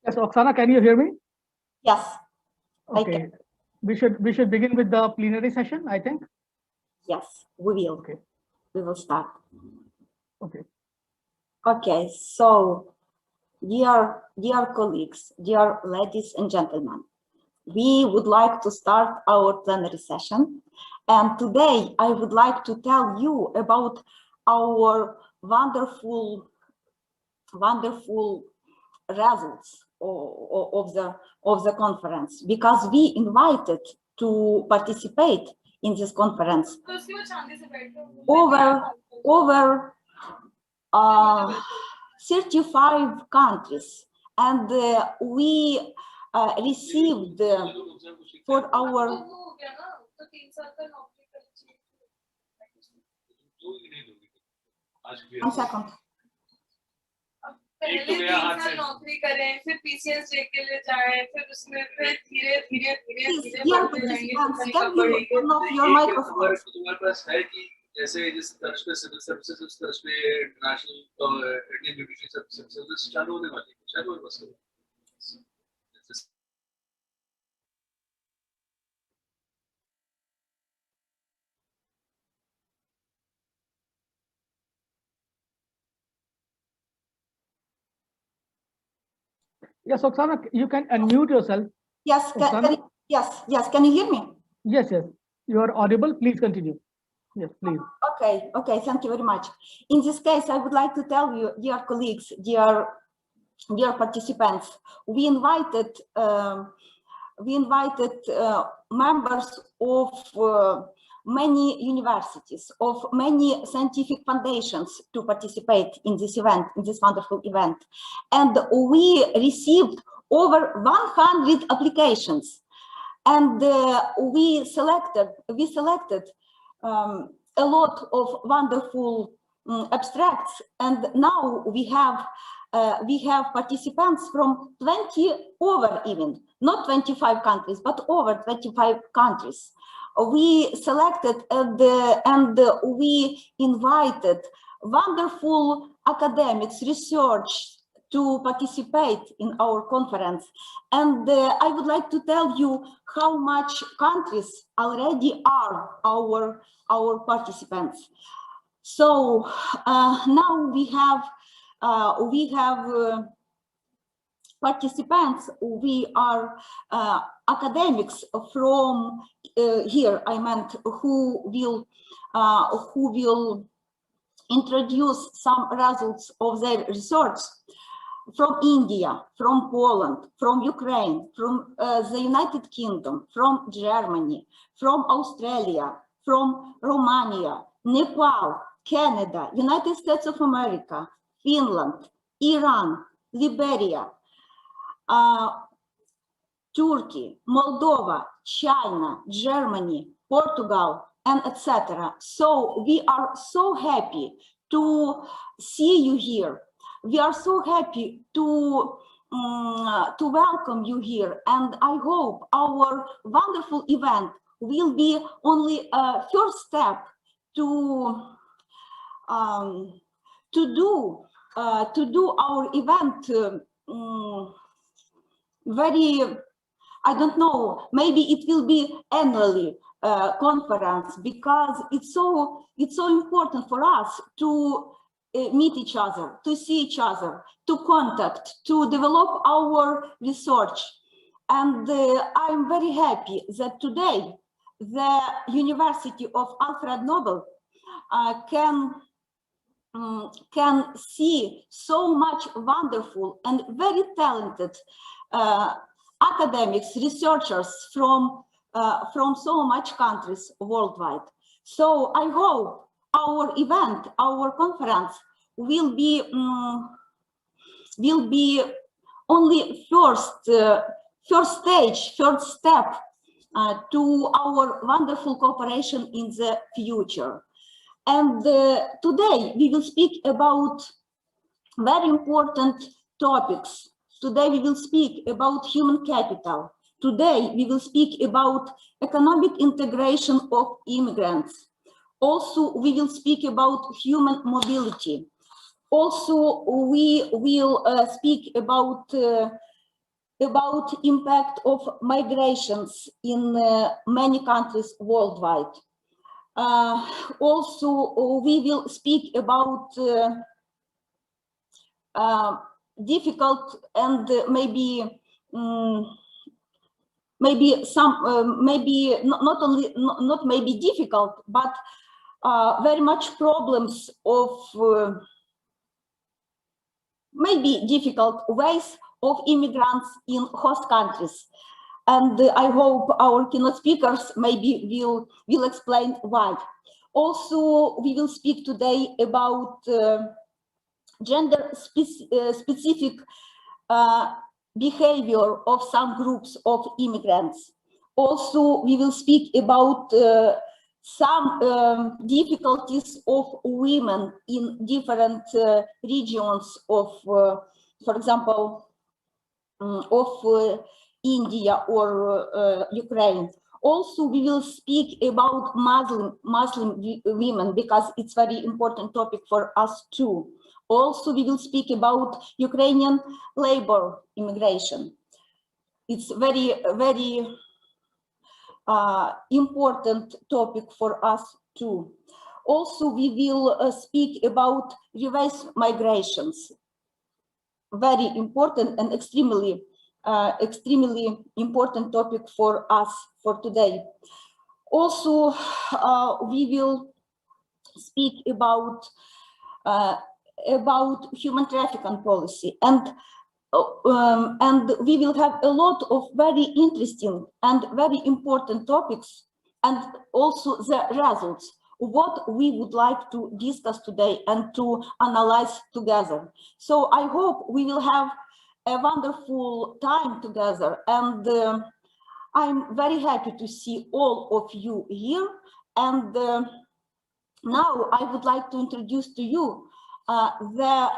Yes, Oksana, can you hear me? Yes. Okay. We should begin with the plenary session, I think. Yes, we will. Okay. We will start. Okay. Okay, so dear colleagues, dear ladies and gentlemen, we would like to start our plenary session. And today I would like to tell you about our wonderful results of the conference, because we invited to participate in this conference over 35 countries, and we received for our 1 second. पहले 3 साल नौकरी करें, फिर PCS जे के लिए जाएं, फिर उसमें फिर धीरे तुम्हारे पास है कि जैसे जिस तरह पे सिविल सर्विसेज उस तरह पे इंटरनेशनल इंडियन जुडिशरी सर्विसेज चालू होने वाली है, शायद वो बस Yes, Oksana, you can unmute yourself. Yes, yes. Can you hear me? Yes. You are audible. Please continue. Yes, please. Okay. Thank you very much. In this case, I would like to tell you, dear colleagues, dear participants, we invited members of many universities, of many scientific foundations to participate in this event, in this wonderful event. And we received over 100 applications. And we selected a lot of wonderful abstracts. And now we have participants from 20 over even, not 25 countries, but over 25 countries. We selected and we invited wonderful academics, research to participate in our conference. And I would like to tell you how much countries already are our participants. So now we have participants. We are academics from here. I meant who will introduce some results of their research from India, from Poland, from Ukraine, from the United Kingdom, from Germany, from Australia, from Romania, Nepal, Canada, United States of America, Finland, Iran, Liberia, Turkey, Moldova, China, Germany, Portugal, and etc. So we are so happy to see you here. We are so happy to welcome you here, and I hope our wonderful event will be only a first step to do our event very, I don't know, maybe it will be annually conference, because it's so important for us to meet each other, to see each other, to contact, to develop our research. And I'm very happy that today the University of Alfred Nobel can see so much wonderful and very talented academics, researchers from so much countries worldwide. So I hope our event, our conference will be only first stage, first step to our wonderful cooperation in the future. And today we will speak about very important topics. Today we will speak about human capital. Today we will speak about economic integration of immigrants. Also, we will speak about human mobility. Also, we will speak about about impact of migrations in many countries worldwide. Also, we will speak about difficult and maybe not maybe difficult, but very much problems of maybe difficult ways of immigrants in host countries. And I hope our keynote speakers maybe will explain why. Also, we will speak today about gender specific behavior of some groups of immigrants. Also, we will speak about some difficulties of women in different regions of, for example, of India or Ukraine. Also, we will speak about Muslim women because it's a very important topic for us too. Also, we will speak about Ukrainian labor immigration. It's very important topic for us too. Also, we will speak about reverse migrations. Very important and extremely important topic for us for today. Also, we will speak about human trafficking policy, and we will have a lot of very interesting and very important topics, and also the results, what we would like to discuss today and to analyze together. So I hope we will have a wonderful time together, and I'm very happy to see all of you here. And now I would like to introduce to you the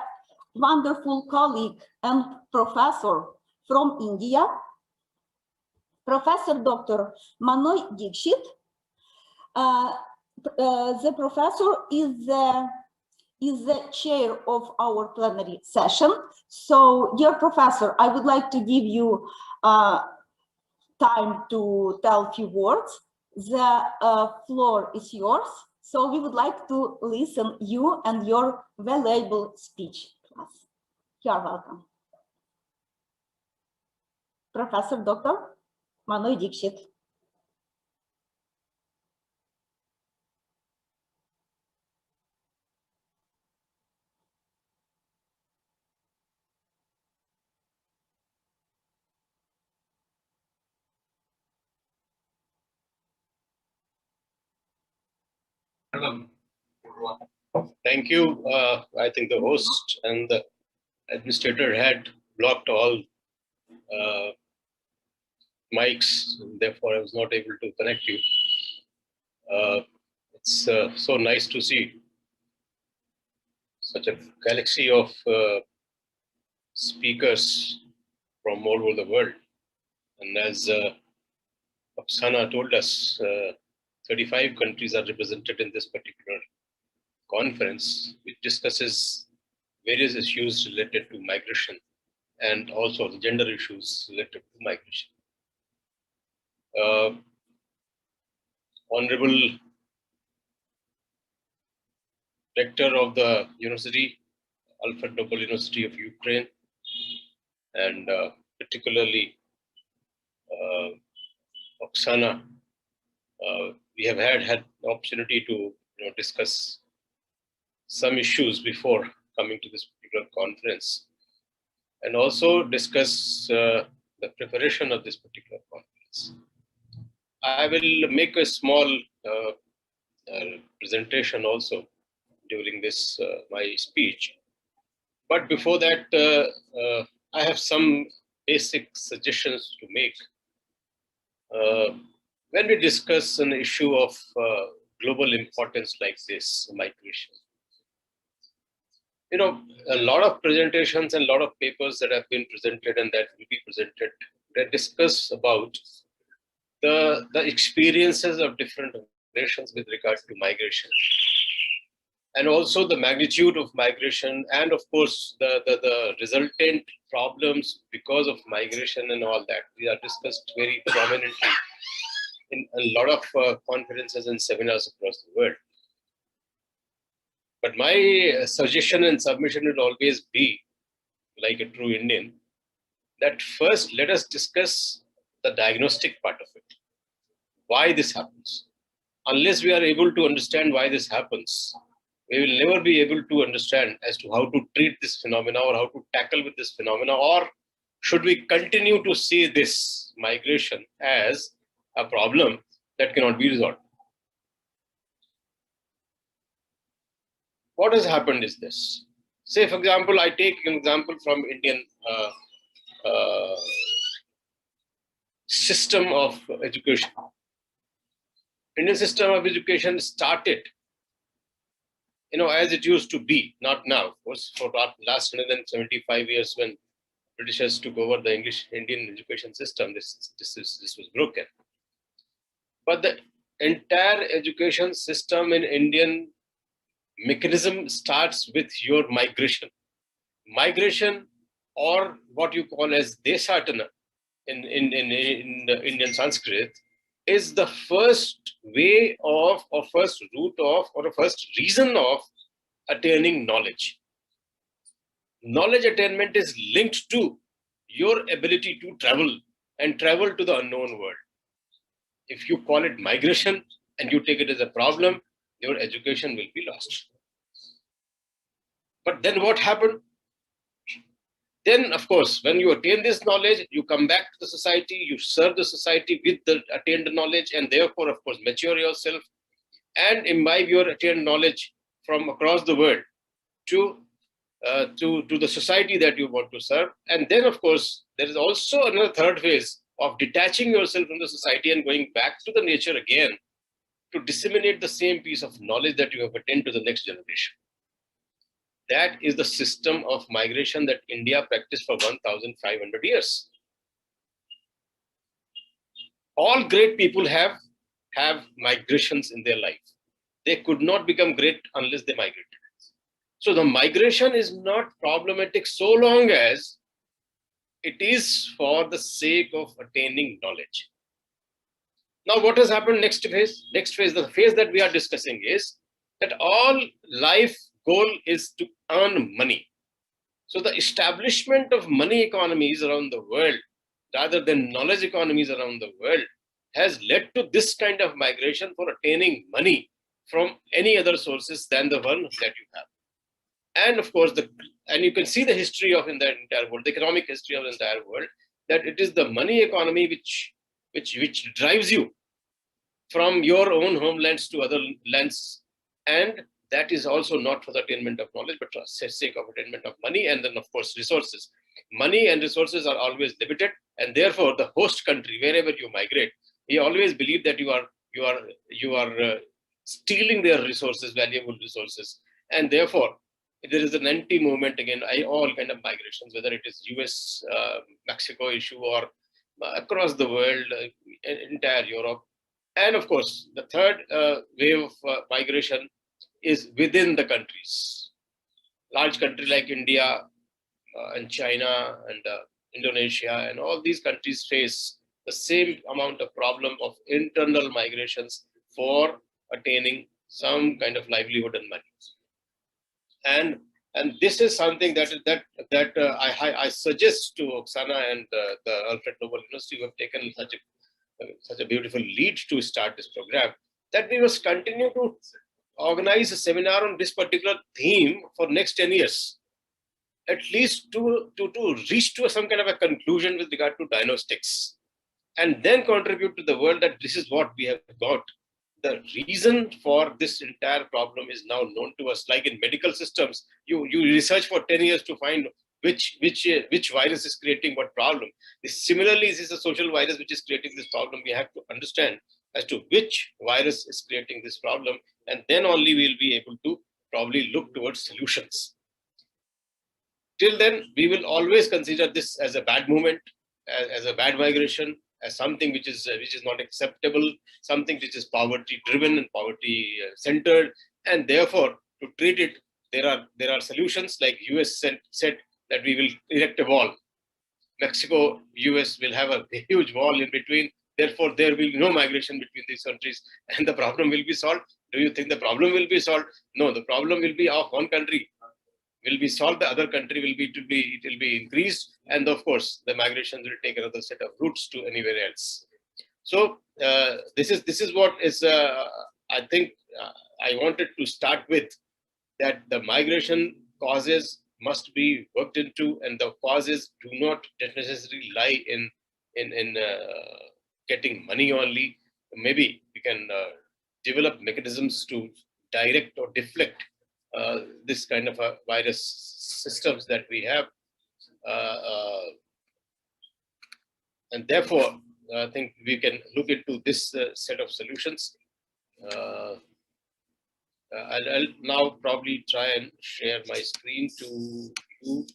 wonderful colleague and professor from India, Professor Dr. Manoj Dixit. The professor is the chair of our plenary session. So, dear professor, I would like to give you time to tell a few words. The floor is yours. So we would like to listen you and your valuable speech to us. You are welcome. Professor Dr. Manoj Dixit. Thank you. I think the host and the administrator had blocked all mics, therefore I was not able to connect you. It's so nice to see such a galaxy of speakers from all over the world. And as Oksana told us, 35 countries are represented in this particular conference, which discusses various issues related to migration and also the gender issues related to migration. Honorable Rector of the University, Alfred Nobel University of Ukraine, and particularly Oksana, we have had an opportunity to discuss some issues before coming to this particular conference, and also discuss the preparation of this particular conference. I will make a small presentation also during this my speech, but before that I have some basic suggestions to make. When we discuss an issue of global importance like this, migration, a lot of presentations and a lot of papers that have been presented and that will be presented, that discuss about the experiences of different nations with regard to migration. and also the magnitude of migration, and of course the resultant problems because of migration and all that. These are discussed very prominently in a lot of conferences and seminars across the world. But my suggestion and submission will always be, like a true Indian, that first let us discuss the diagnostic part of it. Why this happens. Unless we are able to understand why this happens, we will never be able to understand as to how to treat this phenomena or how to tackle with this phenomena, or should we continue to see this migration as a problem that cannot be resolved. What has happened is this. Say, for example, I take an example from Indian system of education. Indian system of education started, as it used to be, not now, of course, for the last 175 years when Britishers took over the Indian education system, this was broken. But the entire education system in Indian mechanism starts with your migration. Migration, or what you call as Deshatana in the Indian Sanskrit, is the first way of, or first root of, or a first reason of attaining knowledge. Knowledge attainment is linked to your ability to travel and travel to the unknown world. If you call it migration and you take it as a problem, your education will be lost. But then what happened? Then, of course, when you attain this knowledge, you come back to the society, you serve the society with the attained knowledge, and therefore, of course, mature yourself and imbibe your attained knowledge from across the world to the society that you want to serve. And then, of course, there is also another third phase of detaching yourself from the society and going back to the nature again to disseminate the same piece of knowledge that you have attained to the next generation. That is the system of migration that India practiced for 1,500 years. All great people have migrations in their life. They could not become great unless they migrated. So the migration is not problematic so long as it is for the sake of attaining knowledge. Now, what has happened next phase? Next phase, the phase that we are discussing is that all life goal is to earn money. So the establishment of money economies around the world, rather than knowledge economies around the world, has led to this kind of migration for attaining money from any other sources than the one that you have. And of course, and you can see the history of in the entire world, the economic history of the entire world, that it is the money economy which drives you from your own homelands to other lands, and that is also not for the attainment of knowledge, but for the sake of attainment of money, and then of course resources. Money and resources are always limited, and therefore the host country, wherever you migrate, we always believe that you are stealing their resources, valuable resources, and therefore there is an anti-movement again. All kind of migrations, whether it is US, Mexico issue, or across the world, entire Europe. And of course, the third wave of migration is within the countries. Large countries like India and China and Indonesia and all these countries face the same amount of problem of internal migrations for attaining some kind of livelihood and money. And this is something that I suggest to Oksana and the Alfred Nobel University, who have taken such a beautiful lead to start this program, that we must continue to organize a seminar on this particular theme for next 10 years, at least to reach to some kind of a conclusion with regard to diagnostics, and then contribute to the world that this is what we have got. The reason for this entire problem is now known to us. Like in medical systems, you research for 10 years to find which virus is creating what problem. Similarly, this is a social virus which is creating this problem. We have to understand as to which virus is creating this problem, and then only we'll be able to probably look towards solutions. Till then, we will always consider this as a bad movement, as a bad migration, as something which is not acceptable, something which is poverty driven and poverty centered, and therefore to treat it, there are solutions like US said that we will erect a wall. Mexico, US will have a huge wall in between. Therefore, there will be no migration between these countries and the problem will be solved. Do you think the problem will be solved? No, the problem will be of one country will be solved, the other country it will be increased. And of course, the migration will take another set of routes to anywhere else. So this is what is, I think I wanted to start with, that the migration causes must be worked into, and the causes do not necessarily lie in getting money only. Maybe we can develop mechanisms to direct or deflect this kind of a virus systems that we have. And therefore, I think we can look into this set of solutions. I'll now probably try and share my screen to you.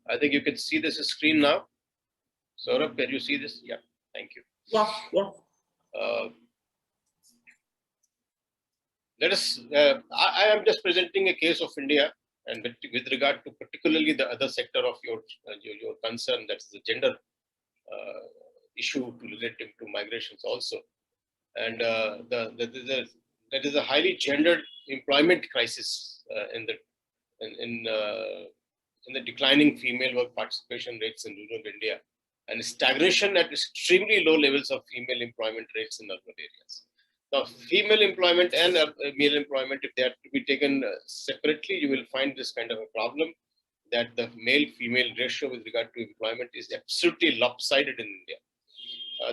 I think you can see this screen now. Saurabh, can you see this? Yeah, thank you. Yeah, yeah. Let us, I am just presenting a case of India, and with regard to particularly the other sector of your concern, that's the gender issue related to migrations also. And that is a highly gendered employment crisis in the declining female work participation rates in rural India, and stagnation at extremely low levels of female employment rates in urban areas. Now, female employment and male employment, if they are to be taken separately, you will find this kind of a problem, that the male-female ratio with regard to employment is absolutely lopsided in India.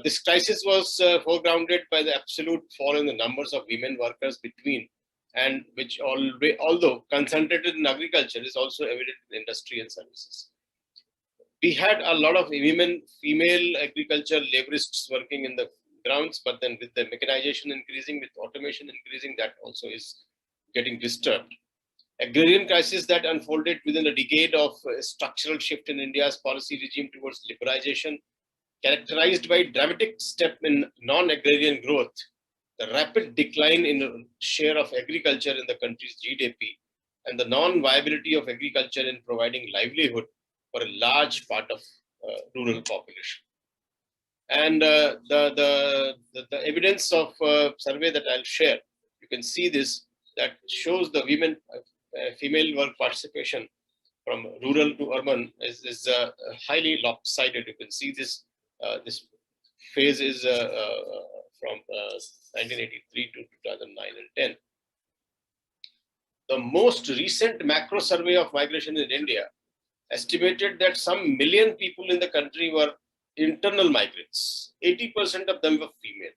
This crisis was foregrounded by the absolute fall in the numbers of women workers between, and which although concentrated in agriculture, is also evident in industry and services. We had a lot of female agriculture laborists working in the grounds, but then with the mechanization increasing, with automation increasing, that also is getting disturbed. Agrarian crisis that unfolded within a decade of structural shift in India's policy regime towards liberalization, characterized by dramatic step in non-agrarian growth, the rapid decline in the share of agriculture in the country's GDP, and the non-viability of agriculture in providing livelihood for a large part of rural population. And the evidence of survey that I'll share, you can see this, that shows the female work participation from rural to urban is highly lopsided. You can see this this phase is from 1983 to 2009 and 10. The most recent macro survey of migration in India estimated that some million people in the country were internal migrants. 80% of them were female.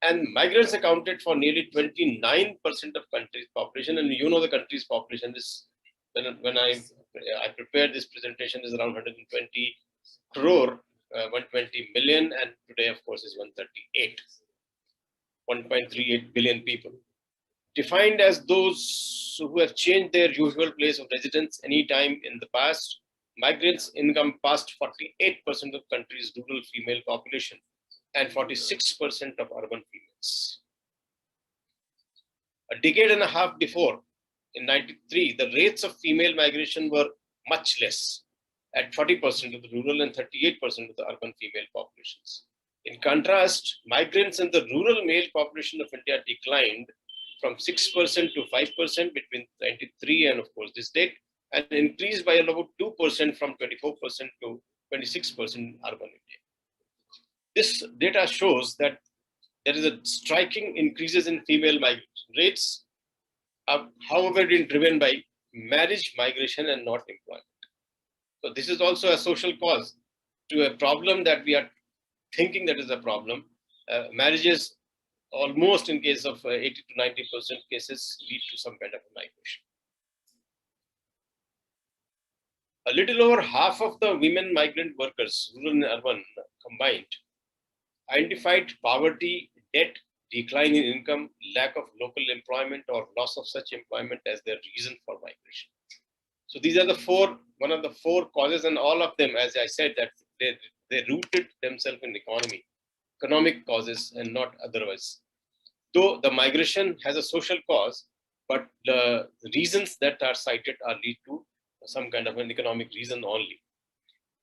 And migrants accounted for nearly 29% of country's population. And you know the country's population is, when I prepared this presentation, is around 120 crore, 120 million, and today, of course, is 1.38 billion people. Defined as those who have changed their usual place of residence any time in the past, migrants encompassed 48% of country's rural female population and 46% of urban females. A decade and a half before, in 93, the rates of female migration were much less, at 40% of the rural and 38% of the urban female populations. In contrast, migrants in the rural male population of India declined from 6% to 5% between 93 and, of course, this date, and increased by about 2% from 24% to 26% in urban India. This data shows that there is a striking increases in female migration rates, however, being driven by marriage migration and not employment. So this is also a social cause to a problem that we are thinking that is a problem. Marriages, almost in case of 80 to 90% cases, lead to some kind of a migration. A little over half of the women migrant workers, rural and urban combined, identified poverty, debt, decline in income, lack of local employment, or loss of such employment as their reason for migration. So these are the one of the four causes, and all of them, as I said, that they rooted themselves in economic causes and not otherwise. Though the migration has a social cause, but the reasons that are cited are lead to some kind of an economic reason only.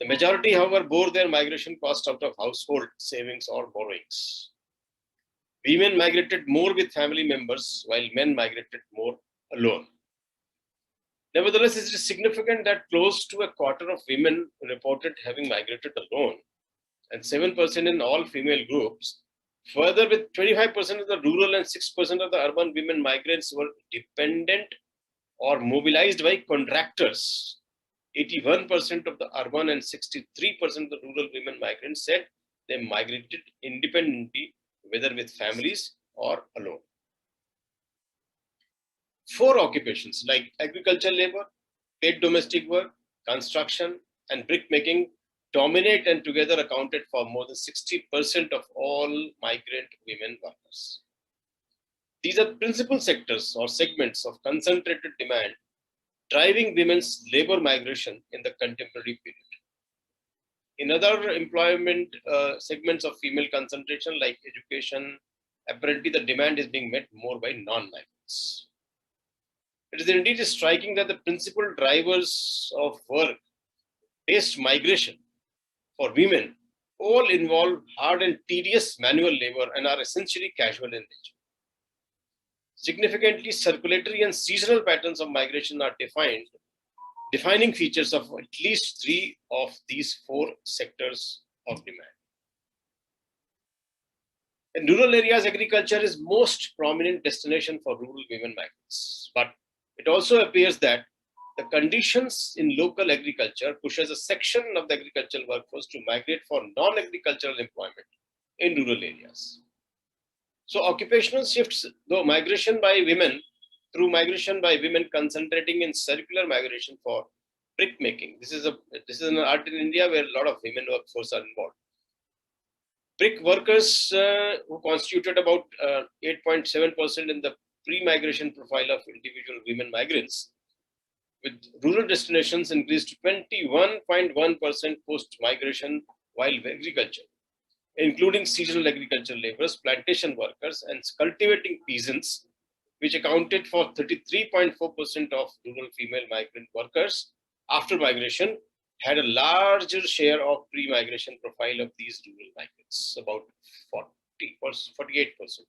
The majority, however, bore their migration cost out of household savings or borrowings. Women migrated more with family members, while men migrated more alone. Nevertheless, it is significant that close to a quarter of women reported having migrated alone, and 7% in all female groups. Further, with 25% of the rural and 6% of the urban women migrants were dependent or mobilized by contractors. 81% of the urban and 63% of the rural women migrants said they migrated independently, whether with families or alone. 4 occupations like agricultural labor, paid domestic work, construction, and brick making dominate and together accounted for more than 60% of all migrant women workers. These are principal sectors or segments of concentrated demand driving women's labor migration in the contemporary period. In other employment segments of female concentration like education, apparently the demand is being met more by non-migrants. It is indeed striking that the principal drivers of work-based migration for women all involve hard and tedious manual labor and are essentially casual in nature. Significantly, circulatory and seasonal patterns of migration are defining features of at least 3 of these 4 sectors of demand. In rural areas, agriculture is most prominent destination for rural women migrants, but it also appears that the conditions in local agriculture pushes a section of the agricultural workforce to migrate for non-agricultural employment in rural areas. So occupational shifts, through migration by women concentrating in circular migration for brick making. This is an art in India where a lot of women workforce are involved. Brick workers who constituted about 8.7% in the pre-migration profile of individual women migrants, with rural destinations increased to 21.1% post-migration, while agriculture, including seasonal agricultural laborers, plantation workers, and cultivating peasants, which accounted for 33.4% of rural female migrant workers after migration, had a larger share of pre-migration profile of these rural migrants, about 48%.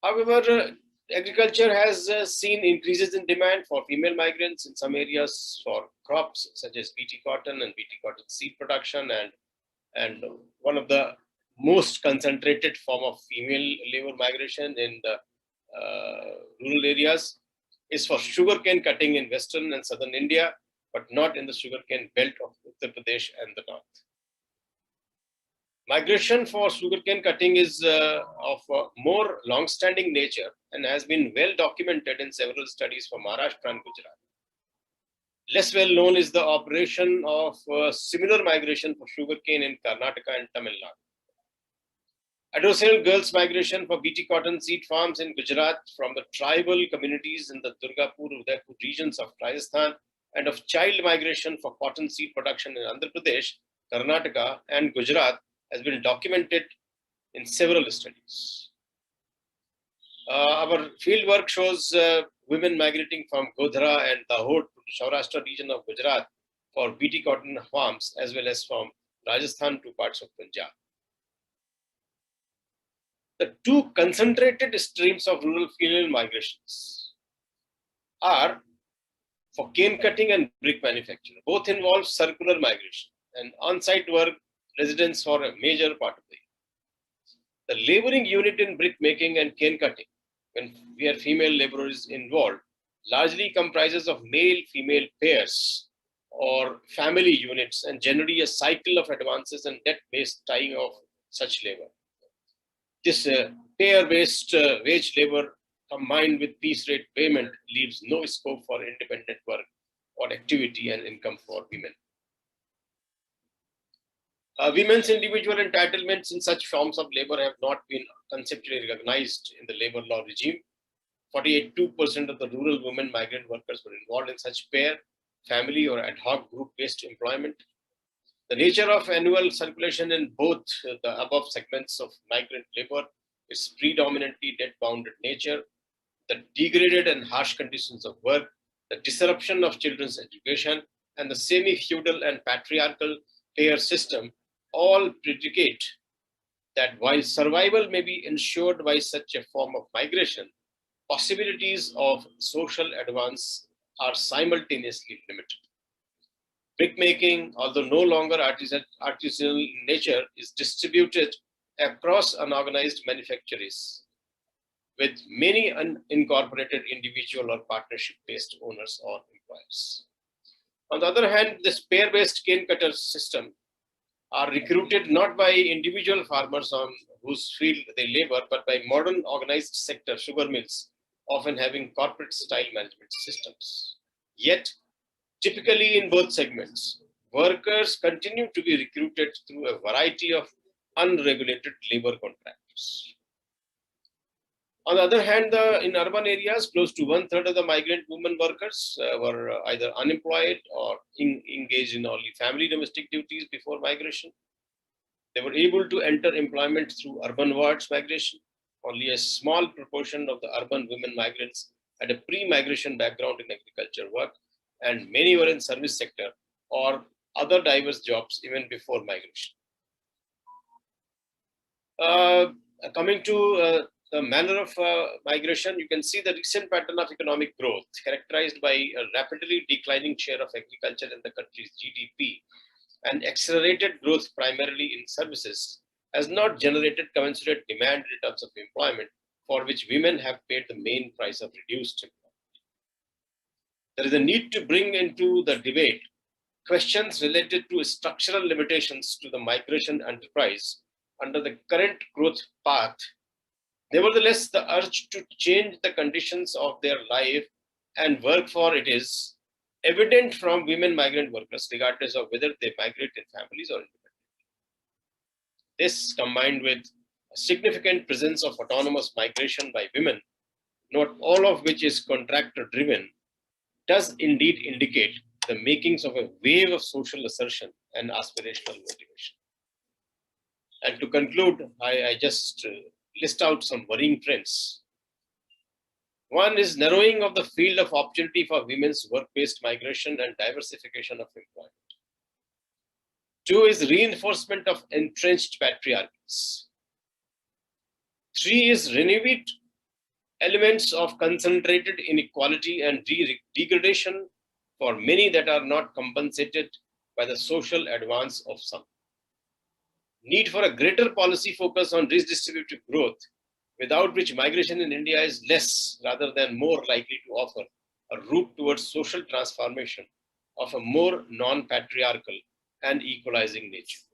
However, agriculture has seen increases in demand for female migrants in some areas for crops such as BT cotton and BT cotton seed production, and one of the most concentrated form of female labor migration in the rural areas is for sugarcane cutting in western and southern India, but not in the sugarcane belt of Uttar Pradesh and the north. Migration for sugarcane cutting is of a more long-standing nature and has been well documented in several studies from Maharashtra and Gujarat. Less well known is the operation of similar migration for sugarcane in Karnataka and Tamil Nadu. Adolescent girls' migration for BT cotton seed farms in Gujarat from the tribal communities in the Durgapur, Udaipur regions of Rajasthan, and of child migration for cotton seed production in Andhra Pradesh, Karnataka, and Gujarat has been documented in several studies. Our field work shows women migrating from Godhra and Dahod to the Saurashtra region of Gujarat for BT cotton farms, as well as from Rajasthan to parts of Punjab. The 2 concentrated streams of rural female migrations are for cane cutting and brick manufacture. Both involve circular migration and on-site work residence for a major part of the year. The laboring unit in brick making and cane cutting, where female labor is involved, largely comprises of male-female pairs or family units, and generally a cycle of advances and debt-based tying of such labor. This pair-based wage labor combined with piece rate payment leaves no scope for independent work for activity and income for women. Women's individual entitlements in such forms of labor have not been conceptually recognized in the labor law regime. 48% of the rural women migrant workers were involved in such pair, family, or ad hoc group-based employment. The nature of annual circulation in both the above segments of migrant labor is predominantly debt-bounded nature. The degraded and harsh conditions of work, the disruption of children's education, and the semi-feudal and patriarchal pair system all predicate that while survival may be ensured by such a form of migration, possibilities of social advance are simultaneously limited. Brickmaking, although no longer artisanal in nature, is distributed across unorganized manufacturers with many unincorporated individual or partnership-based owners or employers. On the other hand, this pair-based cane cutter system are recruited not by individual farmers on whose field they labor, but by modern organized sector sugar mills, often having corporate-style management systems. Yet, typically in both segments, workers continue to be recruited through a variety of unregulated labor contractors. On the other hand, in urban areas, close to 1/3 of the migrant women workers were either unemployed or engaged in only family domestic duties before migration. They were able to enter employment through urban-wards migration. Only a small proportion of the urban women migrants had a pre-migration background in agriculture work, and many were in service sector or other diverse jobs even before migration. Coming to the manner of migration, you can see the recent pattern of economic growth characterized by a rapidly declining share of agriculture in the country's GDP and accelerated growth primarily in services has not generated commensurate demand in terms of employment, for which women have paid the main price of reduced employment. There is a need to bring into the debate questions related to structural limitations to the migration enterprise under the current growth path. Nevertheless, the urge to change the conditions of their life and work for it is evident from women migrant workers, regardless of whether they migrate in families or independently. This, combined with a significant presence of autonomous migration by women, not all of which is contractor-driven, does indeed indicate the makings of a wave of social assertion and aspirational motivation. And to conclude, I just list out some worrying trends. One is narrowing of the field of opportunity for women's work-based migration and diversification of employment. Two is reinforcement of entrenched patriarchies. Three is renewed elements of concentrated inequality and degradation for many that are not compensated by the social advance of some. Need for a greater policy focus on redistributive growth, without which migration in India is less rather than more likely to offer a route towards social transformation of a more non-patriarchal and equalizing nature.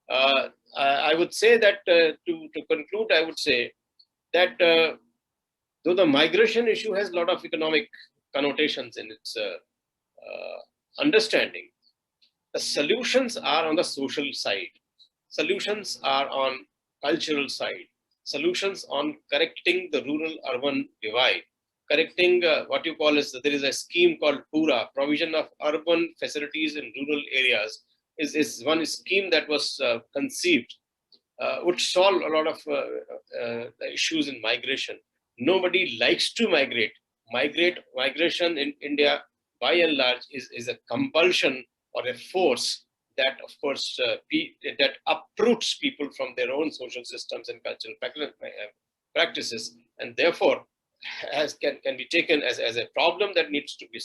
I would say that to conclude, I would say that though the migration issue has a lot of economic connotations in its understanding, the solutions are on the social side. Solutions are on cultural side. Solutions on correcting the rural-urban divide. Correcting what you call as, there is a scheme called PURA, provision of urban facilities in rural areas, is one scheme that was conceived, would solve a lot of the issues in migration. Nobody likes to migrate. Migration in India, by and large, is a compulsion or a force that, of course, that uproots people from their own social systems and cultural practices, and therefore can be taken as a problem that needs to be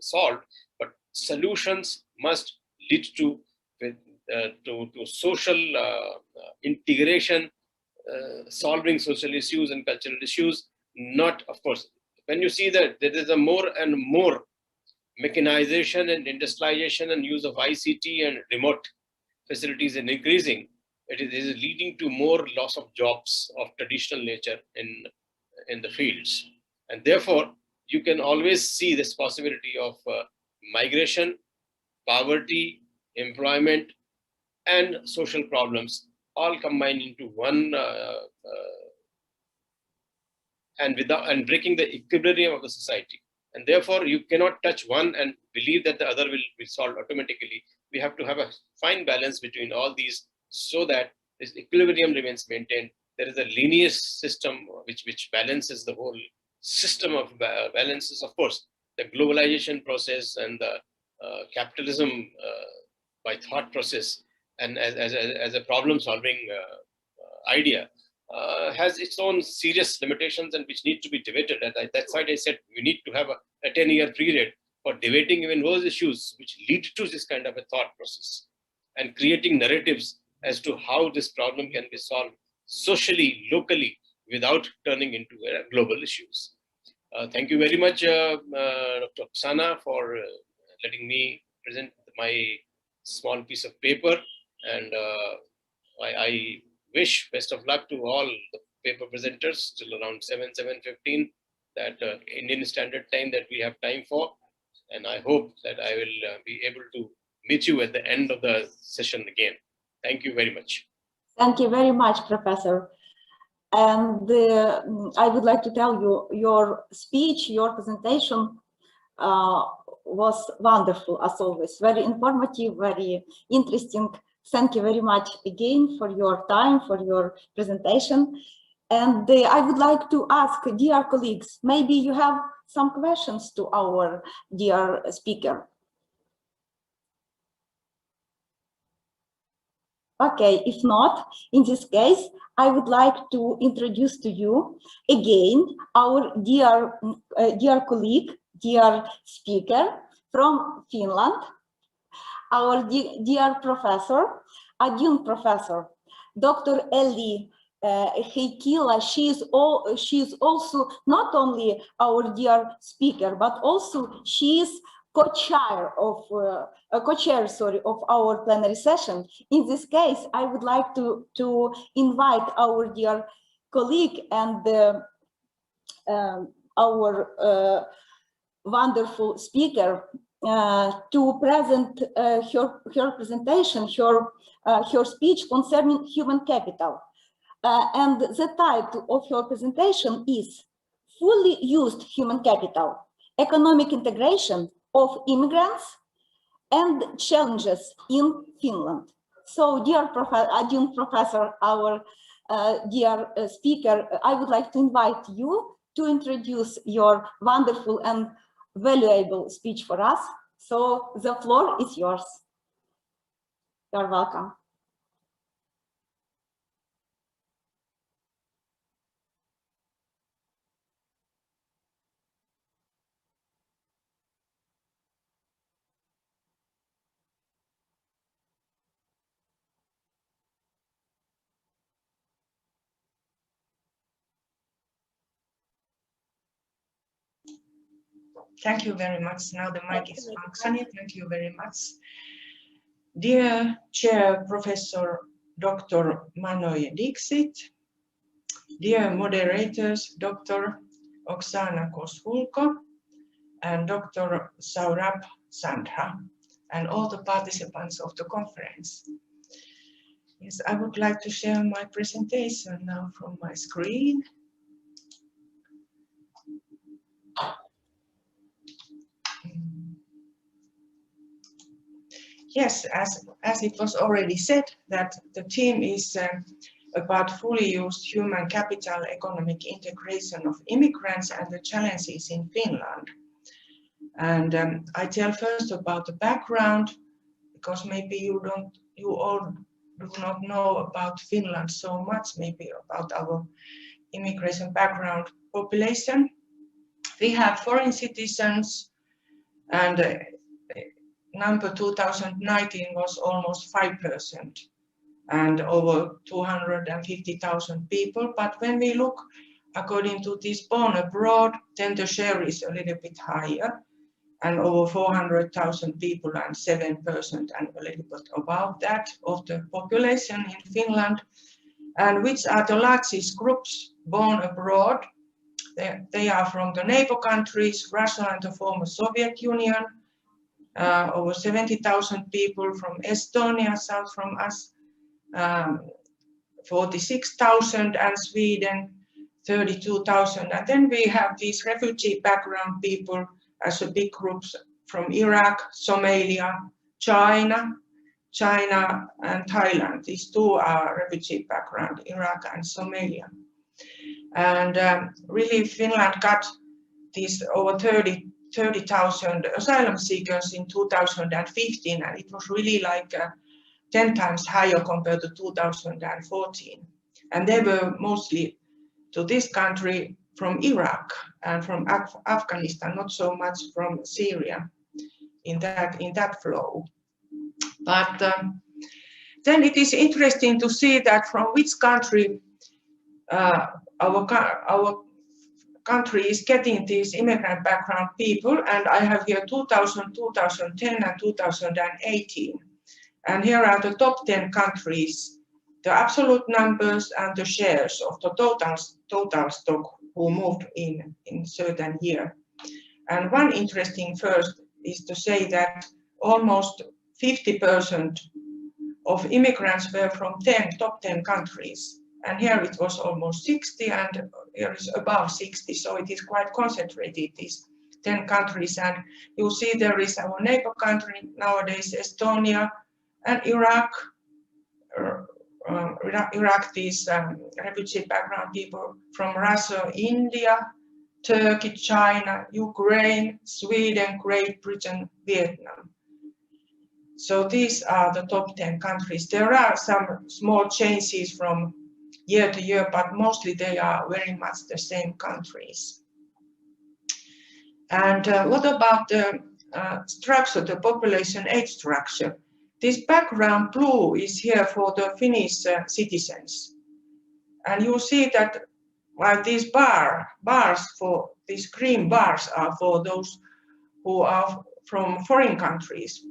solved. But solutions must lead to social integration, solving social issues and cultural issues. Not, of course, when you see that there is a more and more mechanization and industrialization and use of ICT and remote facilities is increasing, it is leading to more loss of jobs of traditional nature in the fields. And therefore, you can always see this possibility of migration, poverty, employment, and social problems all combined into one and breaking the equilibrium of the society. And therefore, you cannot touch one and believe that the other will be solved automatically. We have to have a fine balance between all these so that this equilibrium remains maintained. There is a linear system which balances the whole system of balances. Of course, the globalization process and the capitalism by thought process and as a problem-solving idea has its own serious limitations and which need to be debated. And that's why I said we need to have a 10-year period for debating even those issues which lead to this kind of a thought process and creating narratives as to how this problem can be solved socially, locally, without turning into global issues. Thank you very much, Dr. Oksana, for letting me present my small piece of paper. And I wish best of luck to all the paper presenters till around 7:15, that Indian Standard Time that we have time for. And I hope that I will be able to meet you at the end of the session again. Thank you very much. Thank you very much, Professor. And I would like to tell you, your speech, your presentation was wonderful, as always. Very informative, very interesting. Thank you very much again for your time, for your presentation. And I would like to ask, dear colleagues, maybe you have some questions to our dear speaker. Okay, if not, in this case, I would like to introduce to you again our dear colleague, dear speaker from Finland, our dear professor, Adjunct Professor, Dr. Elli Heikkilä. She is also not only our dear speaker, but also she is co-chair of our plenary session. In this case, I would like to invite our dear colleague and our wonderful speaker to present her presentation, her speech concerning human capital. And the title of her presentation is Fully Used Human Capital, Economic Integration of Immigrants and Challenges in Finland. So, dear Adjunct Professor, our dear speaker, I would like to invite you to introduce your wonderful and valuable speech for us. So the floor is yours. You're welcome. Thank you very much. Now the mic is functioning. Thank you very much. Dear Chair Professor Dr. Manoj Dixit, dear moderators, Dr. Oksana Koshulko and Dr. Saurabh Chandra, and all the participants of the conference. Yes, I would like to share my presentation now from my screen. Yes, as it was already said, that the theme is about fully used human capital, economic integration of immigrants and the challenges in Finland. And I tell first about the background, because maybe you all do not know about Finland so much, maybe about our immigration background population. We have foreign citizens, and number 2019 was almost 5% and over 250,000 people. But when we look according to this born abroad, then the share is a little bit higher and over 400,000 people and 7% and a little bit above that of the population in Finland. And which are the largest groups born abroad? They are from the neighbor countries, Russia and the former Soviet Union, over 70,000 people from Estonia, south from us, 46,000, and Sweden, 32,000. And then we have these refugee background people as a big groups from Iraq, Somalia, China, and Thailand. These two are refugee background, Iraq and Somalia. And really Finland got these over 30,000 asylum seekers in 2015, and it was really like 10 times higher compared to 2014. And they were mostly to this country from Iraq and from Afghanistan, not so much from Syria in that flow. But then it is interesting to see that from which country our country is getting these immigrant background people, and I have here 2000, 2010 and 2018. And here are the top 10 countries, the absolute numbers and the shares of the total stock who moved in certain year. And one interesting first is to say that almost 50% of immigrants were from top 10 countries. And here it was almost 60, and here is above 60. So it is quite concentrated, these 10 countries. And you see there is our neighbor country nowadays, Estonia and Iraq. Iraq, these refugee background people from Russia, India, Turkey, China, Ukraine, Sweden, Great Britain, Vietnam. So these are the top 10 countries. There are some small changes from year to year, but mostly they are very much the same countries. And what about the structure, the population age structure? This background blue is here for the Finnish citizens. And you see that while these bars for these green bars are for those who are from foreign countries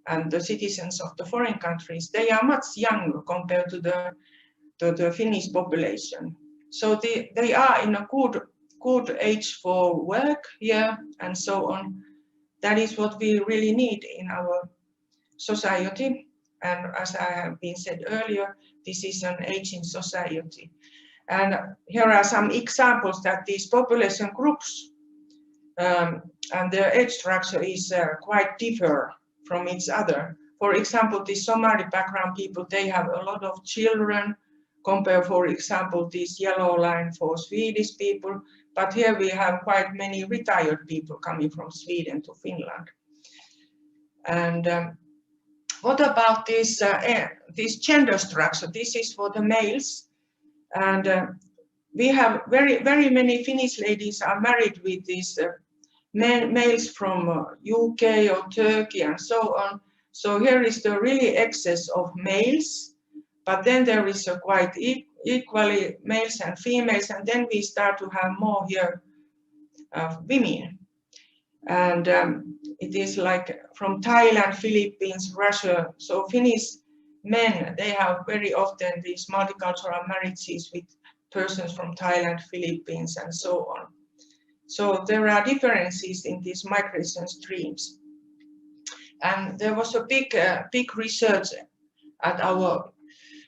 and the citizens of the foreign countries, they are much younger compared to the Finnish population. So they are in a good age for work here and so on. That is what we really need in our society. And as I have been said earlier, this is an aging society. And here are some examples that these population groups and their age structure is quite differ from each other. For example, the Somali background people, they have a lot of children, compare, for example, this yellow line for Swedish people. But here we have quite many retired people coming from Sweden to Finland. And what about this gender structure? This is for the males. And we have very many Finnish ladies are married with these males from UK or Turkey and so on. So here is the really excess of males, but then there is a quite equally males and females, and then we start to have more here women. And it is like from Thailand, Philippines, Russia. So Finnish men, they have very often these multicultural marriages with persons from Thailand, Philippines, and so on. So there are differences in these migration streams. And there was a big research at our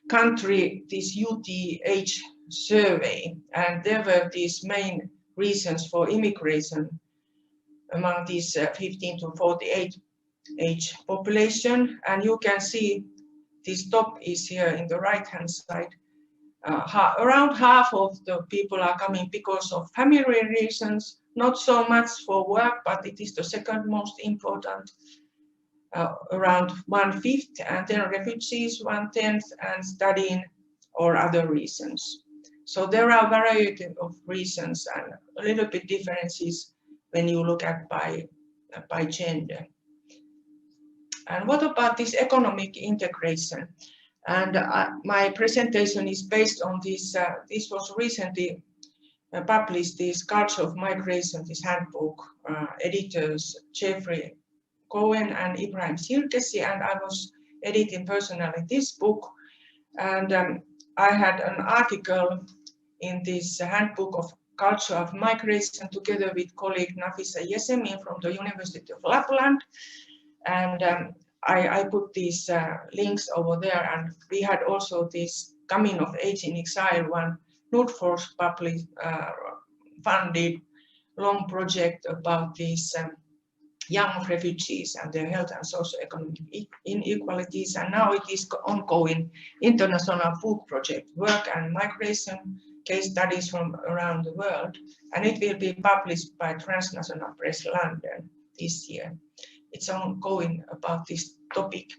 country, this UTH survey, and there were these main reasons for immigration among these 15 to 48 age population. And you can see this top is here in the right hand side. Around half of the people are coming because of family reasons, not so much for work, but it is the second most important, around 1/5, and then refugees 1/10, and studying or other reasons. So there are a variety of reasons and a little bit differences when you look at by gender. And what about this economic integration? And my presentation is based on this. This was recently published, this Culture of Migration, this handbook, editors Jeffrey Cohen and Ibrahim Sirkesi, and I was editing personally this book. And I had an article in this handbook of culture of migration together with colleague Nafisa Yesemi from the University of Lapland. And I put these links over there, and we had also this coming of age in exile, one Nordforsk public funded long project about these young refugees and their health and socio-economic inequalities. And now it is ongoing international food project, work and migration case studies from around the world. And it will be published by Transnational Press London this year. It's ongoing about this topic.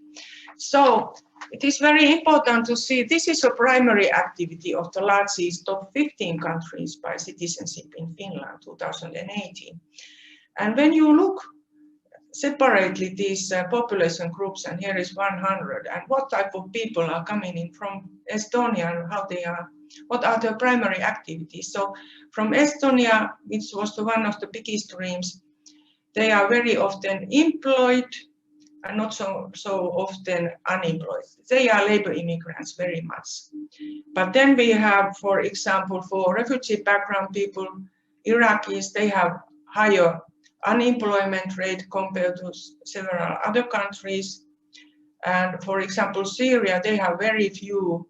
So it is very important to see this is a primary activity of the largest top 15 countries by citizenship in Finland 2018. And when you look separately these population groups, and here is 100, and what type of people are coming in from Estonia and how they are, what are their primary activities. So from Estonia, which was one of the biggest streams, they are very often employed and not so often unemployed. They are labor immigrants very much. But then we have, for example, for refugee background people, Iraqis, they have higher unemployment rate compared to several other countries. And for example, Syria, they have very few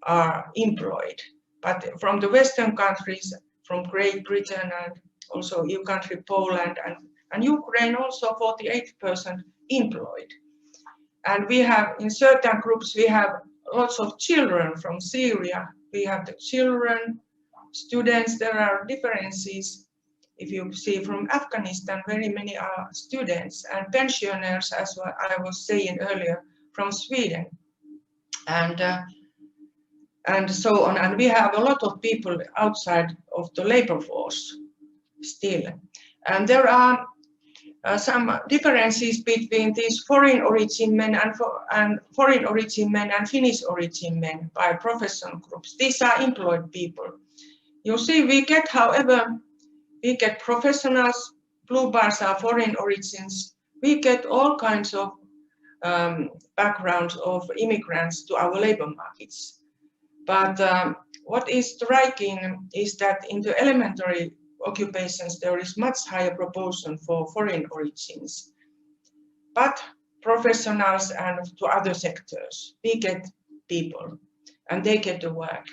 are employed. But from the Western countries, from Great Britain and also EU country Poland and Ukraine, also 48% employed. And we have, in certain groups, we have lots of children from Syria. We have the children, students, there are differences. If you see from Afghanistan, very many are students, and pensioners, as I was saying earlier, from Sweden. And so on. And we have a lot of people outside of the labor force still. And there are some differences between these foreign origin men and foreign origin men and Finnish origin men by professional groups. These are employed people. You see, we get, however, we get professionals, blue bars are foreign origins. We get all kinds of backgrounds of immigrants to our labor markets. But what is striking is that in the elementary occupations, there is much higher proportion for foreign origins. But professionals and to other sectors, we get people and they get the work.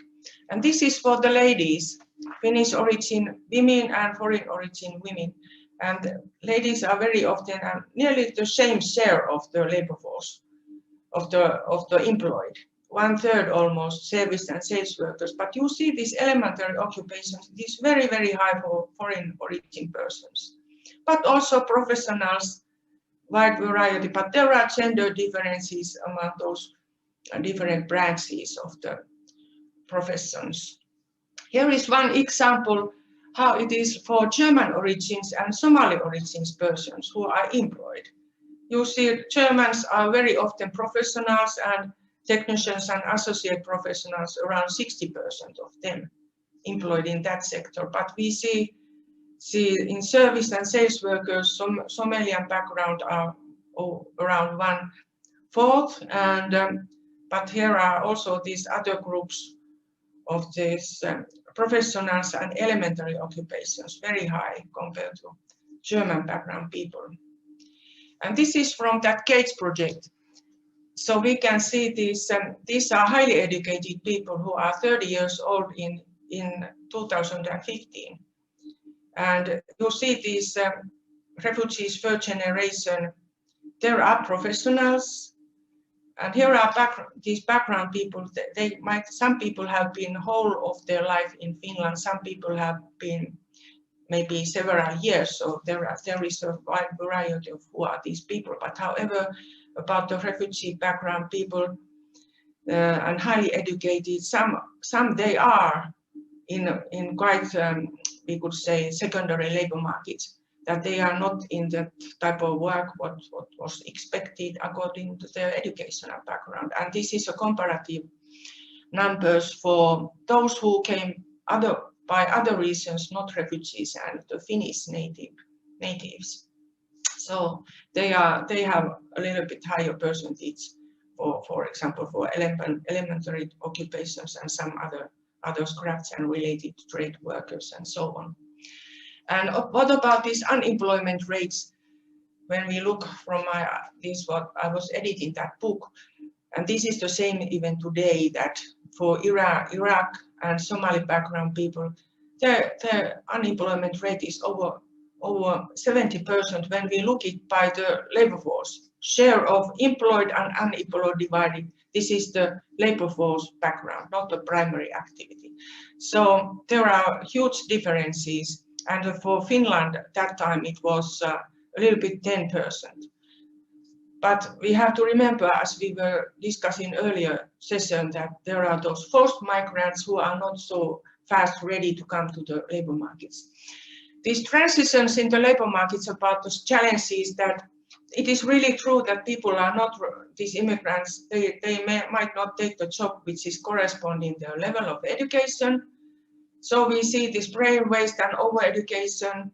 And this is for the ladies, Finnish origin women and foreign origin women. And ladies are very often nearly the same share of the labor force, of the employed. 1/3 almost service and sales workers, but you see these elementary occupations, it is very, very high for foreign origin persons, but also professionals, wide variety, but there are gender differences among those different branches of the professions. Here is one example how it is for German origins and Somali origins persons who are employed. You see Germans are very often professionals and technicians and associate professionals, around 60% of them employed in that sector. But we see in service and sales workers, some Somalian background are around 1/4. And but here are also these other groups of these professionals and elementary occupations, very high compared to German background people. And this is from that Gates project. So we can see these are highly educated people who are 30 years old in 2015. And you see these refugees, first generation, there are professionals. And here are these background people. Some people have been whole of their life in Finland. Some people have been maybe several years. So there is a wide variety of who are these people. But however, about the refugee background people and highly educated, some they are in quite we could say secondary labor markets, that they are not in the type of work what was expected according to their educational background. And this is a comparative numbers for those who came by other reasons, not refugees and the Finnish natives. So they have a little bit higher percentage for example, for elementary occupations and some other scraps and related to trade workers and so on. And what about these unemployment rates? When we look from what I was editing that book, and this is the same even today, that for Iraq and Somali background people, the unemployment rate is over 70% when we look it by the labor force. Share of employed and unemployed divided. This is the labor force background, not the primary activity. So there are huge differences. And for Finland, at that time, it was a little bit 10%. But we have to remember, as we were discussing earlier session, that there are those forced migrants who are not so fast ready to come to the labor markets. These transitions in the labor markets about those challenges, that it is really true that people are not, these immigrants, they might not take the job which is corresponding their level of education. So we see this brain waste and over-education,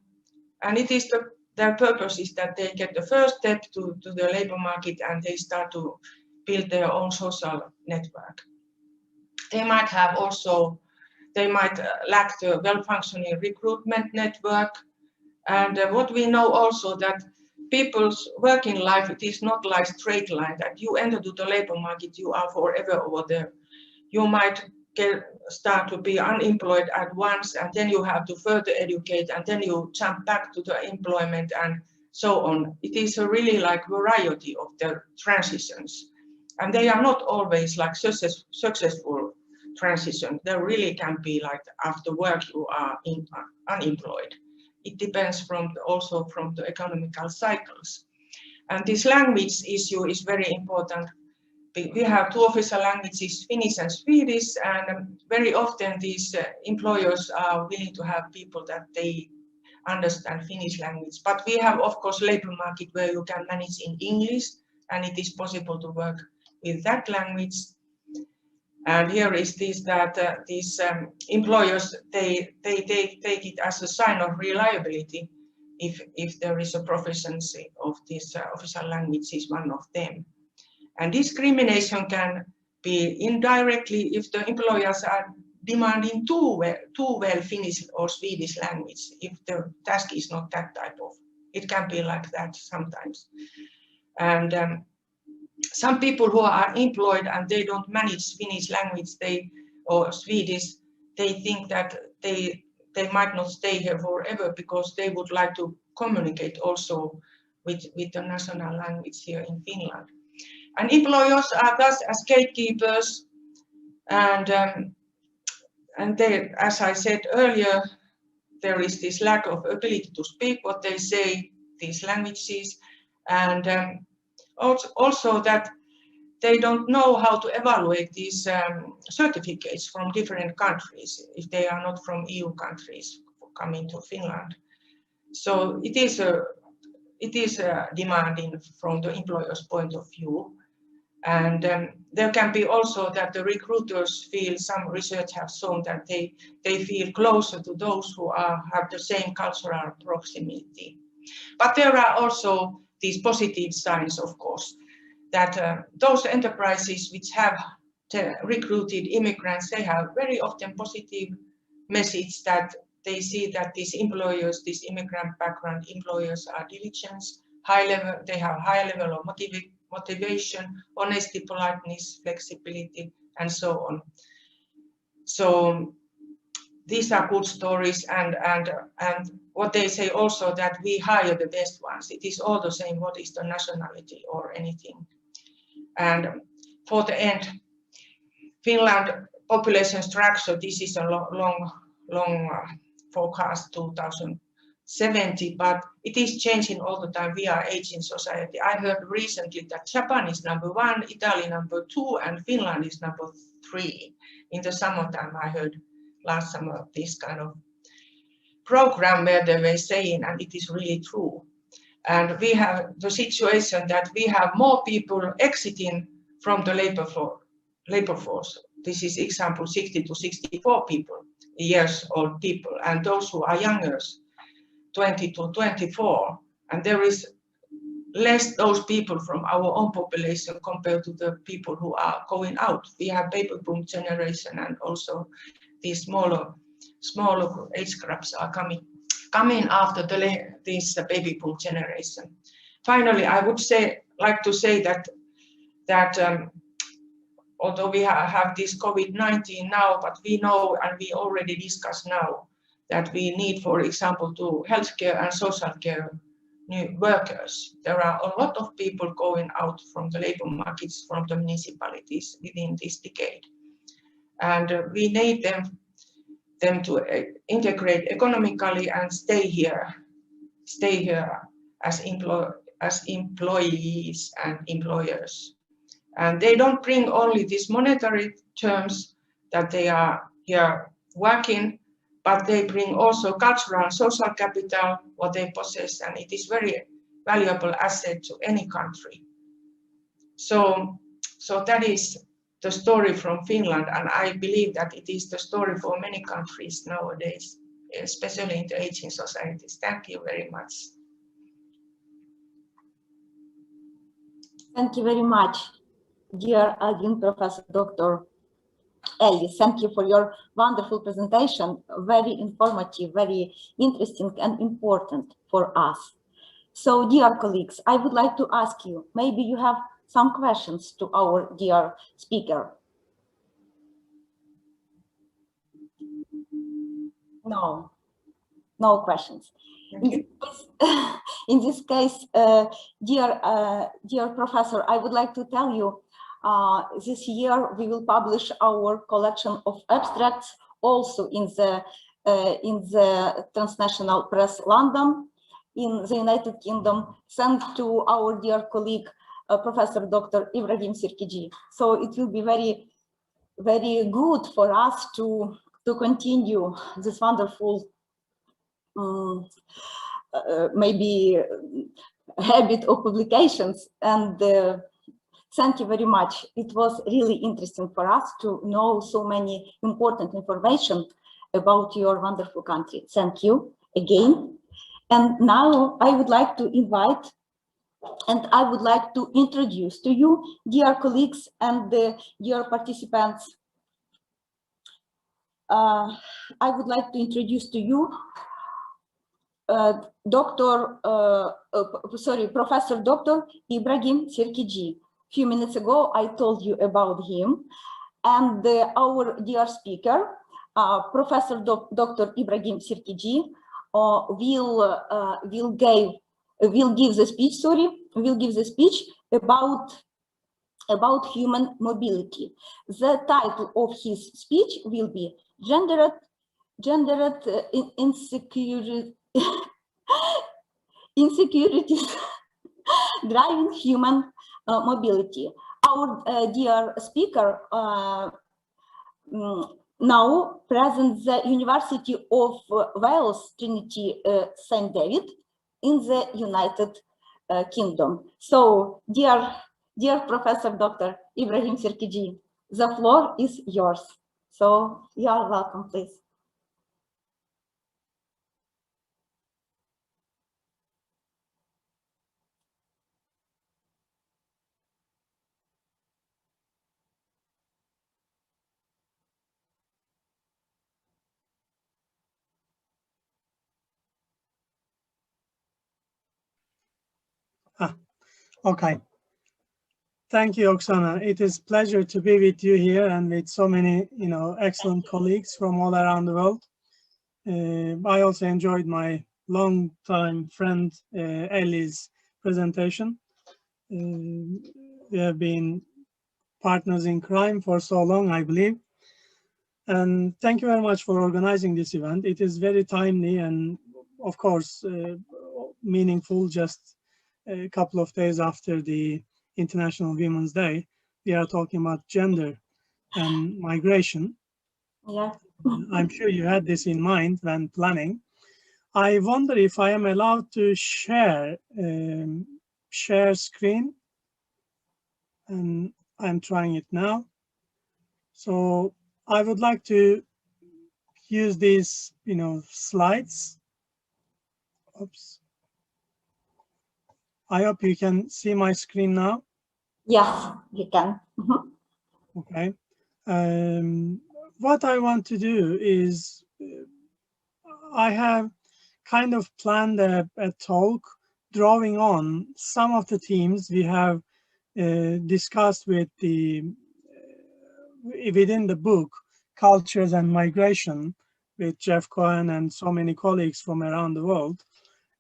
and it is their purpose is that they get the first step to the labor market and they start to build their own social network. They might have also, they might lack the well-functioning recruitment network. And what we know also that people's working life, it is not like straight line, that you enter to the labor market, you are forever over there. You might start to be unemployed at once, and then you have to further educate, and then you jump back to the employment and so on. It is a really like variety of the transitions, and they are not always like successful transition. There really can be like after work you are unemployed. It depends also from the economical cycles. And this language issue is very important. We have two official languages, Finnish and Swedish, and very often these employers are willing to have people that they understand Finnish language. But we have, of course, labor market where you can manage in English, and it is possible to work with that language. And here is this that these employers they take it as a sign of reliability if there is a proficiency of this official language is one of them. And discrimination can be indirectly if the employers are demanding too well Finnish or Swedish language, if the task is not that type of. It can be like that sometimes. And some people who are employed and they don't manage Finnish language or Swedish, they think that they might not stay here forever because they would like to communicate also with the national language here in Finland. And employers are thus as gatekeepers, and they, as I said earlier, there is this lack of ability to speak what they say, these languages, and also that they don't know how to evaluate these certificates from different countries if they are not from EU countries coming to Finland. So it is demanding from the employer's point of view. And there can be also that the recruiters feel, some research have shown that they feel closer to those who have the same cultural proximity. But there are also these positive signs, of course, that those enterprises which have recruited immigrants, they have very often positive message that they see that these employers, these immigrant background employers are diligent, high level, they have high level of motivation, honesty, politeness, flexibility, and so on. So these are good stories, and what they say also that we hire the best ones. It is all the same what is the nationality or anything. And for the end, Finland population structure, this is a long forecast 2070, but it is changing all the time. We are aging society. I heard recently that Japan is #1, Italy #2, and Finland is #3. In the summertime, I heard last summer this kind of program where they were saying, and it is really true. And we have the situation that we have more people exiting from the labor force. This is example 60 to 64 years old people, and those who are younger, 20 to 24. And there is less those people from our own population compared to the people who are going out. We have baby boom generation and also these smaller age groups are coming after this baby boom generation. Finally, I would like to say that although we have this COVID-19 now, but we know and we already discussed now that we need, for example, to healthcare and social care new workers. There are a lot of people going out from the labor markets from the municipalities within this decade. And we need them to integrate economically and stay here as employees and employers. And they don't bring only these monetary terms that they are here working, but they bring also cultural and social capital, what they possess, and it is very valuable asset to any country. So that is the story from Finland, and I believe that it is the story for many countries nowadays, especially in the aging societies. Thank you very much. Thank you very much, dear Adjunct Professor Dr. Elli. Thank you for your wonderful presentation. Very informative, very interesting and important for us. So, dear colleagues, I would like to ask you, maybe you have some questions to our dear speaker. No, no questions. In this case, dear professor, I would like to tell you, this year we will publish our collection of abstracts also in the Transnational Press London, in the United Kingdom, sent to our dear colleague, Professor Dr. Ibrahim Sirkiji. So it will be very, very good for us to continue this wonderful maybe habit of publications, and thank you very much. It was really interesting for us to know so many important information about your wonderful country. Thank you again. And now I would like to invite, and I would like to introduce to you, dear colleagues and dear participants, I would like to introduce to you Professor Dr. Ibrahim Sirkiji. A few minutes ago, I told you about him, and our dear speaker, Professor Dr. Ibrahim Sirkiji, will give the speech about human mobility. The title of his speech will be Gendered Insecurities Driving Human Mobility. Our dear speaker now presents the University of Wales Trinity St. David in the United Kingdom. So, dear Professor Dr. Ibrahim Sirkiji, the floor is yours. So, you are welcome, please. Okay. Thank you, Oksana. It is a pleasure to be with you here and with so many, excellent colleagues from all around the world. I also enjoyed my long-time friend Elli's presentation. We have been partners in crime for so long, I believe. And thank you very much for organizing this event. It is very timely and, of course, meaningful. Just a couple of days after the International Women's Day, we are talking about gender and migration. Yeah. I'm sure you had this in mind when planning. I wonder if I am allowed to share screen, and I'm trying it now. So I would like to use these, slides. Oops. I hope you can see my screen now. Yes, you can. Okay. what I want to do is, I have kind of planned a talk drawing on some of the themes we have discussed within the book, Cultures and Migration, with Jeff Cohen and so many colleagues from around the world.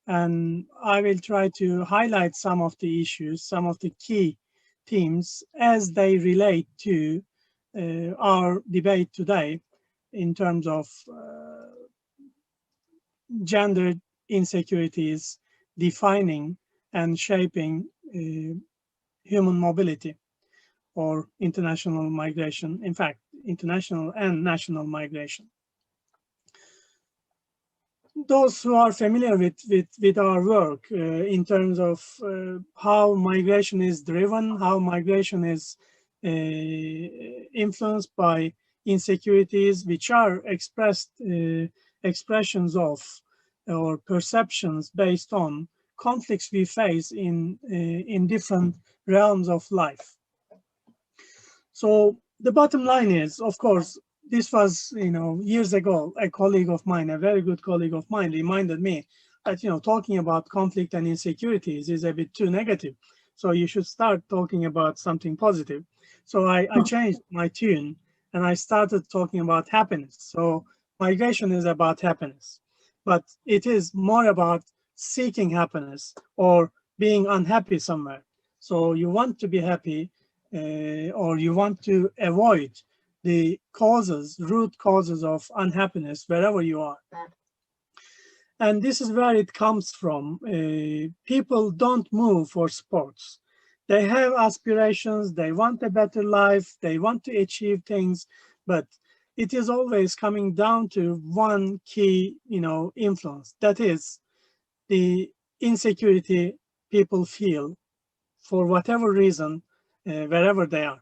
And I will try to highlight some of the issues, some of the key themes as they relate to our debate today in terms of gender insecurities defining and shaping human mobility or international migration, in fact, international and national migration. Those who are familiar with our work in terms of how migration is driven, how migration is influenced by insecurities, which are expressions of or perceptions based on conflicts we face in different realms of life. So the bottom line is, of course, this was, years ago, a colleague of mine, a very good colleague of mine, reminded me that, talking about conflict and insecurities is a bit too negative. So you should start talking about something positive. So I changed my tune and I started talking about happiness. So migration is about happiness, but it is more about seeking happiness or being unhappy somewhere. So you want to be happy or you want to avoid the root causes of unhappiness wherever you are. And this is where it comes from. People don't move for sports. They have aspirations, they want a better life, they want to achieve things, but it is always coming down to one key, influence. That is the insecurity people feel for whatever reason, wherever they are.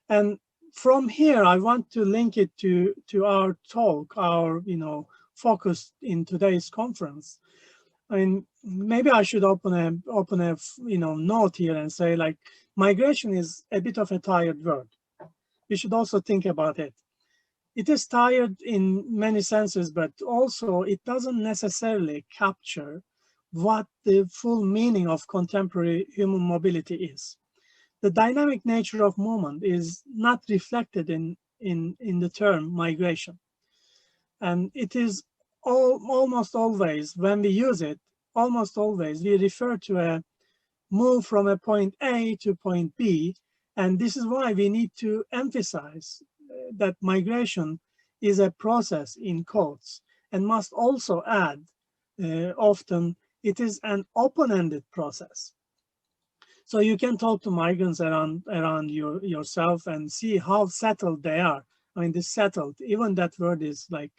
And from here, I want to link it to our talk, our focus in today's conference. I mean, maybe I should open a note here and say, like, migration is a bit of a tired word. We should also think about it. It is tired in many senses, but also it doesn't necessarily capture what the full meaning of contemporary human mobility is. The dynamic nature of movement is not reflected in the term migration. And it is almost always, when we use it, almost always we refer to a move from a point A to point B. And this is why we need to emphasize that migration is a process in quotes, and must also add often it is an open-ended process. So you can talk to migrants around yourself and see how settled they are. I mean, this settled, even that word is like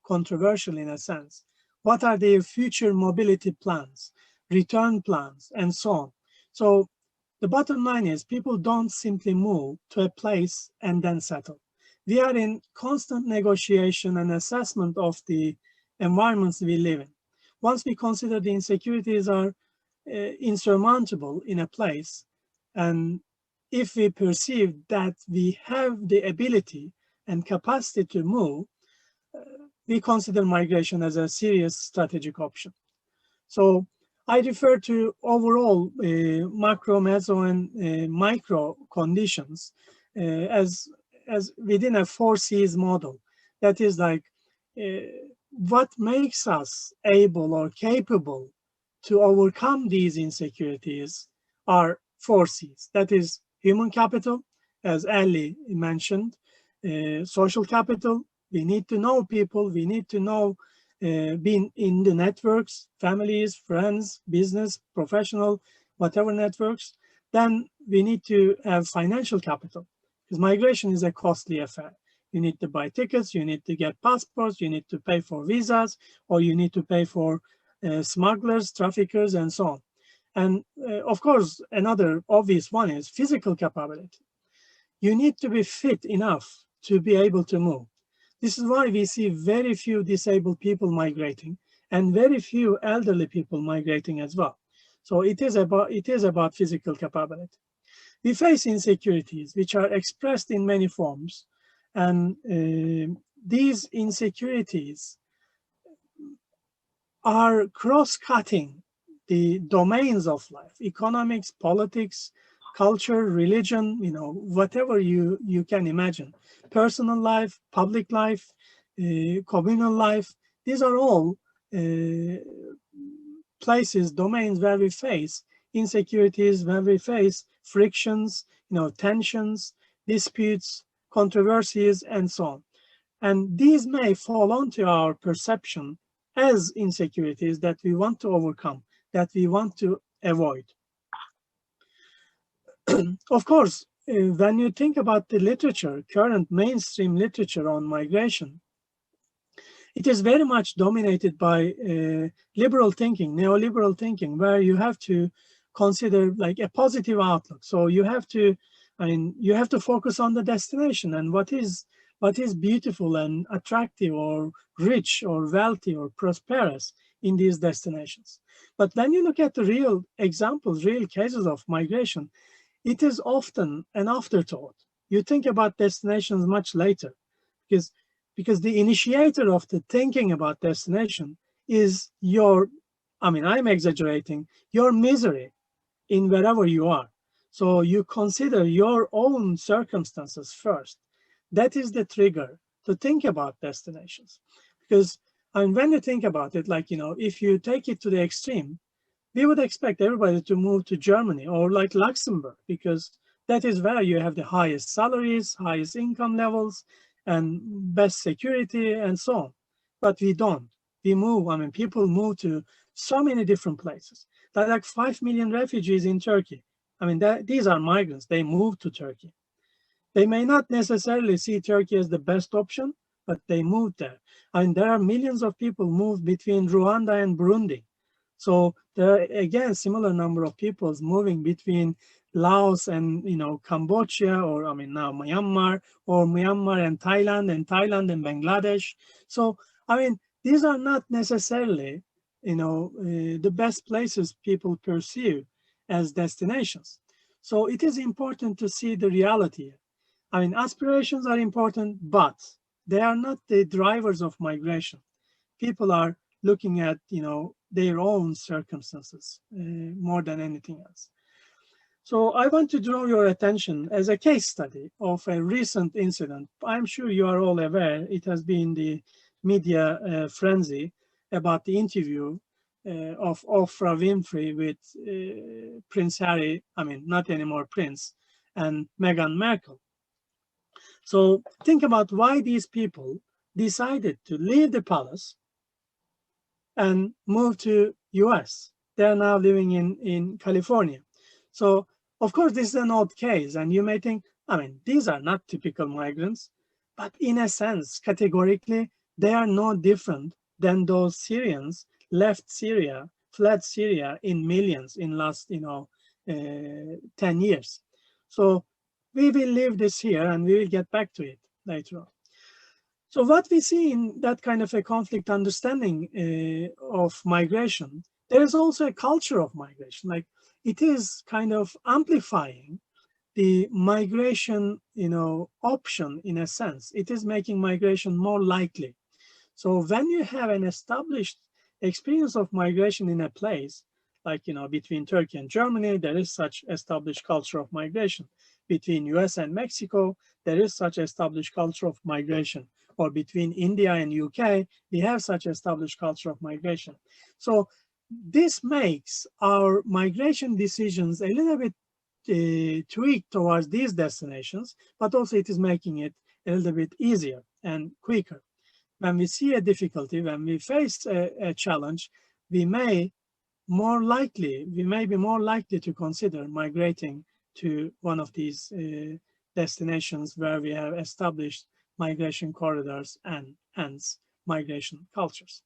controversial in a sense. What are their future mobility plans, return plans, and so on? So the bottom line is people don't simply move to a place and then settle. We are in constant negotiation and assessment of the environments we live in. Once we consider the insecurities are insurmountable in a place, and if we perceive that we have the ability and capacity to move, we consider migration as a serious strategic option. So I refer to overall macro, meso, and micro conditions as within a 4 C's model. That is like what makes us able or capable to overcome these insecurities are 4 C's. That is human capital, as Elli mentioned, social capital. We need to know people. We need to know, being in the networks, families, friends, business, professional, whatever networks. Then we need to have financial capital, because migration is a costly affair. You need to buy tickets, you need to get passports, you need to pay for visas, or you need to pay for smugglers, traffickers, and so on. And of course, another obvious one is physical capability. You need to be fit enough to be able to move. This is why we see very few disabled people migrating and very few elderly people migrating as well. So it is about physical capability. We face insecurities which are expressed in many forms, And these insecurities are cross-cutting the domains of life: economics, politics, culture, religion, you know, whatever you can imagine. Personal life, public life, communal life. These are all places, domains where we face insecurities, where we face frictions, you know, tensions, disputes, controversies, and so on. And these may fall onto our perception as insecurities that we want to overcome, that we want to avoid. Of course, when you think about the literature, current mainstream literature on migration, it is very much dominated by liberal thinking, neoliberal thinking, where you have to consider like a positive outlook. So you have to, I mean, you have to focus on the destination and what is beautiful and attractive or rich or wealthy or prosperous in these destinations. But when you look at the real examples, real cases of migration, it is often an afterthought. You think about destinations much later because the initiator of the thinking about destination is your, I mean, I'm exaggerating, your misery in wherever you are. So you consider your own circumstances first. That is the trigger to think about destinations. Because when you think about it, like, you know, if you take it to the extreme, we would expect everybody to move to Germany or like Luxembourg, because that is where you have the highest salaries, highest income levels, and best security and so on. But we don't. We move, I mean, people move to so many different places. There are like 5 million refugees in Turkey. I mean, these are migrants. They move to Turkey. They may not necessarily see Turkey as the best option, but they moved there. And there are millions of people moved between Rwanda and Burundi. So there are, again, similar number of people moving between Laos and, you know, Cambodia, or I mean now Myanmar, or Myanmar and Thailand and Bangladesh. So, I mean, these are not necessarily, you know, the best places people pursue as destinations. So it is important to see the reality. I mean, aspirations are important, but they are not the drivers of migration. People are looking at, you know, their own circumstances more than anything else. So I want to draw your attention as a case study of a recent incident. I'm sure you are all aware, it has been the media frenzy about the interview of Oprah Winfrey with Prince Harry, I mean, not anymore Prince, and Meghan Markle. So think about why these people decided to leave the palace and move to US. They're now living in California. So of course, this is an odd case, and you may think, I mean, these are not typical migrants, but in a sense, categorically, they are no different than those Syrians left Syria, fled Syria in millions in last, you know, 10 years. So we will leave this here and we will get back to it later on. So what we see in that kind of a conflict understanding of migration, there is also a culture of migration. Like, it is kind of amplifying the migration, you know, option in a sense. It is making migration more likely. So when you have an established experience of migration in a place, like, you know, between Turkey and Germany, there is such established culture of migration. Between US and Mexico, there is such established culture of migration. Or between India and UK, we have such established culture of migration. So this makes our migration decisions a little bit tweaked towards these destinations, but also it is making it a little bit easier and quicker. When we see a difficulty, when we face a challenge, we may be more likely to consider migrating to one of these destinations where we have established migration corridors and hence migration cultures.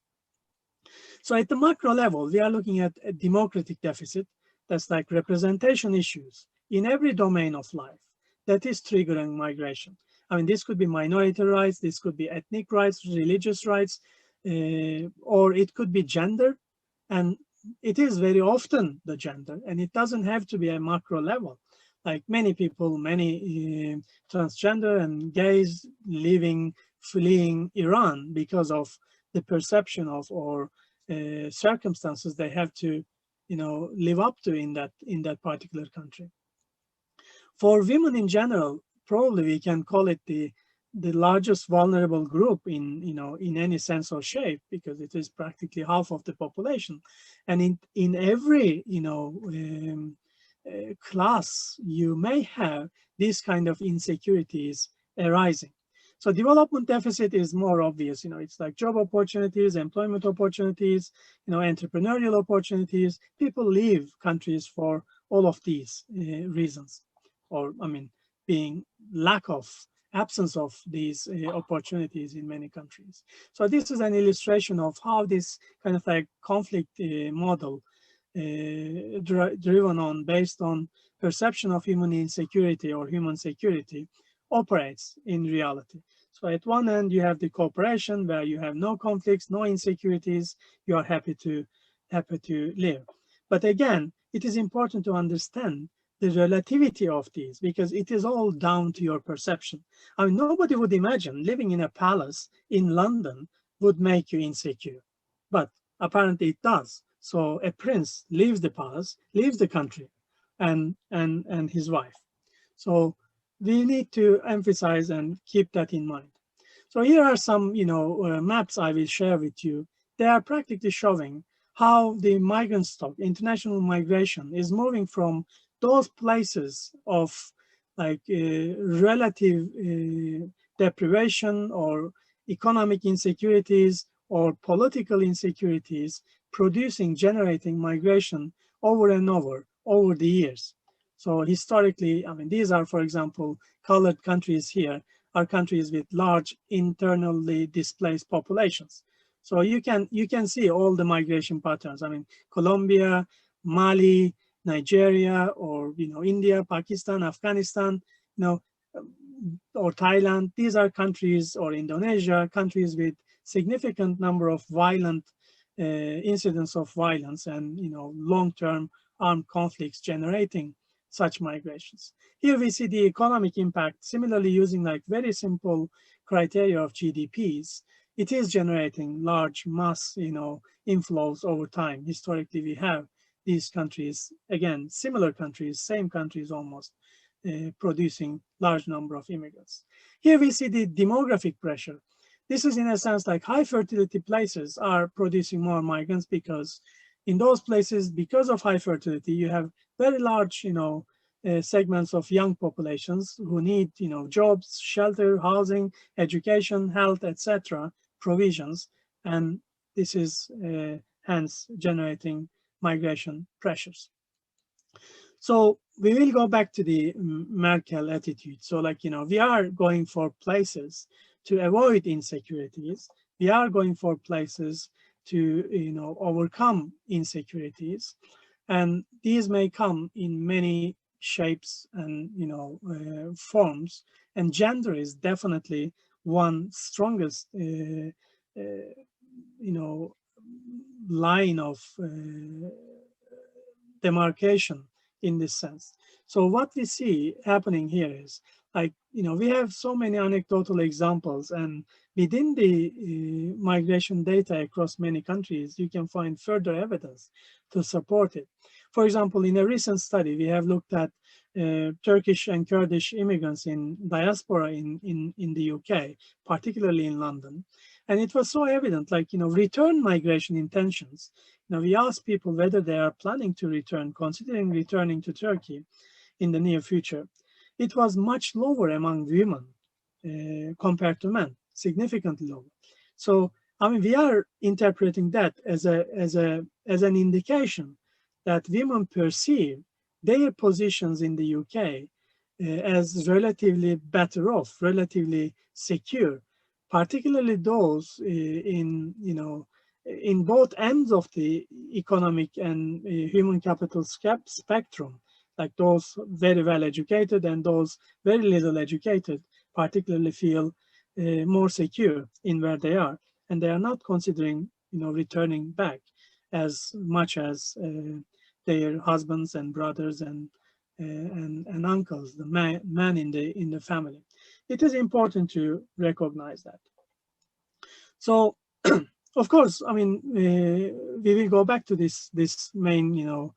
So at the macro level, we are looking at a democratic deficit. That's like representation issues in every domain of life that is triggering migration. I mean, this could be minority rights, this could be ethnic rights, religious rights, or it could be gender. And it is very often the gender, and it doesn't have to be a macro level. like many people, many transgender and gays fleeing Iran because of the perception of or circumstances they have to, live up to in that particular country. For women in general, probably we can call it the largest vulnerable group in any sense or shape, because it is practically half of the population, and in every class you may have these kind of insecurities arising. So development deficit is more obvious. It's like job opportunities, employment opportunities, entrepreneurial opportunities. People leave countries for all of these reasons, or being absence of these opportunities in many countries. So this is an illustration of how this kind of like conflict model based on perception of human insecurity or human security operates in reality. So at one end you have the cooperation where you have no conflicts, no insecurities, you are happy to live. But again, it is important to understand the relativity of these, because it is all down to your perception. Nobody would imagine living in a palace in London would make you insecure, but apparently it does. So a prince leaves the palace, leaves the country, and his wife. So we need to emphasize and keep that in mind. So here are some, maps I will share with you. They are practically showing how the migrant stock, international migration, is moving from those places of like relative deprivation or economic insecurities or political insecurities, generating migration over and over the years. So historically, these are, for example, colored countries here are countries with large internally displaced populations. So you can see all the migration patterns. Colombia, Mali, Nigeria, or India, Pakistan, Afghanistan, or Thailand. These are countries, or Indonesia, countries with significant number of violent incidents of violence and long-term armed conflicts generating such migrations. Here we see the economic impact, similarly using like very simple criteria of GDPs. It is generating large mass inflows over time. Historically, we have these countries, again, similar countries, same countries almost, producing large number of immigrants. Here we see the demographic pressure. This is in a sense like high fertility places are producing more migrants, because in those places, because of high fertility, you have very large, segments of young populations who need, jobs, shelter, housing, education, health, etc., provisions, and this is hence generating migration pressures. So we will go back to the Merkel attitude. So we are going for places to avoid insecurities. We are going for places to, overcome insecurities. And these may come in many shapes and, forms. And gender is definitely one strongest, line of demarcation in this sense. So what we see happening here is we have so many anecdotal examples, and within the migration data across many countries, you can find further evidence to support it. For example, in a recent study, we have looked at Turkish and Kurdish immigrants in diaspora in the UK, particularly in London. And it was so evident, return migration intentions. We asked people whether they are planning to return, considering returning to Turkey in the near future. It was much lower among women compared to men, significantly lower. So, we are interpreting that as an indication that women perceive their positions in the UK as relatively better off, relatively secure, particularly those in both ends of the economic and human capital spectrum, like those very well educated and those very little educated, particularly feel more secure in where they are, and they are not considering returning back as much as their husbands and brothers and and uncles, the man in the family. It is important to recognize that. So, of course, I mean, we will go back to this main,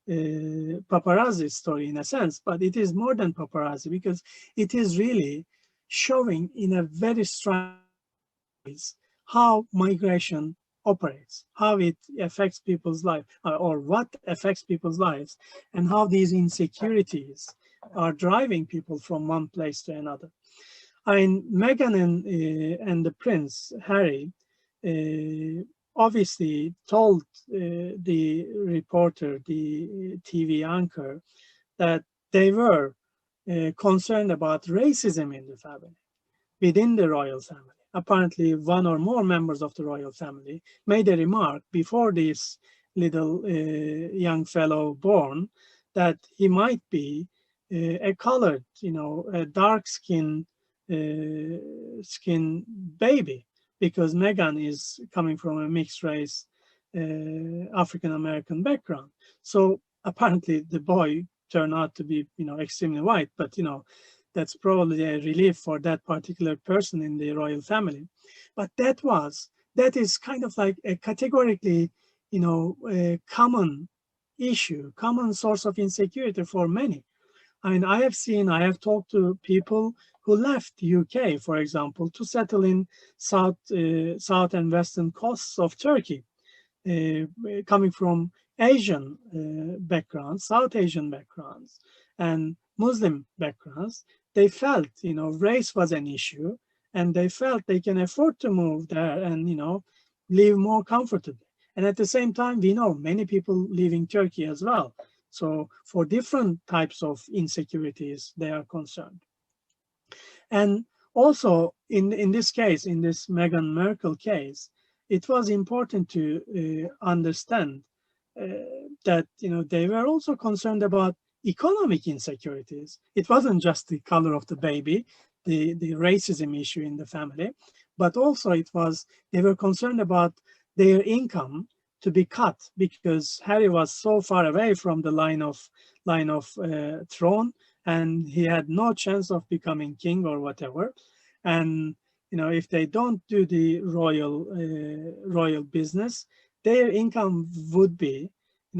paparazzi story in a sense, but it is more than paparazzi because it is really showing in a very strong ways how migration operates, how it affects people's life, or what affects people's lives, and how these insecurities are driving people from one place to another. I mean, Meghan and the Prince Harry obviously told the reporter, the TV anchor, that they were concerned about racism in the family, within the royal family. Apparently, one or more members of the royal family made a remark before this little young fellow born that he might be a colored, a dark-skinned baby, because Meghan is coming from a mixed race African-American background. So apparently the boy turned out to be, extremely white, but, that's probably a relief for that particular person in the royal family. But that is kind of like a categorically, a common issue, common source of insecurity for many. I mean, I have talked to people who left UK, for example, to settle in south and western coasts of Turkey, coming from Asian backgrounds, South Asian backgrounds, and Muslim backgrounds. They felt, race was an issue, and they felt they can afford to move there and, live more comfortably. And at the same time, we know many people leaving Turkey as well. So for different types of insecurities, they are concerned. And also in this case, in this Meghan Markle case, it was important to understand that, they were also concerned about economic insecurities. It wasn't just the color of the baby, the racism issue in the family, but also they were concerned about their income to be cut because Harry was so far away from the line of throne, and he had no chance of becoming king or whatever. And if they don't do the royal business, their income would be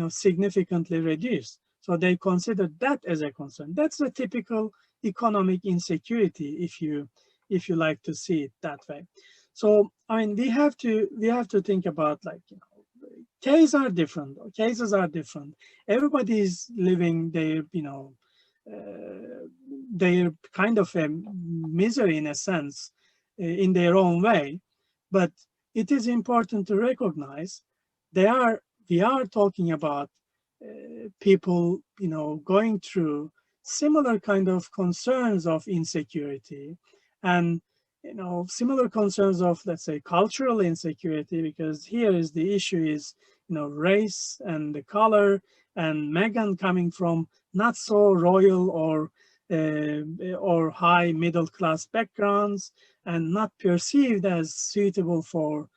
significantly reduced. So they considered that as a concern. That's a typical economic insecurity, if you like to see it that way. So I mean, we have to think about, like, cases are different. Everybody is living their their kind of a misery in a sense, in their own way. But it is important to recognize we are talking about people, going through similar kind of concerns of insecurity, and similar concerns of, let's say, cultural insecurity, because here is the issue is, race and the color, and Meghan coming from not so royal or high middle class backgrounds, and not perceived as suitable for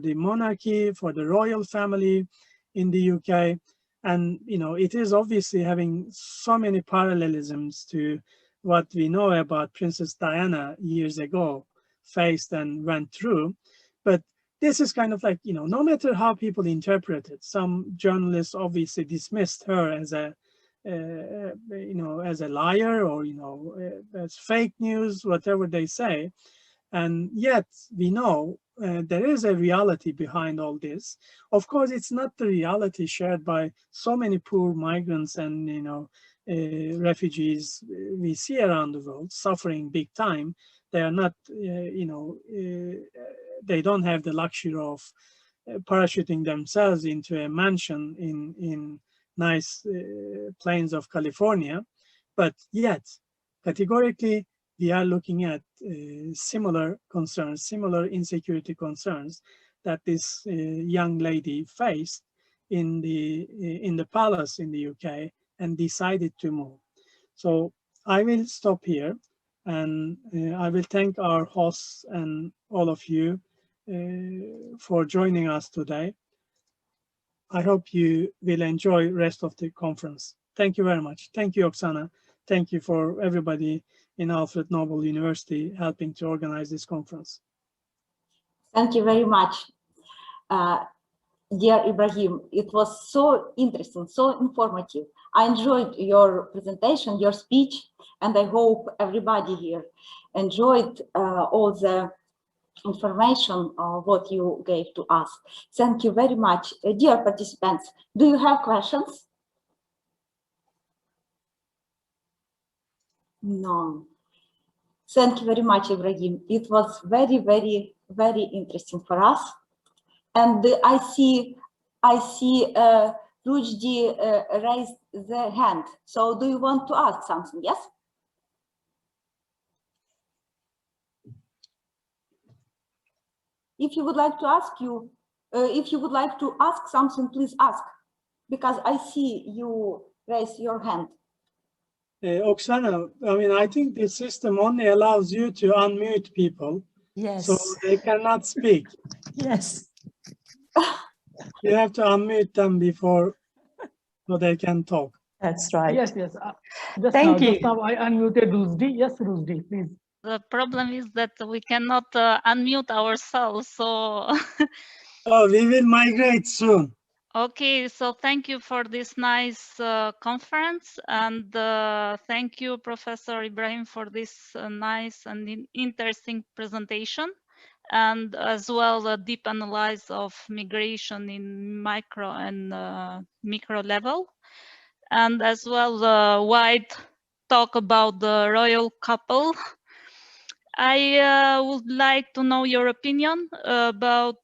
the monarchy, for the royal family in the UK. And it is obviously having so many parallelisms to what we know about Princess Diana years ago faced and went through. But this is kind of like, no matter how people interpret it, some journalists obviously dismissed her as a as a liar, or as fake news, whatever they say. And yet we know there is a reality behind all this. Of course, it's not the reality shared by so many poor migrants and refugees we see around the world suffering big time. They are not, they don't have the luxury of parachuting themselves into a mansion in nice plains of California, but yet categorically we are looking at similar concerns, similar insecurity concerns that this young lady faced in the palace in the UK and decided to move. So I will stop here, and I will thank our hosts and all of you for joining us today. I hope you will enjoy the rest of the conference. Thank you very much. Thank you, Oksana. Thank you for everybody in Alfred Nobel University helping to organize this conference. Thank you very much, dear Ibrahim. It was so interesting, so informative. I enjoyed your presentation, your speech, and I hope everybody here enjoyed all the information what you gave to us. Thank you very much. Dear participants, do you have questions? No. Thank you very much, Ibrahim. It was very, very, very interesting for us. And I see Rujdi raised the hand. So do you want to ask something? Yes? If you would like to ask something, please ask, because I see you raise your hand. Oksana, I mean, I think the system only allows you to unmute people. Yes. So they cannot speak. Yes. You have to unmute them before so they can talk. That's right. Yes, yes. Just Thank you. Just now I unmuted Ruzdi. Yes, Ruzdi, please. The problem is that we cannot unmute ourselves. So, Oh, we will migrate soon. okay. So thank you for this nice conference, and thank you, Professor Ibrahim, for this nice and interesting presentation, and as well a deep analysis of migration in micro and micro level, and as well a wide talk about the royal couple. I would like to know your opinion about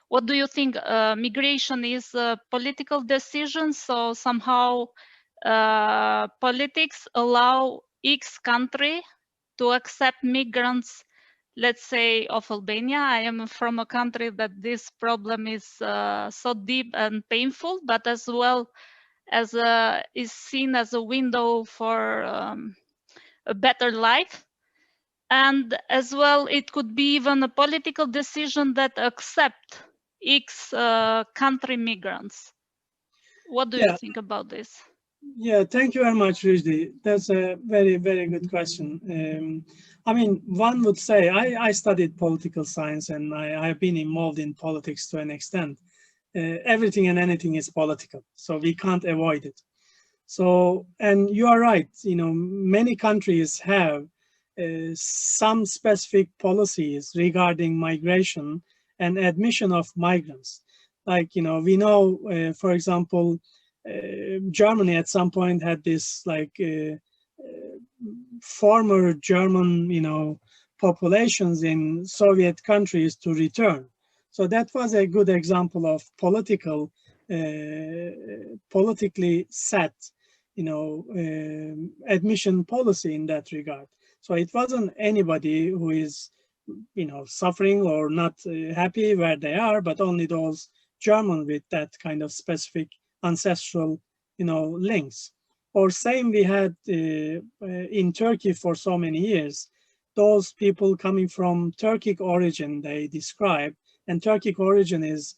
what do you think migration is a political decision, so somehow politics allow X country to accept migrants, let's say of Albania. I am from a country that this problem is so deep and painful, but as well as is seen as a window for a better life. And as well, it could be even a political decision that accept X country migrants. What do you think about this? Yeah, thank you very much, Rujdi. That's a very, very good question. I mean, one would say, I studied political science and I have been involved in politics to an extent. Everything and anything is political, so we can't avoid it. So, and you are right, you know, many countries have some specific policies regarding migration and admission of migrants. Like, you know, we know, for example, Germany at some point had this like former German, you know, populations in Soviet countries to return. So that was a good example of politically set, you know, admission policy in that regard. So it wasn't anybody who is, you know, suffering or not happy where they are, but only those German with that kind of specific ancestral, you know, links. Or same we had in Turkey for so many years, those people coming from Turkic origin they describe, and Turkic origin is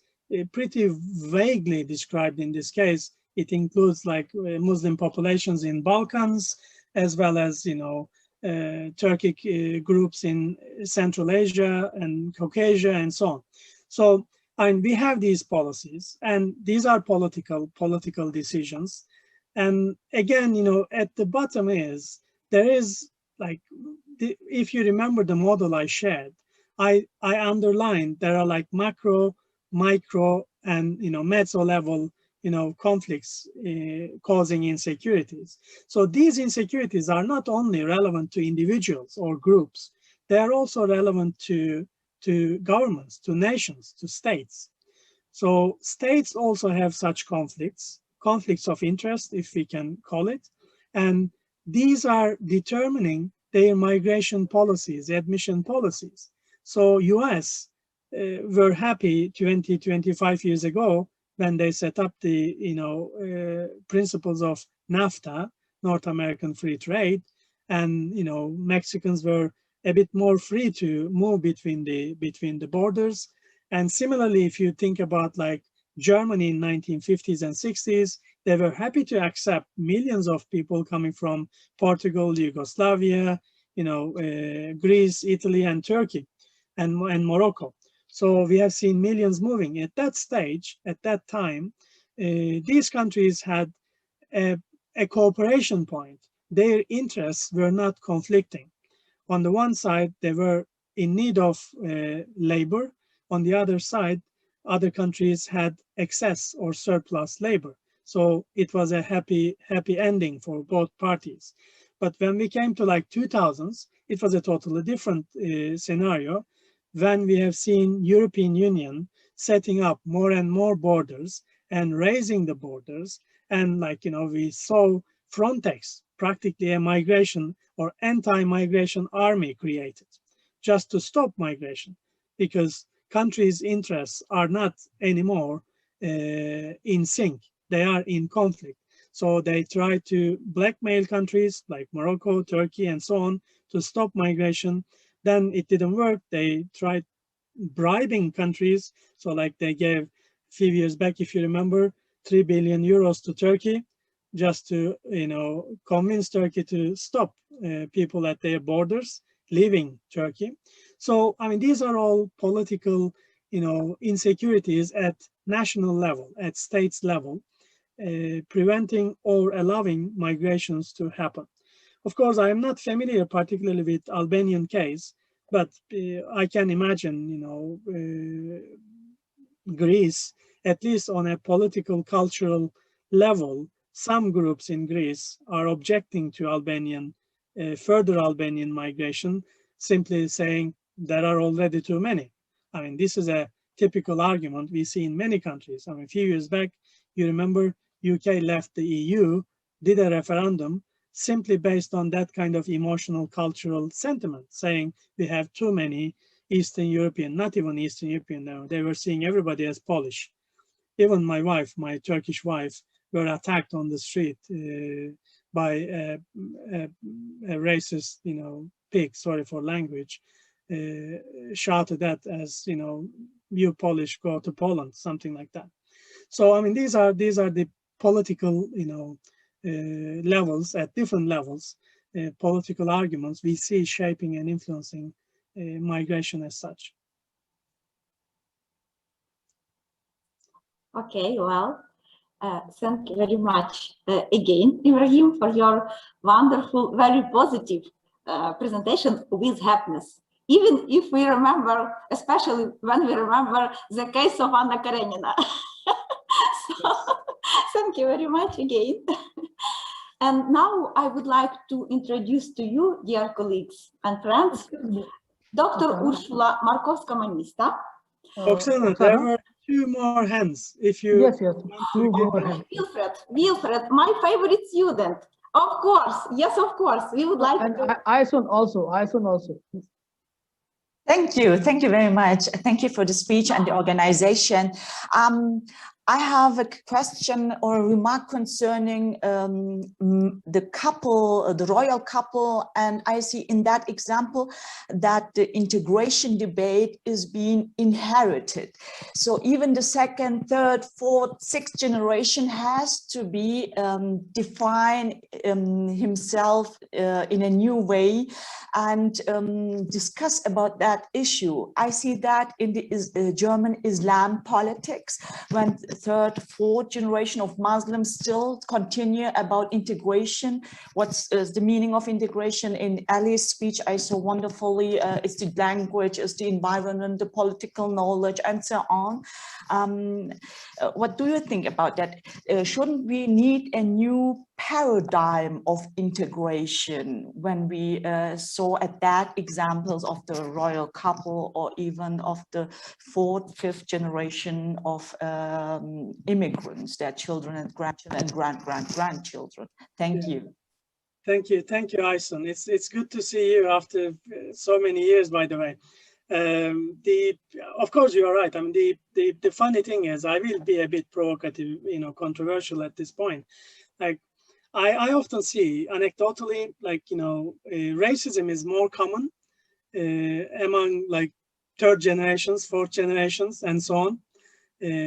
pretty vaguely described in this case. It includes like Muslim populations in Balkans, as well as, you know, Turkic groups in Central Asia and Caucasia and so on. So, and we have these policies, and these are political decisions. And again, you know, at the bottom is, there is like, if you remember the model I shared, I underlined there are like macro, micro, and, you know, meso level, you know, conflicts causing insecurities. So these insecurities are not only relevant to individuals or groups, they are also relevant to governments, to nations, to states. So states also have such conflicts of interest, if we can call it, and these are determining their migration policies, admission policies. So US were happy 20-25 years ago when they set up the, you know, principles of NAFTA, North American Free Trade, and, you know, Mexicans were a bit more free to move between the borders. And similarly, if you think about like Germany in 1950s and 60s, They were happy to accept millions of people coming from Portugal, Yugoslavia, Greece, Italy, and Turkey, and Morocco. So we have seen millions moving. At that stage, at that time, these countries had a cooperation point. Their interests were not conflicting. On the one side, they were in need of labor. On the other side, other countries had excess or surplus labor. So it was a happy ending for both parties. But when we came to like 2000s, it was a totally different scenario, when we have seen European Union setting up more and more borders and raising the borders. And we saw Frontex, practically a migration or anti-migration army created just to stop migration, because countries' interests are not anymore in sync. They are in conflict. So they try to blackmail countries like Morocco, Turkey, and so on to stop migration. Then it didn't work. They tried bribing countries. So they gave a few years back, if you remember, 3 billion euros to Turkey, just to convince Turkey to stop people at their borders leaving Turkey. So these are all political insecurities at national level, at states level, preventing or allowing migrations to happen. Of course, I am not familiar particularly with Albanian case, but I can imagine Greece, at least on a political cultural level, some groups in Greece are objecting to further Albanian migration, simply saying there are already too many. This is a typical argument we see in many countries. A few years back, you remember UK left the EU, did a referendum simply based on that kind of emotional cultural sentiment, saying we have too many Eastern European, not even Eastern European now. They were seeing everybody as Polish. Even my wife, my Turkish wife, were attacked on the street by a racist, pig, sorry for language, shouted at as, you Polish, go to Poland, something like that. So, these are the political, levels, at different levels, political arguments we see shaping and influencing migration as such. Okay, well, thank you very much again, Ibrahim, for your wonderful, very positive presentation with happiness. Even if we remember, especially when we remember the case of Anna Karenina. So, thank you very much again. And now I would like to introduce to you, dear colleagues and friends, Dr. Ursula Markowska-Manista. Oksana, there were 2 more hands. If you yes, 2 more hands. Wilfred, my favorite student. Of course, yes, of course. We would like and to. Aysun also. Thank you very much. Thank you for the speech and the organization. I have a question or a remark concerning the couple, the royal couple, and I see in that example that the integration debate is being inherited. So even the 2nd, 3rd, 4th, 6th generation has to be define himself in a new way and discuss about that issue. I see that in the German Islam politics, when 3rd, 4th generation of Muslims still continue about integration. What's the meaning of integration? In Elli's speech, I saw wonderfully, it's the language, it's the environment, the political knowledge, and so on. What do you think about that? Shouldn't we need a new paradigm of integration when we saw at that examples of the royal couple or even of the 4th, 5th generation of immigrants, their children and grandchildren and grandchildren? Thank you. Thank you, Aysun. It's good to see you after so many years, by the way. Of course, you are right. The funny thing is, I will be a bit provocative, controversial at this point. Like, I often see anecdotally, racism is more common among 3rd generations, 4th generations, and so on.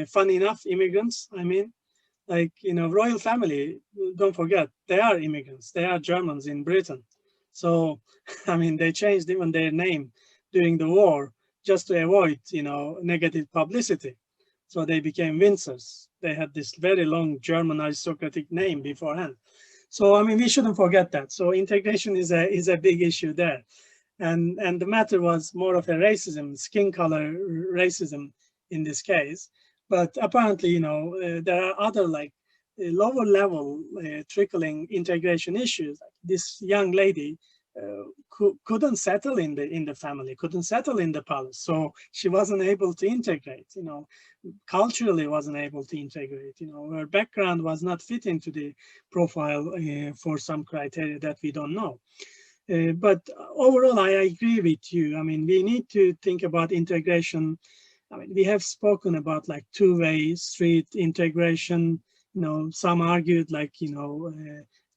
Funny enough, immigrants, like, royal family, don't forget, they are immigrants, they are Germans in Britain. So, I mean, they changed even their name during the war just to avoid, negative publicity. So they became Windsors. They had this very long German aristocratic name beforehand. So, I mean, we shouldn't forget that. So integration is a big issue there. And the matter was more of a racism, skin color racism in this case. But apparently, there are other like lower level trickling integration issues. Like this young lady couldn't settle in the family, couldn't settle in the palace. So she wasn't able to integrate, culturally wasn't able to integrate, her background was not fit into the profile for some criteria that we don't know. But overall, I agree with you. I mean, we need to think about integration. I mean, we have spoken about like two-way street integration. Some argued like,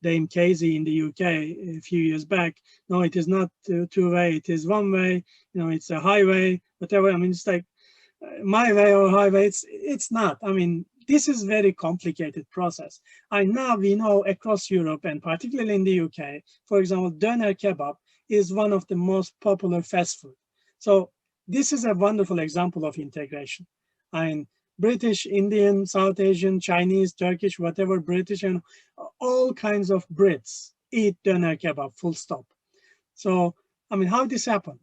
Dame Casey in the UK a few years back. No, it is not two-way, it is one-way. It's a highway, whatever. I mean, it's like my way or highway. It's not. I mean, this is very complicated process. Now we know across Europe and particularly in the UK, for example, doner kebab is one of the most popular fast food. So this is a wonderful example of integration. I mean, British, Indian, South Asian, Chinese, Turkish, whatever, British, and all kinds of Brits eat doner kebab, full stop. So, I mean, how this happened?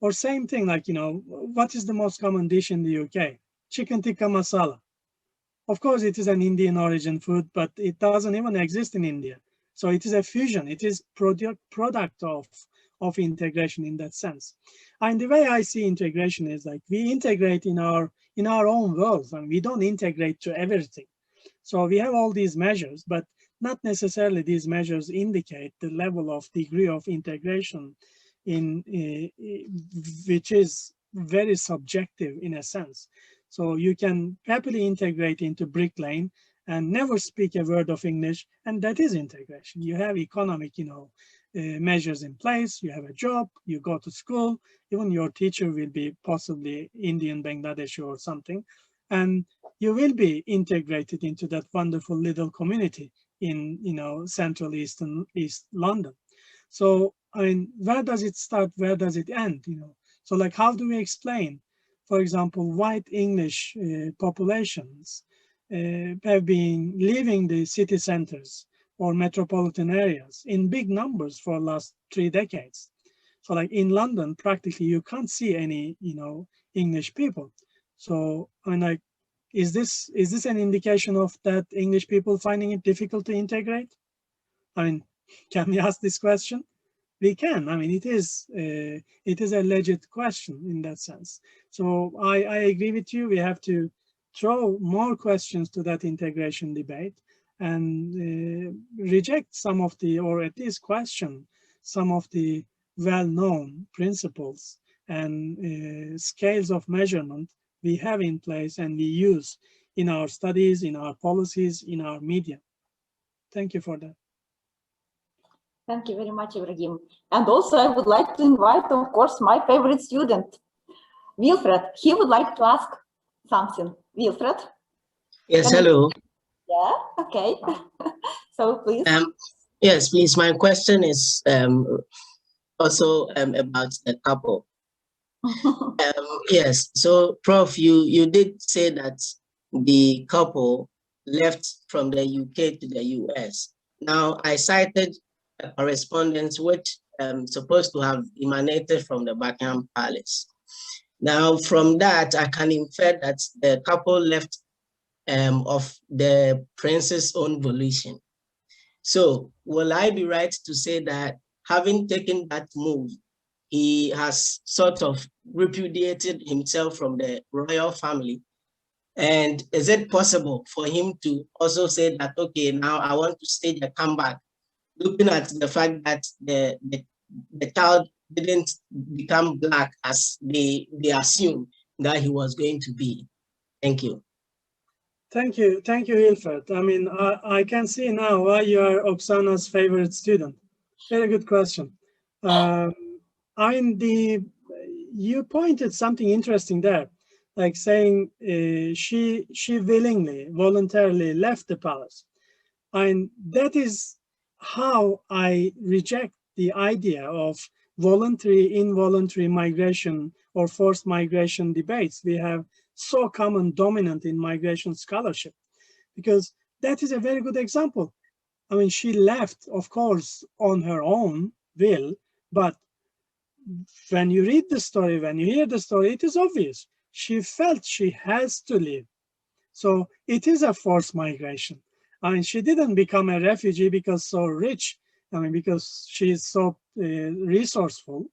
Or same thing, like, what is the most common dish in the UK? Chicken tikka masala. Of course, it is an Indian origin food, but it doesn't even exist in India. So it is a fusion. It is product of integration in that sense. And the way I see integration is like we integrate in our own worlds, and we don't integrate to everything. So we have all these measures, but not necessarily these measures indicate the level of degree of integration which is very subjective in a sense. So you can happily integrate into Brick Lane and never speak a word of English, and that is integration. You have economic, measures in place, you have a job, you go to school, even your teacher will be possibly Indian, Bangladeshi or something, and you will be integrated into that wonderful little community in, Central East London. So, I mean, where does it start? Where does it end? So like, how do we explain, for example, white English populations have been leaving the city centers or metropolitan areas in big numbers for the last 3 decades. So like in London, practically you can't see any, English people. So I mean, like, is this an indication of that English people finding it difficult to integrate? I mean, can we ask this question? We can. I mean, it is a legit question in that sense. So I agree with you. We have to throw more questions to that integration debate and reject some of the, or at least question some of the well-known principles and scales of measurement we have in place and we use in our studies, in our policies, in our media. Thank you for that. Thank you very much, Ibrahim. And also I would like to invite, of course, my favorite student, Wilfred. He would like to ask something. Wilfred? Yes, hello. Yeah, okay. So please. Yes, please. My question is also about the couple. Yes, so Prof, you did say that the couple left from the UK to the US. Now, I cited a correspondence which supposed to have emanated from the Buckingham Palace. Now, from that, I can infer that the couple left of the prince's own volition. So, will I be right to say that having taken that move, he has sort of repudiated himself from the royal family? And is it possible for him to also say that, okay, now I want to stage a comeback, looking at the fact that the child didn't become Black as they assumed that he was going to be? Thank you. Thank you, Wilfred. I mean, I can see now why you are Oksana's favorite student. Very good question. I mean, you pointed something interesting there. like saying she willingly, voluntarily left the palace. And that is how I reject the idea of voluntary, involuntary migration or forced migration debates we have so common dominant in migration scholarship, because that is a very good example. I mean, she left, of course, on her own will, but when you read the story, when you hear the story, it is obvious. She felt she has to leave. So it is a forced migration. I mean, she didn't become a refugee because so rich, I mean, because she is so resourceful,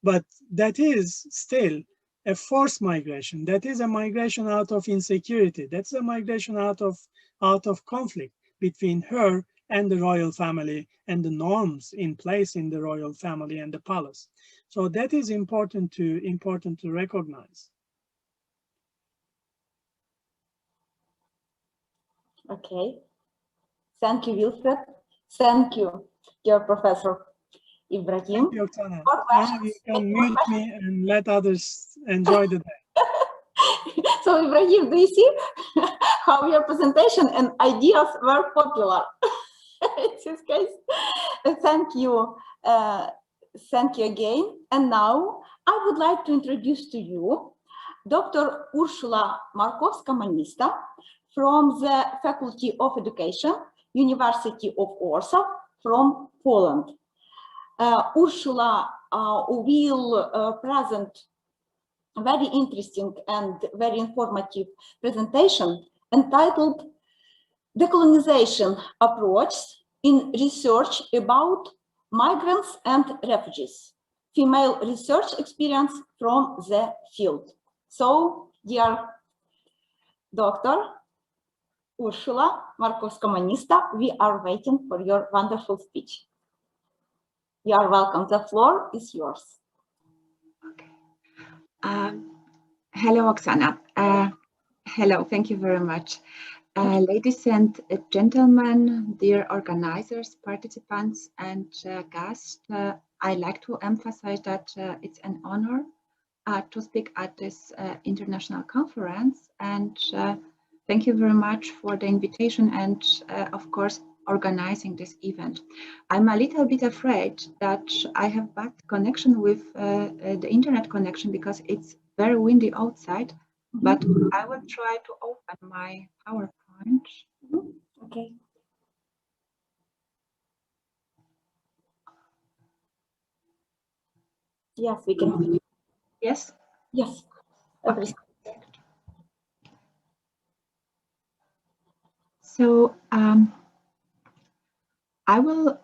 but that is still a forced migration. That is a migration out of insecurity. That's a migration out of conflict between her and the royal family and the norms in place in the royal family and the palace. So that is important to recognize. Okay. Thank you, Wilfred. Thank you, dear Professor Ibrahim. Thank you, Oksana. Now you can mute me and let others enjoy the day. So, Ibrahim, do you see how your presentation and ideas were popular? In this case, thank you. Thank you again. And now I would like to introduce to you Dr. Ursula Markowska-Manista from the Faculty of Education, University of Warsaw, from Poland. Ursula will present a very interesting and very informative presentation entitled Decolonization Approach in Research about Migrants and Refugees, Female Research Experience from the Field. So, dear Dr. Ursula Markowska-Manista, we are waiting for your wonderful speech. You are welcome. The floor is yours. Okay. Hello, Oksana. Hello, thank you very much. Ladies and gentlemen, dear organizers, participants, and guests, I'd like to emphasize that it's an honor to speak at this international conference, and thank you very much for the invitation and, of course, organizing this event. I'm a little bit afraid that I have bad connection with the internet connection because it's very windy outside, but I will try to open my PowerPoint. Okay. Yes, we can. Yes? Yes. Okay. So I will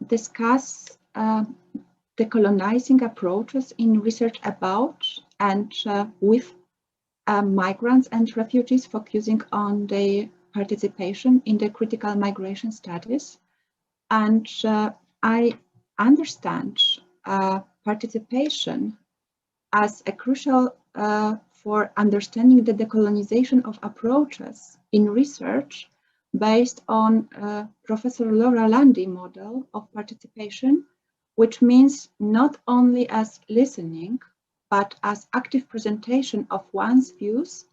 discuss decolonizing approaches in research about and with migrants and refugees, focusing on their participation in the critical migration studies. And I understand participation as a crucial for understanding the decolonization of approaches in research based on Professor Laura Landy model of participation, which means not only as listening, but as active presentation of one's views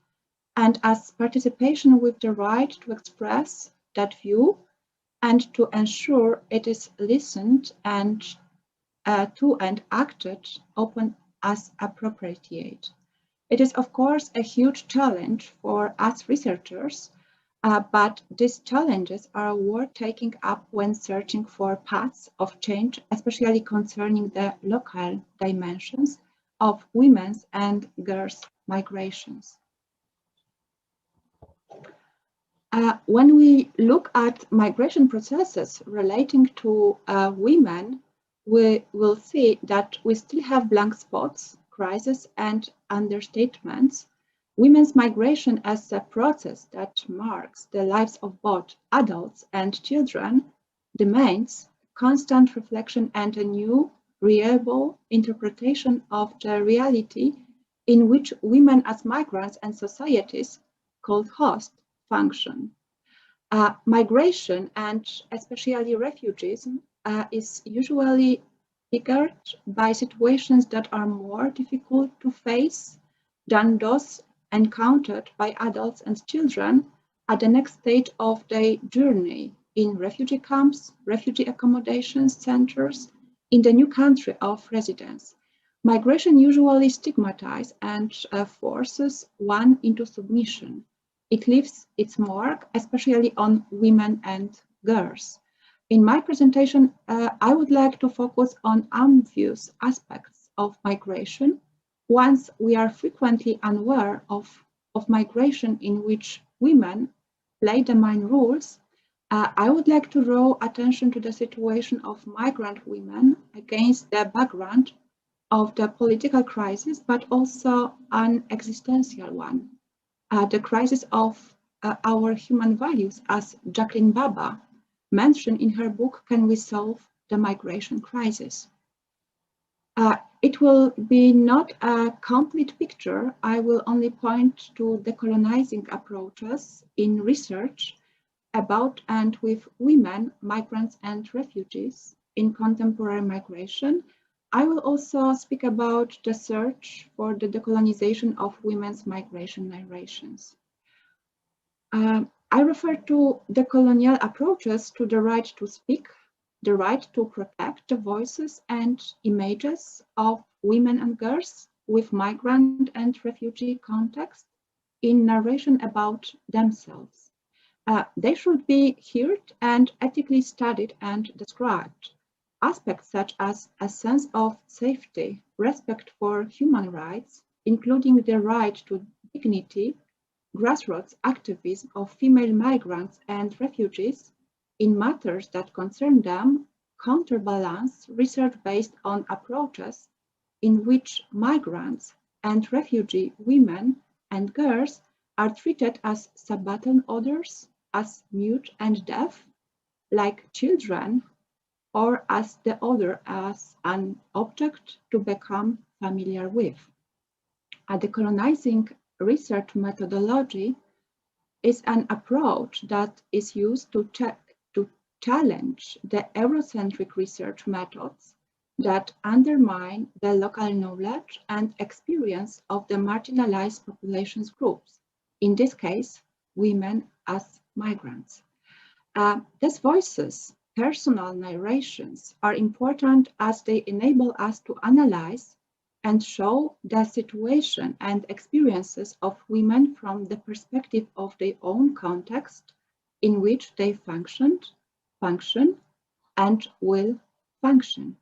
and as participation with the right to express that view and to ensure it is listened and to and acted upon as appropriate. It is, of course, a huge challenge for us researchers, but these challenges are worth taking up when searching for paths of change, especially concerning the local dimensions of women's and girls' migrations. When we look at migration processes relating to women, we will see that we still have blank spots, crises, and understatements. Women's migration as a process that marks the lives of both adults and children demands constant reflection and a new, reliable interpretation of the reality in which women as migrants and societies called host function. Migration and especially refugees is usually triggered by situations that are more difficult to face than those encountered by adults and children at the next stage of their journey in refugee camps, refugee accommodation centers, in the new country of residence. Migration usually stigmatizes and forces one into submission. It leaves its mark, especially on women and girls. In my presentation, I would like to focus on obvious aspects of migration. Once we are frequently unaware of migration in which women play the main roles, I would like to draw attention to the situation of migrant women against the background of the political crisis, but also an existential one. The crisis of our human values, as Jacqueline Baba mentioned in her book, Can We Solve the Migration Crisis? It will be not a complete picture. I will only point to decolonizing approaches in research about and with women, migrants, and refugees in contemporary migration. I will also speak about the search for the decolonization of women's migration narrations. I refer to decolonial approaches to the right to speak, the right to protect the voices and images of women and girls with migrant and refugee context in narration about themselves. They should be heard and ethically studied and described. Aspects such as a sense of safety, respect for human rights, including the right to dignity, grassroots activism of female migrants and refugees in matters that concern them, counterbalance research based on approaches in which migrants and refugee women and girls are treated as subaltern others, as mute and deaf, like children, or as the other as an object to become familiar with. A decolonizing research methodology is an approach that is used to challenge the Eurocentric research methods that undermine the local knowledge and experience of the marginalized populations groups, in this case, women as migrants. These voices, personal narrations, are important as they enable us to analyze and show the situation and experiences of women from the perspective of their own context in which they function, and will function.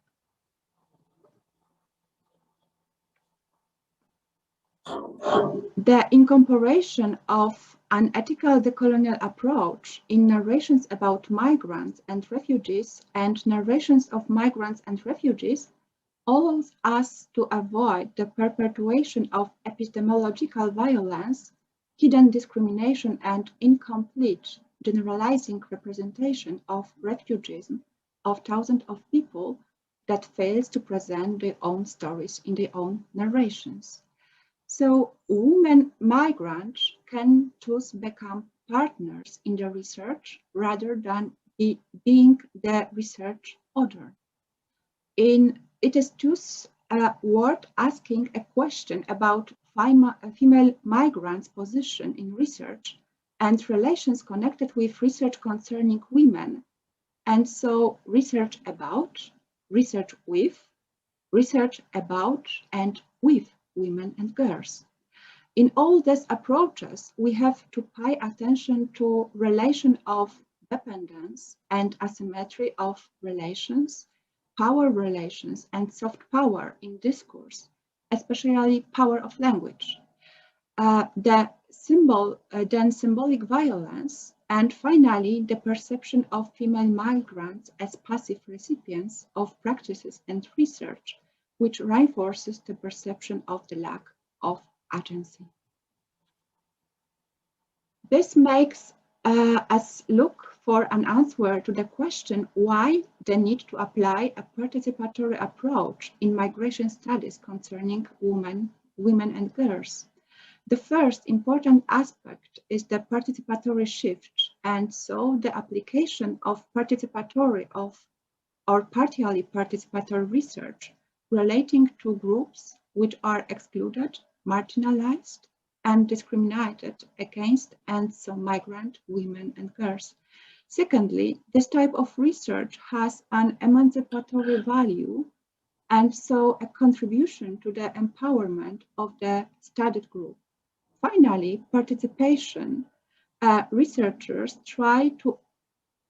The incorporation of an ethical decolonial approach in narrations about migrants and refugees and narrations of migrants and refugees allows us to avoid the perpetuation of epistemological violence, hidden discrimination, and incomplete generalizing representation of refugees of thousands of people that fails to present their own stories in their own narrations. So women migrants can thus become partners in the research rather than being the research author. It is thus worth asking a question about female migrants' position in research and relations connected with research concerning women. And so research about, research with, research about and with women and girls. In all these approaches, we have to pay attention to relation of dependence and asymmetry of relations, power relations, and soft power in discourse, especially power of language. Then symbolic violence, and finally, the perception of female migrants as passive recipients of practices and research, which reinforces the perception of the lack of agency. This makes us look for an answer to the question why the need to apply a participatory approach in migration studies concerning women and girls. The first important aspect is the participatory shift, and so the application of participatory or partially participatory research relating to groups which are excluded, marginalized, and discriminated against, and so migrant women and girls. Secondly, this type of research has an emancipatory value and so a contribution to the empowerment of the studied group. Finally, participation. Researchers try to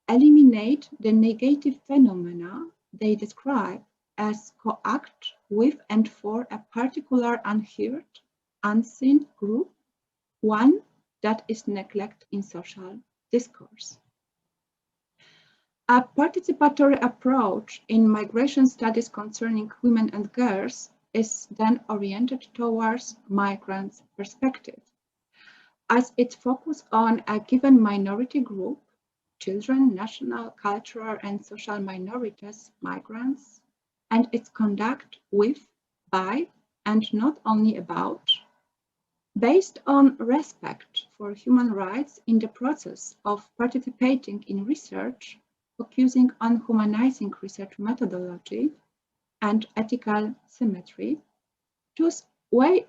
eliminate the negative phenomena they describe as co-act with and for a particular unheard, unseen group, one that is neglected in social discourse. A participatory approach in migration studies concerning women and girls is then oriented towards migrants' perspective, as it focuses on a given minority group, children, national, cultural, and social minorities, migrants, and its conduct with, by, and not only about, based on respect for human rights in the process of participating in research, focusing on humanizing research methodology and ethical symmetry. This way,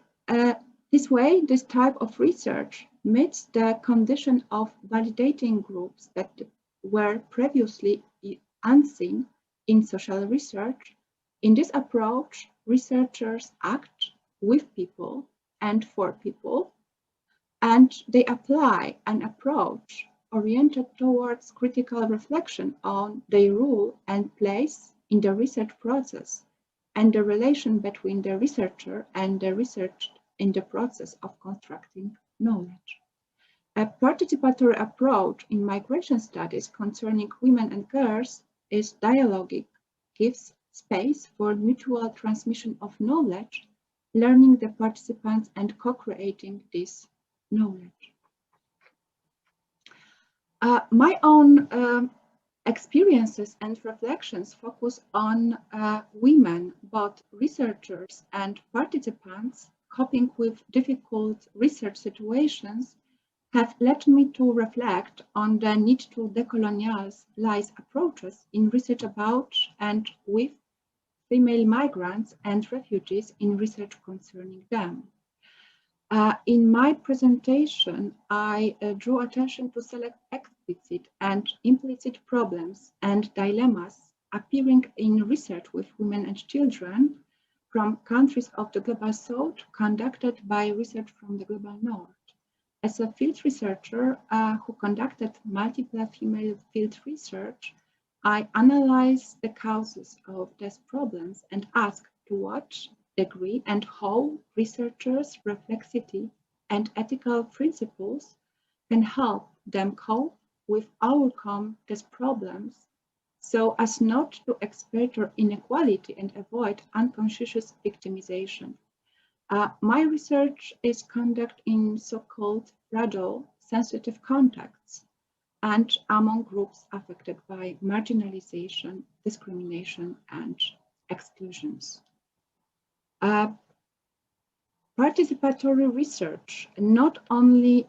this type of research meets the condition of validating groups that were previously unseen in social research. In this approach, researchers act with people and for people, and they apply an approach oriented towards critical reflection on their role and place in the research process and the relation between the researcher and the researched in the process of constructing knowledge. A participatory approach in migration studies concerning women and girls is dialogic, gives space for mutual transmission of knowledge, learning the participants and co-creating this knowledge. My own experiences and reflections focus on women, both researchers and participants, coping with difficult research situations have led me to reflect on the need to decolonialize approaches in research about and with female migrants and refugees in research concerning them. In my presentation, I drew attention to select explicit and implicit problems and dilemmas appearing in research with women and children from countries of the Global South conducted by research from the Global North. As a field researcher who conducted multiple female field research, I analyzed the causes of these problems and asked to what degree and how researchers' reflexivity and ethical principles can help them cope with overcome these problems so as not to exploit inequality and avoid unconscious victimization. My research is conducted in so-called fragile, sensitive contexts and among groups affected by marginalization, discrimination, and exclusions. Participatory research not only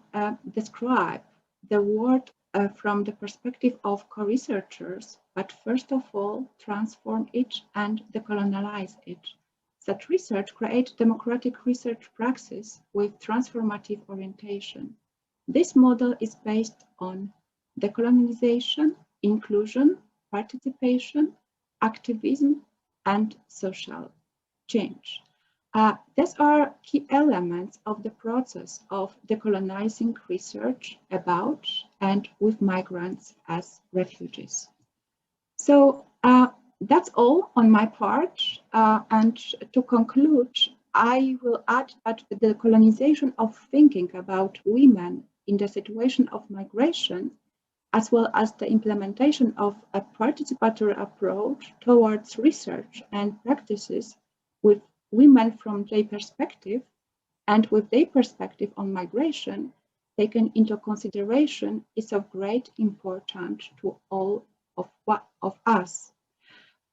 describe the world from the perspective of co-researchers, but first of all, transform it and decolonialize it. Such research creates democratic research praxis with transformative orientation. This model is based on decolonization, inclusion, participation, activism, and social change. These are key elements of the process of decolonizing research about and with migrants as refugees. So that's all on my part. And to conclude, I will add that the decolonization of thinking about women in the situation of migration, as well as the implementation of a participatory approach towards research and practices with women from their perspective and with their perspective on migration taken into consideration is of great importance to all of us.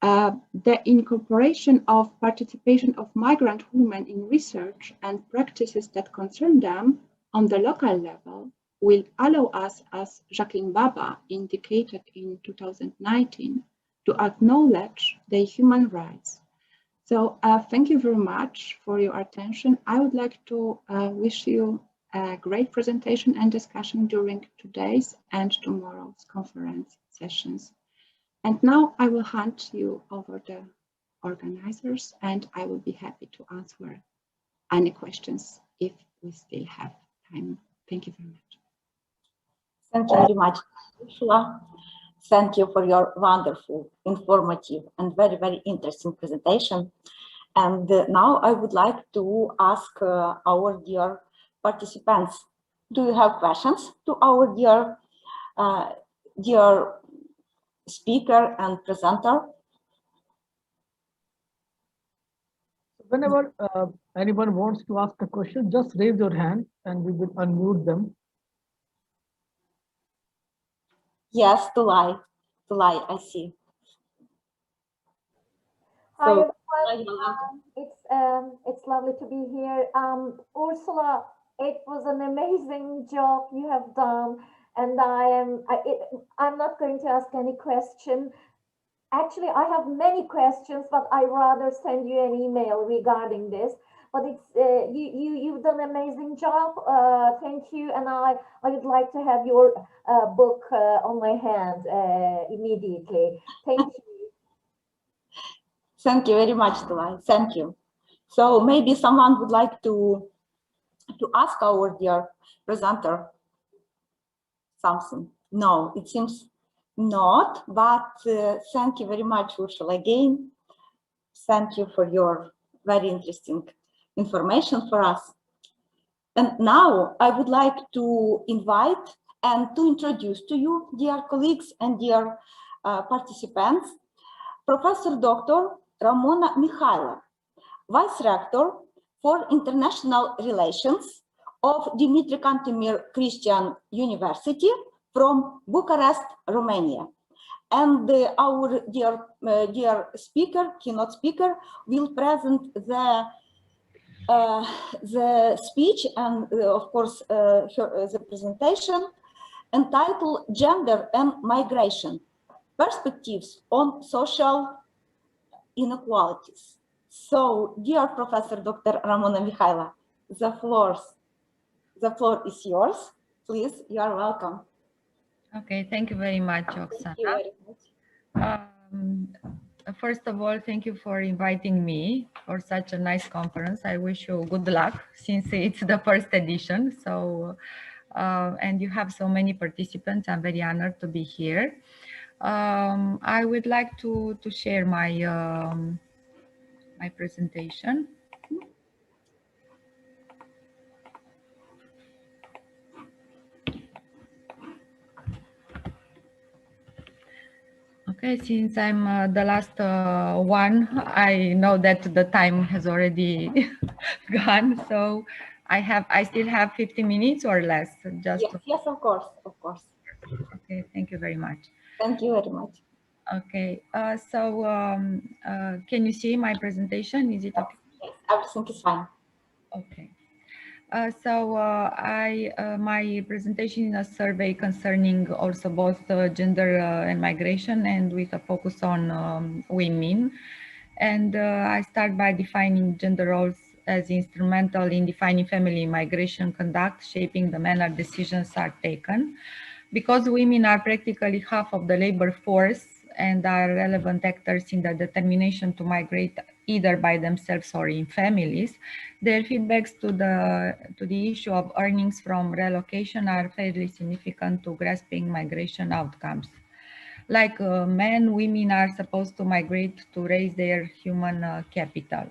The incorporation of participation of migrant women in research and practices that concern them on the local level will allow us, as Jacqueline Baba indicated in 2019, to acknowledge their human rights. So thank you very much for your attention. I would like to wish you a great presentation and discussion during today's and tomorrow's conference sessions. And now I will hand you over the organizers, and I will be happy to answer any questions if we still have time. Thank you very much. Thank you very much, Ursula. Thank you for your wonderful, informative, and very, very interesting presentation. And now I would like to ask our dear participants, do you have questions to our dear speaker and presenter? Whenever anyone wants to ask a question, just raise your hand and we will unmute them. Yes, Tulay, I see. Hi, So, everyone. It's lovely to be here. Ursula, it was an amazing job you have done, and I'm not going to ask any question. Actually, I have many questions, but I rather send you an email regarding this. But it's you've done an amazing job. Thank you, and I would like to have your book on my hand immediately. Thank you. Thank you very much, Tulay. Thank you. So maybe someone would like to ask our dear presenter something. No, it seems not, but thank you very much, Ursula, again. Thank you for your very interesting information for us. And now I would like to invite and to introduce to you, dear colleagues and dear participants, Professor Dr. Ramona Mikhaila, Vice Rector for International Relations of Dimitri Cantemir Christian University from Bucharest, Romania. And our dear speaker, keynote speaker, will present the speech and of course the presentation entitled Gender and Migration, Perspectives on Social Inequalities. So, dear Professor Dr. Ramona Mikhaila, the floor is yours. Please, you are welcome. Okay, thank you very much, Oksana. Thank you very much. First of all, thank you for inviting me for such a nice conference. I wish you good luck since it's the first edition. So, and you have so many participants. I'm very honored to be here. I would like to share my my presentation. Okay, since I'm the last one, I know that the time has already gone. So I still have 50 minutes or less. Just yes, of course. Okay, thank you very much. Thank you very much. Okay, so can you see my presentation? Is it okay? Yes, everything is fine. Okay. My presentation is a survey concerning also both gender and migration, and with a focus on women. And I start by defining gender roles as instrumental in defining family migration conduct, shaping the manner decisions are taken. Because women are practically half of the labor force and are relevant actors in the determination to migrate either by themselves or in families, their feedbacks to the issue of earnings from relocation are fairly significant to grasping migration outcomes. Like men, women are supposed to migrate to raise their human capital.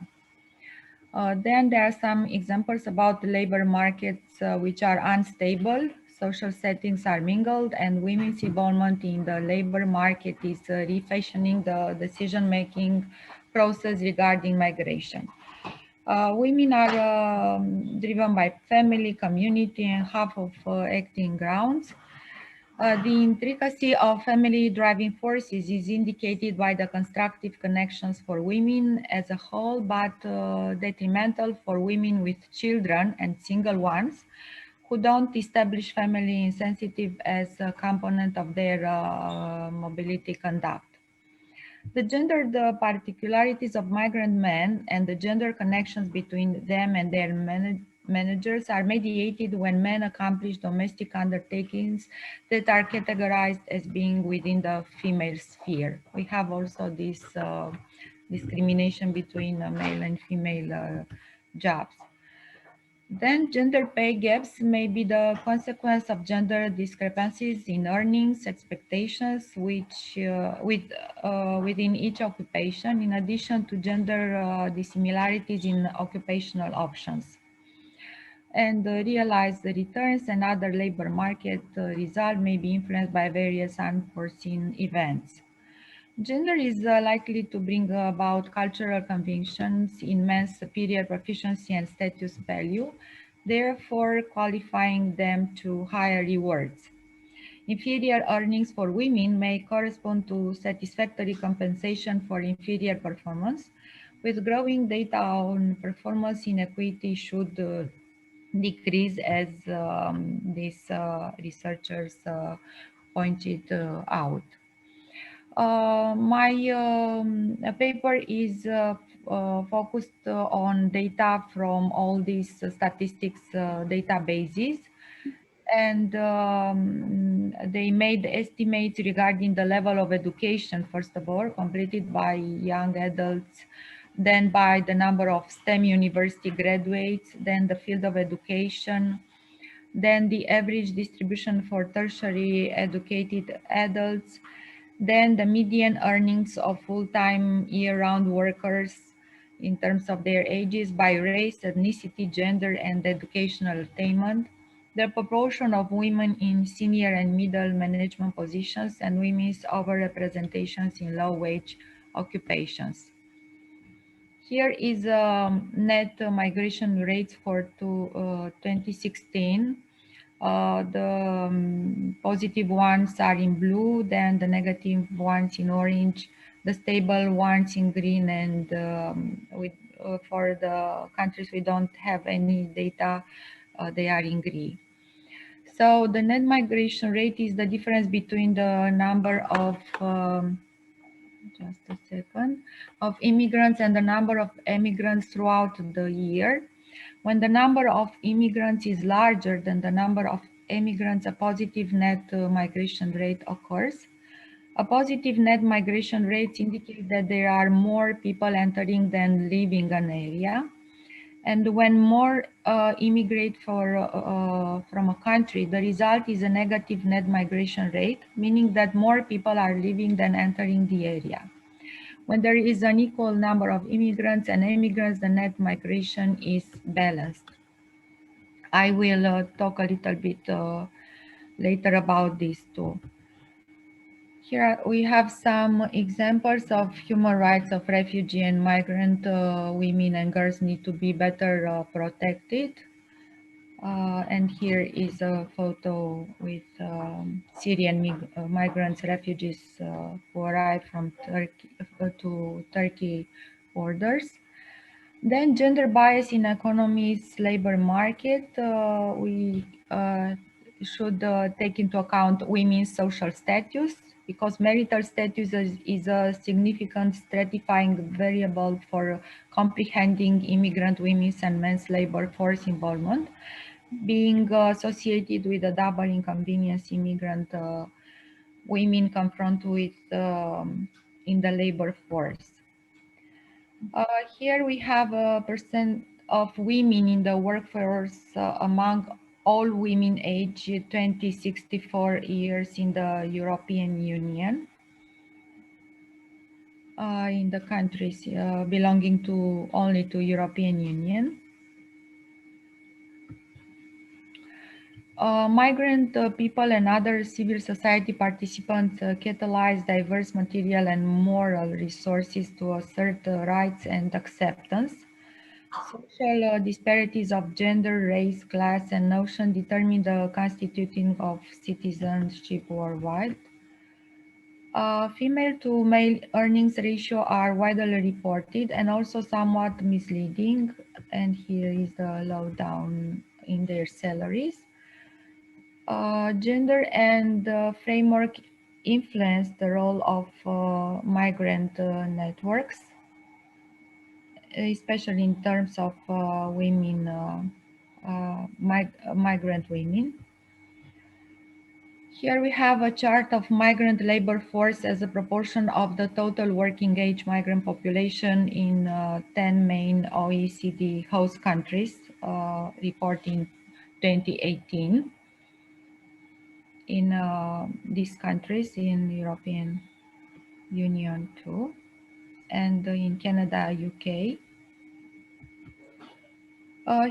Then there are some examples about the labor markets which are unstable. Social settings are mingled, and women's involvement in the labor market is refashioning the decision-making process regarding migration. Women are driven by family, community, and half of acting grounds. The intricacy of family driving forces is indicated by the constructive connections for women as a whole, but detrimental for women with children and single ones who don't establish family insensitive as a component of their mobility conduct. The gendered particularities of migrant men and the gender connections between them and their managers are mediated when men accomplish domestic undertakings that are categorized as being within the female sphere. We have also this discrimination between male and female jobs. Then gender pay gaps may be the consequence of gender discrepancies in earnings expectations within each occupation, in addition to gender dissimilarities in occupational options. And realized returns and other labor market results may be influenced by various unforeseen events. Gender is likely to bring about cultural conventions in men's superior proficiency and status value, therefore qualifying them to higher rewards. Inferior earnings for women may correspond to satisfactory compensation for inferior performance, with growing data on performance inequity should decrease, as these researchers pointed out. My paper is focused on data from all these statistics databases, and they made estimates regarding the level of education, first of all, completed by young adults, then by the number of STEM university graduates, then the field of education, then the average distribution for tertiary educated adults, then the median earnings of full-time year-round workers in terms of their ages by race, ethnicity, gender, and educational attainment, the proportion of women in senior and middle management positions, and women's overrepresentations in low-wage occupations. Here is net migration rates for 2016. The positive ones are in blue, then the negative ones in orange, the stable ones in green, and for the countries we don't have any data, they are in green. So the net migration rate is the difference between the number of of immigrants and the number of emigrants throughout the year. When the number of immigrants is larger than the number of emigrants, a positive net migration rate occurs. A positive net migration rate indicates that there are more people entering than leaving an area. And when more immigrate from a country, the result is a negative net migration rate, meaning that more people are leaving than entering the area. When there is an equal number of immigrants and immigrants, the net migration is balanced. I will talk a little bit later about this too. Here we have some examples of human rights of refugee and migrant women and girls need to be better protected. And here is a photo with Syrian migrants, refugees who arrived from Turkey to Turkey borders. Then gender bias in economy's labor market. We should take into account women's social status, because marital status is a significant stratifying variable for comprehending immigrant women's and men's labor force involvement, being associated with a double inconvenience immigrant women confront with in the labor force. Here we have a percent of women in the workforce among all women aged 20-64 years in the European Union, in the countries belonging to only to European Union. Migrant people and other civil society participants catalyze diverse material and moral resources to assert rights and acceptance. Social disparities of gender, race, class, and notion determine the constituting of citizenship worldwide. Female to male earnings ratio are widely reported and also somewhat misleading. And here is the lowdown in their salaries. Gender and framework influence the role of migrant networks, especially in terms of women migrant women. Here we have a chart of migrant labor force as a proportion of the total working age migrant population in 10 main OECD host countries, reporting 2018. In these countries, in European Union too, and in Canada, UK.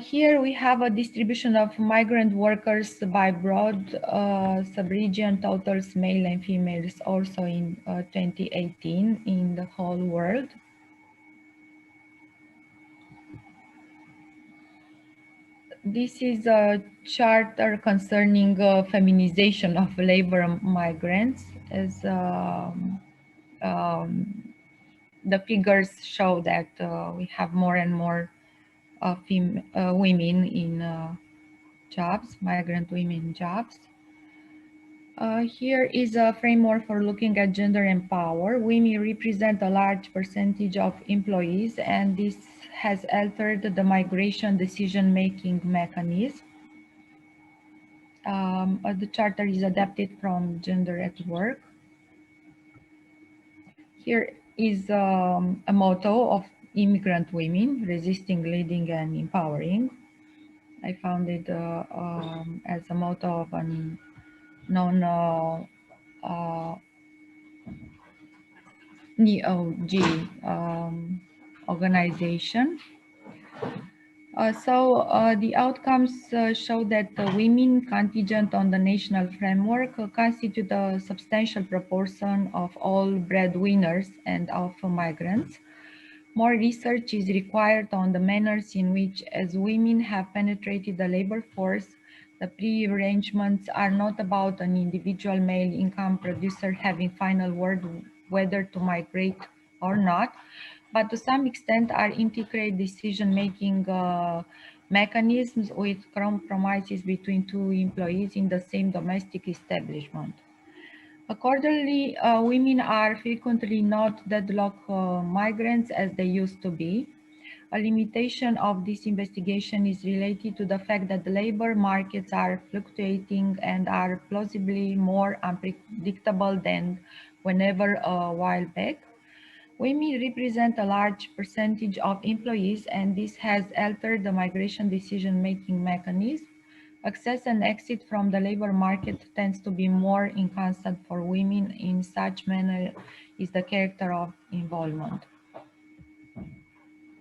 Here we have a distribution of migrant workers by broad sub-region totals, male and females, also in 2018 in the whole world. This is a chart concerning feminization of labor migrants, as the figures show that we have more and more women in jobs, migrant women jobs. Here is a framework for looking at gender and power. Women represent a large percentage of employees, and this has altered the migration decision-making mechanism. The charter is adapted from Gender at Work. Here is a motto of immigrant women: resisting, leading, and empowering. I found it as a motto of an NEOG organization. The outcomes show that the women contingent on the national framework constitute a substantial proportion of all breadwinners and of migrants. More research is required on the manners in which, as women have penetrated the labor force, the pre-arrangements are not about an individual male income producer having final word whether to migrate or not, but to some extent are integrated decision-making mechanisms with compromises between two employees in the same domestic establishment. Accordingly, women are frequently not deadlock migrants as they used to be. A limitation of this investigation is related to the fact that the labor markets are fluctuating and are plausibly more unpredictable than whenever a while back. Women represent a large percentage of employees, and this has altered the migration decision-making mechanism. Access and exit from the labor market tends to be more inconstant for women. In such manner is the character of involvement.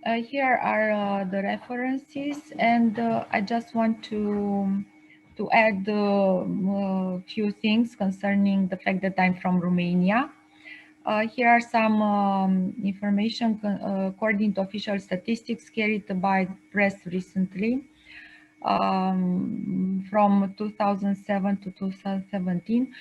Here are the references, and I just want to add a few things concerning the fact that I'm from Romania. Here are some information according to official statistics carried by press recently. From 2007 to 2017,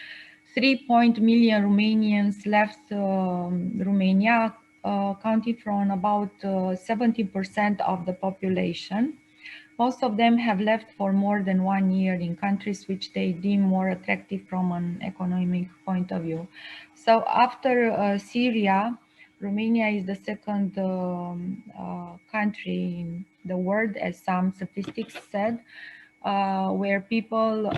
3 million Romanians left Romania, accounting for about 70% of the population. Most of them have left for more than 1 year in countries which they deem more attractive from an economic point of view. So after Syria, Romania is the second country in the world, as some statistics said, where people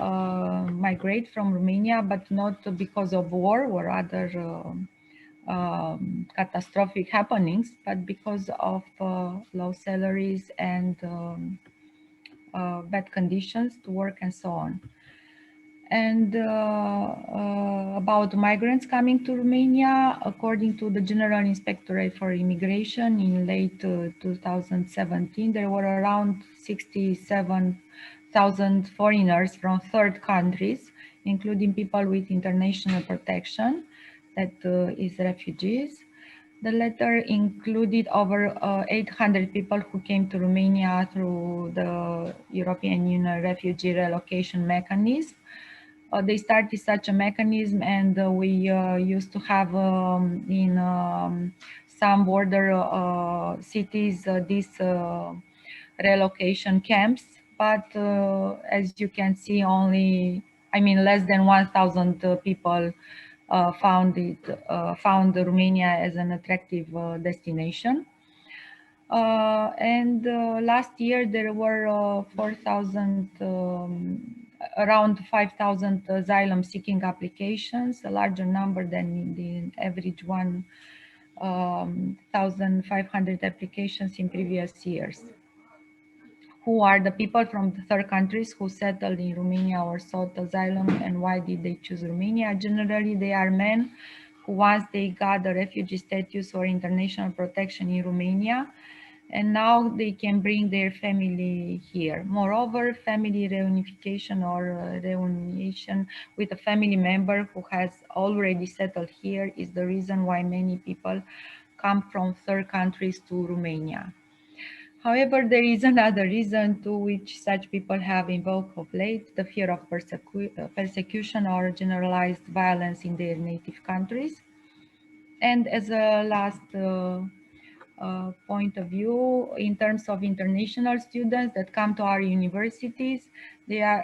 migrate from Romania, but not because of war or other catastrophic happenings, but because of low salaries and bad conditions to work and so on. And about migrants coming to Romania, according to the General Inspectorate for Immigration in late 2017, there were around 67,000 foreigners from third countries, including people with international protection, that is refugees. The letter included over 800 people who came to Romania through the European Union Refugee Relocation Mechanism. They started such a mechanism, and we used to have in some border cities these relocation camps, but as you can see, only, less than 1,000 people found Romania as an attractive destination. Last year there were around 5,000 asylum seeking applications, a larger number than the average 1,500 applications in previous years. Who are the people from the third countries who settled in Romania or sought asylum, and why did they choose Romania? Generally, they are men who, once they got the refugee status or international protection in Romania, and now they can bring their family here. Moreover, family reunification or reunion with a family member who has already settled here is the reason why many people come from third countries to Romania. However, there is another reason to which such people have invoked of late, the fear of persecution or generalized violence in their native countries. And as a last point of view, in terms of international students that come to our universities,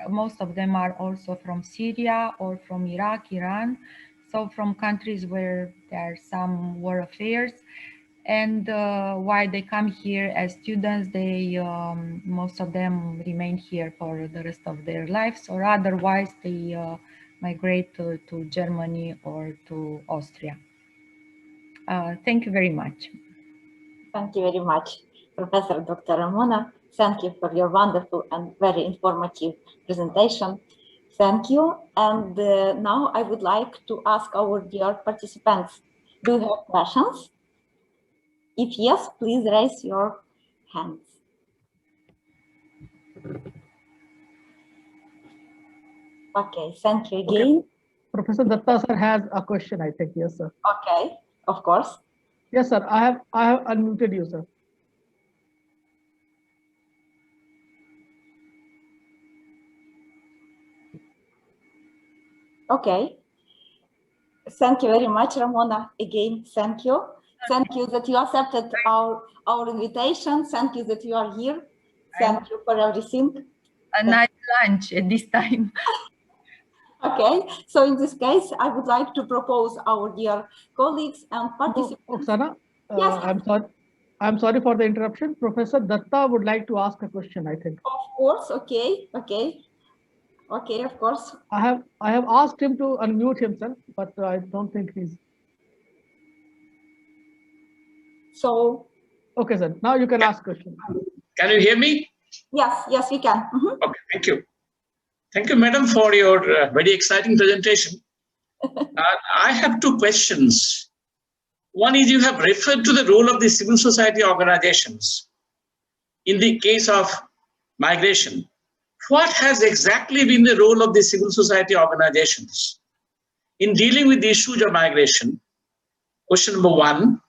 most of them are also from Syria or from Iraq, Iran, so from countries where there are some war affairs. And why they come here as students, most of them remain here for the rest of their lives, or otherwise they migrate to Germany or to Austria. Thank you very much. Thank you very much, Professor Dr. Ramona. Thank you for your wonderful and very informative presentation. Thank you. And now I would like to ask our dear participants, do you have questions? If yes, please raise your hands. Okay, thank you again. Okay. Professor Datta sir has a question, I think. Yes, sir. Okay, of course. Yes, sir. I have unmuted you, sir. Okay. Thank you very much, Ramona. Again, thank you. Thank you that you accepted our invitation. Thank you that you are here. Thank you for everything. A nice lunch at this time. Okay, so in this case, I would like to propose our dear colleagues and participants. Oksana, yes. I'm sorry for the interruption. Professor Datta would like to ask a question, I think. Of course, okay, of course. I have asked him to unmute himself, but I don't think he's. So. Okay, sir. Now you can ask question. Can you hear me? Yes, we can. Mm-hmm. Okay, thank you. Thank you, madam, for your very exciting presentation. I have two questions. One is, you have referred to the role of the civil society organizations in the case of migration. What has exactly been the role of the civil society organizations in dealing with the issues of migration? Question number one.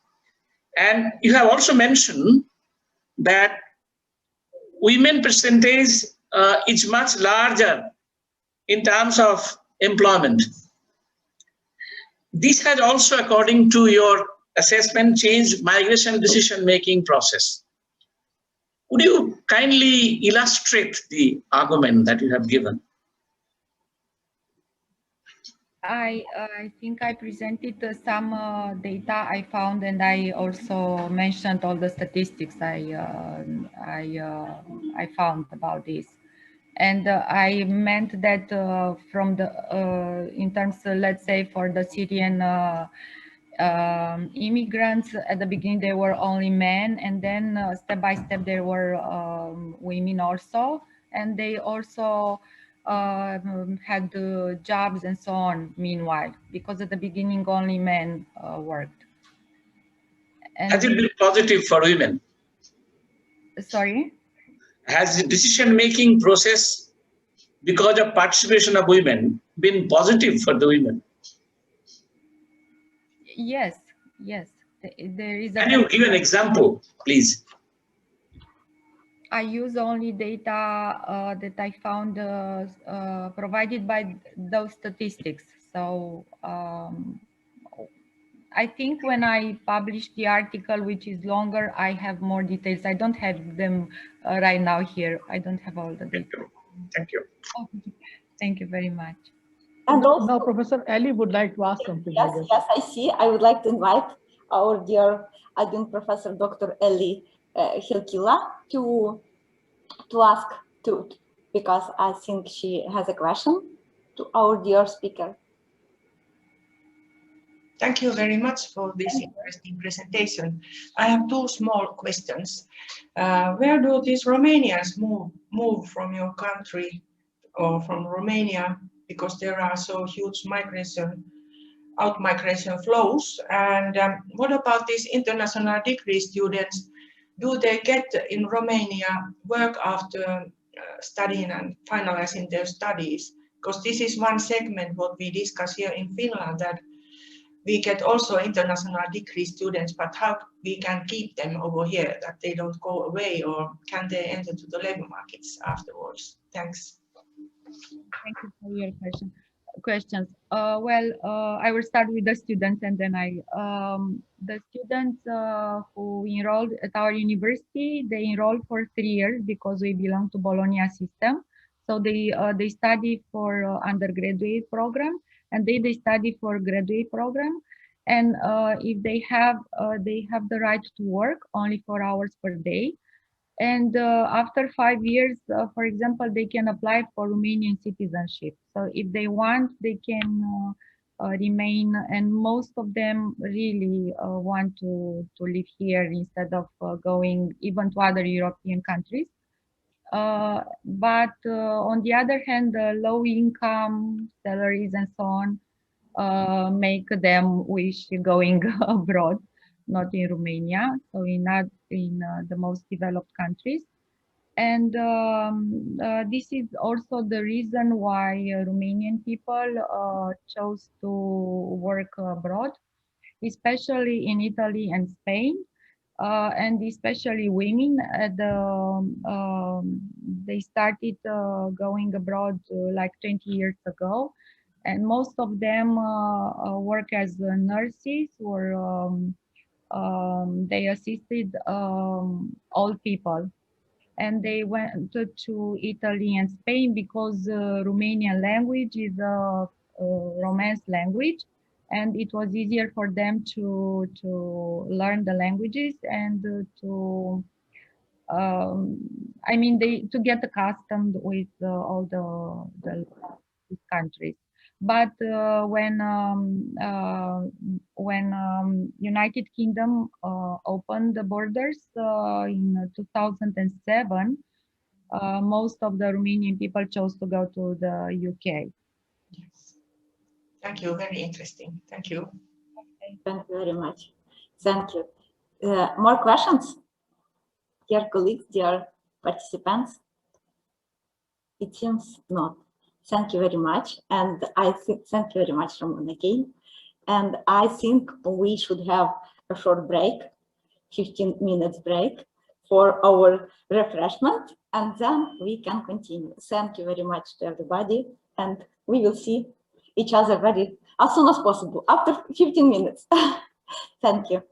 And you have also mentioned that women percentage is much larger in terms of employment. This has also, according to your assessment, changed migration decision-making process. Would you kindly illustrate the argument that you have given? I think I presented some data I found, and I also mentioned all the statistics I found about this. And I meant that from the in terms, let's say, for the Syrian immigrants, at the beginning they were only men, and then step by step there were women also, and they also had jobs and so on meanwhile, because at the beginning only men worked. And has it been positive for women? Sorry? Has the decision-making process, because of participation of women, been positive for the women? Yes. There is. Can you give an example, please? I use only data that I found provided by those statistics. So I think when I publish the article, which is longer, I have more details. I don't have them right now here. I don't have all the data. Thank you. Okay. Thank you very much. And also, now Professor Elli would like to ask something. Yes, I see. I would like to invite our dear Adjunct Professor Dr. Elli Heikkilä to ask to, because I think she has a question to our dear speaker. Thank you very much for this interesting presentation. I have two small questions. Where do these Romanians move from your country or from Romania? Because there are so huge out-migration flows. And what about these international degree students? Do they get in Romania work after studying and finalizing their studies? Because this is one segment what we discuss here in Finland, that we get also international degree students, but how we can keep them over here, that they don't go away, or can they enter to the labor markets afterwards? Thanks. Thank you for your questions. I will start with the students, and then the students who enrolled at our university, they enrolled for 3 years because we belong to Bologna system. So they study for undergraduate program, and they study for graduate program. And if they have the right to work only 4 hours per day. And after 5 years, for example, they can apply for Romanian citizenship. So if they want, they can remain, and most of them really want to live here instead of going even to other European countries. But on the other hand, the low income salaries and so on make them wish going abroad, not in Romania, so in the most developed countries. And this is also the reason why Romanian people chose to work abroad, especially in Italy and Spain. And especially women, they started going abroad like 20 years ago, and most of them work as nurses, or they assisted old people, and they went to Italy and Spain because Romanian language is a Romance language, and it was easier for them to learn the languages and to to get accustomed with all the countries. But when United Kingdom opened the borders in 2007, most of the Romanian people chose to go to the UK. Yes. Thank you. Very interesting. Thank you. Okay. Thank you very much. Thank you. More questions? Dear colleagues, dear participants? It seems not. Thank you very much. And I think, thank you very much, Ramon, again. And I think we should have a short break, 15 minutes break for our refreshment, and then we can continue. Thank you very much to everybody. And we will see each other very as soon as possible after 15 minutes. Thank you.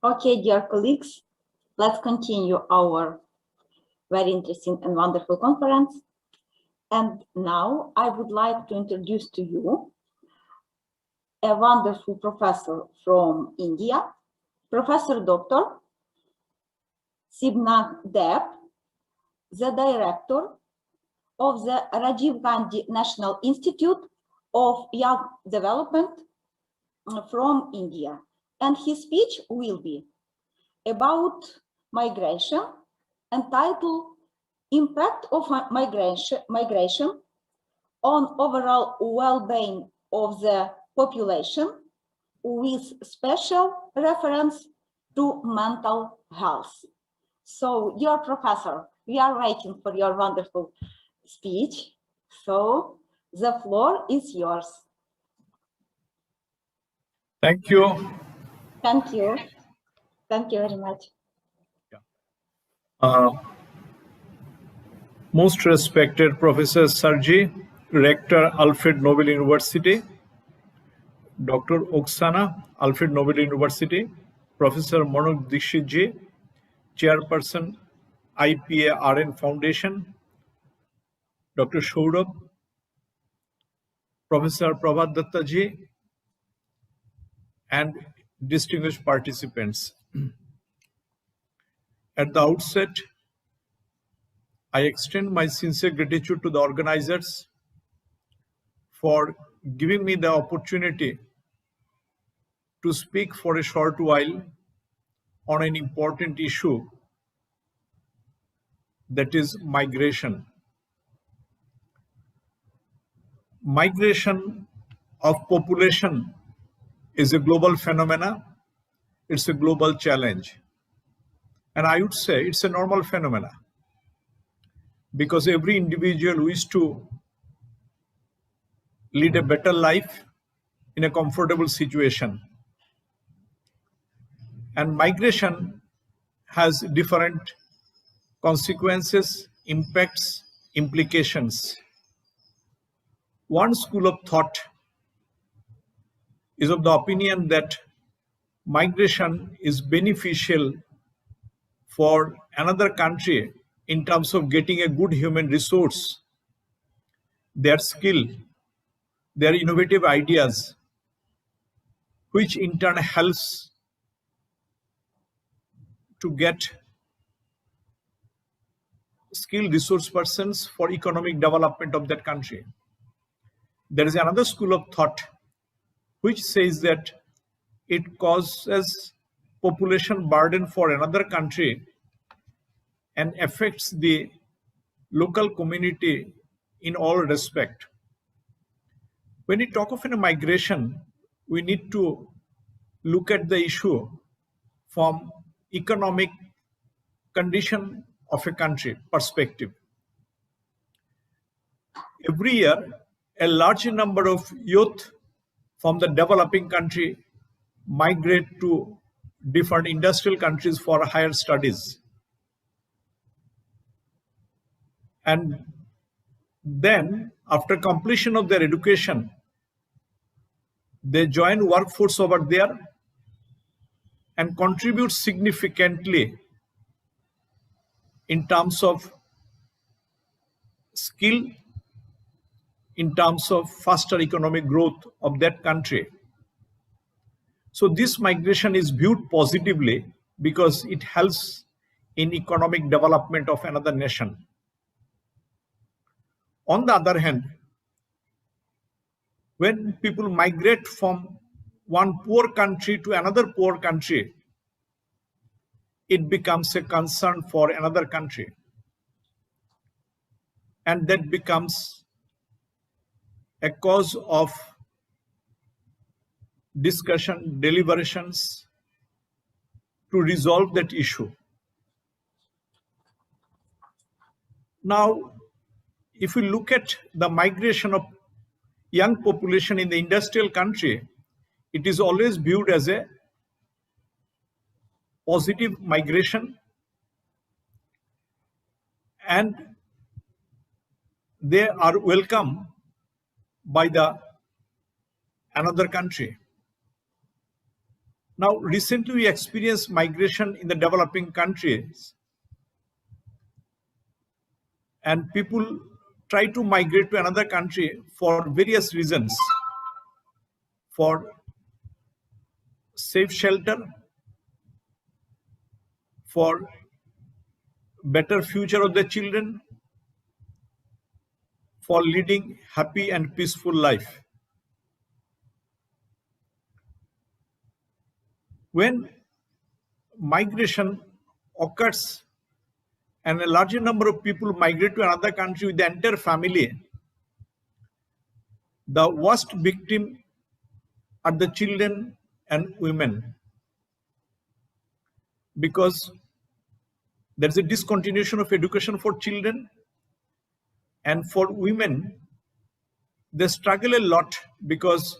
Okay, dear colleagues, let's continue our very interesting and wonderful conference. And now I would like to introduce to you a wonderful professor from India, Professor Dr. Sibna Deb, the director of the Rajiv Gandhi National Institute of Young Development from India. And his speech will be about migration, entitled Impact of Migration on Overall Well-being of the Population, with special reference to mental health. So, dear professor, we are waiting for your wonderful speech. So, the floor is yours. Thank you. Thank you. Thank you very much. Most respected Professor Sergi, Rector, Alfred Nobel University, Dr. Oksana, Alfred Nobel University, Professor Manoj Dixit ji, Chairperson, IPARN Foundation, Dr. Saurabh, Professor Prabhat Datta ji, and distinguished participants. At the outset, I extend my sincere gratitude to the organizers for giving me the opportunity to speak for a short while on an important issue, that is migration. Migration of population is a global phenomena. It's a global challenge. And I would say it's a normal phenomena, because every individual wishes to lead a better life in a comfortable situation. And migration has different consequences, impacts, implications. One school of thought is of the opinion that migration is beneficial for another country in terms of getting a good human resource, their skill, their innovative ideas, which in turn helps to get skilled resource persons for economic development of that country. There is another school of thought which says that it causes population burden for another country and affects the local community in all respect. When we talk of a migration, we need to look at the issue from economic condition of a country perspective. Every year, a large number of youth from the developing country migrate to different industrial countries for higher studies. And then, after completion of their education, they join workforce over there and contribute significantly in terms of skill, in terms of faster economic growth of that country. So this migration is viewed positively because it helps in economic development of another nation. On the other hand, when people migrate from one poor country to another poor country, it becomes a concern for another country. And that becomes a cause of discussion, deliberations to resolve that issue. Now, if we look at the migration of young population in the industrial country, it is always viewed as a positive migration, and they are welcome by the another country. Now, recently we experienced migration in the developing countries, and people try to migrate to another country for various reasons, for safe shelter, for better future of their children, for leading happy and peaceful life. When migration occurs and a larger number of people migrate to another country with the entire family, the worst victim are the children and women, because there is a discontinuation of education for children, and for women they struggle a lot because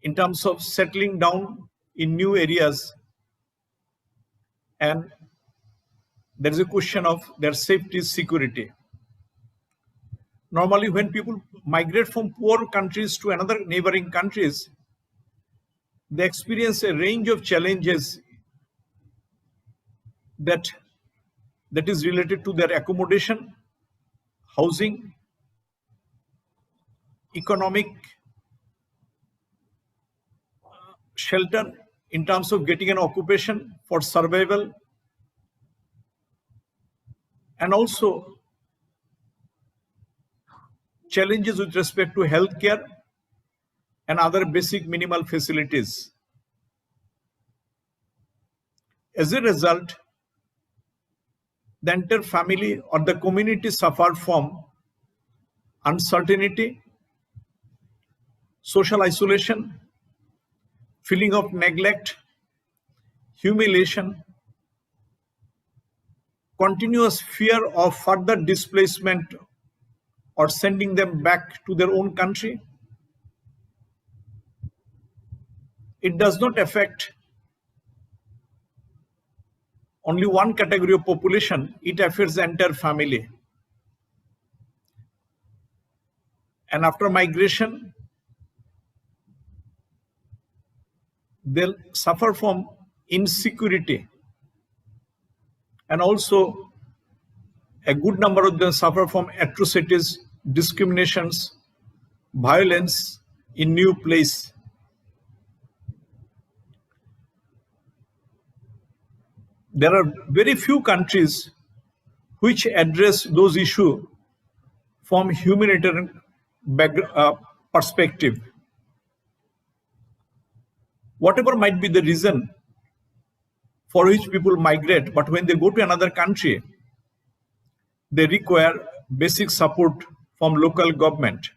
in terms of settling down in new areas, and there is a question of their safety, security. Normally, when people migrate from poor countries to another neighboring countries, they experience a range of challenges that is related to their accommodation, housing, economic, shelter, in terms of getting an occupation for survival, and also challenges with respect to healthcare and other basic minimal facilities. As a result, the entire family or the community suffer from uncertainty, social isolation, feeling of neglect, humiliation, continuous fear of further displacement or sending them back to their own country. It does not affect only one category of population, it affects the entire family. And after migration, they'll suffer from insecurity, and also a good number of them suffer from atrocities, discriminations, violence in new place. There are very few countries which address those issues from humanitarian perspective. Whatever might be the reason for which people migrate, but when they go to another country, they require basic support from local government,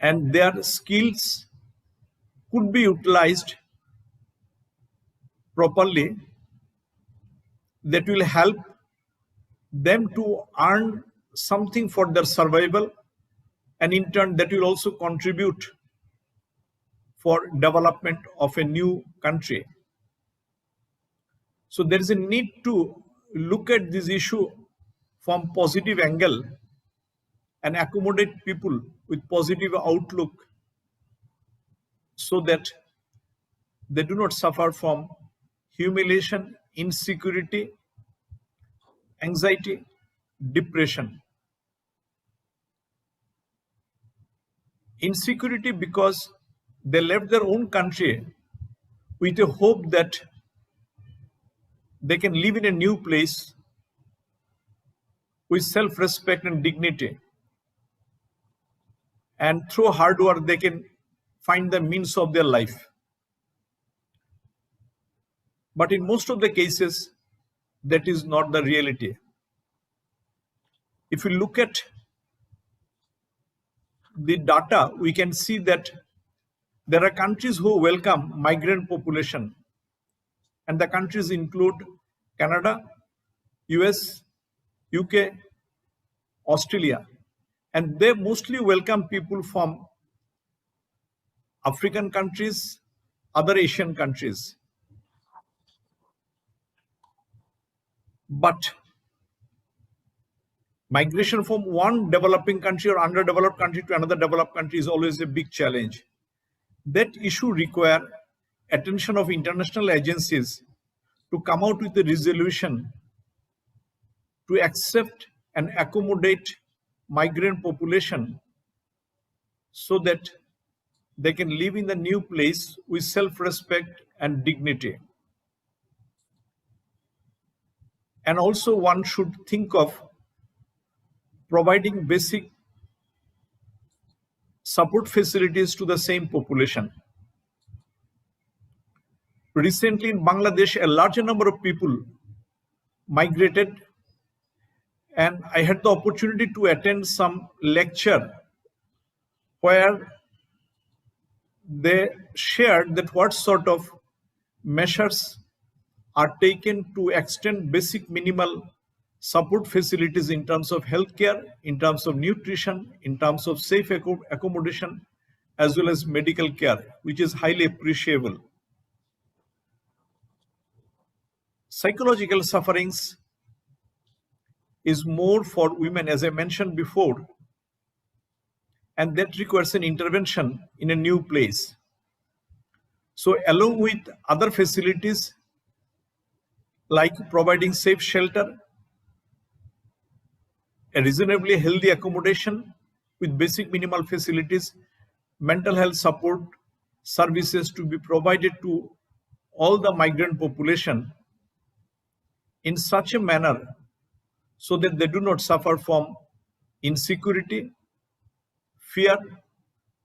and their skills could be utilized properly. That will help them to earn something for their survival, and in turn that will also contribute for development of a new country. So there is a need to look at this issue from positive angle and accommodate people with positive outlook so that they do not suffer from humiliation, insecurity, anxiety, depression. Insecurity because they left their own country with a hope that they can live in a new place with self-respect and dignity, and through hard work they can find the means of their life. But in most of the cases, that is not the reality. If you look at the data, we can see that there are countries who welcome migrant population, and the countries include Canada, US, UK, Australia, and they mostly welcome people from African countries, other Asian countries. But Migration from one developing country or underdeveloped country to another developed country is always a big challenge. That issue requires attention of international agencies to come out with a resolution to accept and accommodate migrant population so that they can live in the new place with self-respect and dignity. And also one should think of providing basic support facilities to the same population. Recently in Bangladesh, a larger number of people migrated, and I had the opportunity to attend some lecture where they shared that what sort of measures are taken to extend basic minimal support facilities in terms of healthcare, in terms of nutrition, in terms of safe accommodation, as well as medical care, which is highly appreciable. Psychological sufferings is more for women, as I mentioned before, and that requires an intervention in a new place. So along with other facilities like providing safe shelter, a reasonably healthy accommodation with basic minimal facilities, mental health support services to be provided to all the migrant population in such a manner so that they do not suffer from insecurity, fear,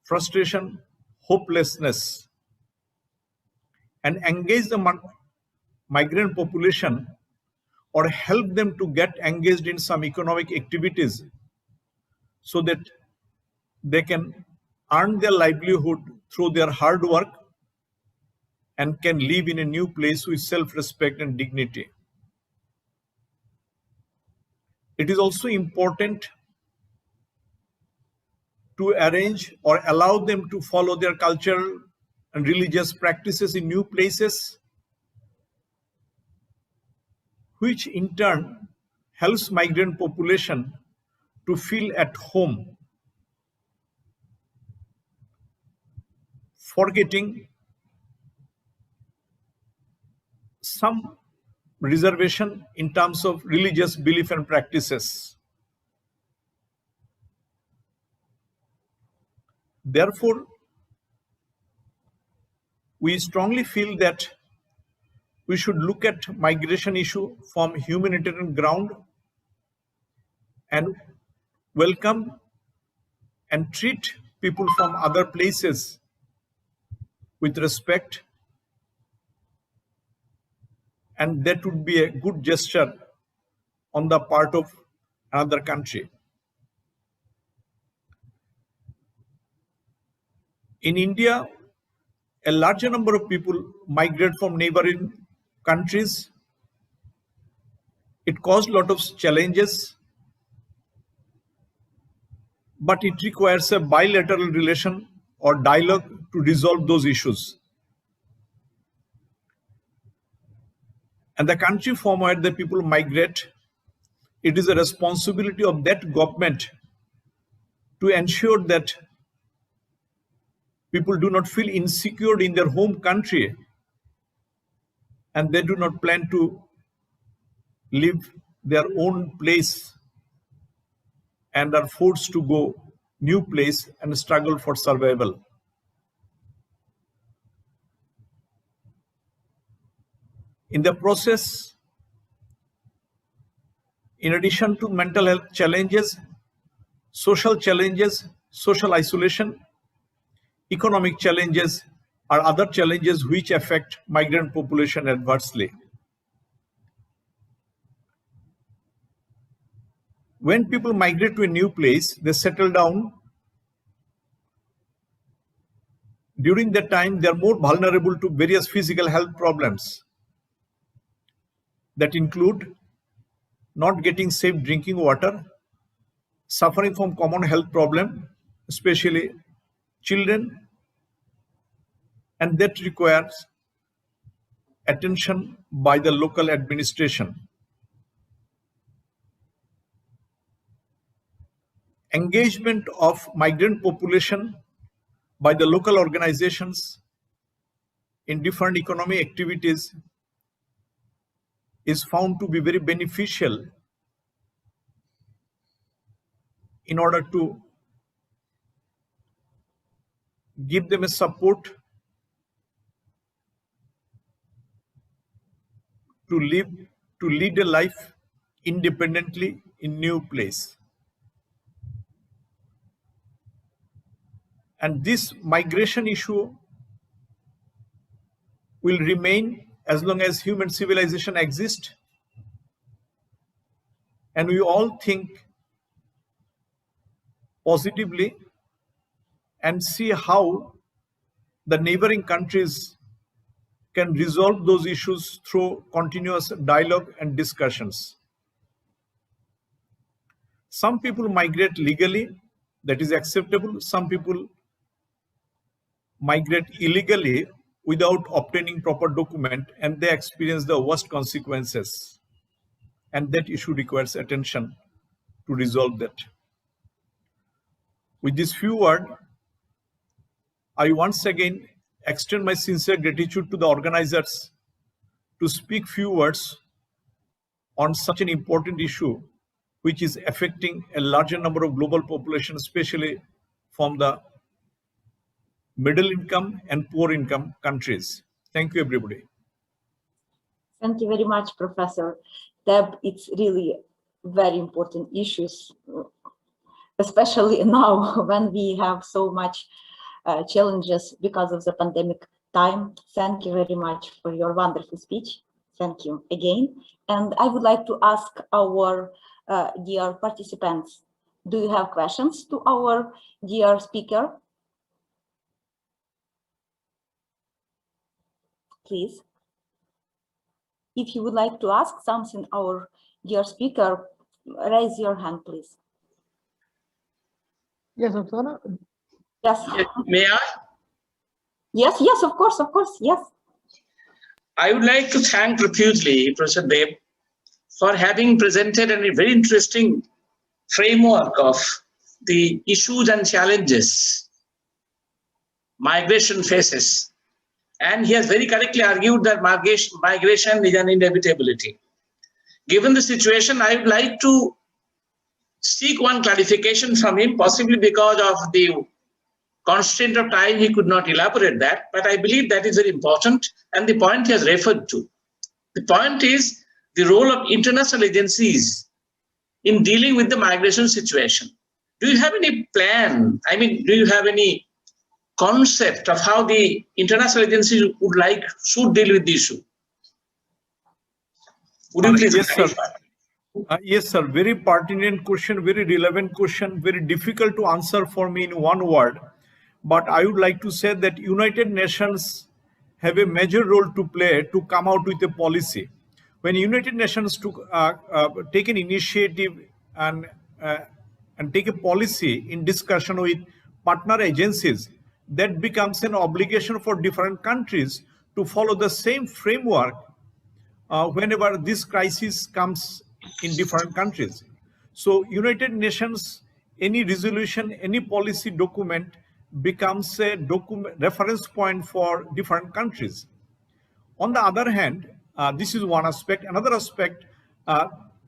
frustration, hopelessness, and engage the migrant population or help them to get engaged in some economic activities so that they can earn their livelihood through their hard work and can live in a new place with self-respect and dignity. It is also important to arrange or allow them to follow their cultural and religious practices in new places, which in turn helps migrant population to feel at home, forgetting some reservation in terms of religious belief and practices. Therefore, we strongly feel that we should look at migration issue from humanitarian ground and welcome and treat people from other places with respect, and that would be a good gesture on the part of another country. In India, a larger number of people migrate from neighboring countries. It caused a lot of challenges, but it requires a bilateral relation or dialogue to resolve those issues. And the country from where the people migrate, it is a responsibility of that government to ensure that people do not feel insecure in their home country and they do not plan to leave their own place and are forced to go new place and struggle for survival. In the process, in addition to mental health challenges, social isolation, economic challenges are other challenges which affect migrant population adversely. When people migrate to a new place, they settle down. During that time, they are more vulnerable to various physical health problems that include not getting safe drinking water, suffering from common health problem, especially children, and that requires attention by the local administration. engagement of migrant population by the local organizations in different economic activities is found to be very beneficial in order to give them a support to lead a life independently in new place. And this migration issue will remain as long as human civilization exists. And we all think positively and see how the neighboring countries can resolve those issues through continuous dialogue and discussions. Some people migrate legally, that is acceptable. Some people migrate illegally without obtaining proper document, and they experience the worst consequences. And that issue requires attention to resolve that. With this few words, I once again extend my sincere gratitude to the organizers to speak few words on such an important issue, which is affecting a larger number of global population, especially from the middle income and poor income countries. Thank you, everybody. Thank you very much, Professor Deb. It's really very important issues, especially now when we have so much challenges because of the pandemic time. Thank you very much for your wonderful speech. Thank you again. And I would like to ask our dear participants, do you have questions to our dear speaker? Please. If you would like to ask something, our dear speaker, raise your hand, please. Yes, Oksana. Yes. May I? Yes, yes, of course, yes. I would like to thank profusely Professor Deb for having presented a very interesting framework of the issues and challenges migration faces. And he has very correctly argued that migration is an inevitability. Given the situation, I would like to seek one clarification from him, possibly because of the constraint of time, he could not elaborate that, but I believe that is very important, and the point he has referred to. The point is the role of international agencies in dealing with the migration situation. Do you have any plan? I mean, do you have any concept of how the international agencies should deal with the issue? Would you please clarify? Yes, sir. Very pertinent question, very relevant question, very difficult to answer for me in one word. But I would like to say that United Nations have a major role to play to come out with a policy. When United Nations take an initiative and take a policy in discussion with partner agencies, that becomes an obligation for different countries to follow the same framework whenever this crisis comes in different countries. So United Nations, any resolution, any policy document becomes a reference point for different countries. On the other hand, this is one aspect. Another aspect,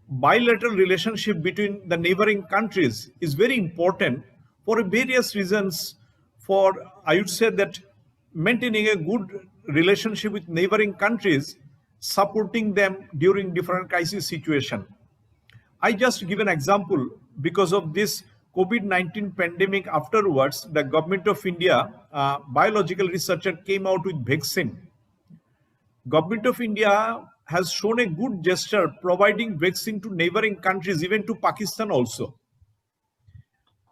bilateral relationship between the neighboring countries is very important for various reasons. I would say that maintaining a good relationship with neighboring countries, supporting them during different crisis situation. I just give an example. Because of this COVID-19 pandemic afterwards, the government of India, biological researcher came out with vaccine. Government of India has shown a good gesture providing vaccine to neighboring countries, even to Pakistan also.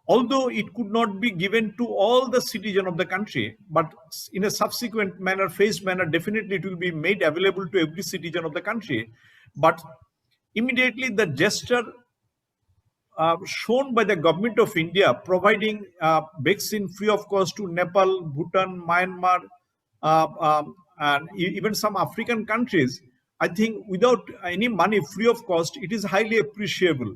Although it could not be given to all the citizens of the country, but in a subsequent manner, phased manner, definitely it will be made available to every citizen of the country. But immediately the gesture shown by the government of India, providing vaccine free of cost to Nepal, Bhutan, Myanmar, and even some African countries, I think without any money, free of cost, it is highly appreciable.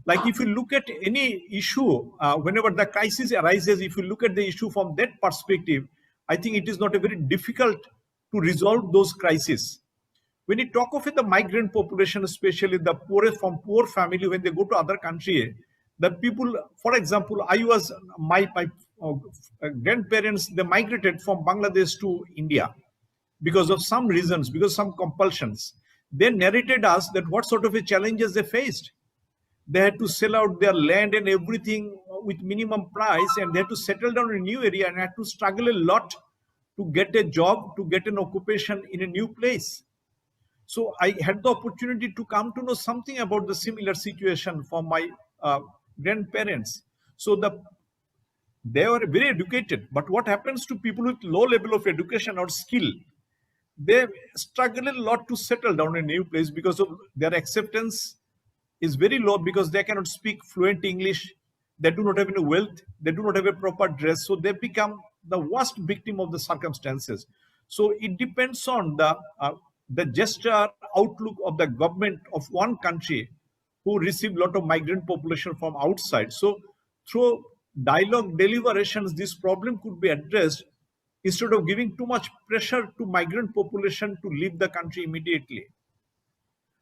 Like if you look at any issue, whenever the crisis arises, if you look at the issue from that perspective, I think it is not a very difficult to resolve those crises. When you talk of the migrant population, especially the poorest from poor family, when they go to other country, the people, for example, my grandparents, they migrated from Bangladesh to India because of some reasons, because of some compulsions. They narrated us that what sort of a challenges they faced. They had to sell out their land and everything with minimum price, and they had to settle down in a new area and had to struggle a lot to get a job, to get an occupation in a new place. So I had the opportunity to come to know something about the similar situation from my grandparents. So they were very educated, but what happens to people with low level of education or skill? They struggle a lot to settle down in a new place because of their acceptance is very low, because they cannot speak fluent English, they do not have any wealth, they do not have a proper dress, so they become the worst victim of the circumstances. So it depends on the gesture outlook of the government of one country who receive a lot of migrant population from outside. So through dialogue deliberations, this problem could be addressed instead of giving too much pressure to migrant population to leave the country immediately.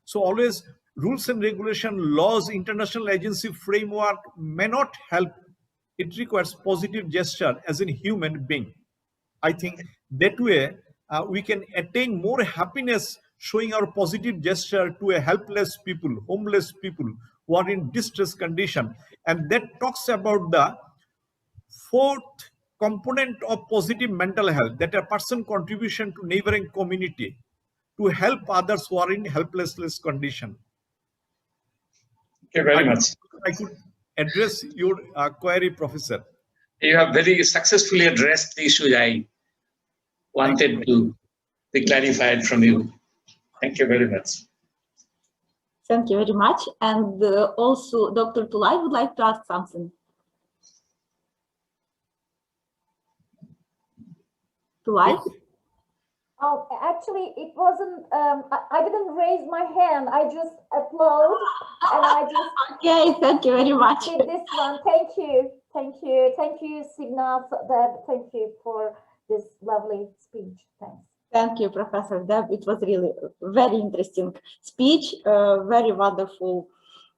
So always rules and regulation, laws, international agency framework may not help. It requires positive gesture as a human being. I think that way we can attain more happiness showing our positive gesture to a helpless people, homeless people who are in distress condition. And that talks about the fourth component of positive mental health, that a person contribution to neighboring community to help others who are in helplessness condition. Thank you very much. I could address your query, Professor. You have very successfully addressed the issue I wanted to be clarified from you. Thank you very much. Thank you very much. And also, Dr. Tulay would like to ask something. Tulay? Oh, actually, it wasn't, I didn't raise my hand. I just upload and I just... Okay, thank you very much. Did this one. Thank you. Thank you. Thank you, Signa. Thank you for this lovely speech. Thanks. Thank you, Professor Deb. It was really a very interesting speech, very wonderful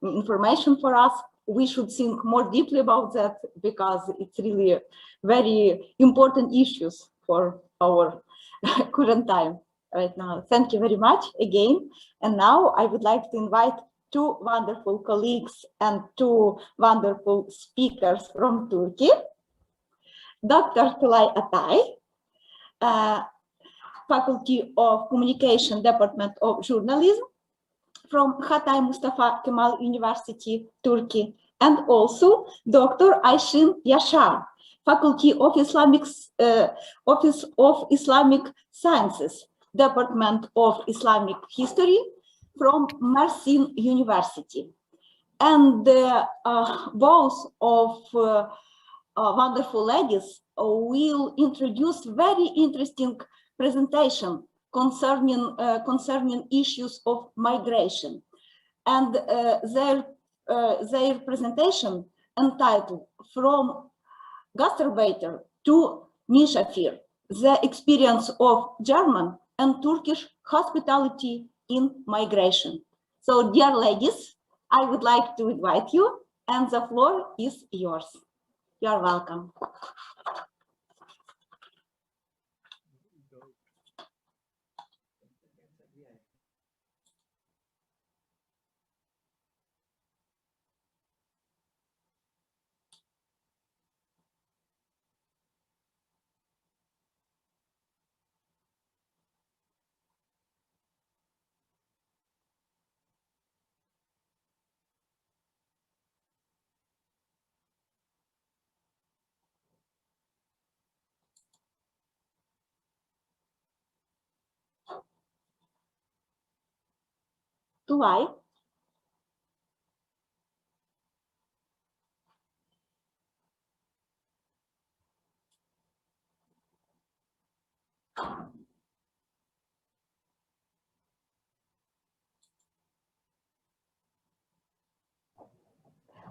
information for us. We should think more deeply about that because it's really very important issues for our current time right now. Thank you very much again. And now I would like to invite two wonderful colleagues and two wonderful speakers from Turkey. Dr. Tulay Atay, Faculty of Communication, Department of Journalism from Hatay Mustafa Kemal University, Turkey, and also Dr. Ayşin Yaşar, Faculty of Office of Islamic Sciences, Department of Islamic History from Mersin University. And both of wonderful ladies will introduce very interesting presentation concerning issues of migration. And their presentation entitled From Gastarbeiter to Misafir, the experience of German and Turkish hospitality in migration. So, dear ladies, I would like to invite you, and the floor is yours. You are welcome. Tulay.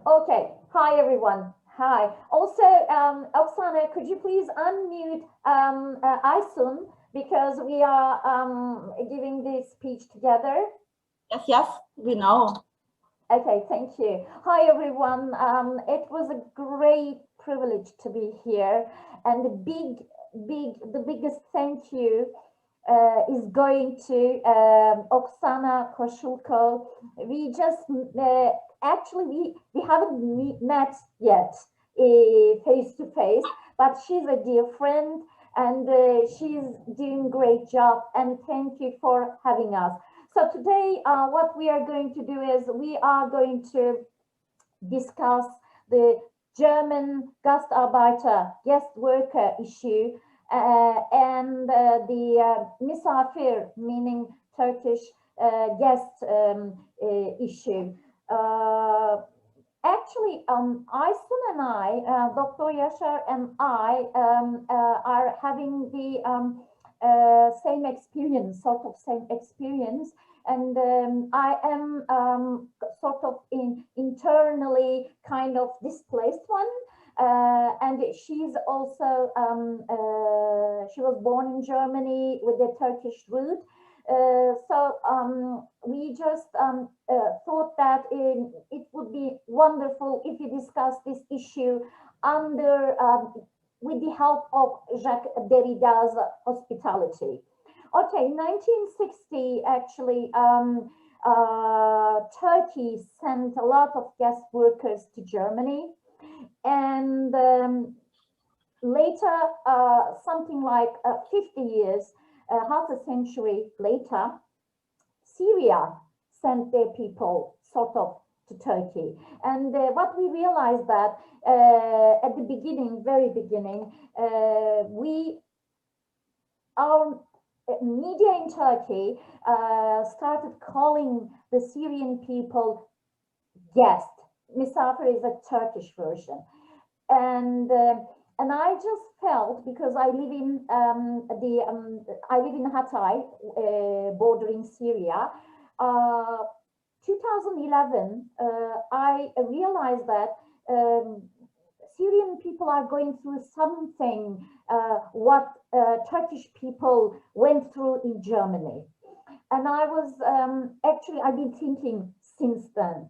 Okay. Hi, everyone. Hi. Also, Oksana, could you please unmute Aysun, because we are giving this speech together. Yes, yes, we know. Okay, thank you. Hi, everyone. It was a great privilege to be here, and the biggest thank you is going to Oksana, Koshulko. We just actually we haven't met yet face to face, but she's a dear friend, and she's doing great job. And thank you for having us. So today, what we are going to do is we are going to discuss the German Gastarbeiter, guest worker issue, and the misafir, meaning Turkish guest issue. Actually, Aysun and I, Dr. Yaşar and I, are having the same experience, same experience. And I am sort of internally kind of displaced one. And she's also, she was born in Germany with a Turkish root. So we just thought that it would be wonderful if we discuss this issue under, with the help of Jacques Derrida's hospitality. Okay, 1960, actually, Turkey sent a lot of guest workers to Germany. And later, something like 50 years, half a century later, Syria sent their people sort of to Turkey. And what we realized that at the beginning, very beginning, our media in Turkey started calling the Syrian people guest. Misafir is a Turkish version. And I just felt, because I live in I live in Hatay, bordering Syria. 2011, I realized that Syrian people are going through something what Turkish people went through in Germany. And I was actually, I've been thinking since then.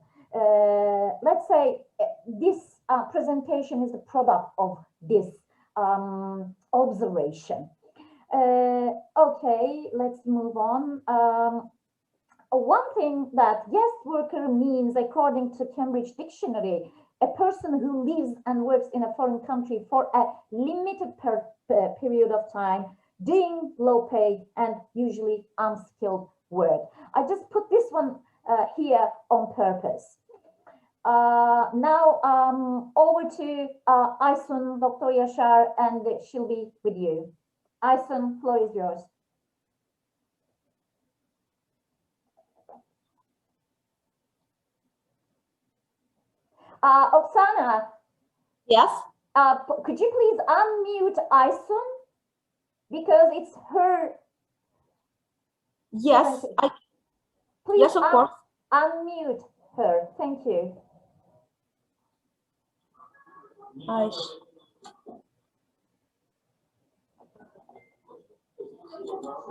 Let's say this presentation is a product of this observation. Okay, let's move on. One thing that guest worker means, according to Cambridge Dictionary, a person who lives and works in a foreign country for a limited period of time, doing low paid and usually unskilled work. I just put this one here on purpose. Now over to Aysun, Dr. Yaşar, and she'll be with you. Aysun, floor is yours. Oksana. Yes. Could you please unmute Aysun? Because it's her. Yes. Please, yes, of course. Unmute her. Thank you.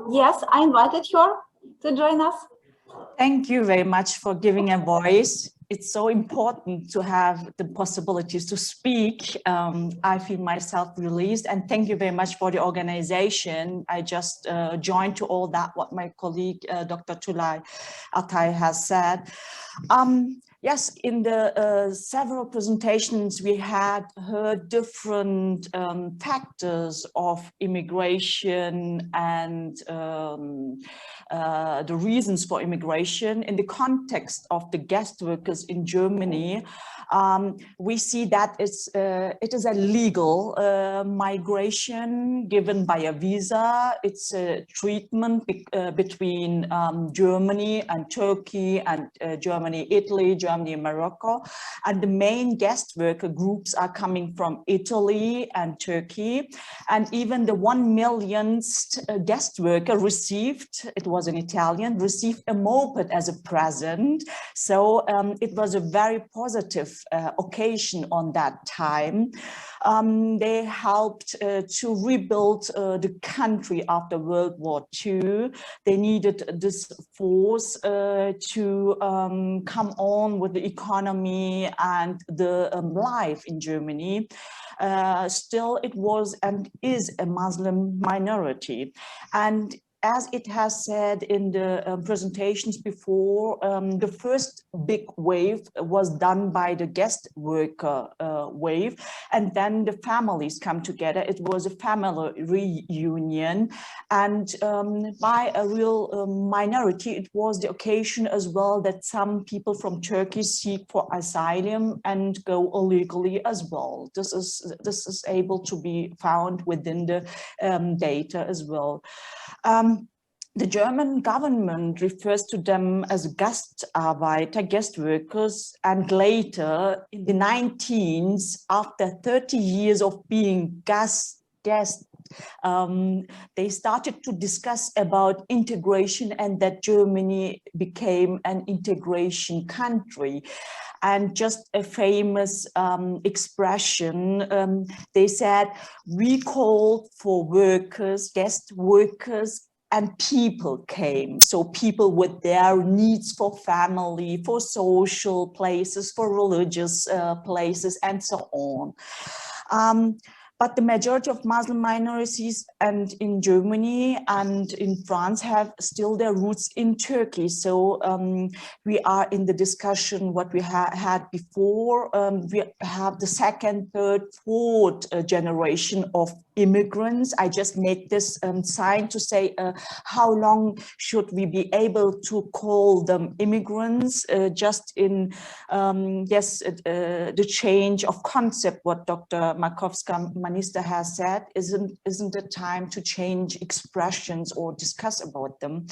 Yes, I invited her to join us. Thank you very much for giving a voice. It's so important to have the possibilities to speak. I feel myself released, and thank you very much for the organization. I just joined to all that what my colleague Dr. Tulay Atay has said. Yes, in the several presentations we had heard different factors of immigration and the reasons for immigration. In the context of the guest workers in Germany, we see that it is a legal migration given by a visa. It's a treatment between Germany and Turkey, and Germany, Italy, Germany, Germany and Morocco. And the main guest worker groups are coming from Italy and Turkey. And even the 1 millionth guest worker received, it was an Italian, received a moped as a present. So it was a very positive occasion on that time. They helped to rebuild the country after World War II. They needed this force to come on with the economy and the life in Germany. Still, it was and is a Muslim minority. And as it has said in the presentations before, the first big wave was done by the guest worker wave, and then the families come together. It was a family reunion, and by a real minority, it was the occasion as well that some people from Turkey seek for asylum and go illegally as well. This is able to be found within the data as well. The German government refers to them as Gastarbeiter, guest workers, and later in the 19th, after 30 years of being guests, they started to discuss about integration and that Germany became an integration country. And just a famous expression, they said, we called for workers, guest workers, and people came. So people with their needs for family, for social places, for religious places, and so on. But the majority of Muslim minorities and in Germany and in France have still their roots in Turkey. So we are in the discussion what we had before. We have the second, third, fourth generation of immigrants. I just made this sign to say how long should we be able to call them immigrants, just in the change of concept what Dr. Commandista has said, isn't it time to change expressions or discuss about them?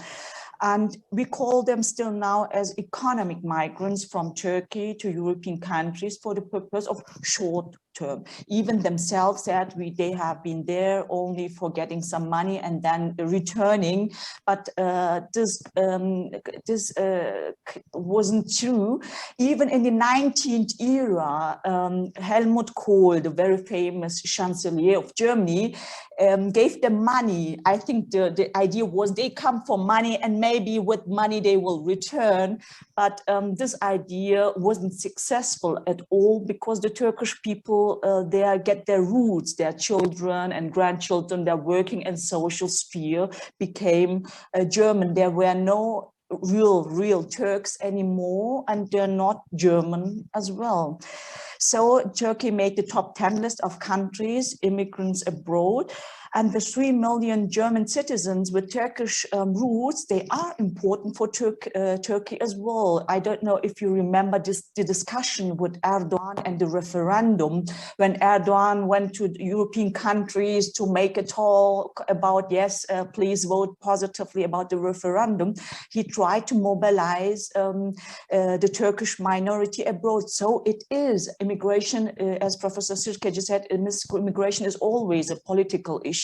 And we call them still now as economic migrants from Turkey to European countries for the purpose of short term. Even themselves said they have been there only for getting some money and then returning. But this wasn't true. Even in the 19th era, Helmut Kohl, the very famous Chancellor of Germany, gave them money. I think the idea was they come for money and maybe with money they will return. But this idea wasn't successful at all because the Turkish people they get their roots, their children and grandchildren, their working and social sphere became German. There were no real Turks anymore, and they're not German as well. So Turkey made the top 10 list of countries, immigrants abroad. And the 3 million German citizens with Turkish roots, they are important for Turkey as well. I don't know if you remember the discussion with Erdogan and the referendum, when Erdogan went to European countries to make a talk about, yes, please vote positively about the referendum. He tried to mobilize the Turkish minority abroad. So it is immigration, as Professor Sirkeci said, immigration is always a political issue.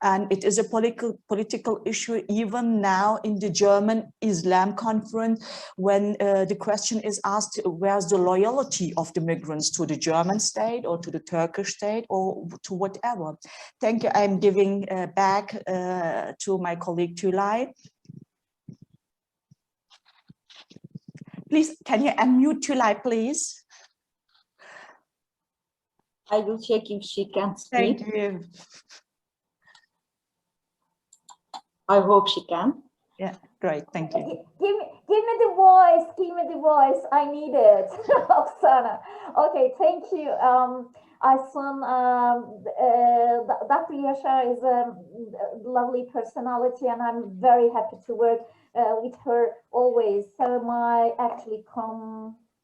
And it is a political issue even now in the German Islam conference, when the question is asked, where's the loyalty of the migrants to the German state or to the Turkish state or to whatever. Thank you. I'm giving back to my colleague Tülay. Please, can you unmute Tülay, please? I will check if she can speak. Thank you. I hope she can. Yeah, great, thank you. Give me the voice, I need it, Oksana. Okay, thank you. Aysun, Dr. Yaşar is a lovely personality and I'm very happy to work with her always. So my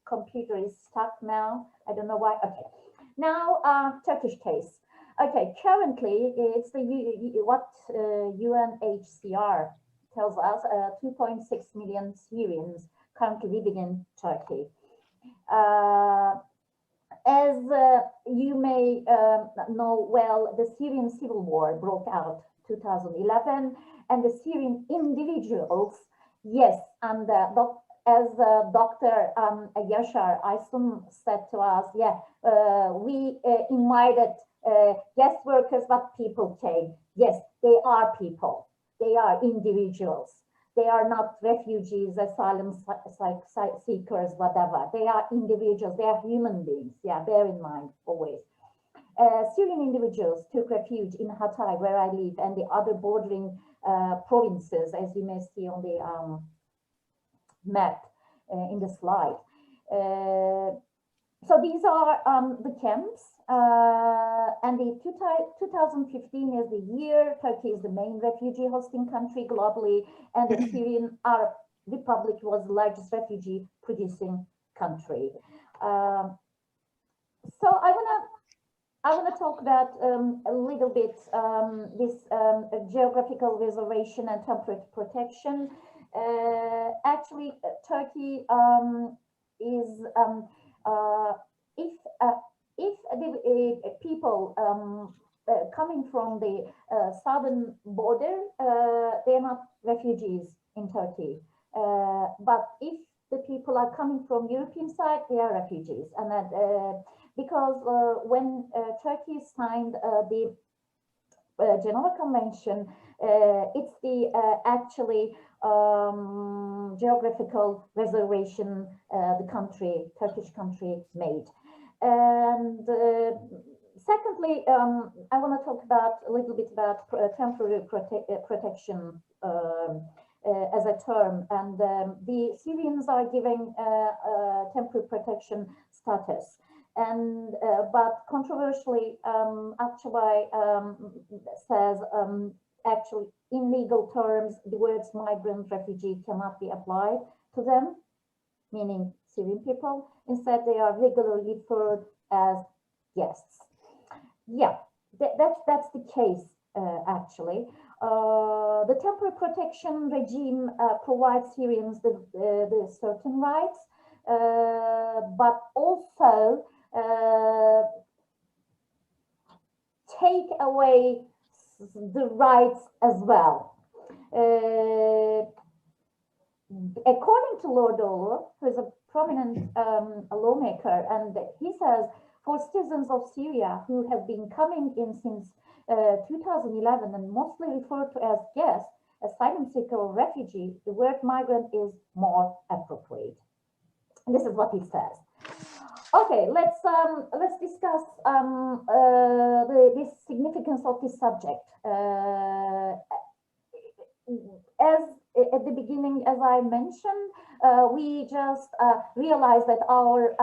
computer is stuck now. I don't know why. Okay, now Turkish case. Okay, currently it's what UNHCR tells us, 2.6 million Syrians currently living in Turkey. As you may know well, the Syrian civil war broke out 2011, and the Syrian individuals, yes, and as Dr. Yashar Aysun said to us, yeah, we invited guest workers, but people came. Yes, they are people. They are individuals. They are not refugees, asylum seekers, whatever. They are individuals. They are human beings. Yeah, bear in mind always. Syrian individuals took refuge in Hatay, where I live, and the other bordering provinces, as you may see on the map in the slide. So these are the camps, and the 2015 is the year. Turkey is the main refugee hosting country globally, and the Syrian Arab Republic was the largest refugee producing country. So I wanna talk about a little bit this geographical reservation and temporary protection. Actually, Turkey is if the people coming from the southern border, they are not refugees in Turkey. But if the people are coming from European side, they are refugees. And that, because when Turkey signed the Geneva Convention, it's the actually geographical reservation the country, Turkish country, made. And secondly, I want to talk about a little bit about temporary protection as a term, and the Syrians are giving temporary protection status. And but controversially, actually says actually in legal terms the words migrant refugee cannot be applied to them, meaning Syrian people. Instead, they are regularly referred as guests. Yeah, that's the case actually. The temporary protection regime provides Syrians the certain rights, but also take away the rights as well. According to Lord Oulu, who is a prominent lawmaker, and he says, for citizens of Syria who have been coming in since 2011 and mostly referred to as guests, asylum seeker or refugee, the word migrant is more appropriate. And this is what he says. Okay, let's discuss the significance of this subject. As at the beginning, as I mentioned, we just realized that our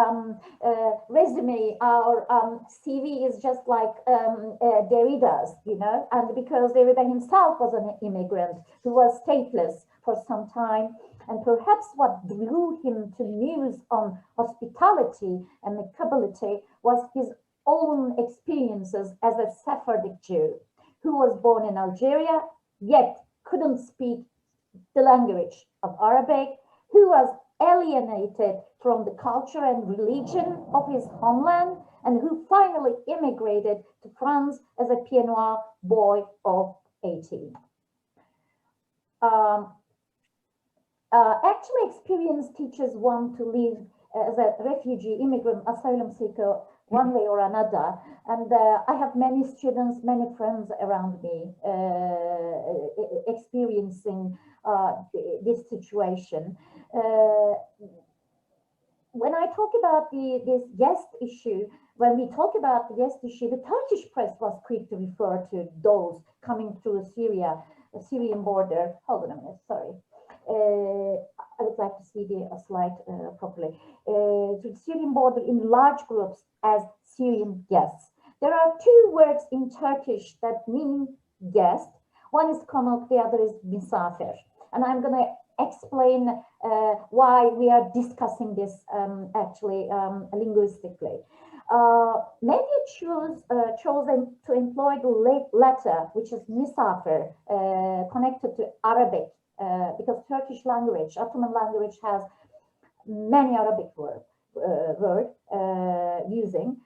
resume, our CV is just like Derrida's, you know, and because Derrida himself was an immigrant who was stateless for some time, and perhaps what drew him to muse on hospitality and amicability was his own experiences as a Sephardic Jew who was born in Algeria, yet couldn't speak the language of Arabic, who was alienated from the culture and religion of his homeland, and who finally immigrated to France as a Pied Noir boy of 18. Actually, experience teaches one to live as a refugee, immigrant, asylum seeker, one way or another. And I have many students, many friends around me experiencing this situation. When I talk about this guest issue, when we talk about the guest issue, the Turkish press was quick to refer to those coming through Syria, the Syrian border. Hold on a minute, sorry. I would like to see the slide properly. To the Syrian border in large groups as Syrian guests. There are two words in Turkish that mean guest. One is konuk, the other is misafir. And I'm going to explain why we are discussing this actually linguistically. Maybe chose to employ the letter, which is misafir, connected to Arabic, because Turkish language, Ottoman language, has many Arabic words. word using,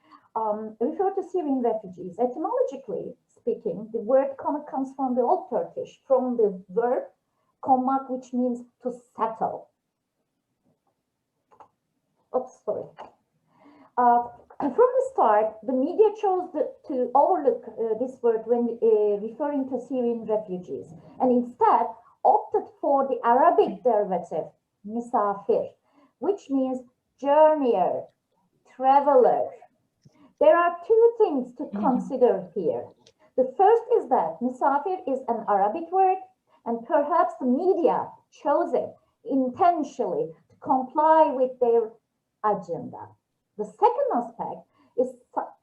refer to Syrian refugees. Etymologically speaking, the word komak comes from the Old Turkish, from the verb komak, which means to settle. Oops, sorry. From the start, the media chose to overlook this word when referring to Syrian refugees, and instead opted for the Arabic derivative, misafir, which means journeyer, traveler. There are two things to consider here. The first is that misafir is an Arabic word, and perhaps the media chose it intentionally to comply with their agenda. The second aspect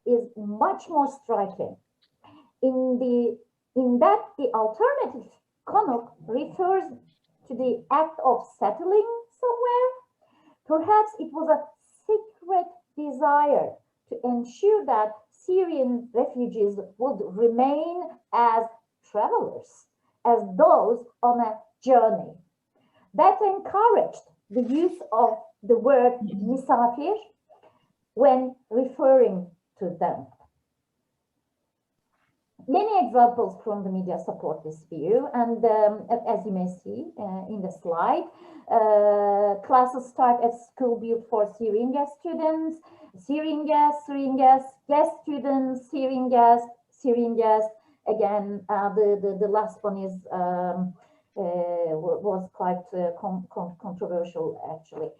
is much more striking in that the alternative konuk refers to the act of settling somewhere. Perhaps it was a secret desire to ensure that Syrian refugees would remain as travelers, as those on a journey. That encouraged the use of the word misafir when referring to them. Many examples from the media support this view, and as you may see in the slide, classes start at school built for Syrian guest students, Syrian guest students, Syrian guest. Again, the last one is was quite controversial actually.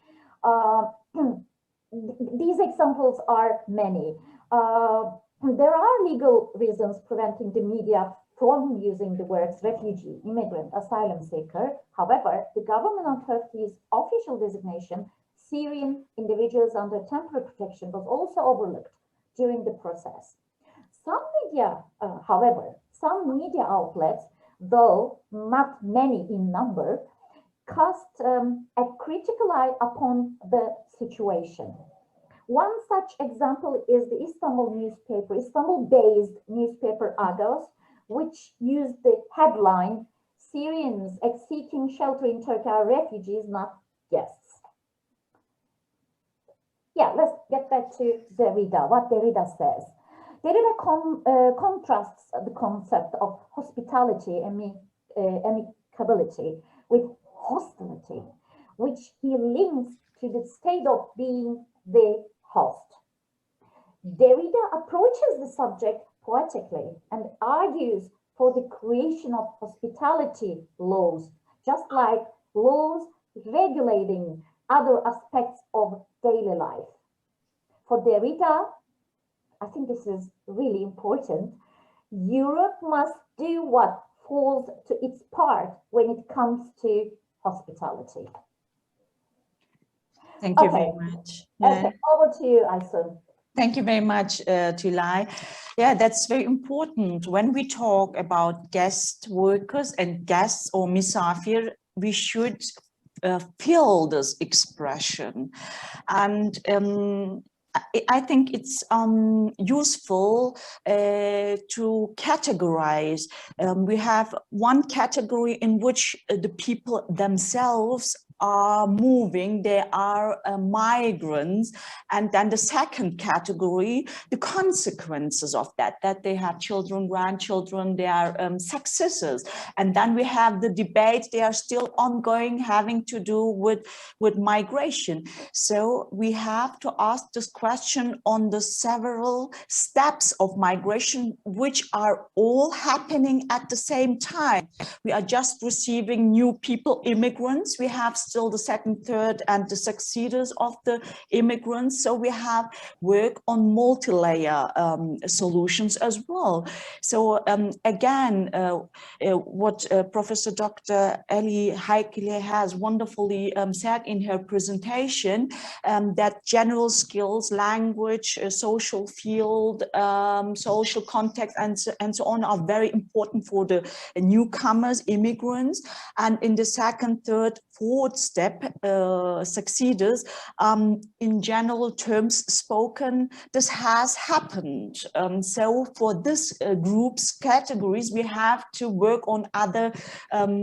These examples are many. There are legal reasons preventing the media from using the words refugee, immigrant, asylum seeker. However, the government of Turkey's official designation, Syrian individuals under temporary protection, was also overlooked during the process. Some media, however, some media outlets, though not many in number, cast a critical eye upon the situation. One such example is the Istanbul-based newspaper Agos, which used the headline, Syrians seeking shelter in Turkey are refugees, not guests. Yeah, let's get back to Derrida, what Derrida says. Derrida contrasts the concept of hospitality, amicability, with hostility, which he links to the state of being the host. Derrida approaches the subject poetically and argues for the creation of hospitality laws, just like laws regulating other aspects of daily life. For Derrida, I think this is really important, Europe must do what falls to its part when it comes to hospitality. Thank you very much. Okay, over to you, Aysun. Thank you very much, Tülay. Yeah, that's very important. When we talk about guest workers and guests or misafir, we should feel this expression. And I think it's useful to categorize. We have one category in which the people themselves are moving, they are migrants, and then the second category, the consequences of that they have children, grandchildren, they are successors, and then we have the debate, they are still ongoing, having to do with migration. So we have to ask this question on the several steps of migration, which are all happening at the same time. We are just receiving new people, immigrants, we have still the second, third, and the succeeders of the immigrants. So we have work on multi-layer solutions as well. So again, what Professor Dr. Elli Heikkilä has wonderfully said in her presentation, that general skills, language, social field, social context, and so on are very important for the newcomers, immigrants. And in the second, third, fourth step succeeds. In general terms spoken, this has happened. So for this group's categories, we have to work on other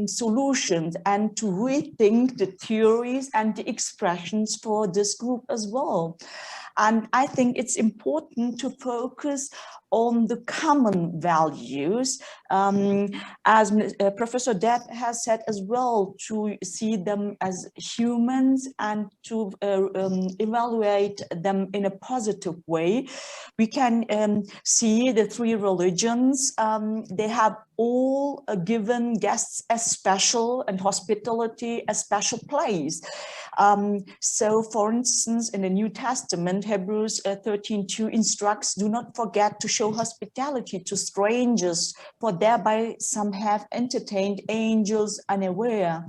solutions and to rethink the theories and the expressions for this group as well. And I think it's important to focus on the common values, as Professor Deb has said as well, to see them as humans and to evaluate them in a positive way. We can see the three religions, they have all given guests a special and hospitality a special place. So for instance, in the New Testament, Hebrews 13:2 instructs, do not forget to show hospitality to strangers, for thereby some have entertained angels unaware.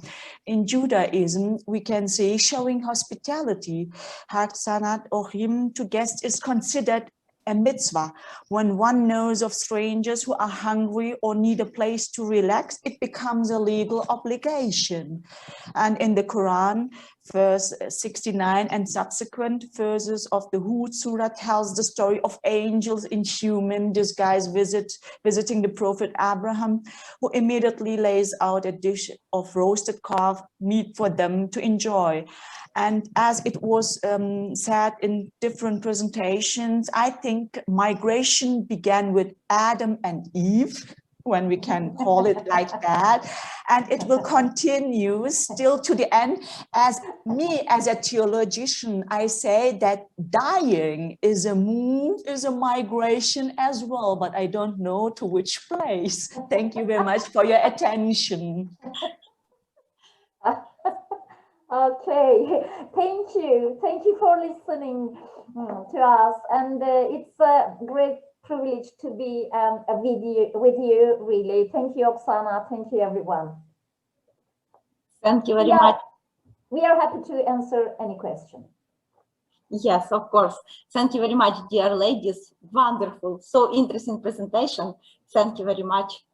In Judaism, we can say showing hospitality, Haksanat Ohim, to guests is considered a mitzvah. When one knows of strangers who are hungry or need a place to relax, it becomes a legal obligation. And in the Quran, verse 69 and subsequent verses of the Hud Surah tells the story of angels in human disguise visiting the prophet Abraham, who immediately lays out a dish of roasted calf meat for them to enjoy. And as it was said in different presentations, I think migration began with Adam and Eve, when we can call it like that, and it will continue still to the end. As me, as a theologian, I say that dying is a move, is a migration as well, but I don't know to which place. Thank you very much for your attention. Okay, thank you. Thank you for listening to us. And it's a great privilege to be with you, really. Thank you, Oksana. Thank you, everyone. Thank you very much. We are happy to answer any question. Yes, of course. Thank you very much, dear ladies. Wonderful. So interesting presentation. Thank you very much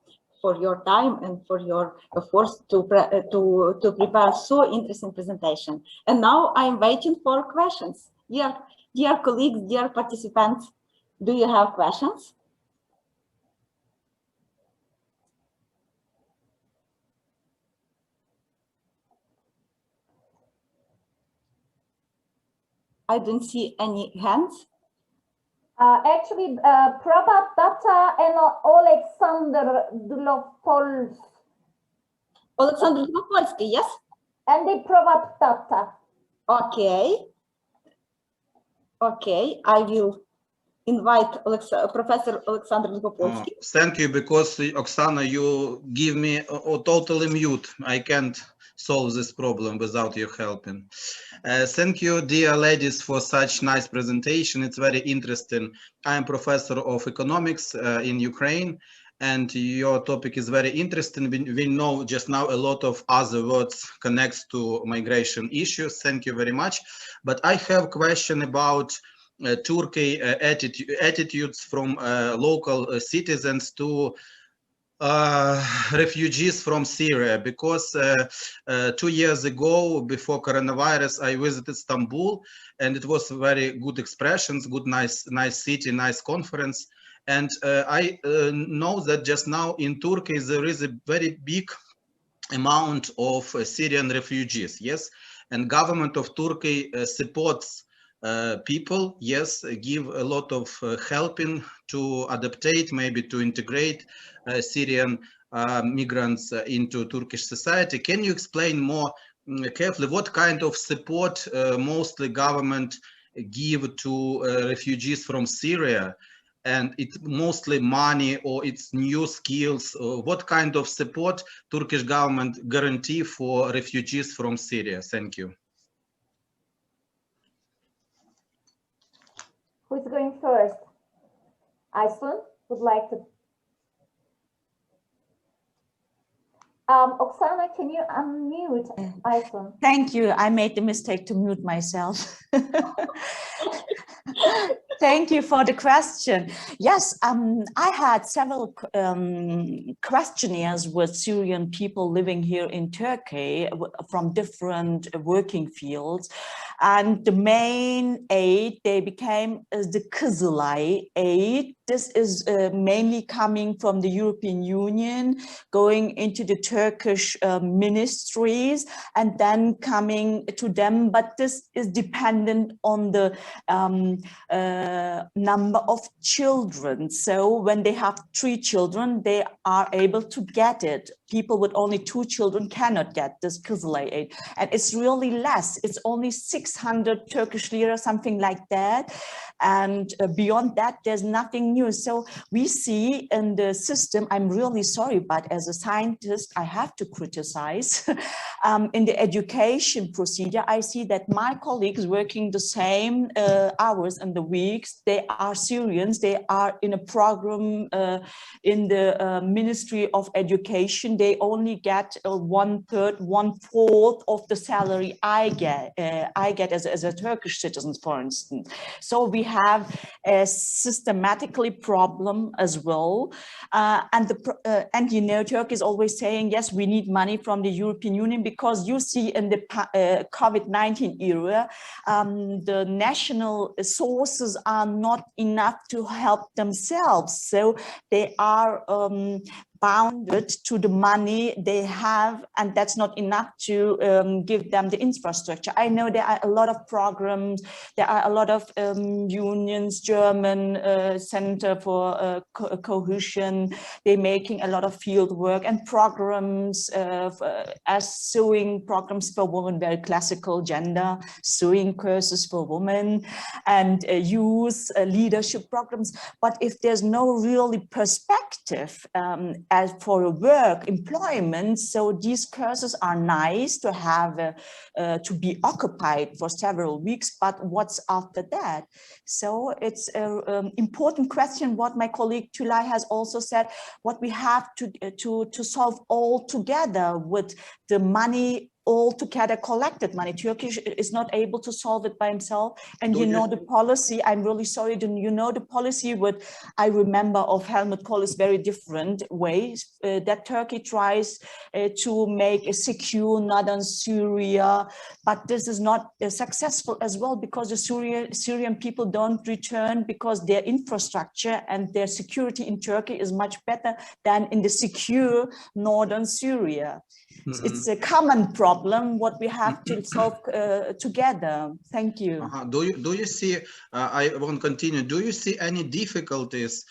for your time and for your efforts to prepare so interesting presentation. And now I'm waiting for questions. Dear colleagues, dear participants, do you have questions? I don't see any hands. Actually, Prabhat Datta and Alexander Dlopolsky. Alexander Dlopolsky, yes? And the Prabhat Datta. Okay. Okay, I will invite Professor Alexander Dlopolsky. Thank you, because Oksana, you give me totally mute. I can't solve this problem without your helping. Thank you, dear ladies, for such nice presentation. It's very interesting. I am professor of economics in Ukraine, and your topic is very interesting. We know just now a lot of other words connects to migration issues. Thank you very much. But I have a question about Turkey attitudes from local citizens to refugees from Syria, because 2 years ago, before coronavirus, I visited Istanbul, and it was very good expressions, good, nice city, nice conference. And I know that just now in Turkey there is a very big amount of Syrian refugees, yes, and government of Turkey supports people, yes, give a lot of helping to adaptate, maybe to integrate Syrian migrants into Turkish society. Can you explain more carefully what kind of support mostly government give to refugees from Syria? And it's mostly money or it's new skills? What kind of support Turkish government guarantee for refugees from Syria? Thank you. Who's going first? Aysun would like to. Oksana, can you unmute Aysun? Thank you. I made the mistake to mute myself. Thank you for the question. Yes, I had several questionnaires with Syrian people living here in Turkey from different working fields. And the main aid they became is the Kızılay aid. This is mainly coming from the European Union, going into the Turkish ministries and then coming to them. But this is dependent on the number of children. So when they have 3 children, they are able to get it. People with only 2 children cannot get this Kızılay aid. And it's really less. It's only 600 Turkish lira, something like that. And beyond that, there's nothing new. So we see in the system, I'm really sorry, but as a scientist, I have to criticize. In the education procedure, I see that my colleagues working the same hours in the weeks, they are Syrians, they are in a program in the Ministry of Education. They only get 1/3, 1/4 of the salary I get as a Turkish citizen, for instance. So we have a systematically problem as well. And you know, Turkey is always saying, yes, we need money from the European Union, because you see in the COVID-19 era, the national sources are not enough to help themselves. So they are bounded to the money they have, and that's not enough to give them the infrastructure. I know there are a lot of programs, there are a lot of unions, German Center for Cohesion, they're making a lot of field work and programs as sewing programs for women, very classical gender, sewing courses for women, and youth leadership programs. But if there's no really perspective as for work, employment, so these courses are nice to have, to be occupied for several weeks, but what's after that? So it's an important question, what my colleague Tülay has also said, what we have to solve all together with the money, all together collected money. Turkey is not able to solve it by himself. And you know the policy, I'm really sorry, you know the policy with, I remember of Helmut Kohl is very different ways that Turkey tries to make a secure northern Syria, but this is not successful as well, because the Syrian people don't return, because their infrastructure and their security in Turkey is much better than in the secure northern Syria. Mm-hmm. It's a common problem, what we have to solve together. Thank you. Do you see, I won't continue, do you see any difficulties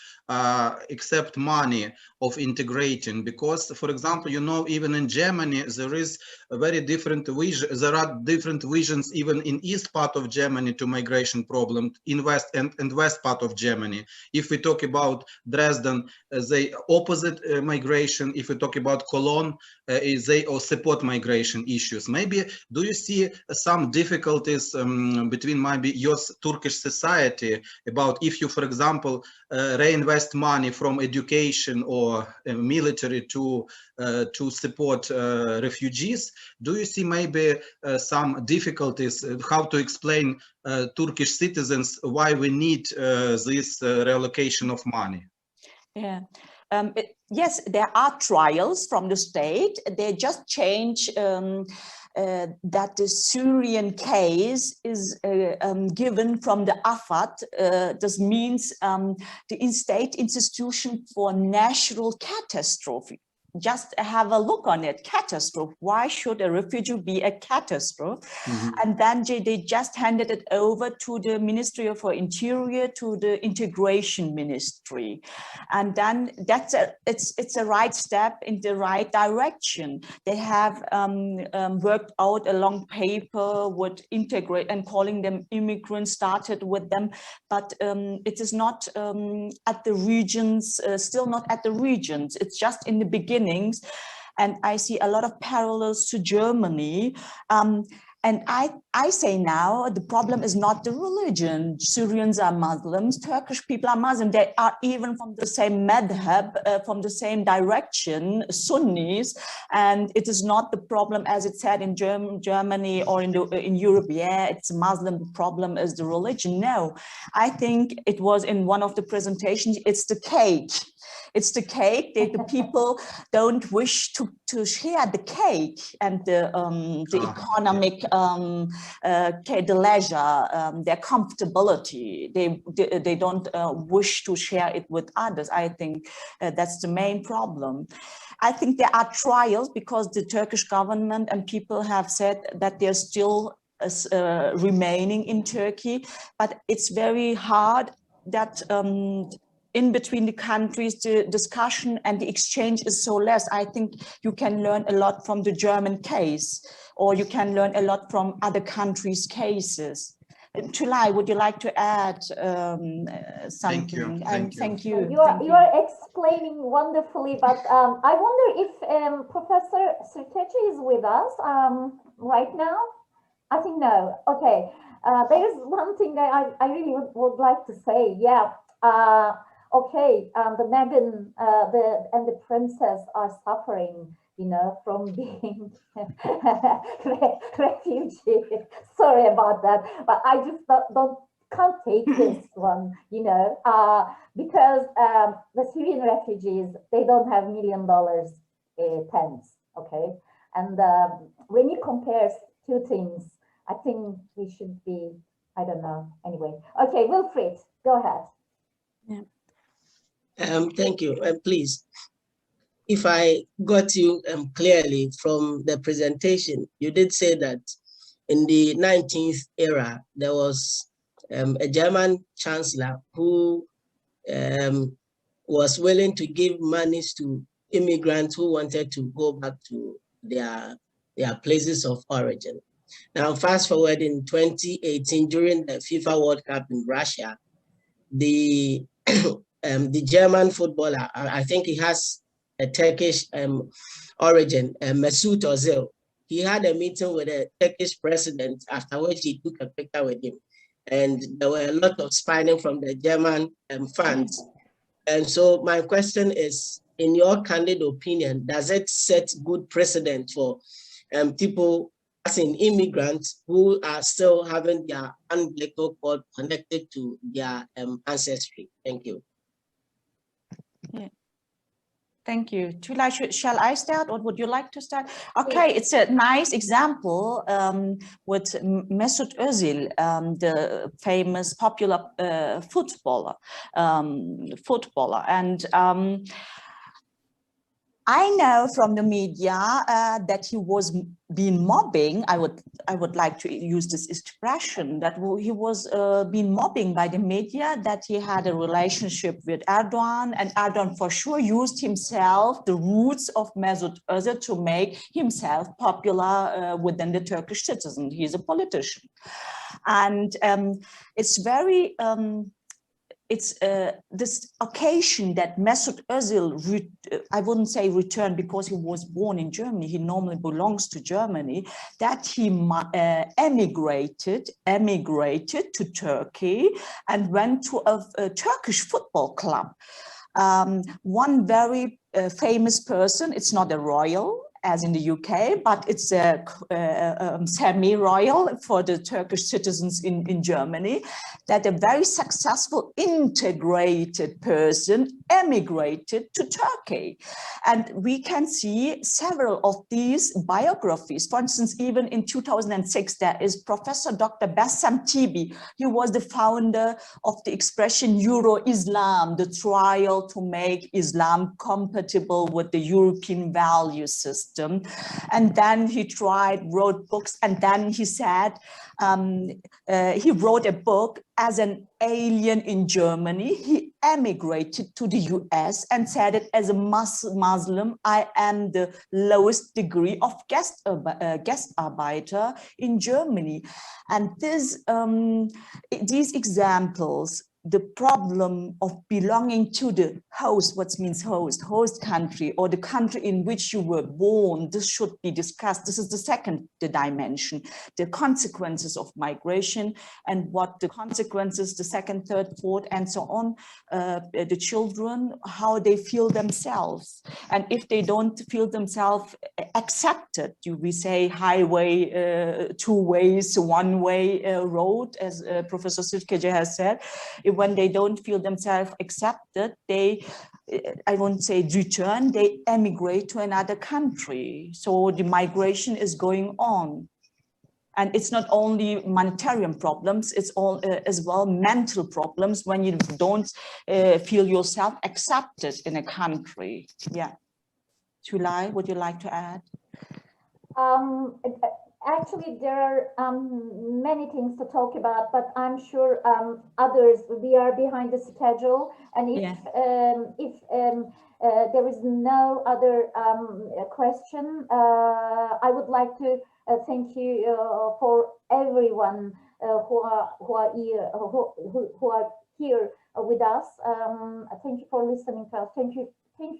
except money of integrating? Because, for example, you know, even in Germany, there is a very different vision. There are different visions even in east part of Germany to migration problem, in west and west part of Germany. If we talk about Dresden, they opposite migration. If we talk about Cologne, they support migration issues. Maybe do you see some difficulties between maybe your Turkish society about if you, for example, reinvest money from education or military to support refugees? Do you see maybe some difficulties how to explain Turkish citizens why we need this reallocation of money? Yeah. Yes, there are trials from the state. They just change that the Syrian case is given from the Avadh. This means the state institution for natural catastrophe. Just have a look on it, catastrophe. Why should a refugee be a catastrophe? Mm-hmm. And then they just handed it over to the Ministry for Interior, to the Integration Ministry. And then it's a right step in the right direction. They have worked out a long paper with integrate and calling them immigrants, started with them, but it is not at the regions, still not at the regions. It's just in the beginning. And I see a lot of parallels to Germany. And I say now, the problem is not the religion. Syrians are Muslims, Turkish people are Muslim. They are even from the same madhab, from the same direction, Sunnis, and it is not the problem as it said in Germany or in Europe. Yeah, it's Muslim, the problem is the religion. No, I think it was in one of the presentations, it's the cake. It's the cake. The people don't wish to share the cake and the economic, the leisure, their comfortability. They don't wish to share it with others. I think that's the main problem. I think there are trials because the Turkish government and people have said that they're still remaining in Turkey, but it's very hard that in between the countries, the discussion and the exchange is so less. I think you can learn a lot from the German case, or you can learn a lot from other countries' cases. Tulay, would you like to add something? Thank you. You are explaining wonderfully, but I wonder if Professor Sirteci is with us right now. I think no. Okay. There is one thing that I really would like to say. Yeah. Okay, the Meghan and the princess are suffering, you know, from being refugee. Sorry about that, but I just can't take this one, you know, because the Syrian refugees, they don't have $1 million tents, okay? And when you compare two things, I think we should be, I don't know, anyway. Okay, Wilfried, go ahead. Yeah. Thank you. Please, if I got you clearly from the presentation, you did say that in the 19th era, there was a German chancellor who was willing to give monies to immigrants who wanted to go back to their places of origin. Now, fast forward in 2018, during the FIFA World Cup in Russia, the German footballer, I think he has a Turkish origin, Mesut Ozil. He had a meeting with the Turkish president, after which he took a picture with him. And there were a lot of spying from the German fans. And so my question is, in your candid opinion, does it set good precedent for people, as in immigrants, who are still having their umbilical cord connected to their ancestry? Thank you. Yeah. Thank you. Tulay, shall I start or would you like to start? Okay, it's a nice example with Mesut Özil, the famous popular footballer. And I know from the media that he was being mobbing. I would like to use this expression that he was being mobbing by the media, that he had a relationship with Erdogan, and Erdogan for sure used himself, the roots of Mesut Özil, to make himself popular within the Turkish citizen. He's a politician. And it's very, it's this occasion that Mesut Özil, I wouldn't say returned because he was born in Germany, he normally belongs to Germany, that he emigrated to Turkey and went to a Turkish football club. One very famous person, it's not a royal, as in the UK, but it's a semi-royal for the Turkish citizens in Germany, that a very successful integrated person emigrated to Turkey. And we can see several of these biographies. For instance, even in 2006, there is Professor Dr. Bassam Tibi. He was the founder of the expression Euro-Islam, the trial to make Islam compatible with the European value system. And then he wrote books, and then he said, he wrote a book as an alien in Germany. He emigrated to the US and said it as a Muslim, I am the lowest degree of Gastarbeiter in Germany. And these examples the problem of belonging to the host, what means host country, or the country in which you were born, this should be discussed. This is the second dimension, the consequences of migration and what the consequences, the second, third, fourth, and so on, the children, how they feel themselves. And if they don't feel themselves accepted, we say highway, two ways, one way road, as Professor Sirkeje has said. When they don't feel themselves accepted, they, I won't say return, they emigrate to another country. So the migration is going on. And it's not only monetary problems, it's all as well mental problems when you don't feel yourself accepted in a country. Yeah. Tulay, would you like to add? Actually, there are many things to talk about, but I'm sure others, we are behind the schedule. And if there is no other question, I would like to thank you for everyone who are here with us. Thank you for listening to us. Thank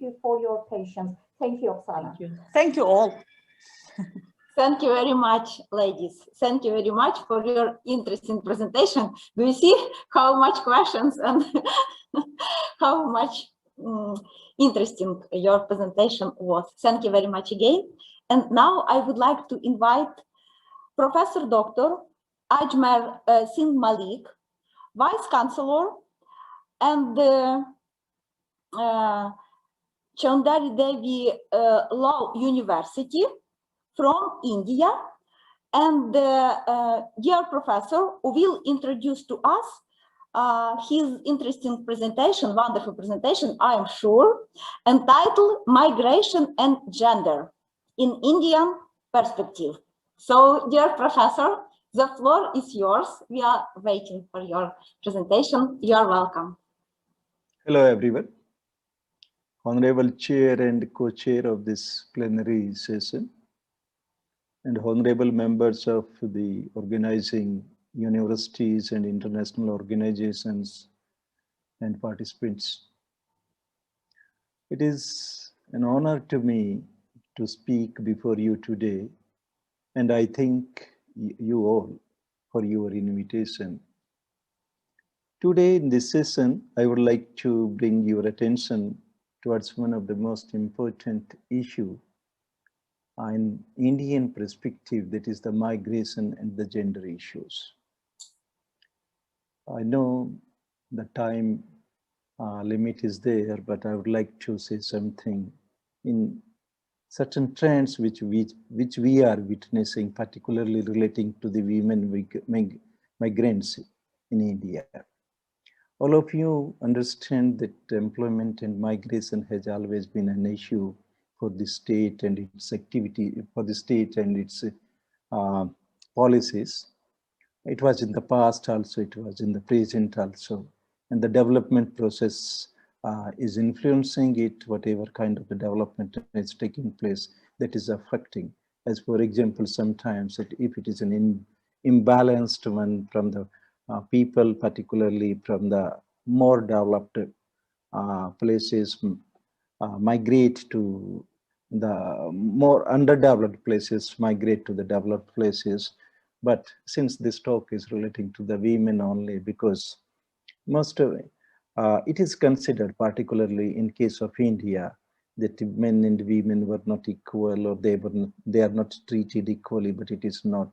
you for your patience. Thank you, Oksana. Thank you all. Thank you very much, ladies. Thank you very much for your interesting presentation. Do you see how much questions and how much interesting your presentation was? Thank you very much again. And now I would like to invite Professor Dr. R.M.L Singh Malik, Vice-Chancellor, and Chandra Devi Law University from India, and dear professor will introduce to us his interesting presentation, wonderful presentation, I am sure, entitled Migration and Gender in Indian Perspective. So, dear professor, the floor is yours. We are waiting for your presentation. You are welcome. Hello, everyone. Honorable Chair and Co-Chair of this plenary session, and honorable members of the organizing universities and international organizations and participants. It is an honor to me to speak before you today, and I thank you all for your invitation. Today in this session, I would like to bring your attention towards one of the most important issues in Indian perspective, that is the migration and the gender issues. I know the time limit is there, but I would like to say something in certain trends which we are witnessing, particularly relating to the women migrants in India. All of you understand that employment and migration has always been an issue for the state and its activity, for the state and its policies. It was in the past also, it was in the present also, and the development process is influencing it, whatever kind of the development is taking place, that is affecting. As for example, sometimes if it is an imbalanced one from the people, particularly from the more developed places, migrate to the more underdeveloped places, migrate to the developed places. But since this talk is relating to the women only, because most of it is considered, particularly in case of India, that men and women were not equal, or they are not treated equally, but it is not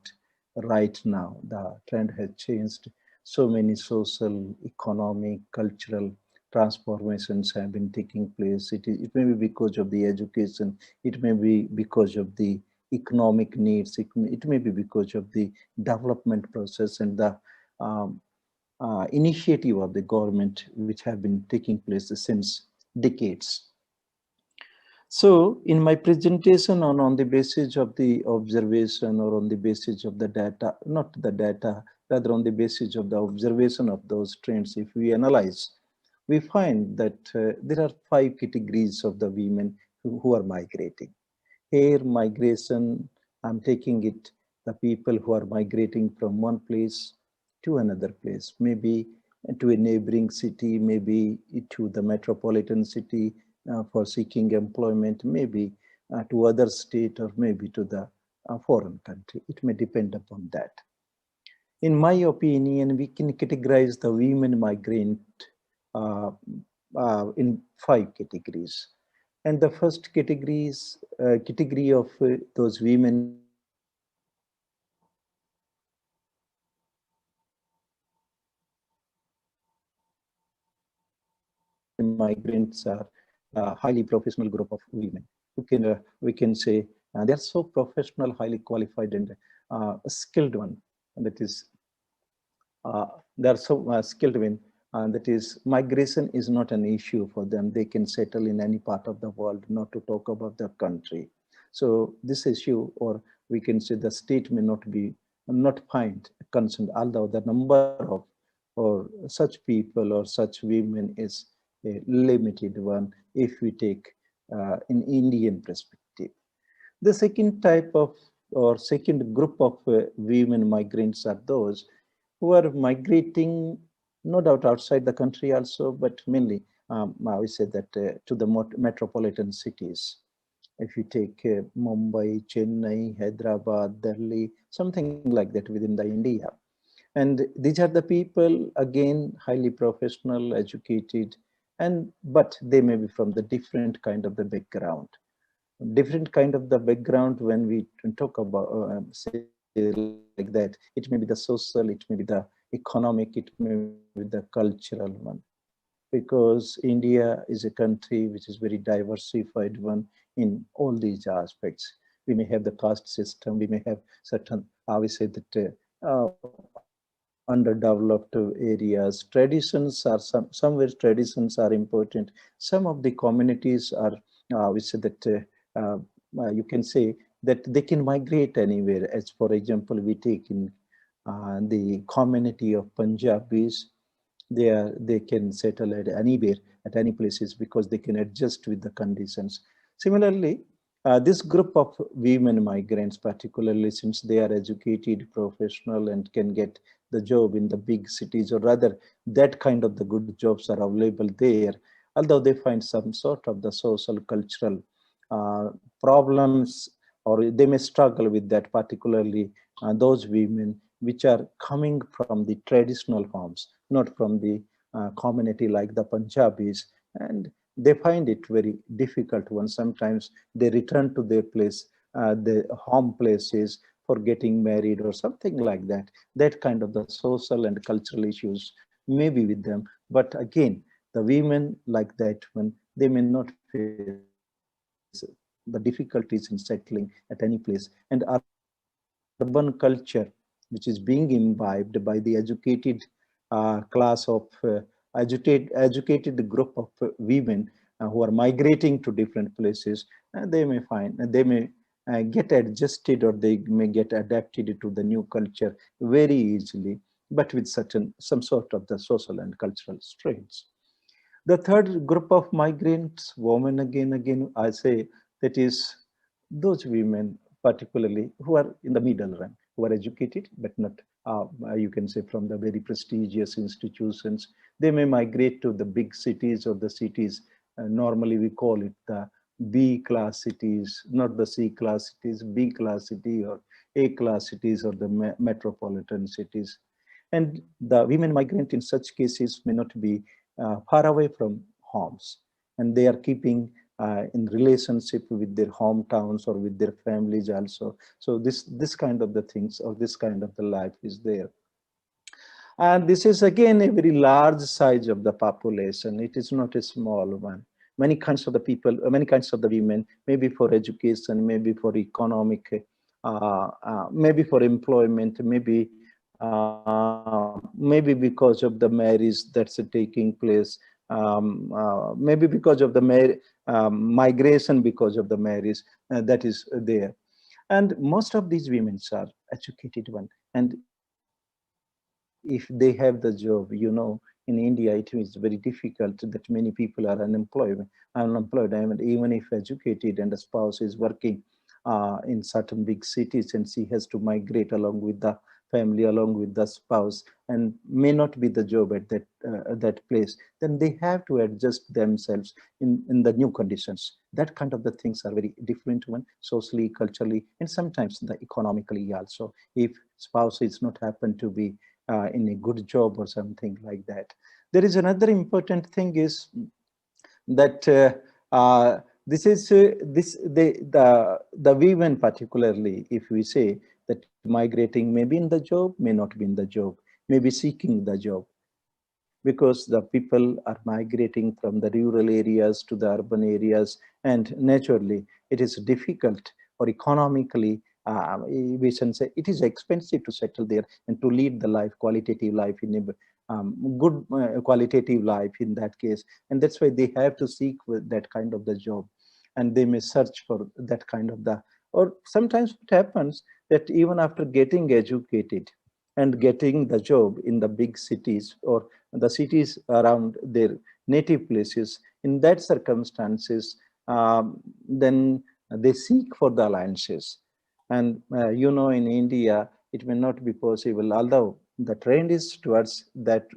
right now. The trend has changed. So many social, economic, cultural transformations have been taking place. It may be because of the education, it may be because of the economic needs, it may be because of the development process and the initiative of the government, which have been taking place since decades. So in my presentation on the basis of the observation, or on the basis of the data, not the data, rather on the basis of the observation of those trends, if we analyze, we find that there are 5 categories of the women who are migrating. Here, migration, I'm taking it, the people who are migrating from one place to another place, maybe to a neighboring city, maybe to the metropolitan city for seeking employment, maybe to other state, or maybe to the foreign country. It may depend upon that. In my opinion, we can categorize the women migrant in 5 categories. And the first category of those women migrants are a highly professional group of women who can we can say they are so professional, highly qualified, and skilled one. And that is they are so skilled women. That is, migration is not an issue for them. They can settle in any part of the world, not to talk about the country. So this issue, or we can say the state may not find concerned, although the number of or such people or such women is a limited one if we take an Indian perspective. The second type of or second group of women migrants are those who are migrating, no doubt outside the country also, but mainly we say that to the metropolitan cities. If you take Mumbai, Chennai, Hyderabad, Delhi, something like that within the India. And these are the people, again, highly professional, educated, but they may be from the different kind of the background. Different kind of the background, when we talk about, say like that, it may be the social, it may be the economic, it may be the cultural one. Because India is a country which is very diversified one in all these aspects. We may have the caste system, we may have certain, we say that underdeveloped areas. Traditions are somewhere traditions are important. Some of the communities are, we say that you can say that they can migrate anywhere. As for example, we take in the community of Punjabis, they can settle at anywhere, at any places, because they can adjust with the conditions. Similarly, this group of women migrants, particularly since they are educated, professional, and can get the job in the big cities, or rather that kind of the good jobs are available there, although they find some sort of the social, cultural problems, or they may struggle with that, particularly those women which are coming from the traditional homes, not from the community like the Punjabis, and they find it very difficult when sometimes they return to their place, the home places, for getting married or something like that. That kind of the social and cultural issues may be with them. But again, the women like that one, they may not face the difficulties in settling at any place. And urban culture, which is being imbibed by the educated class of educated group of women who are migrating to different places, they may find, they may get adjusted, or they may get adapted to the new culture very easily, but with some sort of the social and cultural strains. The third group of migrants, women, again, I say that is those women, particularly who are in the middle rank, who are educated, but not, you can say, from the very prestigious institutions. They may migrate to the big cities, or the cities, normally we call it the B-class cities, not the C-class cities, B-class city or A-class cities, or the metropolitan cities. And the women migrant in such cases may not be far away from homes, and they are keeping in relationship with their hometowns or with their families also. So this kind of the things, or this kind of the life is there. And this is again a very large size of the population. It is not a small one. Many kinds of the people, many kinds of the women, maybe for education, maybe for economic, maybe for employment, maybe because of the marriage that's taking place, maybe because of the migration, because of the marriage that is there. And most of these women are educated one, and if they have the job, you know, in India it is very difficult that many people are unemployed, and even if educated and the spouse is working in certain big cities, and she has to migrate along with the family along with the spouse and may not be the job at that place, then they have to adjust themselves in the new conditions. That kind of the things are very different one, socially, culturally, and sometimes the economically also. If spouse is not happen to be in a good job or something like that. There is another important thing is that the women particularly, if we say that migrating may be in the job, may not be in the job, may be seeking the job, because the people are migrating from the rural areas to the urban areas, and naturally it is difficult or economically we can say it is expensive to settle there and to lead the life, qualitative life in a good qualitative life in that case. And that's why they have to seek that kind of the job, and they may search for that kind of the, or sometimes what happens that even after getting educated and getting the job in the big cities or the cities around their native places, in that circumstances, then they seek for the alliances. And in India, it may not be possible, although the trend is towards that,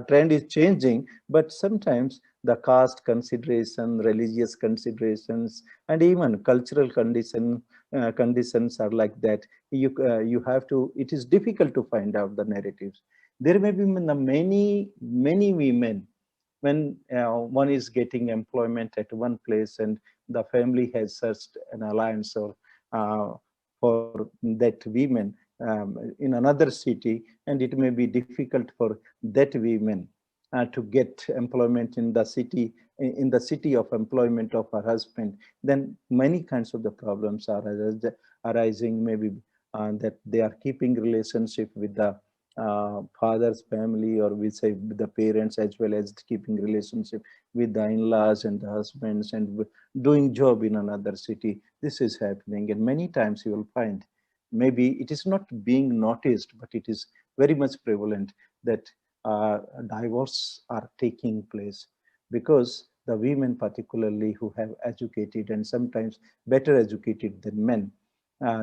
trend is changing, but sometimes the caste consideration, religious considerations, and even cultural conditions are like that. You have to, it is difficult to find out the narratives. There may be many women when one is getting employment at one place and the family has searched an alliance or for that women in another city, and it may be difficult for that women to get employment in the city of employment of her husband. Then many kinds of the problems are arising, maybe that they are keeping relationship with the father's family, or we say with the parents, as well as keeping relationship with the in-laws and the husbands, and doing job in another city. This is happening, and many times you will find maybe it is not being noticed, but it is very much prevalent that divorce are taking place because the women particularly who have educated and sometimes better educated than men,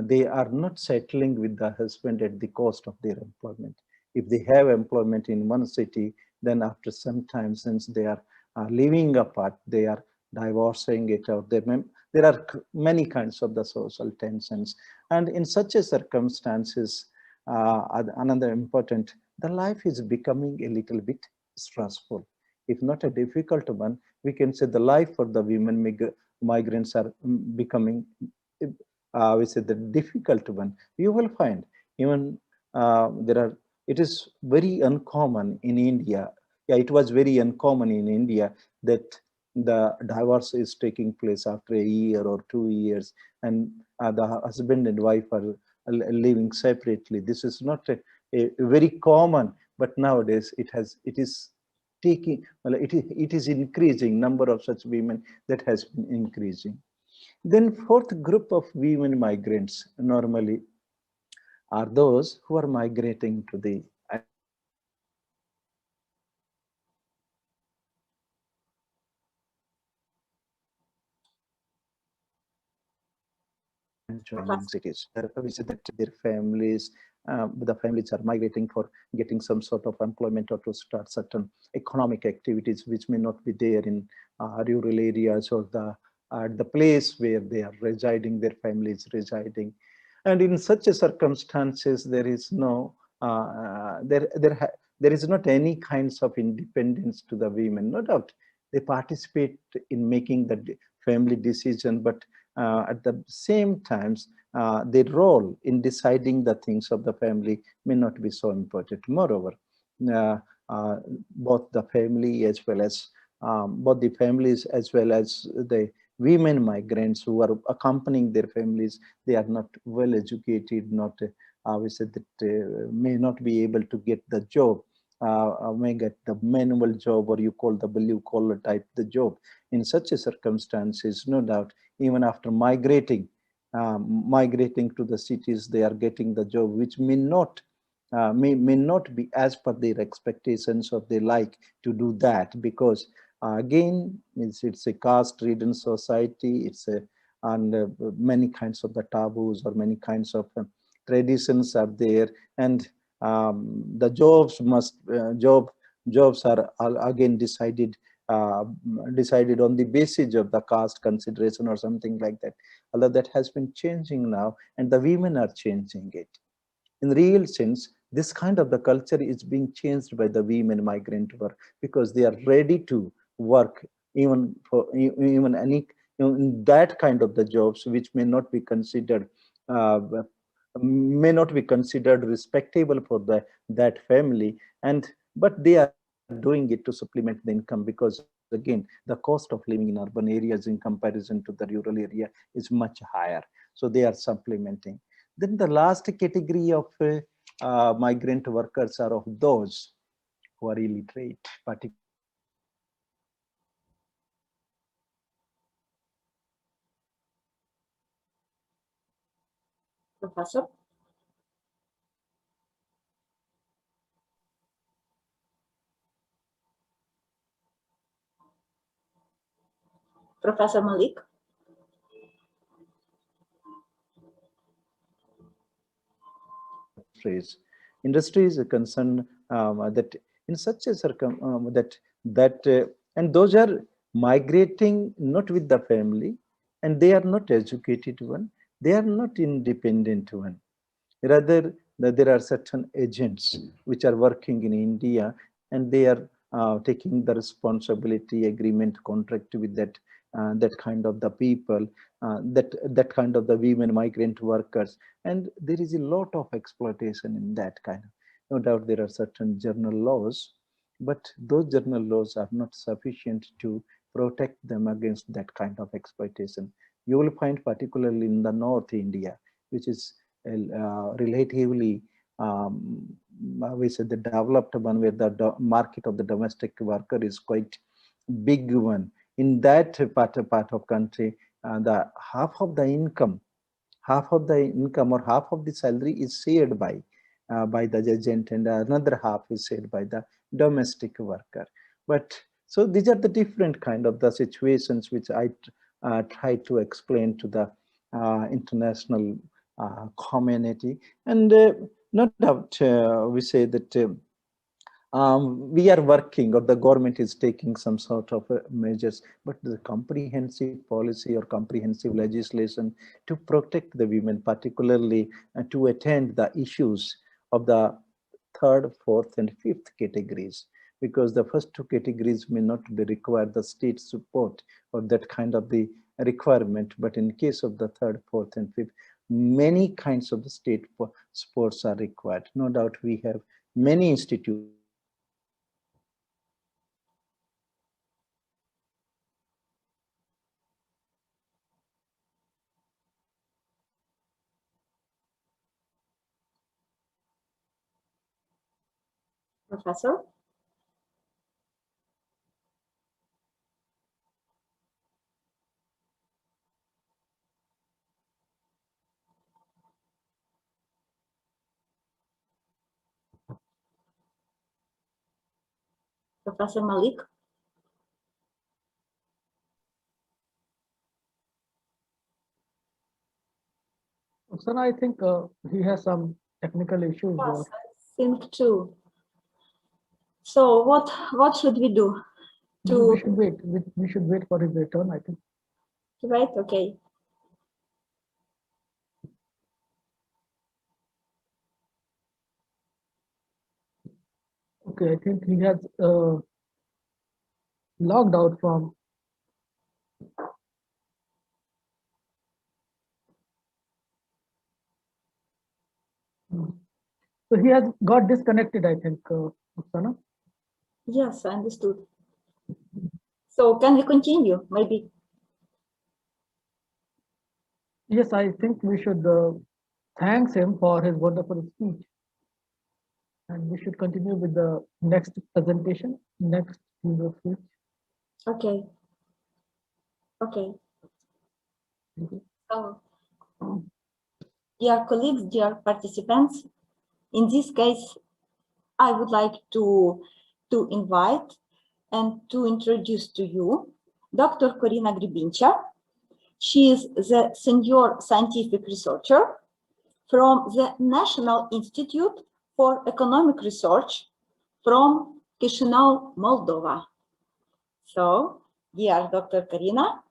they are not settling with the husband at the cost of their employment. If they have employment in one city, then after some time, since they are living apart, they are divorcing it out. There are many kinds of the social tensions. And in such a circumstances, another important, the life is becoming a little bit stressful. If not a difficult one, we can say the life for the women migrants are becoming we say the difficult one. You will find even it is very uncommon in India. Yeah, it was very uncommon in India that the divorce is taking place after a year or 2 years, and the husband and wife are living separately. This is not a very common, but nowadays it is taking, well, it is increasing. Number of such women that has been increasing. Then fourth group of women migrants normally are those who are migrating to the adjoining cities. We say that their families, the families are migrating for getting some sort of employment or to start certain economic activities which may not be there in rural areas or the place where they are residing, their family is residing. And in such a circumstances, there is no, there is not any kinds of independence to the women. No doubt, they participate in making the family decision, but at the same times, their role in deciding the things of the family may not be so important. Moreover, both the family as well as both the families as well as the women migrants who are accompanying their families, they are not well educated, not we said that may not be able to get the job, may get the manual job, or you call the blue collar type the job. In such a circumstances, no doubt, even after migrating to the cities, they are getting the job which may not be as per their expectations, or they like to do that because again, it's a caste-ridden society. It's and many kinds of the taboos or many kinds of traditions are there, and the jobs are again decided on the basis of the caste consideration or something like that. Although that has been changing now, and the women are changing it. In real sense, this kind of the culture is being changed by the women migrant work, because they are ready to work even any in that kind of the jobs which may not be considered respectable for that family, but they are doing it to supplement the income, because again the cost of living in urban areas in comparison to the rural area is much higher, so they are supplementing. Then the last category of migrant workers are of those who are illiterate, particularly Professor? Professor Malik? phrase. Industry is a concern that in such a and those are migrating not with the family, and they are not educated one, they are not independent one. Rather, there are certain agents which are working in India, and they are taking the responsibility, agreement, contract with that kind of the people, that kind of the women migrant workers, and there is a lot of exploitation in that kind of. No doubt there are certain general laws, but those general laws are not sufficient to protect them against that kind of exploitation. You will find particularly in the North India, which is relatively we said the developed one, where the market of the domestic worker is quite big one. In that part of country, the half of the income or half of the salary is shared by the agent, and another half is shared by the domestic worker. But so these are the different kind of the situations which I try to explain to the international community. And no doubt we say that we are working, or the government is taking some sort of measures, but the comprehensive policy or comprehensive legislation to protect the women, particularly to attend the issues of the third, fourth, and fifth categories, because the first two categories may not be required the state support or that kind of the requirement, but in case of the third, fourth, and fifth, many kinds of the state supports are required. No doubt we have many institutes. Professor? Professor Malik? Oksana, I think he has some technical issues. Yes, I think too. So what should we do? We should wait. We should wait for his return, I think. Right, okay. Okay, I think he has logged out from. So he has got disconnected, I think, Oksana. Yes, I understood. So can we continue, maybe? Yes, I think we should thank him for his wonderful speech. And we should continue with the next presentation, next speech. Okay. Okay. So, dear colleagues, dear participants, in this case, I would like to invite and to introduce to you Dr. Corina Gribincha. She is the senior scientific researcher from the National Institute for Economic Research from Chisinau, Moldova. So, dear Dr. Karina,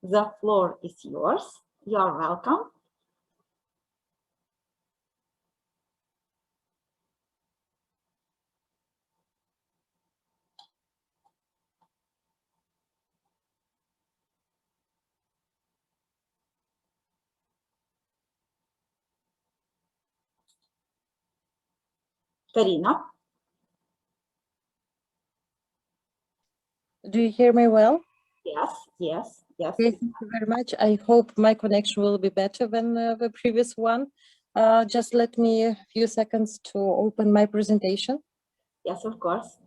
the floor is yours. You are welcome. Karina. Do you hear me well? Yes, yes, yes. Okay, thank you very much. I hope my connection will be better than the previous one. Just let me a few seconds to open my presentation. Yes, of course.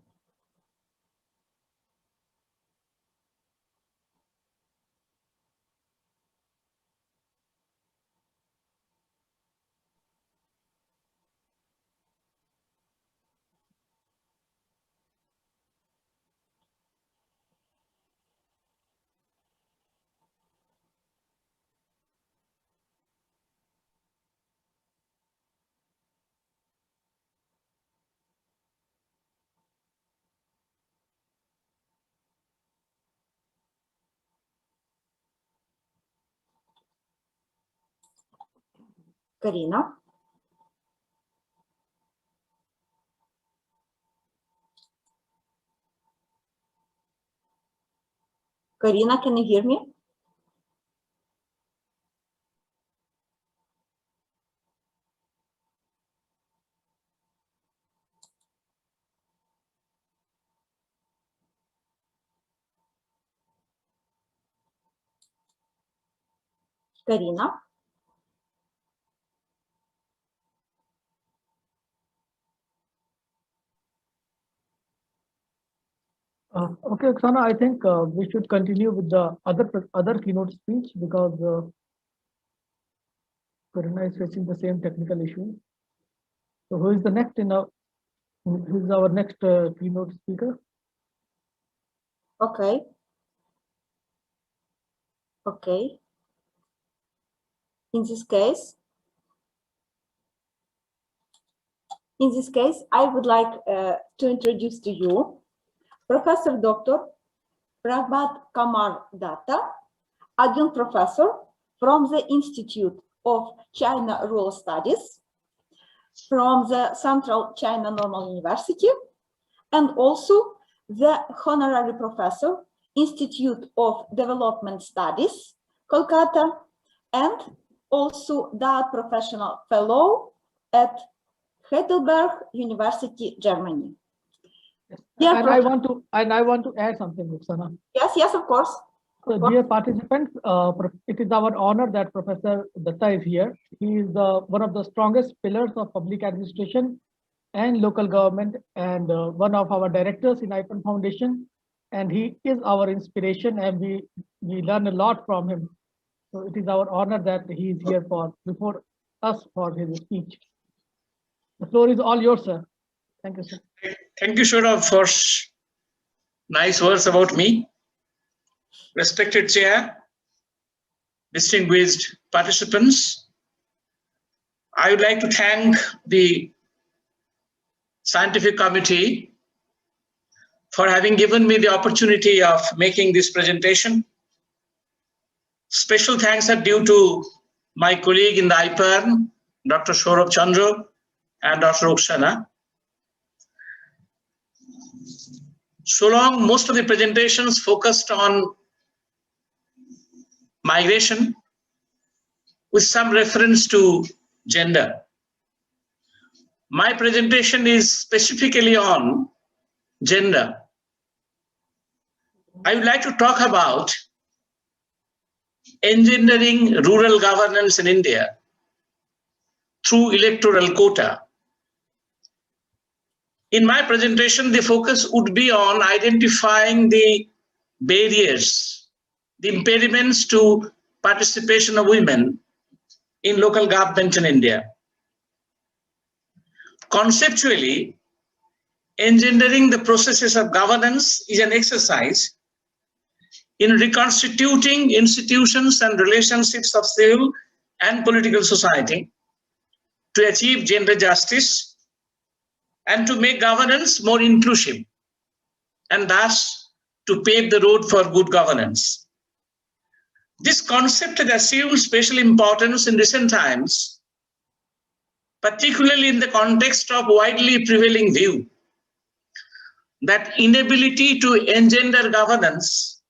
Karina. Karina, can you hear me? Karina. Okay, Oksana, I think we should continue with the other keynote speech because Karina is facing the same technical issue. So who is the next who is our next keynote speaker? Okay. Okay. In this case, I would like to introduce to you Professor Dr. Prabhat Kamar Datta, Adjunct Professor from the Institute of China Rural Studies from the Central China Normal University, and also the Honorary Professor, Institute of Development Studies, Kolkata, and also that Professional Fellow at Heidelberg University, Germany. Yeah, and I want to add something, Oksana. Yes, yes, of course. So, dear participants, it is our honor that Professor Datta is here. He is one of the strongest pillars of public administration and local government, and one of our directors in IPARN Foundation. And he is our inspiration, and we learn a lot from him. So it is our honor that he is here before us for his speech. The floor is all yours, sir. Thank you, sir. Thank you, Saurabh, for nice words about me. Respected Chair, distinguished participants, I would like to thank the scientific committee for having given me the opportunity of making this presentation. Special thanks are due to my colleague in the IPARN, Dr. Saurabh Chandra and Dr. Oksana. So long, most of the presentations focused on migration with some reference to gender. My presentation is specifically on gender. I would like to talk about engendering rural governance in India through electoral quota. In my presentation, the focus would be on identifying the barriers, the impediments to participation of women in local government in India. Conceptually, engendering the processes of governance is an exercise in reconstituting institutions and relationships of civil and political society to achieve gender justice and to make governance more inclusive, and thus to pave the road for good governance. This concept has assumed special importance in recent times, particularly in the context of widely prevailing view that inability to engender governance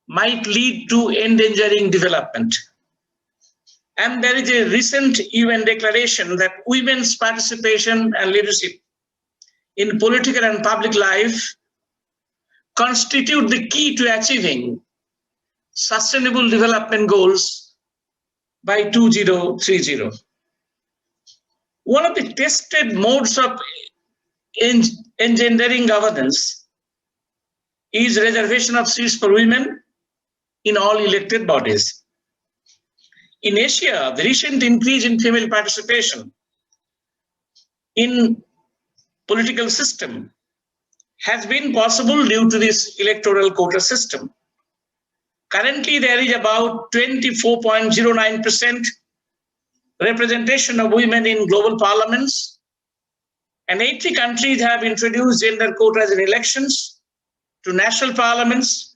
might lead to endangering development. And there is a recent UN declaration that women's participation and leadership in political and public life constitute the key to achieving sustainable development goals by 2030. One of the tested modes of engendering governance is reservation of seats for women in all elected bodies. In Asia, the recent increase in female participation in political system has been possible due to this electoral quota system. Currently, there is about 24.09% representation of women in global parliaments, and 80 countries have introduced gender quotas in elections to national parliaments.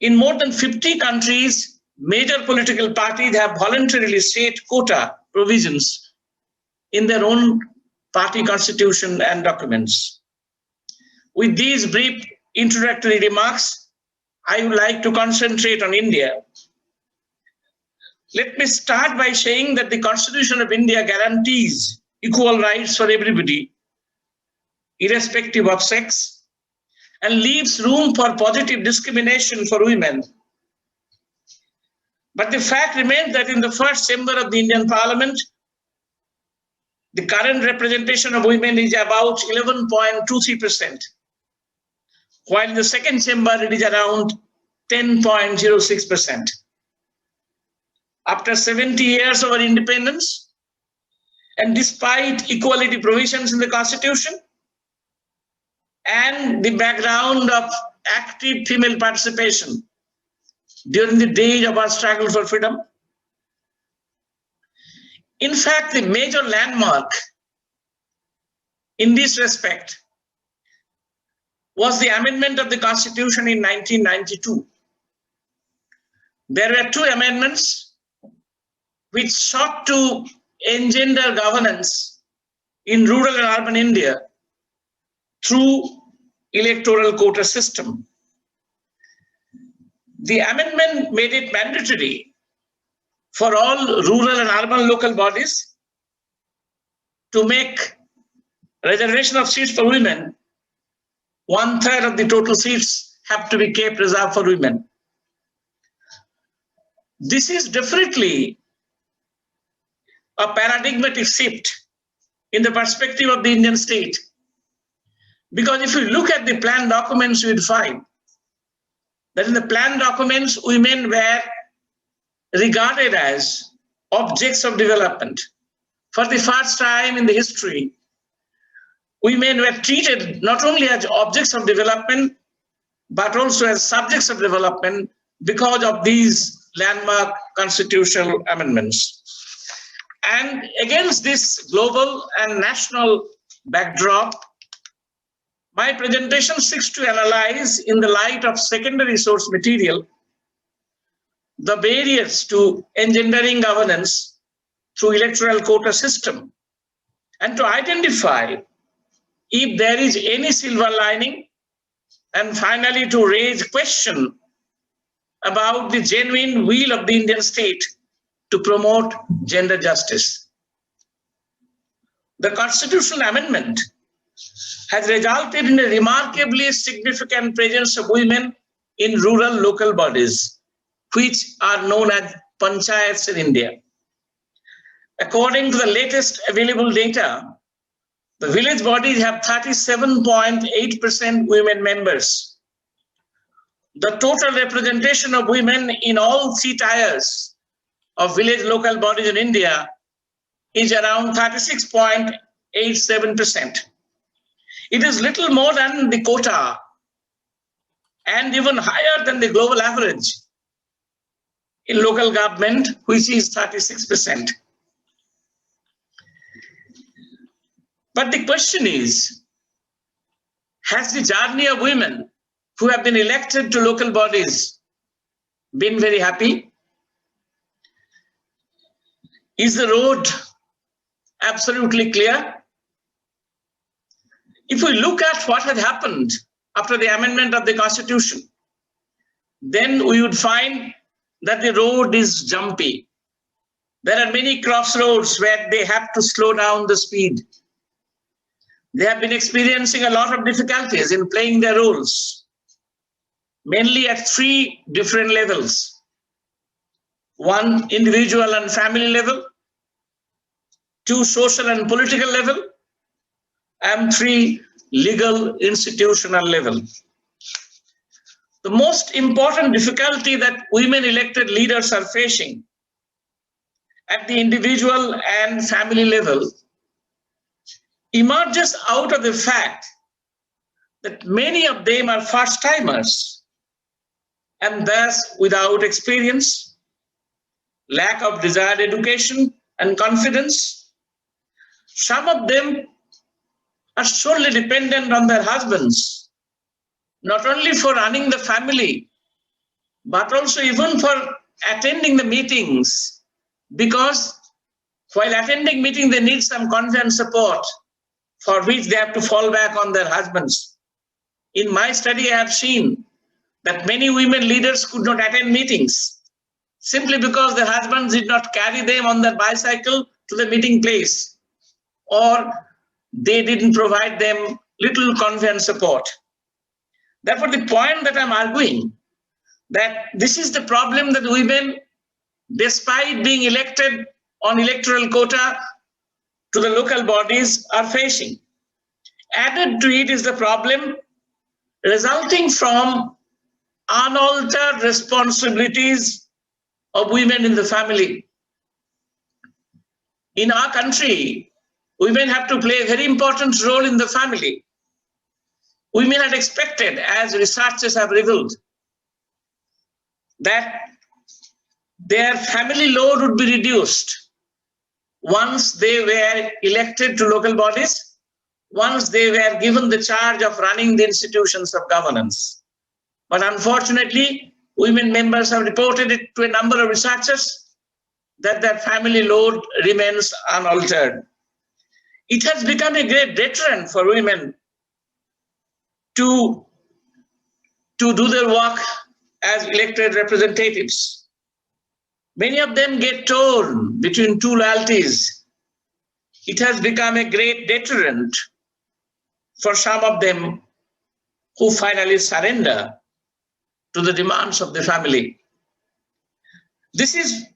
In more than 50 countries, major political parties have voluntarily set quota provisions in their own party constitution and documents. With these brief introductory remarks, I would like to concentrate on India. Let me start by saying that the Constitution of India guarantees equal rights for everybody, irrespective of sex, and leaves room for positive discrimination for women. But the fact remains that in the first chamber of the Indian Parliament, the current representation of women is about 11.23%, while in the second chamber it is around 10.06%. After 70 years of our independence, and despite equality provisions in the Constitution and the background of active female participation during the days of our struggle for freedom, in fact, the major landmark in this respect was the amendment of the Constitution in 1992. There were two amendments which sought to engender governance in rural and urban India through electoral quota system. The amendment made it mandatory for all rural and urban local bodies to make reservation of seats for women. 1/3 of the total seats have to be kept reserved for women. This is definitely a paradigmatic shift in the perspective of the Indian state. Because if you look at the plan documents, you would find that in the plan documents, women were regarded as objects of development. For the first time in the history, women were treated not only as objects of development, but also as subjects of development because of these landmark constitutional amendments. And against this global and national backdrop, my presentation seeks to analyze, in the light of secondary source material, the barriers to engendering governance through electoral quota system, and to identify if there is any silver lining, and finally to raise question about the genuine will of the Indian state to promote gender justice. The constitutional amendment has resulted in a remarkably significant presence of women in rural local bodies, which are known as panchayats in India. According to the latest available data, the village bodies have 37.8% women members. The total representation of women in all 3 tiers of village local bodies in India is around 36.87%. It is little more than the quota and even higher than the global average in local government, which is 36%. But the question is, has the journey of women who have been elected to local bodies been very happy? Is the road absolutely clear? If we look at what had happened after the amendment of the Constitution, then we would find that the road is jumpy. There are many crossroads where they have to slow down the speed. They have been experiencing a lot of difficulties in playing their roles, mainly at 3 different levels. 1, individual and family level, 2, social and political level, and 3, legal institutional level. The most important difficulty that women elected leaders are facing at the individual and family level emerges out of the fact that many of them are first-timers and thus without experience, lack of desired education and confidence. Some of them are solely dependent on their husbands, not only for running the family, but also even for attending the meetings, because while attending meetings, they need some confidence support for which they have to fall back on their husbands. In my study, I have seen that many women leaders could not attend meetings simply because their husbands did not carry them on their bicycle to the meeting place, or they didn't provide them little confidence support. Therefore, the point that I'm arguing, that this is the problem that women, despite being elected on electoral quota to the local bodies, are facing. Added to it is the problem resulting from unaltered responsibilities of women in the family. In our country, women have to play a very important role in the family. Women had expected, as researchers have revealed, that their family load would be reduced once they were elected to local bodies, once they were given the charge of running the institutions of governance. But unfortunately, women members have reported it to a number of researchers that their family load remains unaltered. It has become a great deterrent for women to do their work as elected representatives. Many of them get torn between 2 loyalties. It has become a great deterrent for some of them who finally surrender to the demands of the family. This is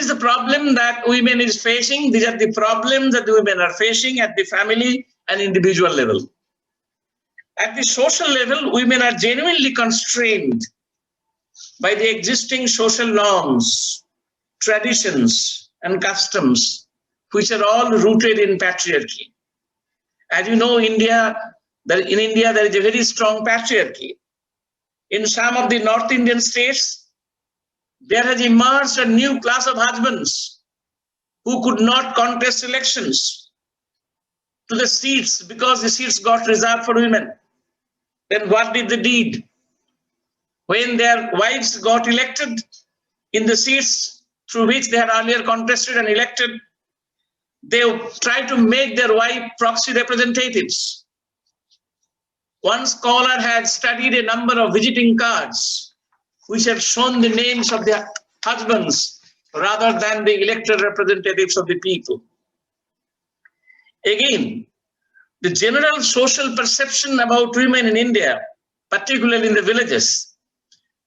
the problem that women is facing. These are the problems that women are facing at the family and individual level. At the social level, women are genuinely constrained by the existing social norms, traditions, and customs, which are all rooted in patriarchy. As you know, in India, there is a very strong patriarchy. In some of the North Indian states, there has emerged a new class of husbands who could not contest elections to the seats because the seats got reserved for women. Then what did they do? When their wives got elected in the seats through which they had earlier contested and elected, they tried to make their wife proxy representatives. One scholar had studied a number of visiting cards which had shown the names of their husbands rather than the elected representatives of the people. Again, the general social perception about women in India, particularly in the villages,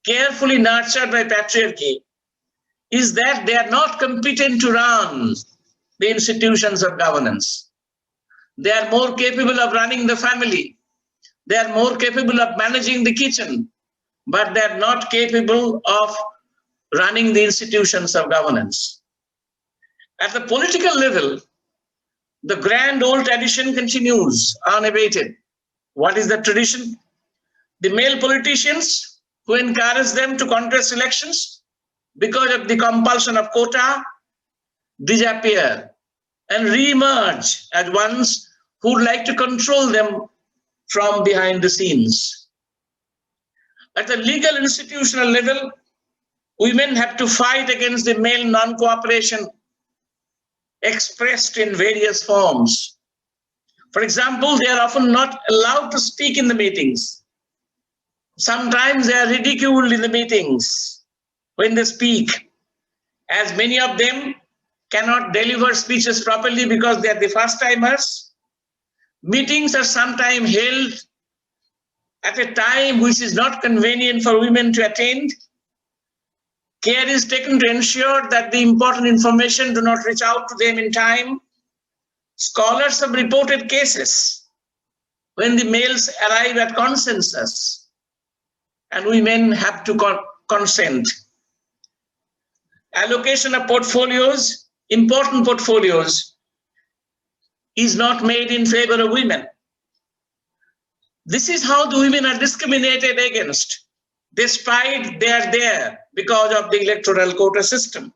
carefully nurtured by patriarchy, is that they are not competent to run the institutions of governance. They are more capable of running the family. They are more capable of managing the kitchen, but they are not capable of running the institutions of governance. At the political level, the grand old tradition continues unabated. What is that tradition? The male politicians who encourage them to contest elections because of the compulsion of quota disappear and re-emerge as ones who would like to control them from behind the scenes. At the legal institutional level, women have to fight against the male non-cooperation expressed in various forms. For example, they are often not allowed to speak in the meetings. Sometimes they are ridiculed in the meetings when they speak, as many of them cannot deliver speeches properly because they are the first-timers. Meetings are sometimes held at a time which is not convenient for women to attend. Care is taken to ensure that the important information do not reach out to them in time. Scholars have reported cases when the males arrive at consensus and women have to consent. Allocation of portfolios, important portfolios, is not made in favor of women. This is how the women are discriminated against, despite they are there because of the electoral quota system.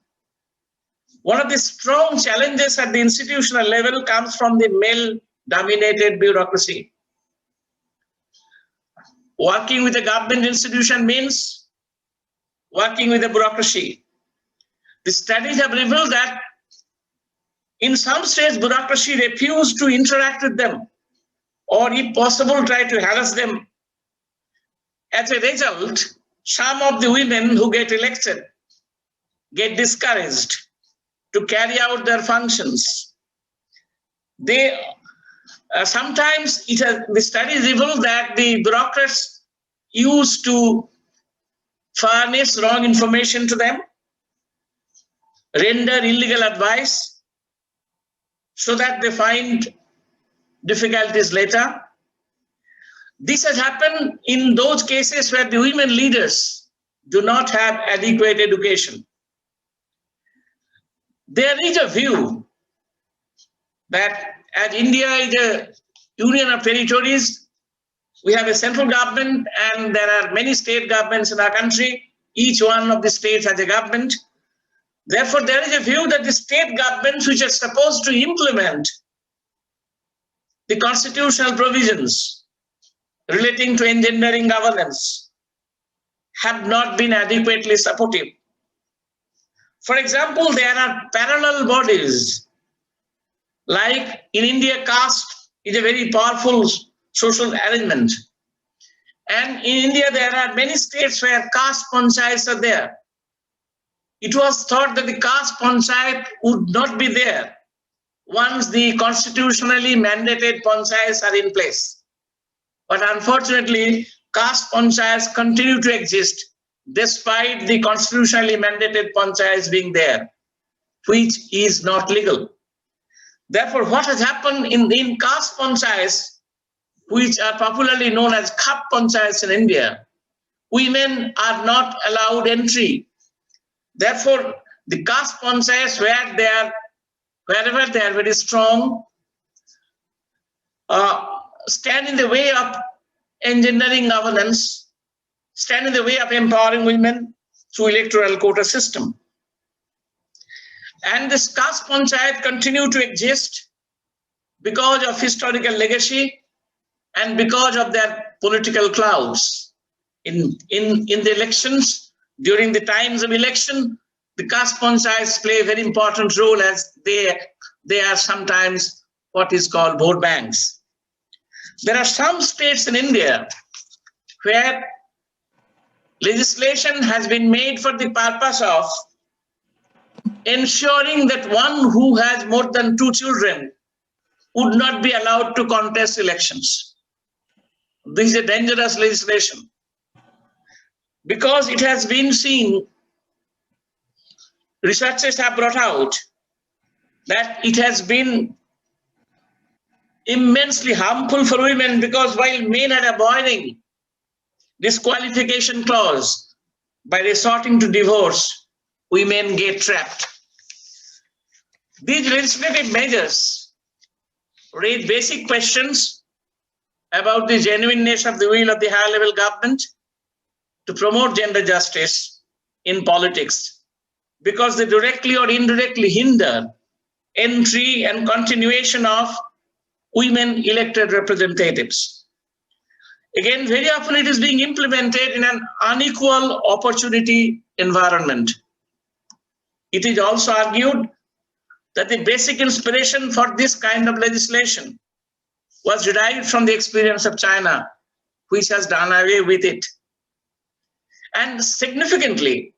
One of the strong challenges at the institutional level comes from the male-dominated bureaucracy. Working with a government institution means working with a bureaucracy. The studies have revealed that in some states, bureaucracy refused to interact with them, or if possible, try to harass them. As a result, some of the women who get elected get discouraged to carry out their functions. They sometimes the studies reveal that the bureaucrats used to furnish wrong information to them, render illegal advice, so that they find difficulties later. This has happened in those cases where the women leaders do not have adequate education. There is a view that as India is a union of territories, we have a central government and there are many state governments in our country. Each one of the states has a government. Therefore, there is a view that the state governments which are supposed to implement the constitutional provisions relating to engendering governance have not been adequately supportive. For example, there are parallel bodies. Like in India, caste is a very powerful social arrangement. And in India, there are many states where caste panchayats are there. It was thought that the caste panchayat would not be there once the constitutionally mandated panchayats are in place. But unfortunately, caste panchayats continue to exist despite the constitutionally mandated panchayats being there, which is not legal. Therefore, what has happened in caste panchayats, which are popularly known as khap panchayats in India, women are not allowed entry. Therefore, the caste panchayats wherever they are very strong, stand in the way of engendering governance, stand in the way of empowering women through electoral quota system. And this caste panchayat continue to exist because of historical legacy and because of their political clouds. In the elections, during the times of election, the caste panchayats play a very important role as they are sometimes what is called vote banks. There are some states in India where legislation has been made for the purpose of ensuring that one who has more than 2 children would not be allowed to contest elections. This is a dangerous legislation because it has been seen, researchers have brought out that it has been immensely harmful for women because while men are avoiding disqualification clause by resorting to divorce, women get trapped. These legislative measures raise basic questions about the genuineness of the will of the higher level government to promote gender justice in politics, because they directly or indirectly hinder entry and continuation of women elected representatives. Again, very often it is being implemented in an unequal opportunity environment. It is also argued that the basic inspiration for this kind of legislation was derived from the experience of China, which has done away with it. And significantly,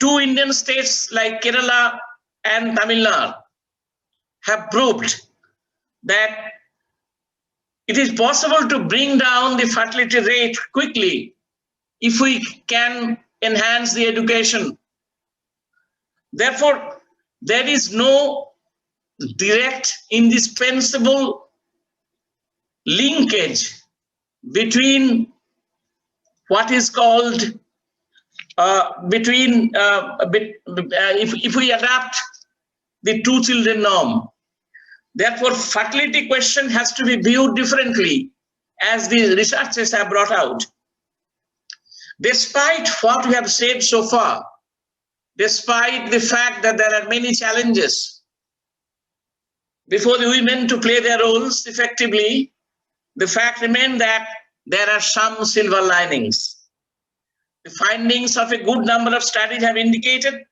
two Indian states like Kerala and Tamil Nadu have proved that it is possible to bring down the fertility rate quickly if we can enhance the education. Therefore, there is no direct, indispensable linkage between what is called if we adapt the two children norm. Therefore, fertility question has to be viewed differently, as the researchers have brought out. Despite what we have said so far, despite the fact that there are many challenges before the women to play their roles effectively, the fact remains that there are some silver linings. The findings of a good number of studies have indicated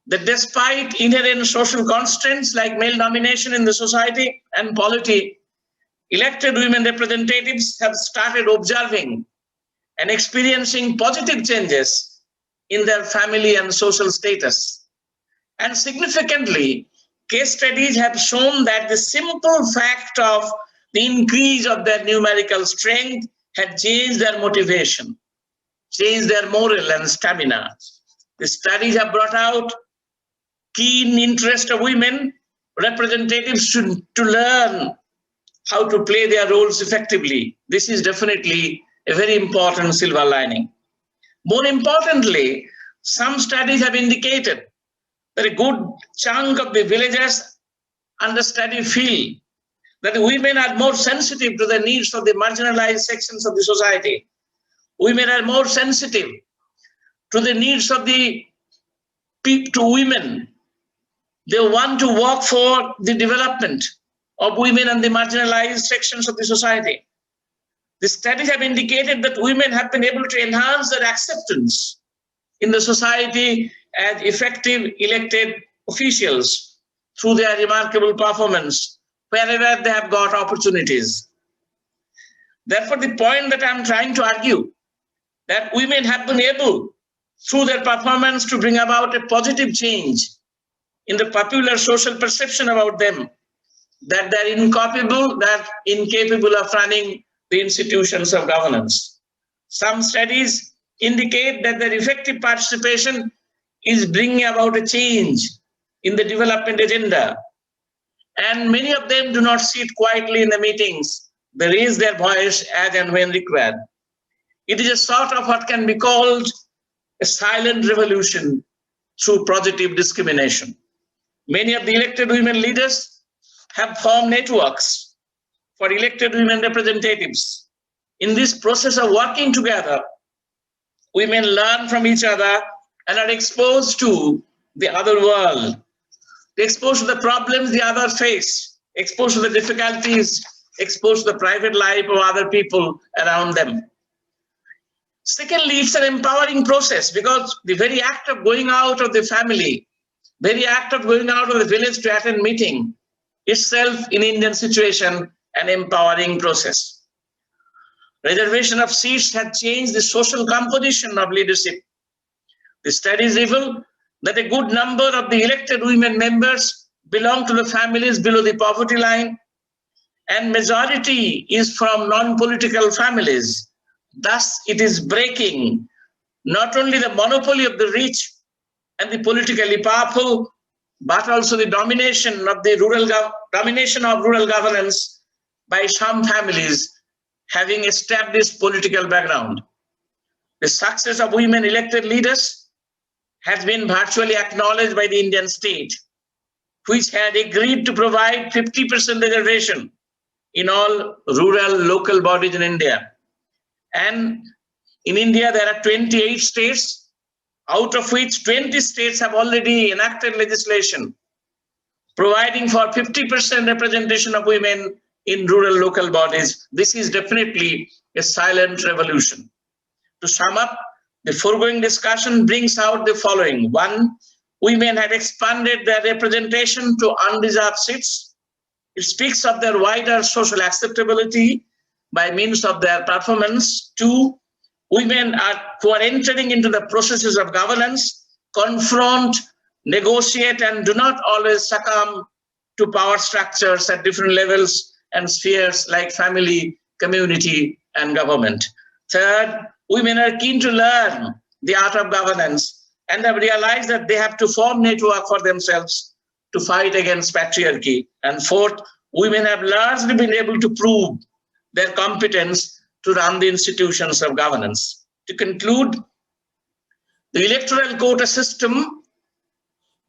that despite inherent social constraints like male domination in the society and polity, elected women representatives have started observing and experiencing positive changes in their family and social status. And significantly, case studies have shown that the simple fact of the increase of their numerical strength had changed their motivation, changed their moral and stamina. The studies have brought out keen interest of women representatives to learn how to play their roles effectively. This is definitely a very important silver lining. More importantly, some studies have indicated that a good chunk of the villagers under study feel that the women are more sensitive to the needs of the marginalized sections of the society. Women are more sensitive to the needs of the women. They want to work for the development of women and the marginalized sections of the society. The studies have indicated that women have been able to enhance their acceptance in the society as effective elected officials through their remarkable performance wherever they have got opportunities. Therefore, the point that I'm trying to argue, that women have been able, through their performance, to bring about a positive change in the popular social perception about them, that they're incapable of running the institutions of governance. Some studies indicate that their effective participation is bringing about a change in the development agenda. And many of them do not sit quietly in the meetings. They raise their voice as and when required. It is a sort of what can be called a silent revolution through positive discrimination. Many of the elected women leaders have formed networks for elected women representatives. In this process of working together, women learn from each other and are exposed to the other world. They're exposed to the problems the others face, exposed to the difficulties, exposed to the private life of other people around them. Secondly, it's an empowering process, because the very act of going out of the family, very act of going out of the village to attend meeting, itself in Indian situation, an empowering process. Reservation of seats had changed the social composition of leadership. The studies reveal that a good number of the elected women members belong to the families below the poverty line, and majority is from non-political families. Thus, it is breaking not only the monopoly of the rich and the politically powerful, but also the domination of rural governance by some families having established political background. The success of women elected leaders has been virtually acknowledged by the Indian state, which had agreed to provide 50% reservation in all rural local bodies in India. And in India, there are 28 states, out of which 20 states have already enacted legislation providing for 50% representation of women in rural local bodies. This is definitely a silent revolution. To sum up, the foregoing discussion brings out the following. One, women have expanded their representation to undeserved seats. It speaks of their wider social acceptability by means of their performance. Two, women who are entering into the processes of governance, confront, negotiate, and do not always succumb to power structures at different levels and spheres like family, community, and government. Third, women are keen to learn the art of governance and have realized that they have to form network for themselves to fight against patriarchy. And fourth, women have largely been able to prove their competence to run the institutions of governance. To conclude, the electoral quota system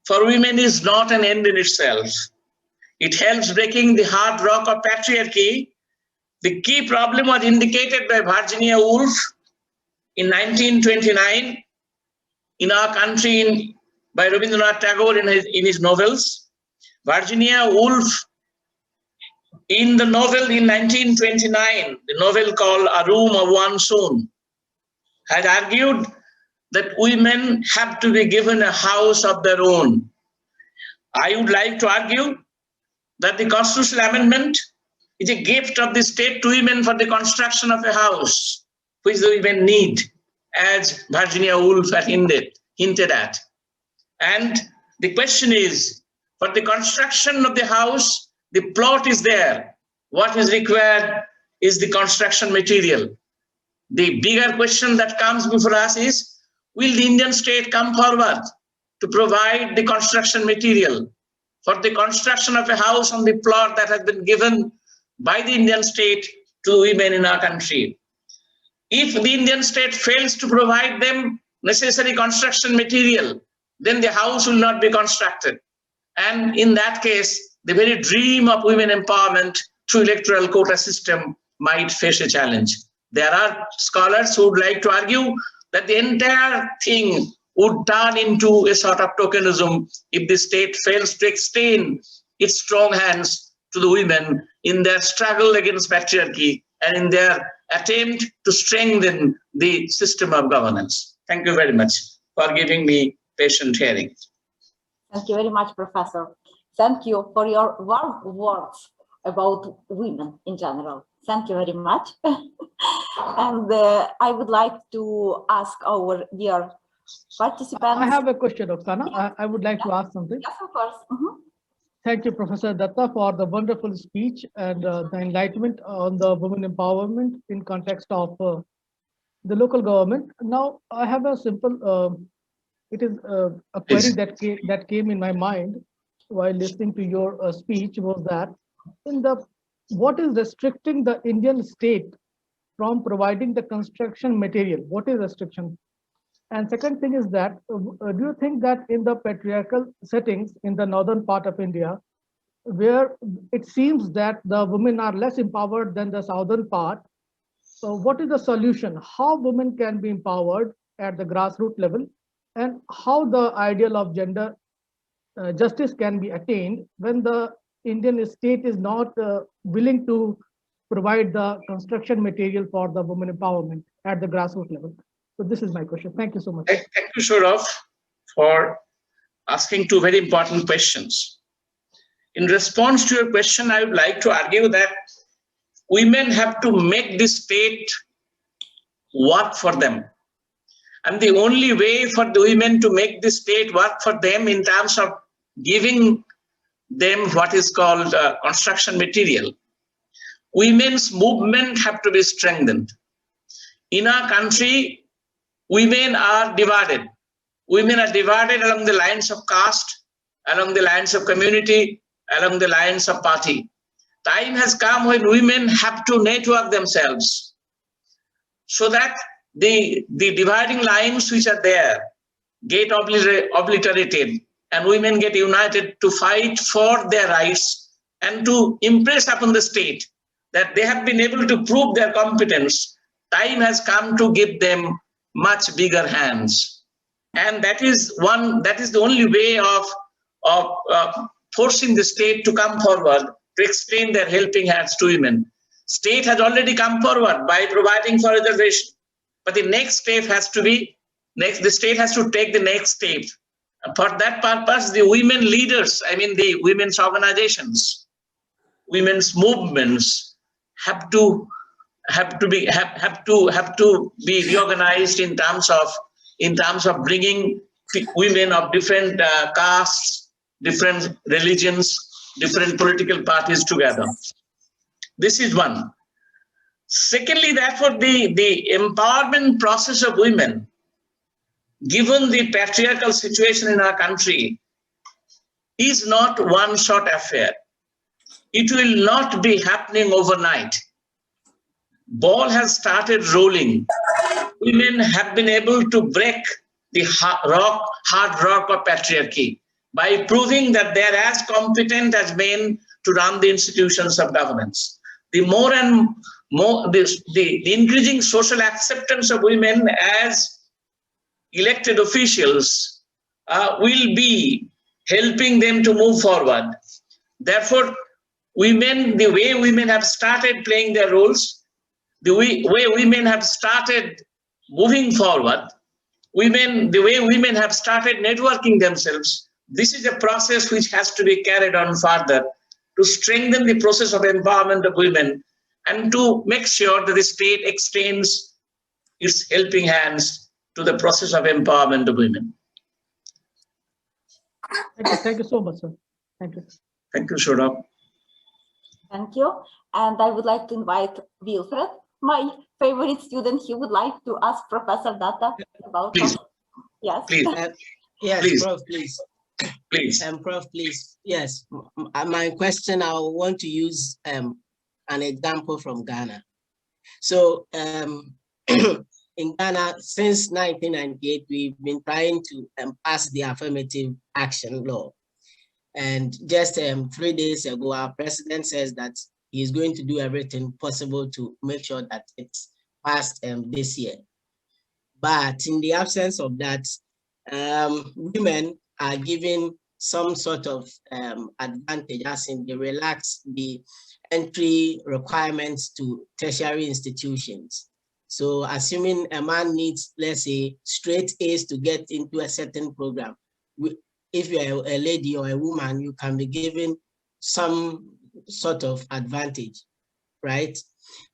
for women is not an end in itself. It helps breaking the hard rock of patriarchy. The key problem was indicated by Virginia Woolf in 1929 in our country by Rabindranath Tagore in his novels. Virginia Woolf, in the novel in 1929, the novel called A Room of One's Own, had argued that women have to be given a house of their own. I would like to argue that the constitutional amendment is a gift of the state to women for the construction of a house, which the women need, as Virginia Woolf had hinted at. And the question is, for the construction of the house, the plot is there. What is required is the construction material. The bigger question that comes before us is, will the Indian state come forward to provide the construction material for the construction of a house on the plot that has been given by the Indian state to women in our country? If the Indian state fails to provide them necessary construction material, then the house will not be constructed. And in that case, the very dream of women empowerment through electoral quota system might face a challenge. There are scholars who would like to argue that the entire thing would turn into a sort of tokenism if the state fails to extend its strong hands to the women in their struggle against patriarchy and in their attempt to strengthen the system of governance. Thank you very much for giving me patient hearing. Thank you very much, Professor. Thank you for your warm words about women in general. Thank you very much. And I would like to ask our dear participants. I have a question, Oksana. I would like to ask something. Yes, of course. Thank you, Professor Datta, for the wonderful speech and the enlightenment on the women empowerment in context of the local government. Now, I have a simple, it is a query that came in my mind while listening to your speech was that what is restricting the Indian state from providing the construction material? What is restriction? And second thing is that, do you think that in the patriarchal settings in the northern part of India, where it seems that the women are less empowered than the southern part, so what is the solution? How women can be empowered at the grassroots level, and how the ideal of gender justice can be attained when the Indian state is not willing to provide the construction material for the women empowerment at the grassroots level? So this is my question. Thank you so much. Thank you, Saurabh, for asking two very important questions. In response to your question, I would like to argue that women have to make the state work for them. And the only way for the women to make the state work for them in terms of giving them what is called construction material, women's movement have to be strengthened. In our country, women are divided. Women are divided along the lines of caste, along the lines of community, along the lines of party. Time has come when women have to network themselves so that the dividing lines which are there get obliterated and women get united to fight for their rights and to impress upon the state that they have been able to prove their competence. Time has come to give them much bigger hands. And that is the only way of forcing the state to come forward to extend their helping hands to women. State has already come forward by providing for reservation, but the next step has to be, the state has to take the next step. For that purpose, the women leaders, I mean the women's organizations, women's movements have to be reorganized in terms of bringing women of different castes, different religions, different political parties together. This is one. Secondly, therefore, the empowerment process of women, given the patriarchal situation in our country, is not one-shot affair. It will not be happening overnight. Ball has started rolling. Women have been able to break the hard rock of patriarchy by proving that they are as competent as men to run the institutions of governance. The more and more, the increasing social acceptance of women as elected officials will be helping them to move forward. Therefore, women, the way women have started playing their roles, the way women have started moving forward, the way women have started networking themselves, this is a process which has to be carried on further to strengthen the process of empowerment of women and to make sure that the state extends its helping hands to the process of empowerment of women. Thank you so much, sir. Thank you. Thank you, Saurabh. Thank you. And I would like to invite Wilfred, my favorite student. He would like to ask Professor Datta about. Please. Yes. Please. Yes, Please. Prof, please. Please. Prof, please. Yes, my question, I want to use an example from Ghana. So in Ghana, since 1998, we've been trying to pass the affirmative action law. And just 3 days ago, our president says that he's going to do everything possible to make sure that it's passed this year. But in the absence of that, women are given some sort of advantage, as in they relax the entry requirements to tertiary institutions. So assuming a man needs, let's say, straight A's to get into a certain program, if you're a lady or a woman, you can be given some sort of advantage, right?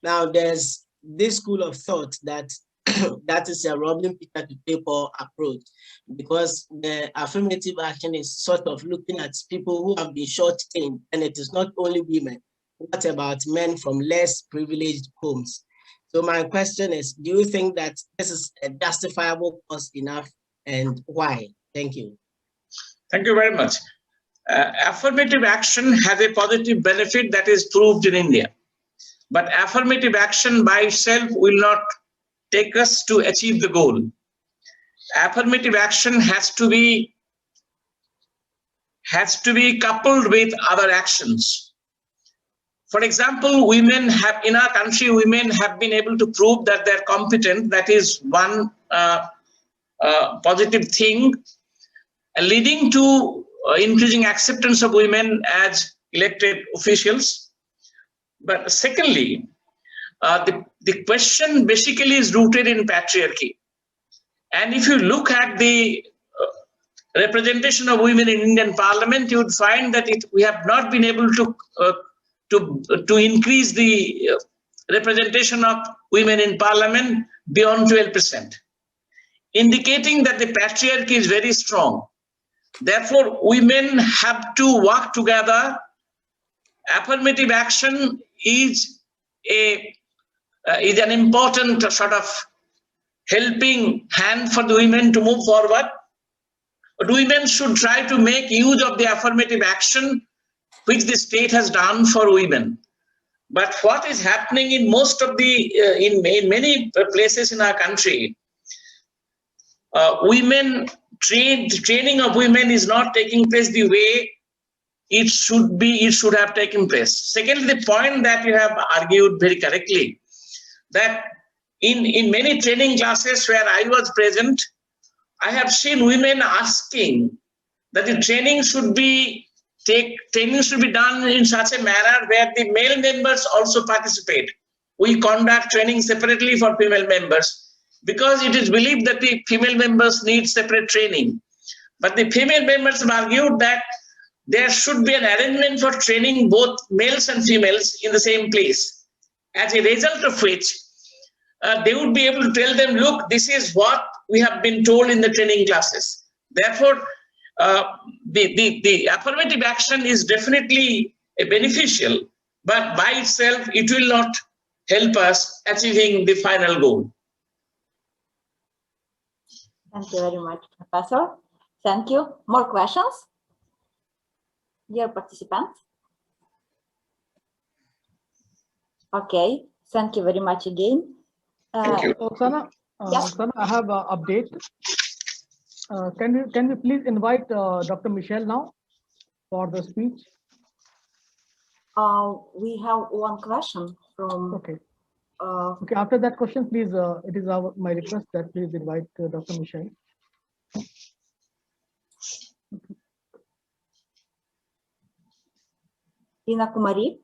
Now, there's this school of thought that that is a robbing Peter to pay Paul approach, because the affirmative action is sort of looking at people who have been short-changed, and it is not only women. What about men from less privileged homes? So my question is, do you think that this is a justifiable cost enough, and why? Thank you. Thank you very much. Affirmative action has a positive benefit that is proved in India. But affirmative action by itself will not take us to achieve the goal. Affirmative action has to be coupled with other actions. For example, women have, in our country, women have been able to prove that they're competent. That is one positive thing, leading to increasing acceptance of women as elected officials. But secondly, the question basically is rooted in patriarchy. And if you look at the representation of women in Indian Parliament, you would find that we have not been able to increase the representation of women in Parliament beyond 12%, indicating that the patriarchy is very strong. Therefore, women have to work together. Affirmative action is an important sort of helping hand for the women to move forward. But women should try to make use of the affirmative action which the state has done for women. But what is happening in most of the, in many places in our country, training of women is not taking place the way it should have taken place. Secondly, the point that you have argued very correctly, that in many training classes where I was present, I have seen women asking that the training should be training should be done in such a manner where the male members also participate. We conduct training separately for female members because it is believed that the female members need separate training. But the female members have argued that there should be an arrangement for training both males and females in the same place. As a result of which, they would be able to tell them, look, this is what we have been told in the training classes. Therefore, the affirmative action is definitely a beneficial, but by itself, it will not help us achieving the final goal. Thank you very much, Professor. Thank you. More questions? Dear participants? Okay, thank you very much again. Thank you. Oksana, Yes. Oksana, I have an update. Can we please invite Dr. Michelle now for the speech? We have one question from. Okay. Okay. After that question, please. It is my request that please invite Dr. Michelle. Rina Kumari,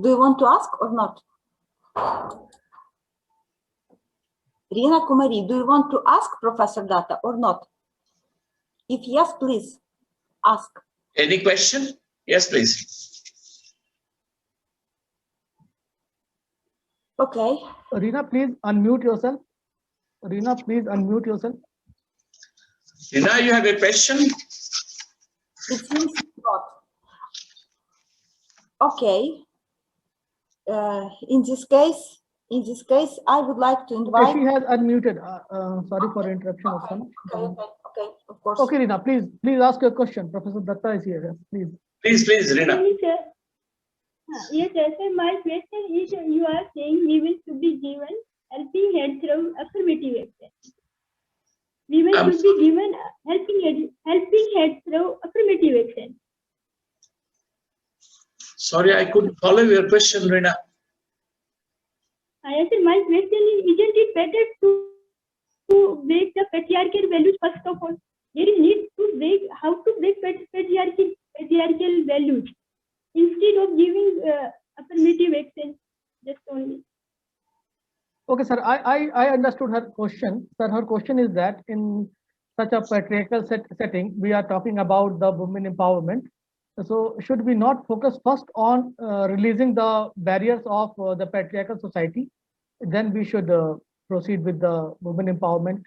do you want to ask or not? Rina Kumari, do you want to ask Professor Datta or not? If yes, please ask. Any question? Yes, please. Okay. Rina, please unmute yourself. Rina, please unmute yourself. Rina, you have a question? It seems not. Okay. In this case, I would like to invite. Okay, she has unmuted. Sorry for interruption. Okay, of course. Okay, Rina, please ask your question. Professor Datta is here. Please. Please, Rina. Yes, sir. So my question is, you are saying women should be given helping hand through affirmative action. Women should be given helping hand through affirmative action. Sorry, I couldn't follow your question, Rina. Yes, sir. My question is, isn't it better to break the patriarchal values first of all? There is need to break how to break patriarchal values instead of giving affirmative action just only. Okay, sir. I understood her question. Sir, her question is that in such a patriarchal setting, we are talking about the women empowerment. So should we not focus first on releasing the barriers of the patriarchal society? Then we should proceed with the women empowerment.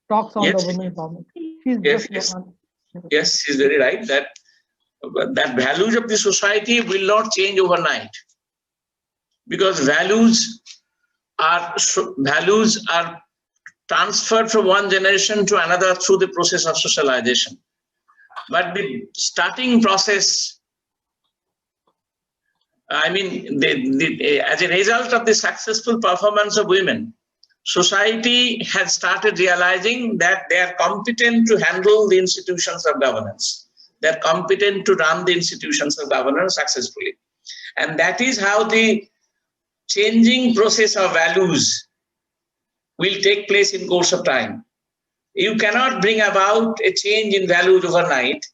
Talks on the women empowerment. Yes, she's very right that values of the society will not change overnight, because values are transferred from one generation to another through the process of socialization. But the starting process, I mean, as a result of the successful performance of women, society has started realizing that they are competent to handle the institutions of governance. They are competent to run the institutions of governance successfully. And that is how the changing process of values will take place in course of time. You cannot bring about a change in values overnight.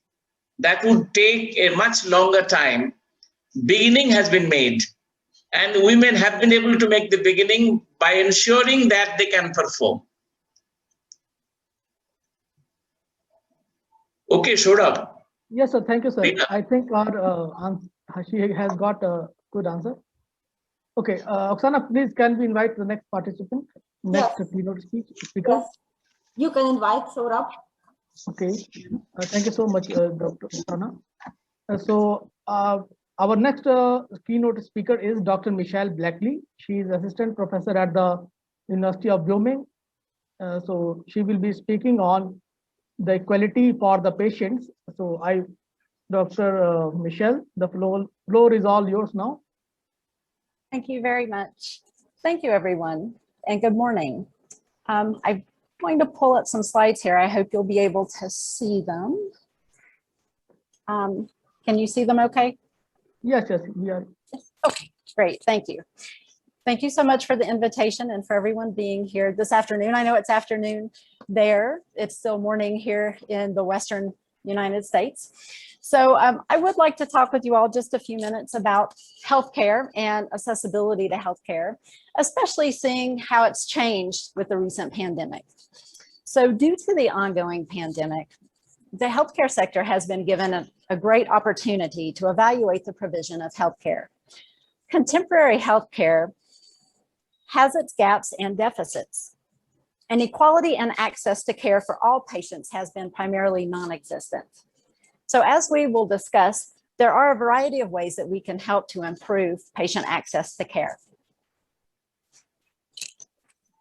That would take a much longer time. Beginning has been made, and women have been able to make the beginning by ensuring that they can perform. Okay, Saurabh. Yes, sir. Thank you, sir. I think she has got a good answer. Okay, Oksana, please can we invite the next participant, next keynote speaker? Yes. You can invite Saurabh. Okay, thank you so much, Dr. Oksana. So our next keynote speaker is Dr. Michelle Blackley. She is assistant professor at the University of Wyoming. So she will be speaking on the equality for the patients. So Dr. Michelle, the floor is all yours now. Thank you very much. Thank you, everyone, and good morning. I'm going to pull up some slides here. I hope you'll be able to see them. Can you see them okay? Yes, we are. Okay, great, thank you. Thank you so much for the invitation and for everyone being here this afternoon. I know it's afternoon there. It's still morning here in the Western United States. So I would like to talk with you all just a few minutes about healthcare and accessibility to healthcare, especially seeing how it's changed with the recent pandemic. So due to the ongoing pandemic, the healthcare sector has been given a great opportunity to evaluate the provision of healthcare. Contemporary healthcare has its gaps and deficits. And equality and access to care for all patients has been primarily non-existent. So as we will discuss, there are a variety of ways that we can help to improve patient access to care.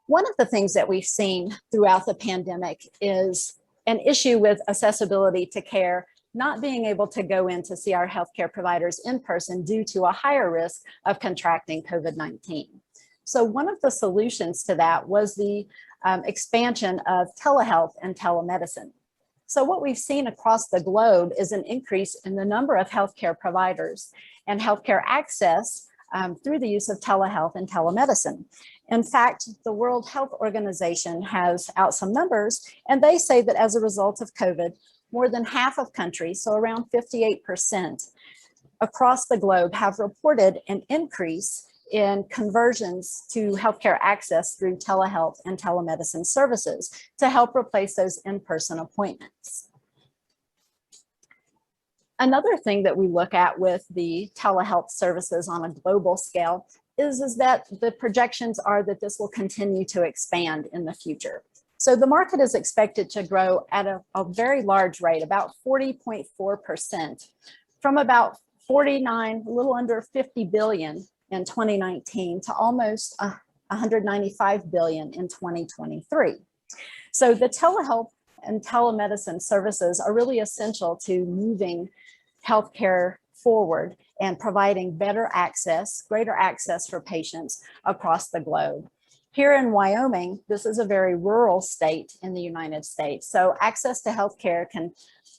One of the things that we've seen throughout the pandemic is an issue with accessibility to care, not being able to go in to see our healthcare providers in person due to a higher risk of contracting COVID-19. So one of the solutions to that was the expansion of telehealth and telemedicine. So what we've seen across the globe is an increase in the number of healthcare providers and healthcare access through the use of telehealth and telemedicine. In fact, the World Health Organization has out some numbers, and they say that as a result of COVID, more than half of countries, so around 58% across the globe, have reported an increase in conversions to healthcare access through telehealth and telemedicine services to help replace those in-person appointments. Another thing that we look at with the telehealth services on a global scale is that the projections are that this will continue to expand in the future. So the market is expected to grow at a very large rate, about 40.4%, from about 49, a little under 50 billion in 2019 to almost 195 billion in 2023. So the telehealth and telemedicine services are really essential to moving healthcare forward and providing better access, greater access for patients across the globe. Here in Wyoming, this is a very rural state in the United States. So access to healthcare can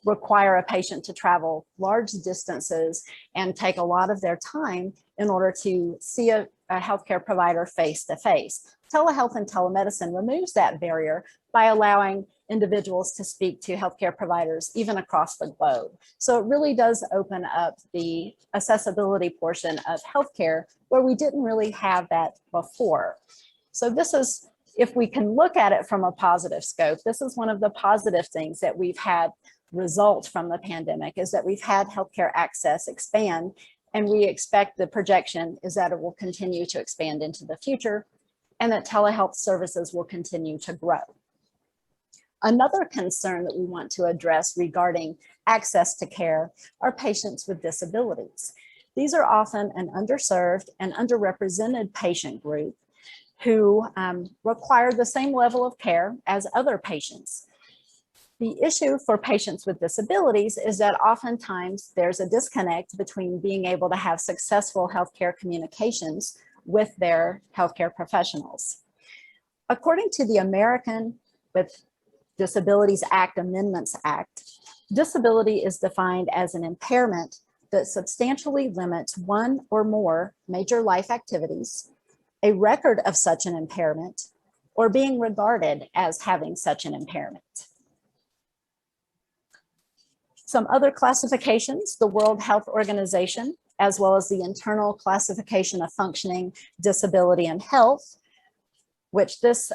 require a patient to travel large distances and take a lot of their time in order to see a healthcare provider face to face. Telehealth and telemedicine removes that barrier by allowing individuals to speak to healthcare providers even across the globe. So it really does open up the accessibility portion of healthcare where we didn't really have that before. So this is, if we can look at it from a positive scope, this is one of the positive things that we've had result from the pandemic, is that we've had healthcare access expand, and we expect the projection is that it will continue to expand into the future and that telehealth services will continue to grow. Another concern that we want to address regarding access to care are patients with disabilities. These are often an underserved and underrepresented patient group who require the same level of care as other patients. The issue for patients with disabilities is that oftentimes there's a disconnect between being able to have successful healthcare communications with their healthcare professionals. According to the American with Disabilities Act Amendments Act, disability is defined as an impairment that substantially limits one or more major life activities, a record of such an impairment, or being regarded as having such an impairment. Some other classifications, the World Health Organization, as well as the Internal Classification of Functioning, Disability, and Health, which this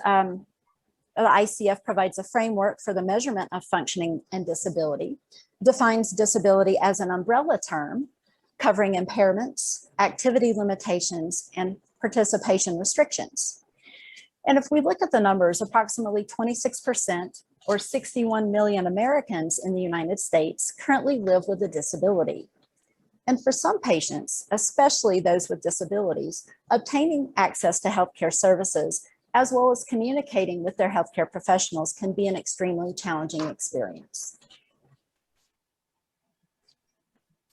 the ICF provides a framework for the measurement of functioning and disability, defines disability as an umbrella term covering impairments, activity limitations, and participation restrictions. And if we look at the numbers, approximately 26% or 61 million Americans in the United States currently live with a disability. And for some patients, especially those with disabilities, obtaining access to healthcare services as well as communicating with their healthcare professionals can be an extremely challenging experience.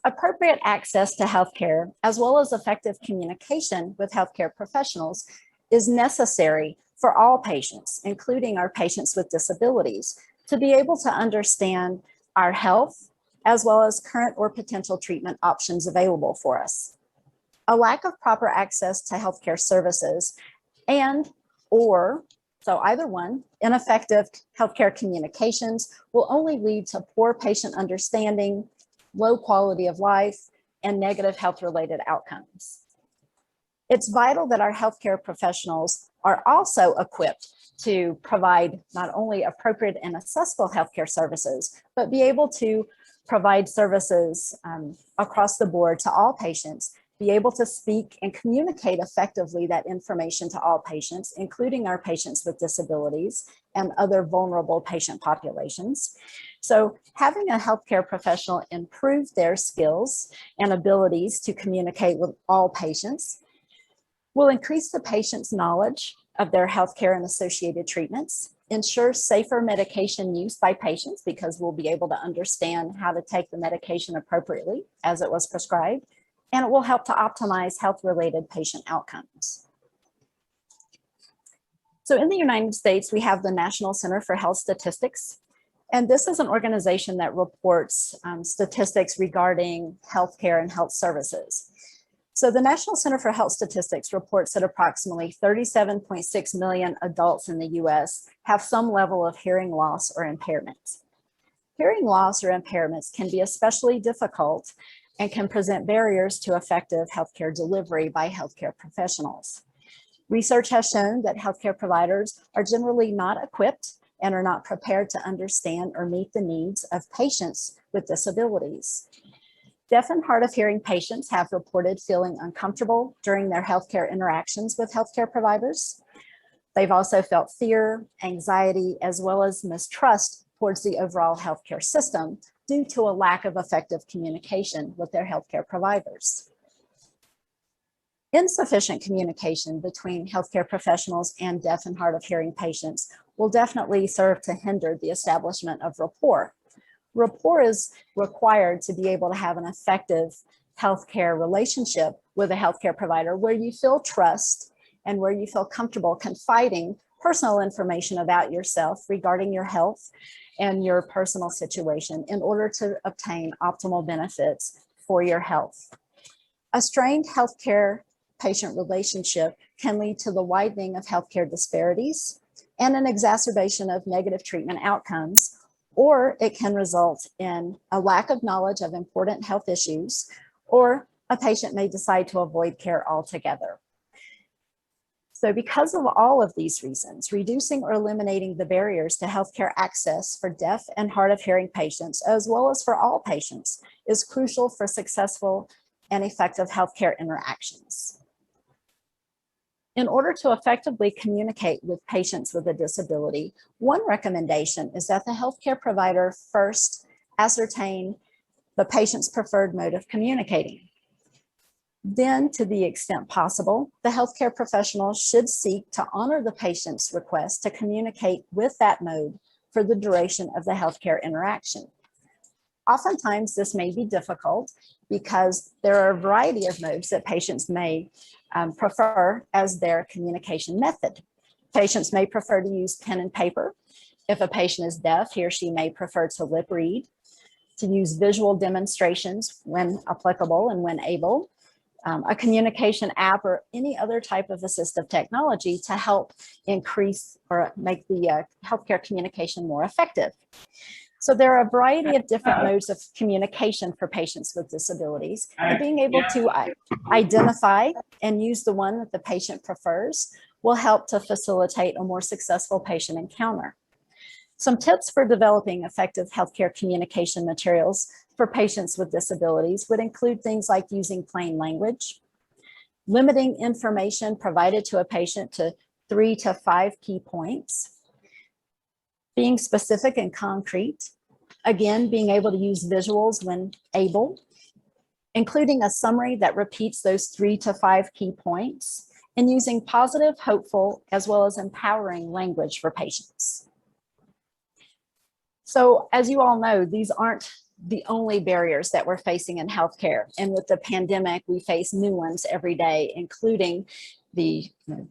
Appropriate access to healthcare, as well as effective communication with healthcare professionals, is necessary for all patients, including our patients with disabilities, to be able to understand our health, as well as current or potential treatment options available for us. a lack of proper access to healthcare services, and or, so either one, ineffective healthcare communications will only lead to poor patient understanding, low quality of life, and negative health-related outcomes. It's vital that our healthcare professionals are also equipped to provide not only appropriate and accessible healthcare services, but be able to provide services across the board to all patients, be able to speak and communicate effectively that information to all patients, including our patients with disabilities and other vulnerable patient populations. So having a healthcare professional improve their skills and abilities to communicate with all patients will increase the patient's knowledge of their healthcare and associated treatments, ensure safer medication use by patients because we'll be able to understand how to take the medication appropriately as it was prescribed, and it will help to optimize health-related patient outcomes. So in the United States, we have the National Center for Health Statistics, and this is an organization that reports statistics regarding healthcare and health services. So the National Center for Health Statistics reports that approximately 37.6 million adults in the US have some level of hearing loss or impairment. Hearing loss or impairments can be especially difficult and can present barriers to effective healthcare delivery by healthcare professionals. Research has shown that healthcare providers are generally not equipped and are not prepared to understand or meet the needs of patients with disabilities. Deaf and hard of hearing patients have reported feeling uncomfortable during their healthcare interactions with healthcare providers. They've also felt fear, anxiety, as well as mistrust towards the overall healthcare system due to a lack of effective communication with their healthcare providers. Insufficient communication between healthcare professionals and deaf and hard of hearing patients will definitely serve to hinder the establishment of rapport. Rapport is required to be able to have an effective healthcare relationship with a healthcare provider where you feel trust and where you feel comfortable confiding personal information about yourself regarding your health and your personal situation in order to obtain optimal benefits for your health. A strained healthcare patient relationship can lead to the widening of healthcare disparities and an exacerbation of negative treatment outcomes, or it can result in a lack of knowledge of important health issues, or a patient may decide to avoid care altogether. So because of all of these reasons, reducing or eliminating the barriers to healthcare access for deaf and hard of hearing patients, as well as for all patients, is crucial for successful and effective healthcare interactions. In order to effectively communicate with patients with a disability, one recommendation is that the healthcare provider first ascertain the patient's preferred mode of communicating. Then, to the extent possible, the healthcare professional should seek to honor the patient's request to communicate with that mode for the duration of the healthcare interaction. Oftentimes, this may be difficult because there are a variety of modes that patients may prefer as their communication method. Patients may prefer to use pen and paper. If a patient is deaf, he or she may prefer to lip read, to use visual demonstrations when applicable and when able, a communication app or any other type of assistive technology to help increase or make the healthcare communication more effective. So there are a variety of different modes of communication for patients with disabilities, and being able to identify and use the one that the patient prefers will help to facilitate a more successful patient encounter. Some tips for developing effective healthcare communication materials for patients with disabilities would include things like using plain language, limiting information provided to a patient to 3 to 5 key points, being specific and concrete, again, being able to use visuals when able, including a summary that repeats those 3 to 5 key points, and using positive, hopeful, as well as empowering language for patients. So as you all know, these aren't the only barriers that we're facing in healthcare. And with the pandemic, we face new ones every day, including the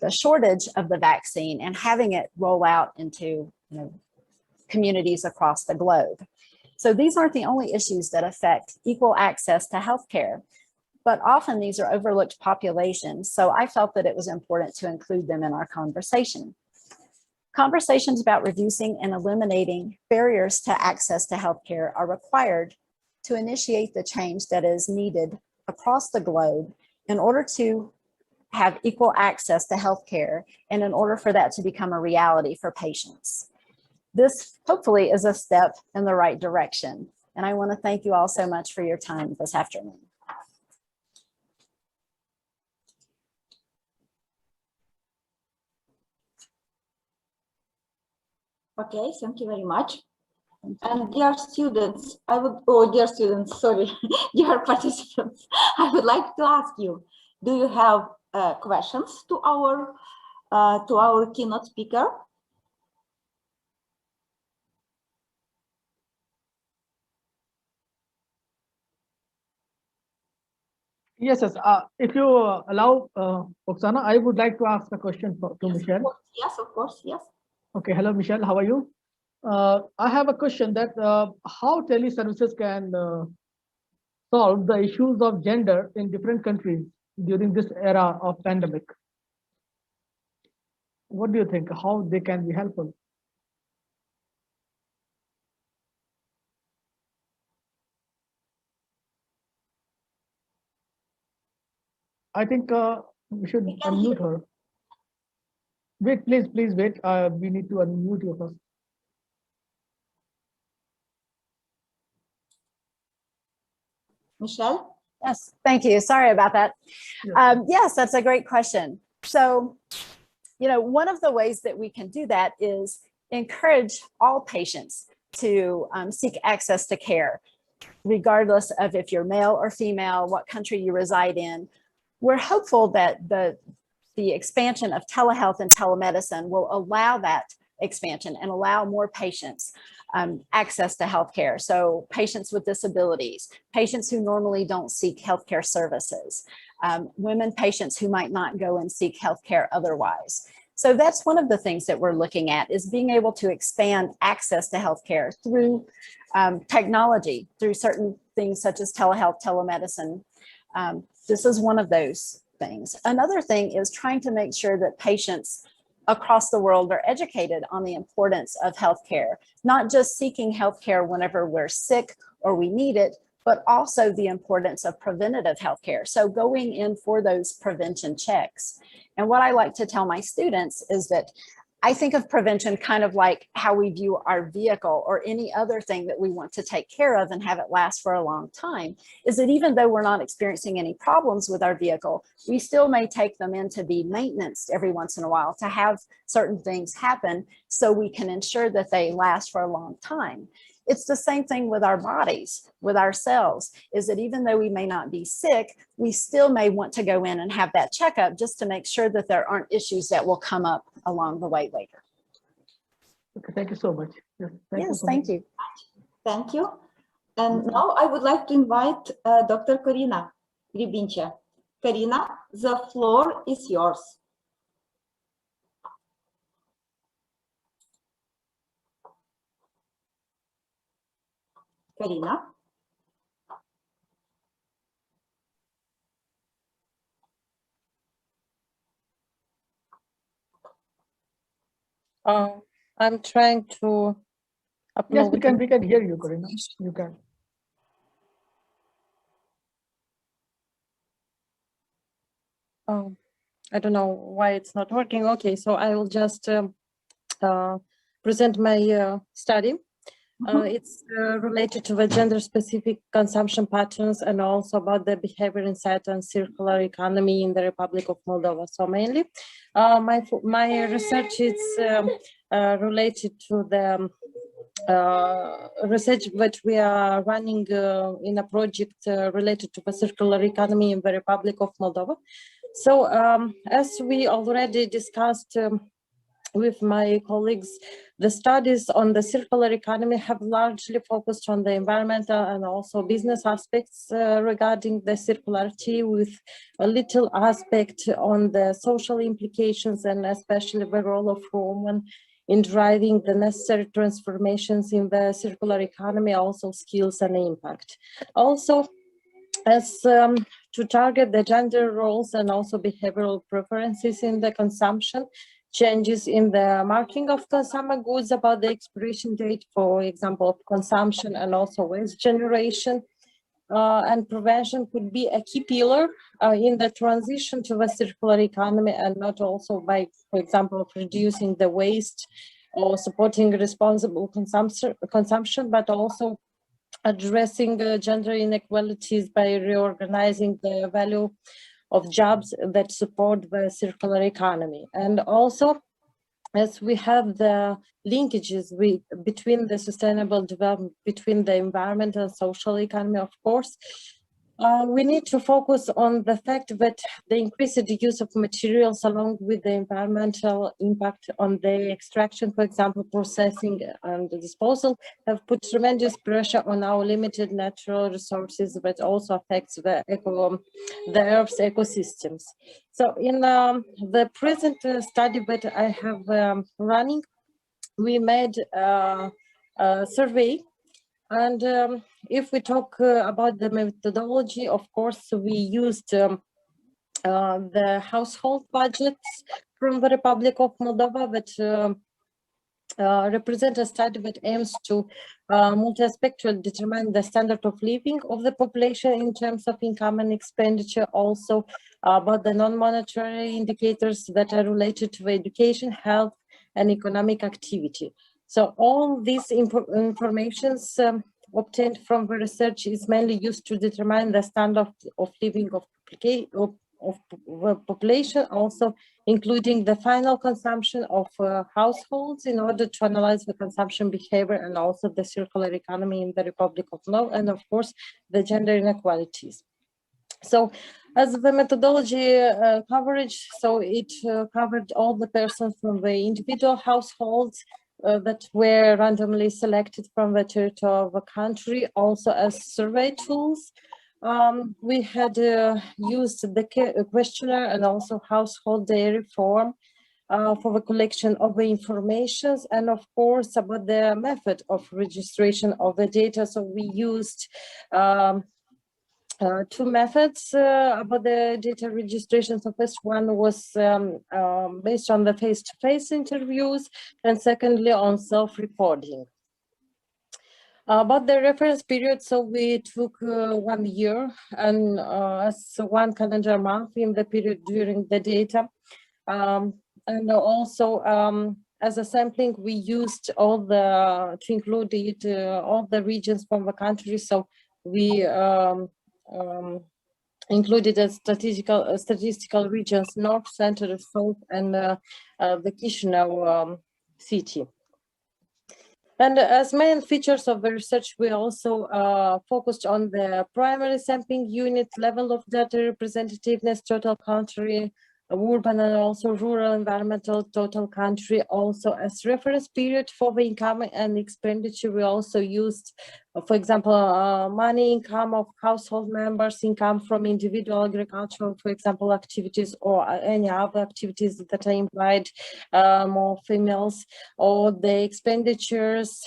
shortage of the vaccine and having it roll out into communities across the globe. So these aren't the only issues that affect equal access to healthcare. but often these are overlooked populations. So I felt that it was important to include them in our conversation. Conversations about reducing and eliminating barriers to access to healthcare are required to initiate the change that is needed across the globe in order to have equal access to healthcare and in order for that to become a reality for patients. This hopefully is a step in the right direction. And I want to thank you all so much for your time this afternoon. Okay, thank you very much. And dear students, dear students, sorry, dear participants, I would like to ask you, do you have questions to our keynote speaker? Yes, yes. If you allow, Oksana, I would like to ask a question to Michelle. Yes, of course, yes. Okay, hello, Michelle, how are you? I have a question that how teleservices can solve the issues of gender in different countries during this era of pandemic. What do you think? How they can be helpful? I think we should unmute her. Wait, please wait. We need to unmute you first. Michelle? Yes, thank you. Sorry about that. Yes, that's a great question. So, you know, one of the ways that we can do that is encourage all patients to seek access to care, regardless of if you're male or female, what country you reside in. We're hopeful that the expansion of telehealth and telemedicine will allow that expansion and allow more patients access to healthcare. So patients with disabilities, patients who normally don't seek healthcare services, women patients who might not go and seek healthcare otherwise. So that's one of the things that we're looking at, is being able to expand access to healthcare through technology, through certain things such as telehealth, telemedicine. This is one of those things. Another thing is trying to make sure that patients across the world are educated on the importance of healthcare, not just seeking healthcare whenever we're sick or we need it, but also the importance of preventative healthcare. So going in for those prevention checks. And what I like to tell my students is that I think of prevention kind of like how we view our vehicle or any other thing that we want to take care of and have it last for a long time, is that even though we're not experiencing any problems with our vehicle, we still may take them in to be maintenance every once in a while, to have certain things happen so we can ensure that they last for a long time. It's the same thing with our bodies, with our cells, is that even though we may not be sick, we still may want to go in and have that checkup just to make sure that there aren't issues that will come up along the way later. Okay, thank you so much. Yes, thank you. Thank you. And now I would like to invite Dr. Corina Gribincha. Corina, the floor is yours. Corina. I'm trying to upload. Yes, we can hear you, Corina. You can. Oh, I don't know why it's not working. Okay, so I will just present my study. It's related to the gender-specific consumption patterns and also about the behavior insight and circular economy in the Republic of Moldova. So mainly, my research is related to the research that we are running in a project related to the circular economy in the Republic of Moldova. So as we already discussed with my colleagues, the studies on the circular economy have largely focused on the environmental and also business aspects regarding the circularity, with a little aspect on the social implications and especially the role of women in driving the necessary transformations in the circular economy, also skills and impact. Also, as to target the gender roles and also behavioral preferences in the consumption, changes in the marking of consumer goods about the expiration date, for example, of consumption and also waste generation, and prevention could be a key pillar in the transition to a circular economy, and not also by, for example, reducing the waste or supporting responsible consumption, but also addressing gender inequalities by reorganizing the value of jobs that support the circular economy. And also, as we have the linkages between the sustainable development, between the environment and social economy, of course, we need to focus on the fact that the increased use of materials along with the environmental impact on the extraction, for example, processing and disposal, have put tremendous pressure on our limited natural resources, but also affects the Earth's ecosystems. So in the present study that I have running, we made a survey. And if we talk about the methodology, of course, we used the household budgets from the Republic of Moldova that represent a study that aims to multi-aspectually determine the standard of living of the population in terms of income and expenditure, also about the non-monetary indicators that are related to education, health, and economic activity. So all these informations obtained from the research is mainly used to determine the standard of living of the population, also including the final consumption of households in order to analyze the consumption behavior and also the circular economy in the Republic of Moldova, and of course the gender inequalities. So as the methodology coverage, so it covered all the persons from the individual households that were randomly selected from the territory of a country, also as survey tools. We had used the questionnaire and also household diary form for the collection of the information, and of course about the method of registration of the data. So we used two methods about the data registration. So first one was based on the face-to-face interviews, and secondly on self-reporting. About the reference period, so we took 1 year and as one calendar month in the period during the data. And also as a sampling, we used all the, to include it, all the regions from the country. So we included as statistical regions, North, Center, South, and the Chisinau city. And as main features of the research, we also focused on the primary sampling unit, level of data representativeness, total country, urban and also rural environmental, total country. Also as reference period for the income and expenditure, we also used, for example, money income of household members, income from individual agricultural, for example, activities, or any other activities that implied more females, or the expenditures.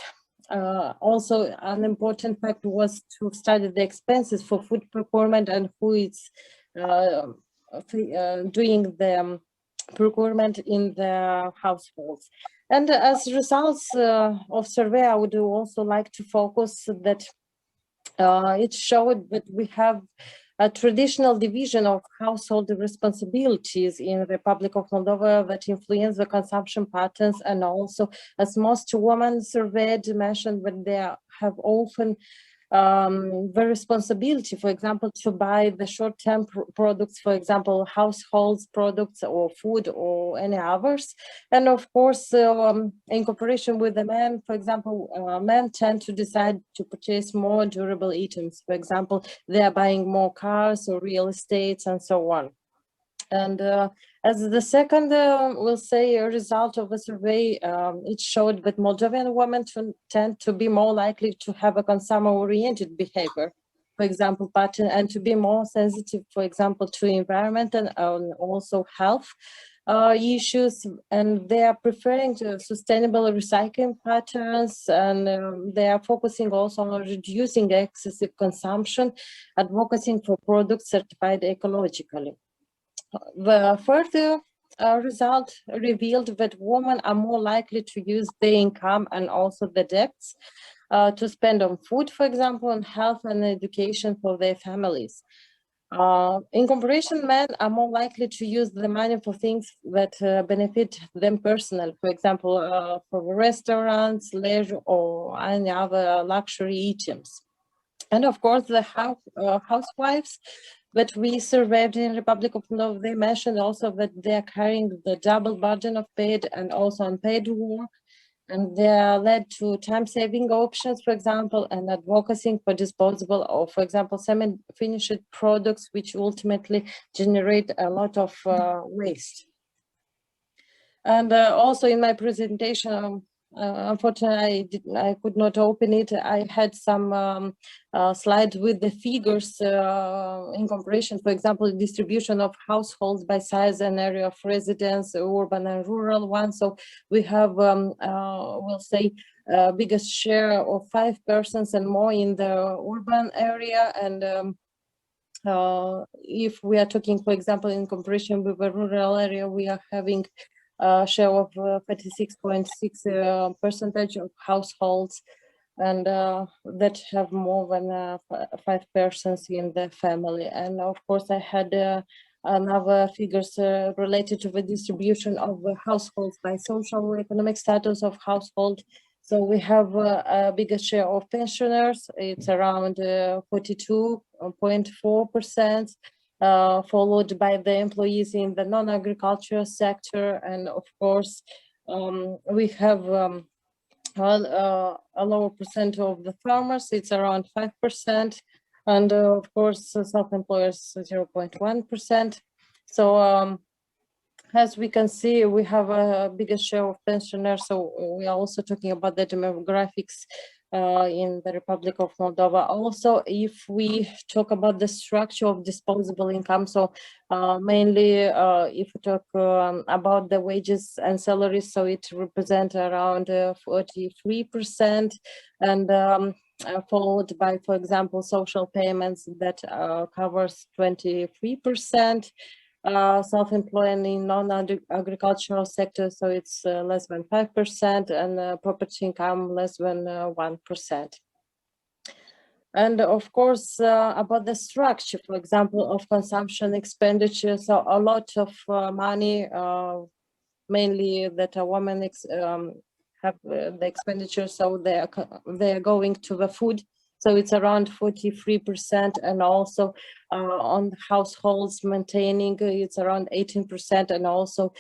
Also, an important fact was to study the expenses for food procurement and who is doing the procurement in the households. And as results of survey, I would also like to focus that it showed that we have a traditional division of household responsibilities in the Republic of Moldova that influence the consumption patterns, and also as most women surveyed mentioned that they have often the responsibility, for example, to buy the short-term products, for example, households products or food or any others. And of course, in cooperation with the men, for example, men tend to decide to purchase more durable items. For example, they are buying more cars or real estates and so on. And as the second, we'll say, a result of the survey, it showed that Moldovan women tend to be more likely to have a consumer-oriented behavior, for example, pattern, and to be more sensitive, for example, to environment and also health. issues, and they are preferring sustainable recycling patterns, and they are focusing also on reducing excessive consumption, advocating for products certified ecologically. The further result revealed that women are more likely to use their income and also the debts to spend on food, for example, on health and education for their families. In comparison, men are more likely to use the money for things that benefit them personally, for example, for restaurants, leisure, or any other luxury items. And of course, the housewives that we surveyed in Republic of Moldova, they mentioned also that they are carrying the double burden of paid and also unpaid work, and they are led to time-saving options, for example, and advocacy for disposable or, for example, semi-finished products, which ultimately generate a lot of waste. And also in my presentation, unfortunately, I could not open it. I had some slides with the figures in comparison, for example, distribution of households by size and area of residence, urban and rural ones. So we have, we'll say, biggest share of 5 persons and more in the urban area. And if we are talking, for example, in comparison with the rural area, we are having share of 36.6% of households, and that have more than 5 persons in the family. And of course, I had another figures related to the distribution of the households by social economic status of household. So we have a bigger share of pensioners. It's around 42.4%. Followed by the employees in the non-agricultural sector, and of course we have a lower percent of the farmers. It's around 5%, and of course self-employers 0.1%. So as we can see, we have a bigger share of pensioners. So we are also talking about the demographics in the Republic of Moldova. Also, if we talk about the structure of disposable income, so mainly if we talk about the wages and salaries, so it represents around 43%, and followed by, for example, social payments that covers 23%. Self-employed in non-agricultural sector, so it's less than 5%, and property income less than 1%. And of course, about the structure, for example, of consumption expenditure, so a lot of money, mainly that a woman have the expenditure, so they are going to the food. So it's around 43%, and also on households maintaining, it's around 18%, and also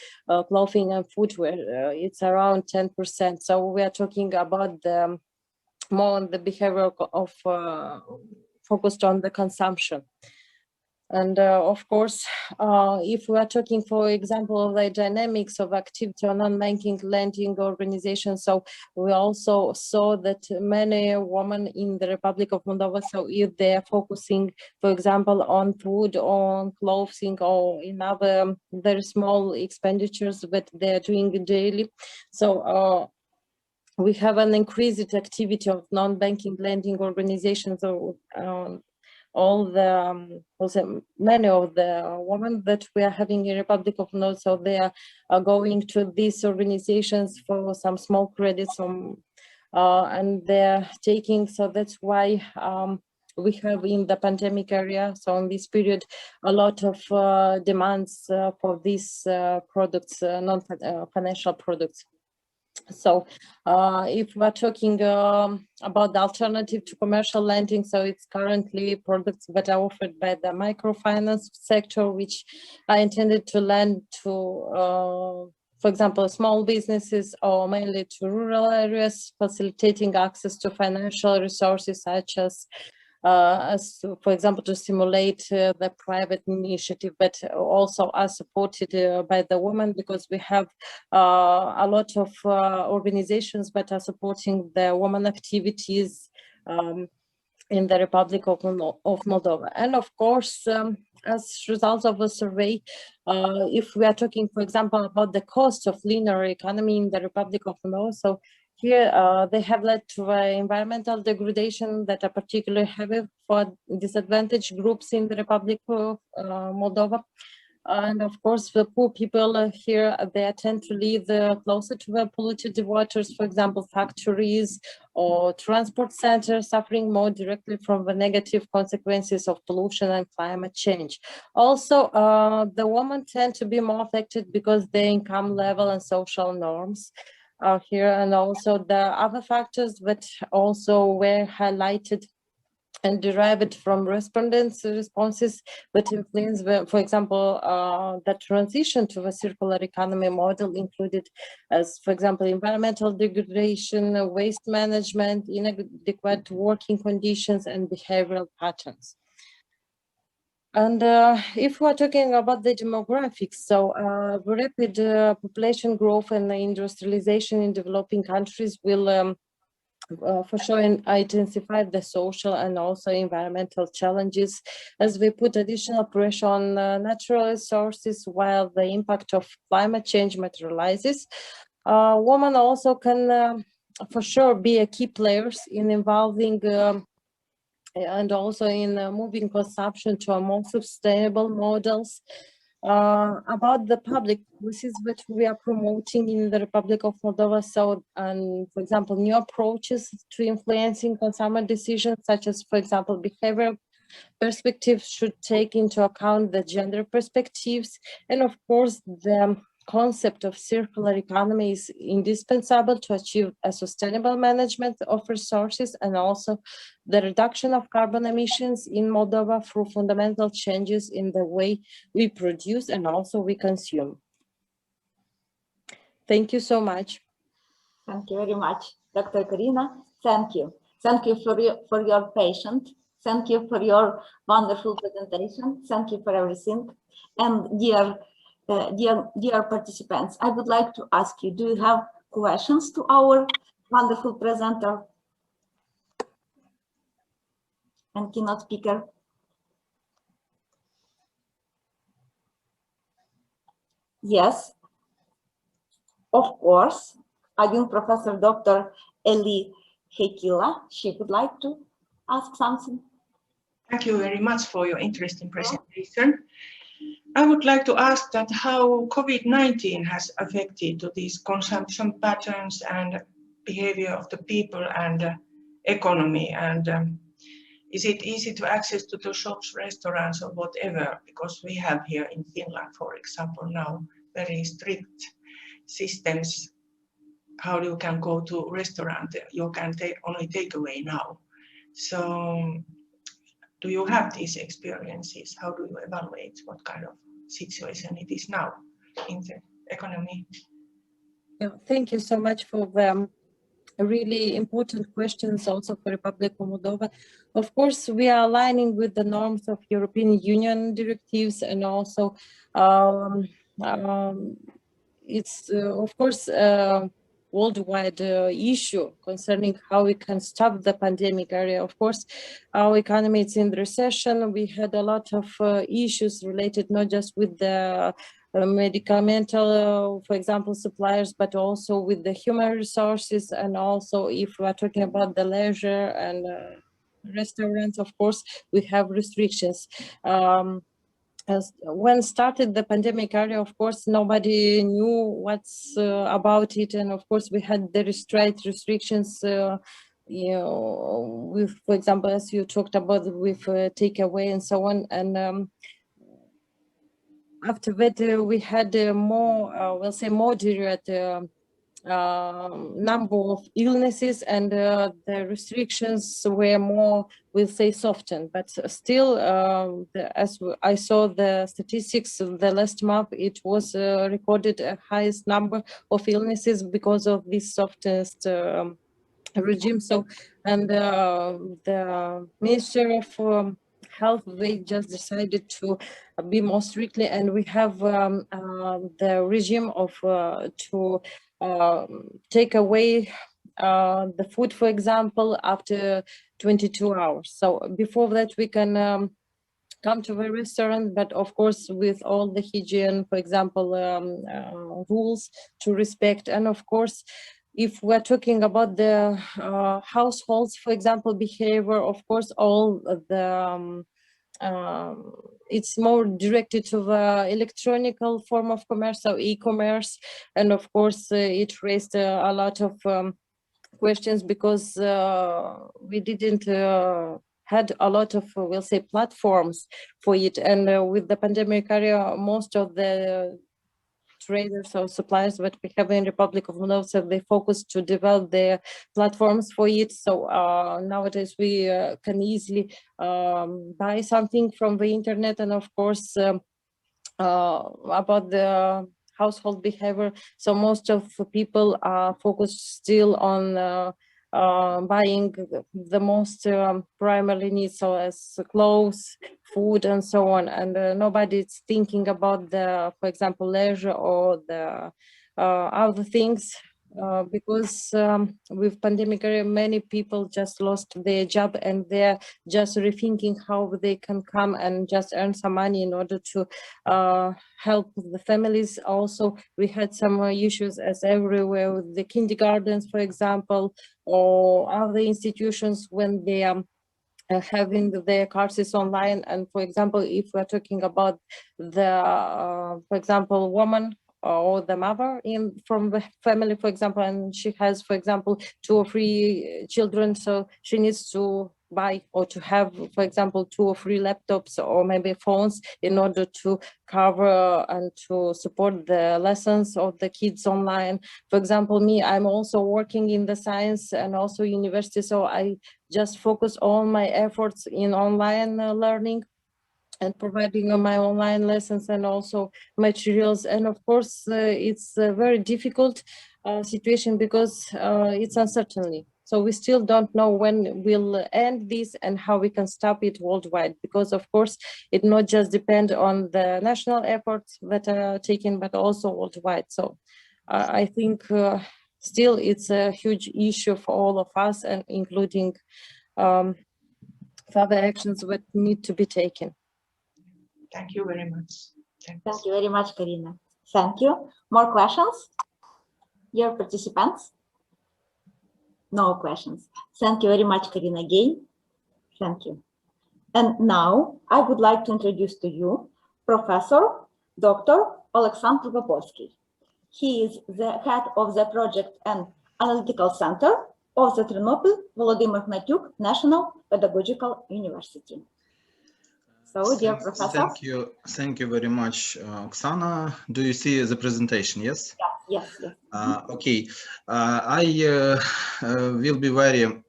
clothing and footwear, it's around 10%. So we are talking about the more on the behavior of focused on the consumption. And of course, if we are talking, for example, of the dynamics of activity on non-banking lending organizations, so we also saw that many women in the Republic of Moldova, so if they are focusing, for example, on food, on clothing, or in other very small expenditures that they are doing daily, so we have an increased activity of non-banking lending organizations, or all the also many of the women that we are having in Republic of Moldova, so they are going to these organizations for some small credits, and they're taking. So that's why we have in the pandemic area, so in this period, a lot of demands for these products, non-financial products. So if we're talking about the alternative to commercial lending, so it's currently products that are offered by the microfinance sector, which are intended to lend to, for example, small businesses or mainly to rural areas, facilitating access to financial resources such as for example, to stimulate the private initiative, but also are supported by the women, because we have a lot of organizations that are supporting the women activities in the Republic of Moldova. And of course, as results of a survey, if we are talking, for example, about the cost of linear economy in the Republic of Moldova, so here they have led to environmental degradation that are particularly heavy for disadvantaged groups in the Republic of Moldova. And of course, the poor people here, they tend to live closer to the polluted waters, for example, factories or transport centers, suffering more directly from the negative consequences of pollution and climate change. Also, the women tend to be more affected because their income level and social norms are here, and also the other factors that also were highlighted and derived from respondents' responses that influence, for example, the transition to the circular economy model included as, for example, environmental degradation, waste management, inadequate working conditions, and behavioral patterns. And if we're talking about the demographics, so rapid population growth and industrialization in developing countries will for sure intensify the social and also environmental challenges as we put additional pressure on natural resources while the impact of climate change materializes. Women also can for sure be a key players in involving and also in moving consumption to a more sustainable models. About the public policies that we are promoting in the Republic of Moldova. So, for example, new approaches to influencing consumer decisions, such as, for example, behavioral perspectives should take into account the gender perspectives. And of course, the concept of circular economy is indispensable to achieve a sustainable management of resources and also the reduction of carbon emissions in Moldova through fundamental changes in the way we produce and also we consume. Thank you so much. Thank you very much, Dr. Karina. Thank you. Thank you for your patience. Thank you for your wonderful presentation. Thank you for everything. And dear participants, I would like to ask you, do you have questions to our wonderful presenter and keynote speaker? Yes, of course. Adjunct Professor Dr. Elli Heikkilä, she would like to ask something. Thank you very much for your interesting presentation. I would like to ask that how COVID-19 has affected to these consumption patterns and behavior of the people and economy, and is it easy to access to the shops, restaurants or whatever, because we have here in Finland, for example, now very strict systems how you can go to restaurant, you can only take away now. So do you have these experiences? How do you evaluate what kind of situation it is now in the economy? Yeah, thank you so much for the really important questions also for Republic of Moldova. Of course, we are aligning with the norms of European Union directives, and also it's of course worldwide issue concerning how we can stop the pandemic area. Of course, our economy is in recession. We had a lot of issues related not just with the medicamental, for example, suppliers, but also with the human resources. And also if we are talking about the leisure and restaurants, of course, we have restrictions. When started the pandemic area, of course, nobody knew what's about it. And of course, we had the restrictions, you know, with, for example, as you talked about with takeaway and so on. And after that, we had more, we'll say, moderate number of illnesses, and the restrictions were more, we'll say, softened. But still, as I saw the statistics the last month, it was recorded a highest number of illnesses because of this softest regime. So, and the Ministry of Health, they just decided to be more strictly, and we have the regime of to take away the food, for example, after 22 hours. So before that, we can come to the restaurant, but of course with all the hygiene, for example, rules to respect. And of course, if we're talking about the households, for example, behavior, of course, all the it's more directed to the electronical form of commerce, so e-commerce, and of course it raised a lot of questions because we didn't had a lot of, we'll say, platforms for it, and with the pandemic area, most of the traders or suppliers that we have in Republic of Moldova, they focus to develop their platforms for it. So nowadays we can easily buy something from the internet, and of course about the household behavior. So most of the people are focused still on buying the most primary needs, so as clothes, food, and so on, and nobody's thinking about the, for example, leisure or the other things, because with pandemic many people just lost their job, and they're just rethinking how they can come and just earn some money in order to help the families. Also, we had some issues as everywhere with the kindergartens, for example, or other institutions when they are having their courses online. And for example, if we're talking about the, for example, woman or the mother from the family, for example, and she has, for example, 2 or 3 children, so she needs to buy or to have, for example, 2 or 3 laptops or maybe phones in order to cover and to support the lessons of the kids online. For example, me, I'm also working in the science and also university, so I just focus all my efforts in online learning and providing my online lessons and also materials. And of course, it's a very difficult situation because it's uncertainty. So we still don't know when we'll end this and how we can stop it worldwide, because of course, it not just depend on the national efforts that are taken, but also worldwide. So I think still it's a huge issue for all of us, and including further actions that need to be taken. Thank you very much. Thank you very much, Karina. Thank you. More questions? Dear participants? No questions. Thank you very much, Karina, again. Thank you. And now I would like to introduce to you Professor Dr. Oleksandr Popovsky. He is the head of the Project and Analytical Center of the Ternopil Volodymyr Hnatyuk National Pedagogical University. So, dear Professor. Thank you very much, Oksana. Do you see the presentation? Yes. Yes. Okay. I will be very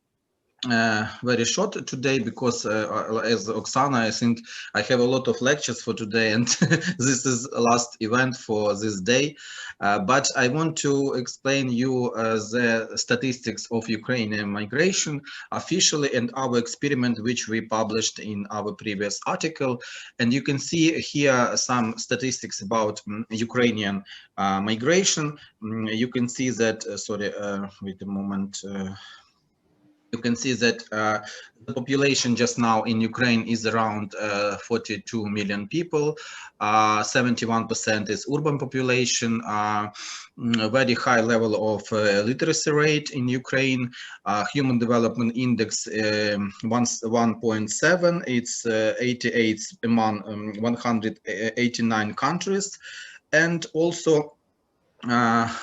short today because as Oksana, I think I have a lot of lectures for today, and this is the last event for this day. But I want to explain you the statistics of Ukrainian migration officially and our experiment, which we published in our previous article. And you can see here some statistics about Ukrainian migration. You can see that, wait a moment. You can see that the population just now in Ukraine is around 42 million people. 71% is urban population, a very high level of literacy rate in Ukraine. Human Development Index 1.7, it's 88 among 189 countries. And also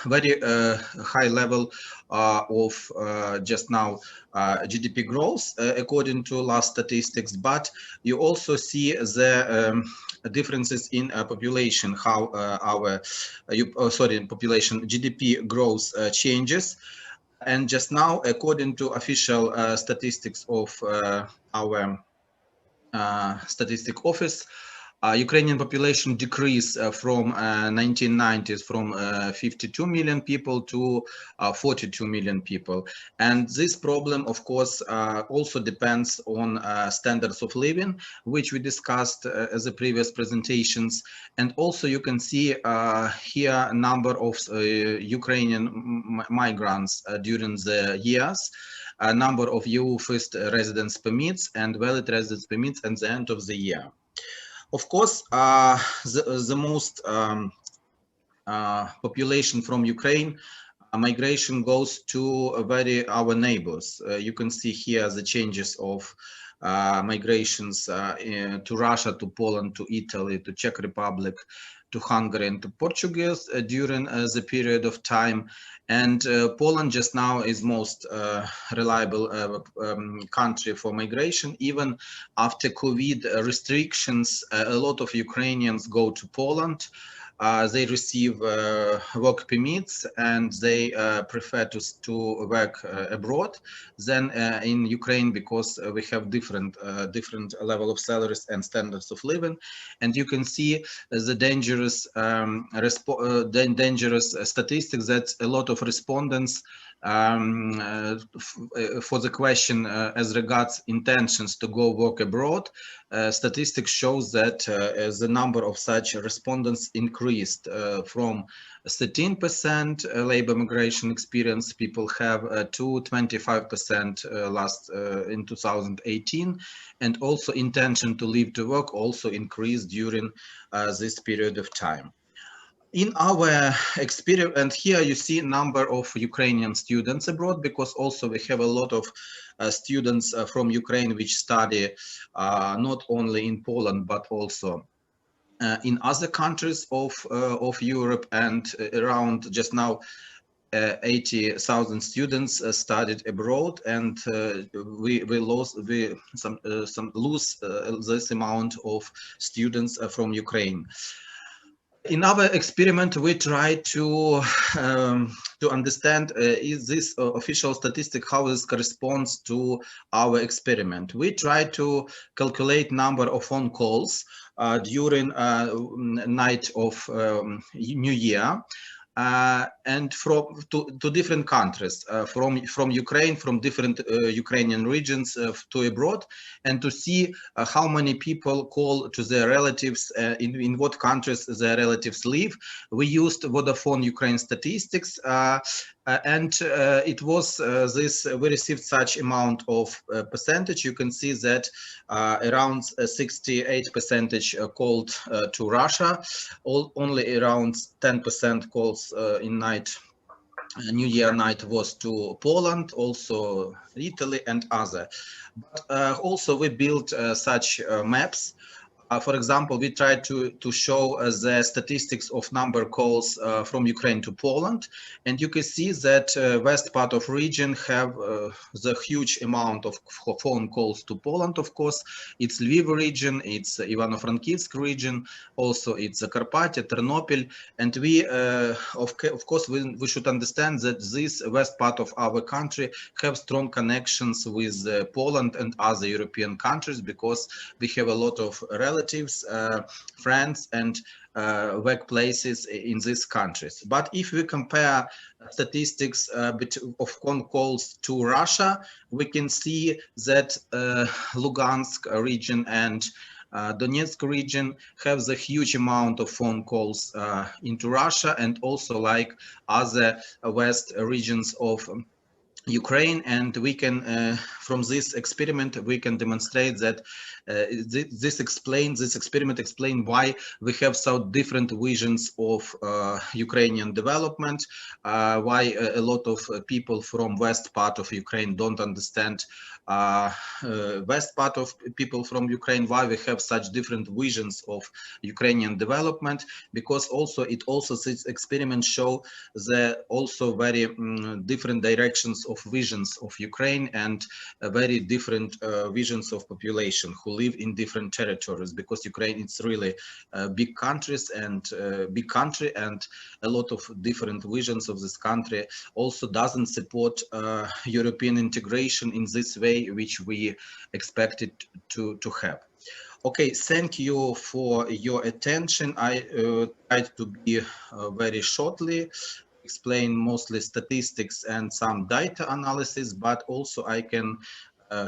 very high level of just now GDP growth according to last statistics, but you also see the differences in population, how our population GDP growth changes. And just now, according to official statistics of our statistic office, Ukrainian population decreased from 1990s from 52 million people to 42 million people. And this problem, of course, also depends on standards of living, which we discussed as the previous presentations. And also you can see here a number of Ukrainian migrants during the years, a number of EU first residence permits and valid residence permits at the end of the year. Of course, the most population from Ukraine, migration goes to our neighbors. You can see here the changes of migrations to Russia, to Poland, to Italy, to Czech Republic, to Hungary, and to Portugal during the period of time. And Poland just now is most reliable country for migration. Even after COVID restrictions, a lot of Ukrainians go to Poland. They receive work permits and they prefer to work abroad than in Ukraine, because we have different level of salaries and standards of living. And you can see the dangerous statistics that a lot of respondents for the question as regards intentions to go work abroad, statistics shows that the number of such respondents increased from 13% labor migration experience people have to 25% in 2018, and also intention to leave to work also increased during this period of time. In our experience, and here you see a number of Ukrainian students abroad, because also we have a lot of students from Ukraine which study not only in Poland but also in other countries of Europe, and around just now 80,000 students studied abroad, and we lose this amount of students from Ukraine. In our experiment, we try to understand is this official statistic, how this corresponds to our experiment. We try to calculate number of phone calls during night of New Year. And to different countries, from Ukraine, from different Ukrainian regions to abroad, and to see how many people call to their relatives, in what countries their relatives live. We used Vodafone Ukraine statistics, and it was we received such amount of percentage. You can see that around 68% called to Russia, only around 10% calls in New Year night was to Poland, also Italy and other. But also we built such maps. For example, we tried to show the statistics of number calls from Ukraine to Poland, and you can see that west part of region have the huge amount of phone calls to Poland. Of course, it's Lviv region, it's Ivano-Frankivsk region, also it's Zakarpattia, Ternopil, and we, of course, we should understand that this west part of our country have strong connections with Poland and other European countries, because we have a lot of relatives, friends, and workplaces in these countries. But if we compare statistics of phone calls to Russia, we can see that Lugansk region and Donetsk region have the huge amount of phone calls into Russia, and also like other west regions of Ukraine. And we can, from this experiment, we can demonstrate that this experiment explains why we have so different visions of Ukrainian development, why a lot of people from west part of Ukraine don't understand west part of people from Ukraine, why we have such different visions of Ukrainian development, because this experiment show the also very different directions of visions of Ukraine, and very different visions of population who live in different territories, because Ukraine is really big countries and big country, and a lot of different visions of this country also doesn't support European integration in this way which we expected to have. Okay, thank you for your attention. I tried to be very shortly, explain mostly statistics and some data analysis, but also I can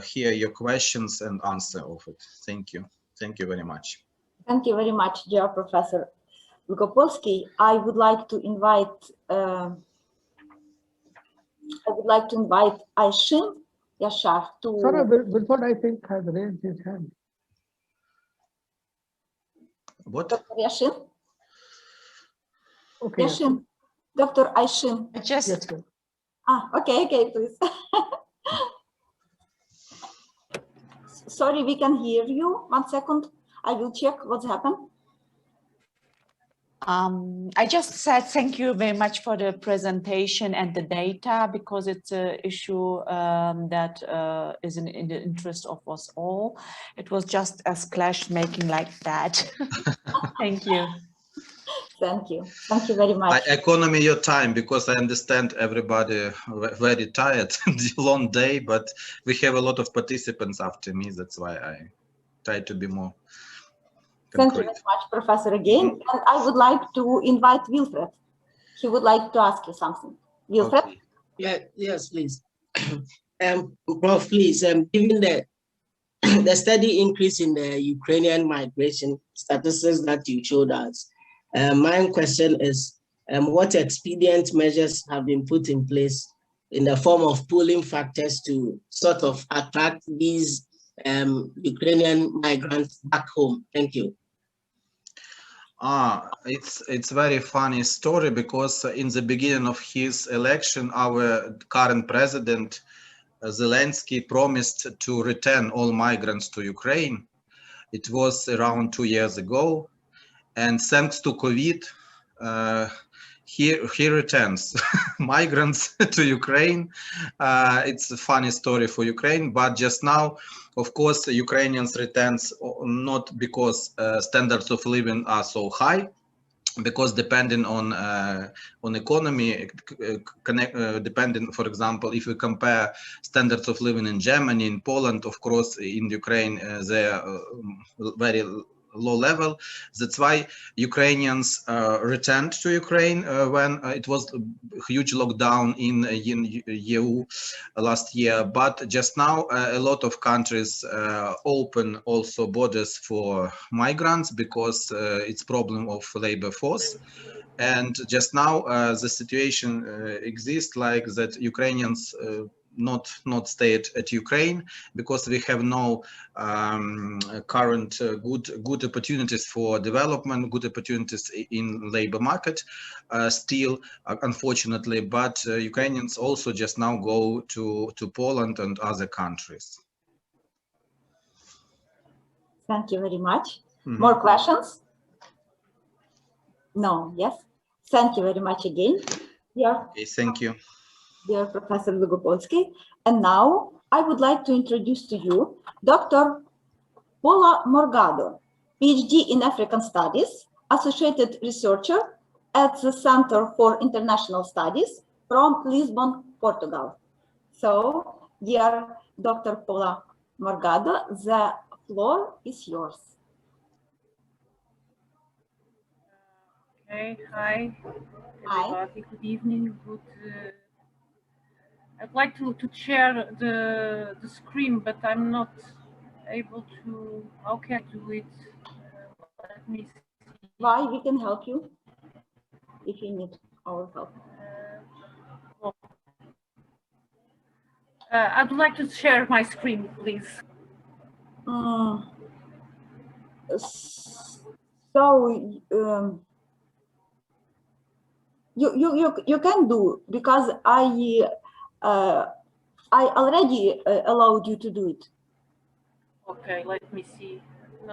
hear your questions and answer of it. Thank you. Thank you very much. Thank you very much, dear Professor Lukopolsky. I would like to invite Aishin Yashar to. Saurabh, Wilford, I think, has raised his hand. What? Dr. Yashin? Okay. Yashin. Dr. Aishin. Just. Yes, Okay, please. Sorry, we can hear you. 1 second. I will check what's happened. I just said thank you very much for the presentation and the data, because it's an issue that is in the interest of us all. It was just a splash making like that. Thank you. Thank you. Thank you very much. I economy your time, because I understand everybody very tired, long day, but we have a lot of participants after me. That's why I try to be more Thank concrete. you very much, Professor, again. And I would like to invite Wilfred. He would like to ask you something. Wilfred? Okay. Yeah, yes, please. Prof, please, given the the steady increase in the Ukrainian migration statistics that you showed us, my question is, what expedient measures have been put in place in the form of pooling factors to sort of attract these Ukrainian migrants back home? Thank you. It's very funny story, because in the beginning of his election, our current president Zelensky promised to return all migrants to Ukraine. It was around 2 years ago, and thanks to COVID, he returns migrants to Ukraine. It's a funny story for Ukraine, but just now, of course, Ukrainians returns not because standards of living are so high, because depending on economy, depending, for example, if we compare standards of living in Germany, in Poland, of course, in Ukraine, they are very low level. That's why Ukrainians returned to Ukraine when it was a huge lockdown in EU last year. But just now, a lot of countries open also borders for migrants, because it's problem of labor force. And just now, the situation exists like that Ukrainians not stay at Ukraine, because we have no current good opportunities for development, good opportunities in labor market still, unfortunately. But Ukrainians also just now go to Poland and other countries. Thank you very much. More questions? No, yes. Thank you very much again. Okay, thank you. Dear Professor Lugopolsky. And now I would like to introduce to you Dr. Paula Morgado, PhD in African Studies, Associated Researcher at the Center for International Studies from Lisbon, Portugal. So, dear Dr. Paula Morgado, the floor is yours. Okay, hi, everybody. Good evening. I'd like to share the screen, but I'm not able to. How can I do it? Let me see. Why? We can help you if you need our help. I'd like to share my screen, please. You can do, because I already allowed you to do it. Okay, let me see.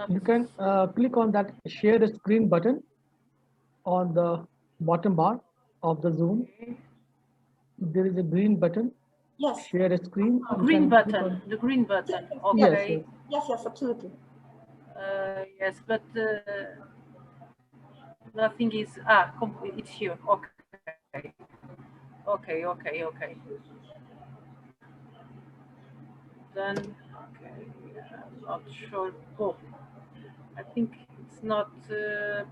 You can click on that share the screen button on the bottom bar of the Zoom. There is a green button. Yes. Share a screen. Green button. The green button. Okay. Yes, absolutely. Yes, but nothing is. It's here. Okay. Then, okay, I'm not sure. Oh, I think it's not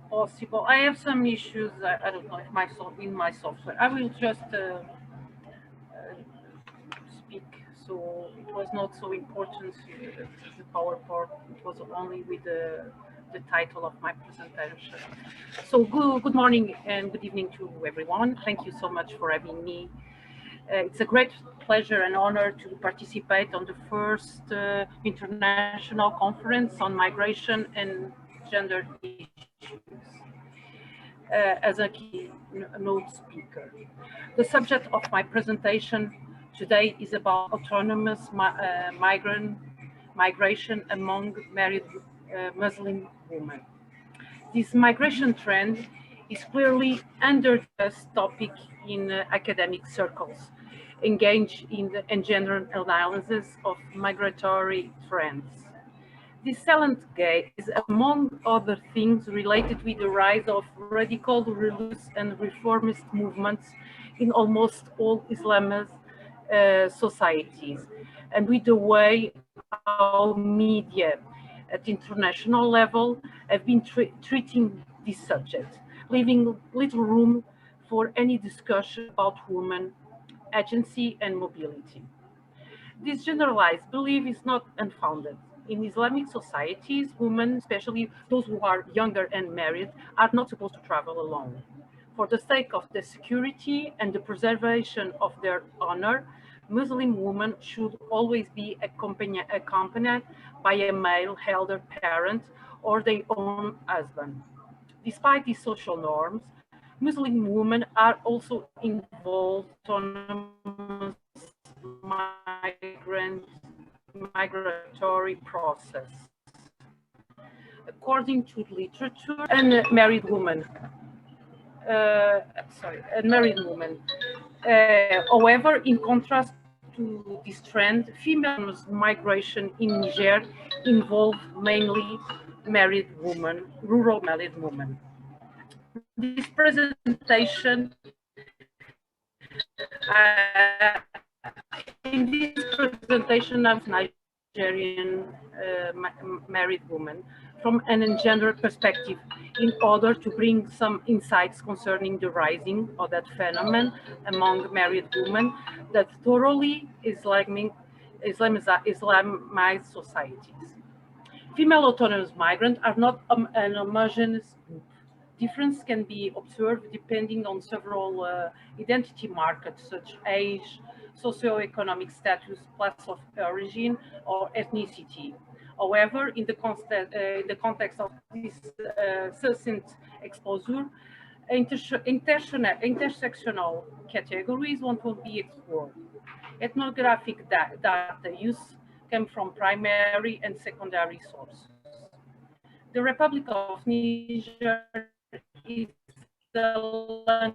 possible. I have some issues. I don't know if in my software. I will just speak. So it was not so important, the PowerPoint. It was only with the title of my presentation. So good morning and good evening to everyone. Thank you so much for having me. It's a great pleasure and honor to participate on the first international conference on migration and gender issues. issues. As a keynote speaker. The subject of my presentation today is about autonomous migration among married Muslim women. This migration trend is clearly under-discussed topic in academic circles, engaged in the general analysis of migratory trends. This salient gap is, among other things, related with the rise of radical religious and reformist movements in almost all Islamist societies, and with the way how media at international level have been treating this subject, leaving little room for any discussion about women, agency and mobility. This generalized belief is not unfounded. In Islamic societies, women, especially those who are younger and married, are not supposed to travel alone. For the sake of their security and the preservation of their honor, Muslim women should always be accompanied by a male elder parent or their own husband. Despite these social norms, Muslim women are also involved in migratory process. According to literature, unmarried women. However, in contrast to this trend, female migration in Niger involved mainly married women, rural married women. This presentation in this presentation of Nigerian married women from an gender perspective in order to bring some insights concerning the rising of that phenomenon among married women that thoroughly Islamized societies. Female autonomous migrants are not an homogeneous group. Difference can be observed depending on several identity markers such as age, socioeconomic status, place of origin, or ethnicity. However, in the context of this succinct exposure, intersectional categories will be explored. Ethnographic data use came from primary and secondary sources. The Republic of Niger is the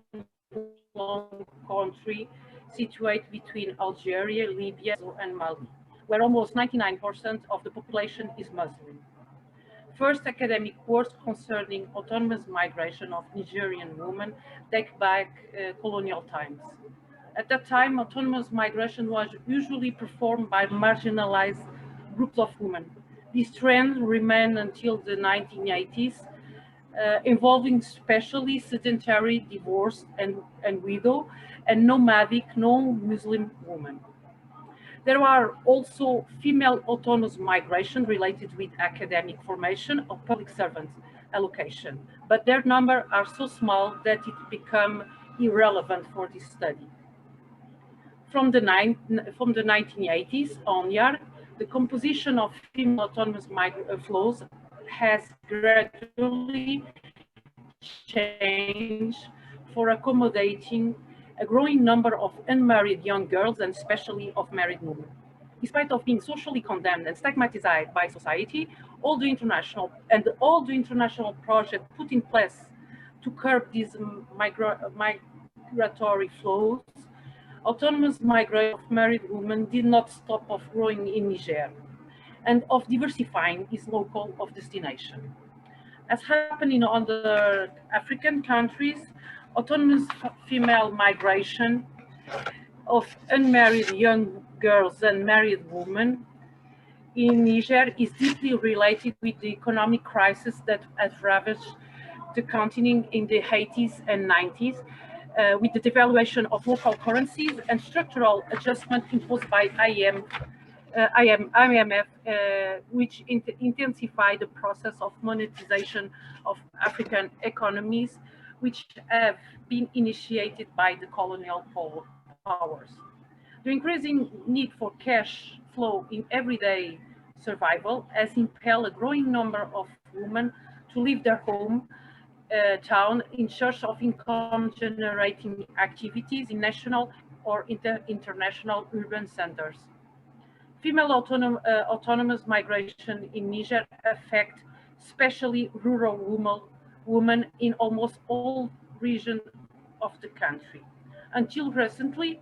landlocked country situated between Algeria, Libya, and Mali, where almost 99% of the population is Muslim. First academic works concerning autonomous migration of Nigerian women date back colonial times. At that time, autonomous migration was usually performed by marginalized groups of women. This trend remained until the 1980s, involving especially sedentary, divorced, and widow, and nomadic, non-Muslim women. There are also female autonomous migration related with academic formation or public servant allocation, but their numbers are so small that it becomes irrelevant for this study. From the 1980s onward, the composition of female autonomous flows has gradually changed for accommodating a growing number of unmarried young girls and especially of married women. Despite of being socially condemned and stigmatized by society, all the international projects put in place to curb these migratory flows, autonomous migration of married women did not stop of growing in Niger and of diversifying its local of destination. As happened in other African countries, autonomous female migration of unmarried young girls and married women in Niger is deeply related with the economic crisis that has ravaged the continent in the 80s and 90s, with the devaluation of local currencies and structural adjustment imposed by IMF, which intensified the process of monetization of African economies, which have been initiated by the colonial powers. The increasing need for cash flow in everyday survival has impelled a growing number of women to leave their home town in search of income-generating activities in national or international urban centers. Female autonomous migration in Niger affect especially rural women in almost all regions of the country. Until recently,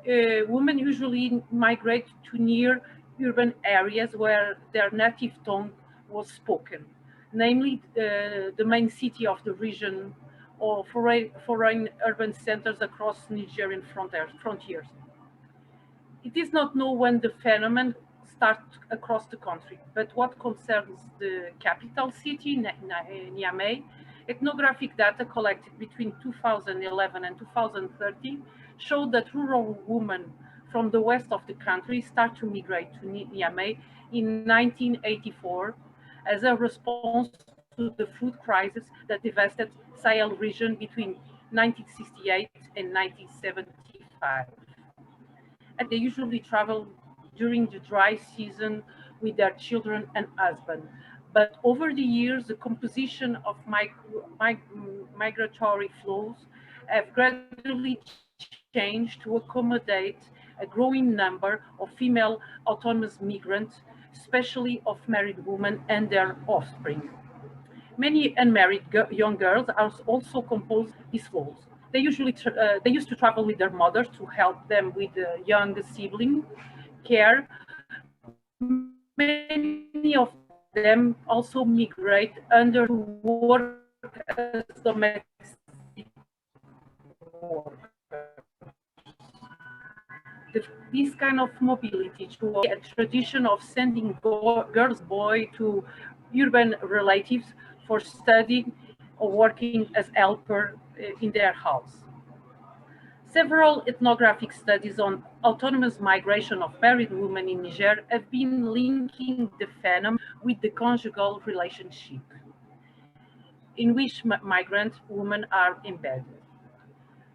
women usually migrate to near urban areas where their native tongue was spoken, namely the main city of the region or foreign urban centers across Nigerian frontiers. It is not known when the phenomenon starts across the country, but what concerns the capital city, Niamey, ethnographic data collected between 2011 and 2013 showed that rural women from the west of the country start to migrate to Niamey in 1984 as a response to the food crisis that devastated Sahel region between 1968 and 1975. And they usually travel during the dry season with their children and husband. But over the years, the composition of migratory flows have gradually changed to accommodate a growing number of female autonomous migrants, especially of married women and their offspring. Many unmarried young girls are also compose these flows. They used to travel with their mothers to help them with the young sibling care. Many of them also migrate under work as domestic workers. This kind of mobility to a tradition of sending girls, boys to urban relatives for studying or working as helper in their house. Several ethnographic studies on autonomous migration of married women in Niger have been linking the phenomenon with the conjugal relationship in which migrant women are embedded.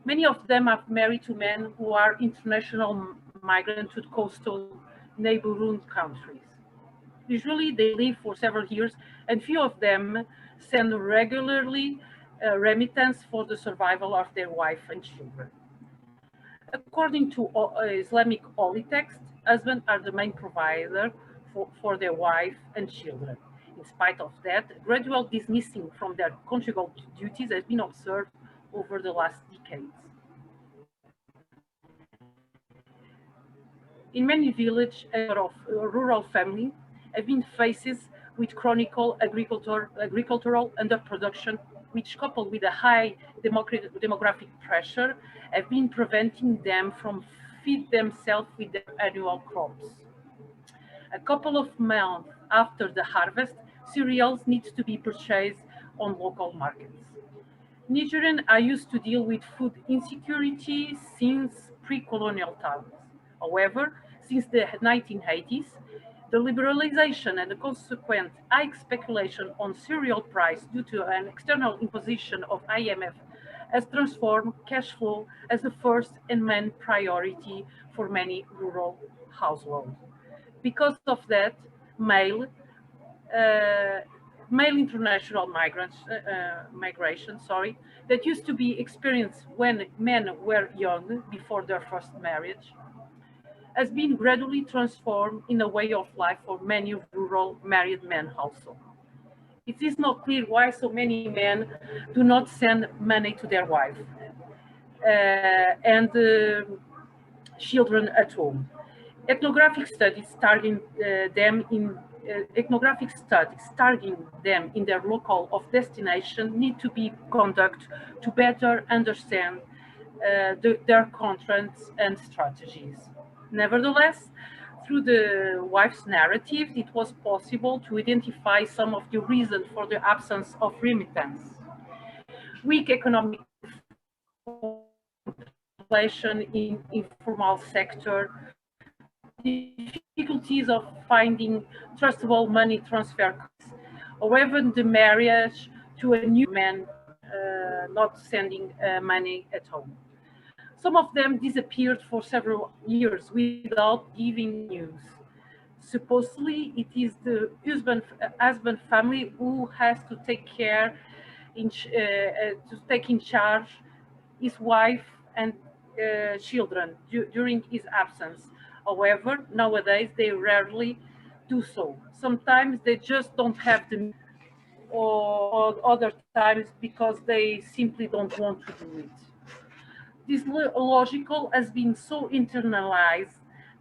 Many of them are married to men who are international migrants to coastal neighboring countries. Usually they live for several years, and few of them send regularly remittance for the survival of their wife and children. According to Islamic holy text, husbands are the main provider for their wife and children. In spite of that, gradual dismissing from their conjugal duties has been observed over the last decades. In many villages of rural families have been faced with chronic agricultural underproduction, which coupled with a high demographic pressure have been preventing them from feed themselves with their annual crops. A couple of months after the harvest, cereals need to be purchased on local markets. Nigerians are used to deal with food insecurity since pre-colonial times. However, since the 1980s, the liberalization and the consequent high speculation on cereal price due to an external imposition of IMF has transformed cash flow as the first and main priority for many rural households. Because of that, male international migration, that used to be experienced when men were young before their first marriage, has been gradually transformed in a way of life for many rural married men also. It is not clear why so many men do not send money to their wife and children at home. Ethnographic studies targeting them in their local of destination need to be conducted to better understand their contracts and strategies. Nevertheless, through the wife's narrative, it was possible to identify some of the reasons for the absence of remittance. Weak economic inflation in informal sector, difficulties of finding trustable money transfer, or even the marriage to a new man not sending money at home. Some of them disappeared for several years without giving news. Supposedly, it is the husband family who has to take care take in charge his wife and children during his absence. However, nowadays they rarely do so. Sometimes they just don't have the, or other times because they simply don't want to do it. This logical has been so internalized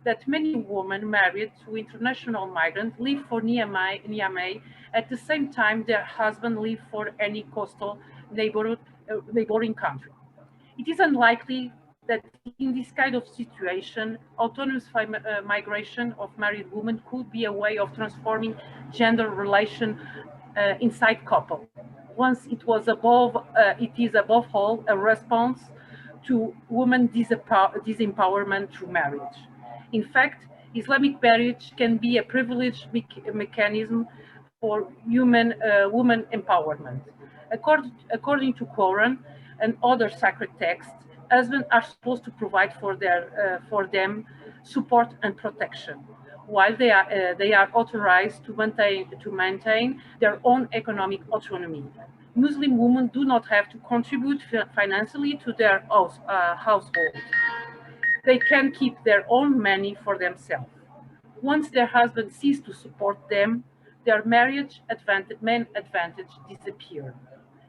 that many women married to international migrants live for Niamey at the same time their husband live for any coastal neighboring country. It is unlikely that in this kind of situation, autonomous migration of married women could be a way of transforming gender relation inside couple. Once it is above all a response to women disempowerment through marriage. In fact, Islamic marriage can be a privileged mechanism for women empowerment. According to Quran and other sacred texts, husbands are supposed to provide for them support and protection, while they are authorized to maintain their own economic autonomy. Muslim women do not have to contribute financially to their household. They can keep their own money for themselves. Once their husband ceases to support them, their main advantage disappears.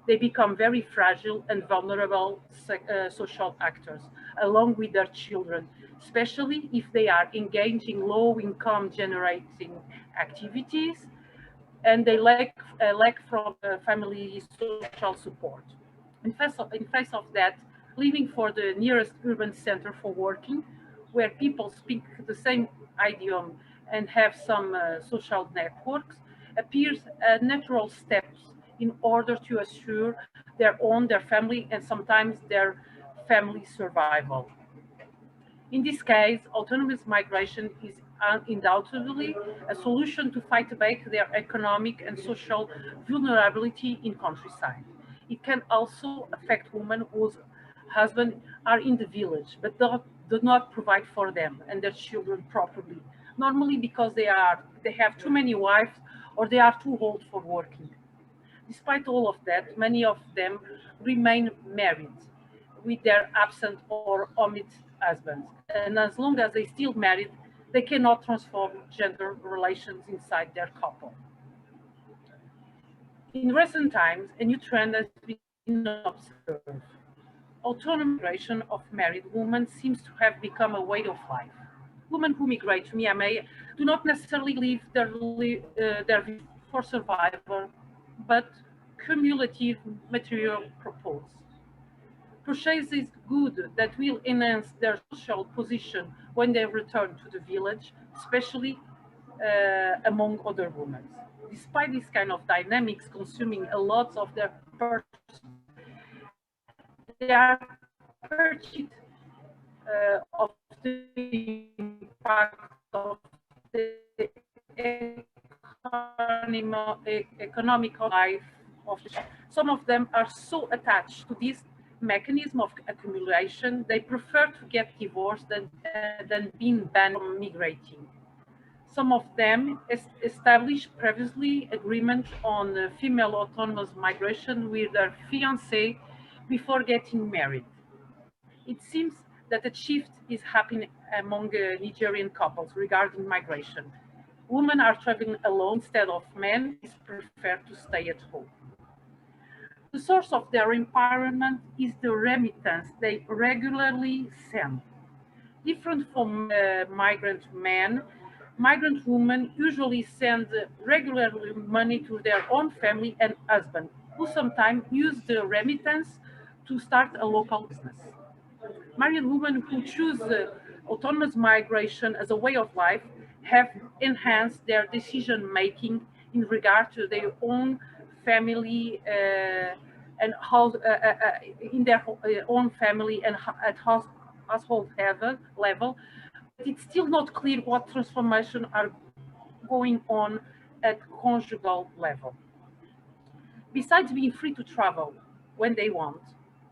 They become very fragile and vulnerable social actors, along with their children, especially if they are engaging low-income generating activities and they lack from family social support. In face of that, leaving for the nearest urban center for working, where people speak the same idiom and have some social networks, appears a natural step in order to assure their family, and sometimes their family survival. In this case, autonomous migration is undoubtedly a solution to fight back their economic and social vulnerability in countryside. It can also affect women whose husbands are in the village but do not provide for them and their children properly, normally because they have too many wives or they are too old for working. Despite all of that, many of them remain married with their absent or omit husbands. And as long as they still married, they cannot transform gender relations inside their couple. In recent times, a new trend has been observed. Autonomous migration of married women seems to have become a way of life. Women who migrate to Niamey do not necessarily leave their for survival, but cumulative material purpose. Purchases goods that will enhance their social position when they return to the village, especially among other women. Despite this kind of dynamics consuming a lot of their purchases, they are purchased of the impact of the economic life of the. Some of them are so attached to this mechanism of accumulation, they prefer to get divorced than being banned from migrating. Some of them established previously agreements on female autonomous migration with their fiancé before getting married. It seems that a shift is happening among Nigerian couples regarding migration. Women are traveling alone instead of men who prefer to stay at home. The source of their empowerment is the remittance they regularly send. Different from migrant men, migrant women usually send regularly money to their own family and husband, who sometimes use the remittance to start a local business. Married women who choose autonomous migration as a way of life have enhanced their decision-making in regard to their own family and house, in their own family and at household level, but it's still not clear what transformations are going on at conjugal level. Besides being free to travel when they want,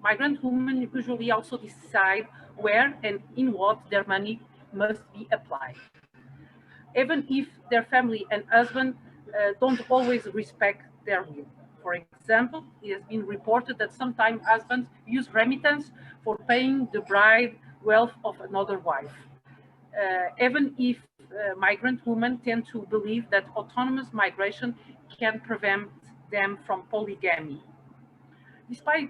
migrant women usually also decide where and in what their money must be applied, even if their family and husband don't always respect their will. For example, it has been reported that sometimes husbands use remittance for paying the bride wealth of another wife. Even if migrant women tend to believe that autonomous migration can prevent them from polygamy. Despite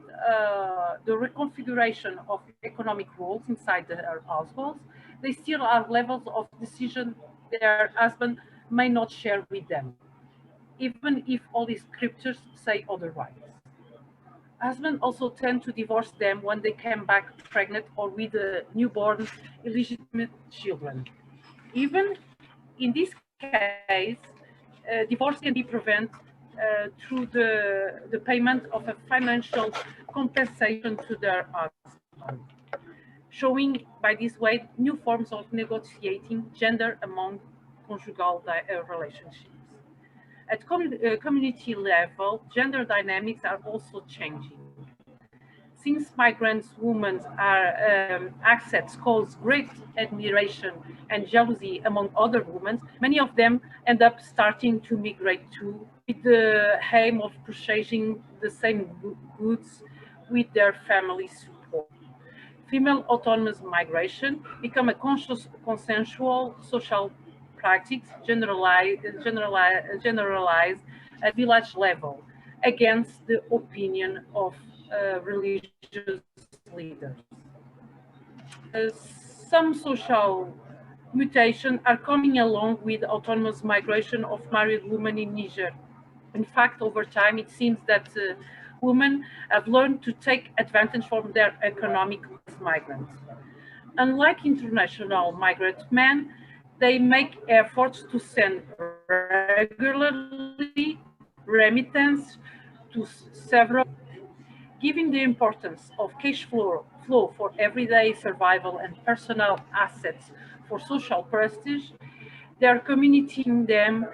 the reconfiguration of economic roles inside their households, they still are levels of decision their husband may not share with them, even if all the scriptures say otherwise. Husbands also tend to divorce them when they come back pregnant or with newborn illegitimate children. Even in this case, divorce can be prevented through the payment of a financial compensation to their husband, showing by this way new forms of negotiating gender among conjugal relationships. At community level, gender dynamics are also changing. Since migrant women are accents cause great admiration and jealousy among other women, many of them end up starting to migrate too, with the aim of purchasing the same goods with their family support. Female autonomous migration become a conscious, consensual social practice generalized at village level against the opinion of religious leaders. Some social mutations are coming along with autonomous migration of married women in Niger. In fact, over time, it seems that women have learned to take advantage from their economic migrants. Unlike international migrant men, they make efforts to send regularly remittance to several, giving the importance of cash flow for everyday survival and personal assets for social prestige. Their community in them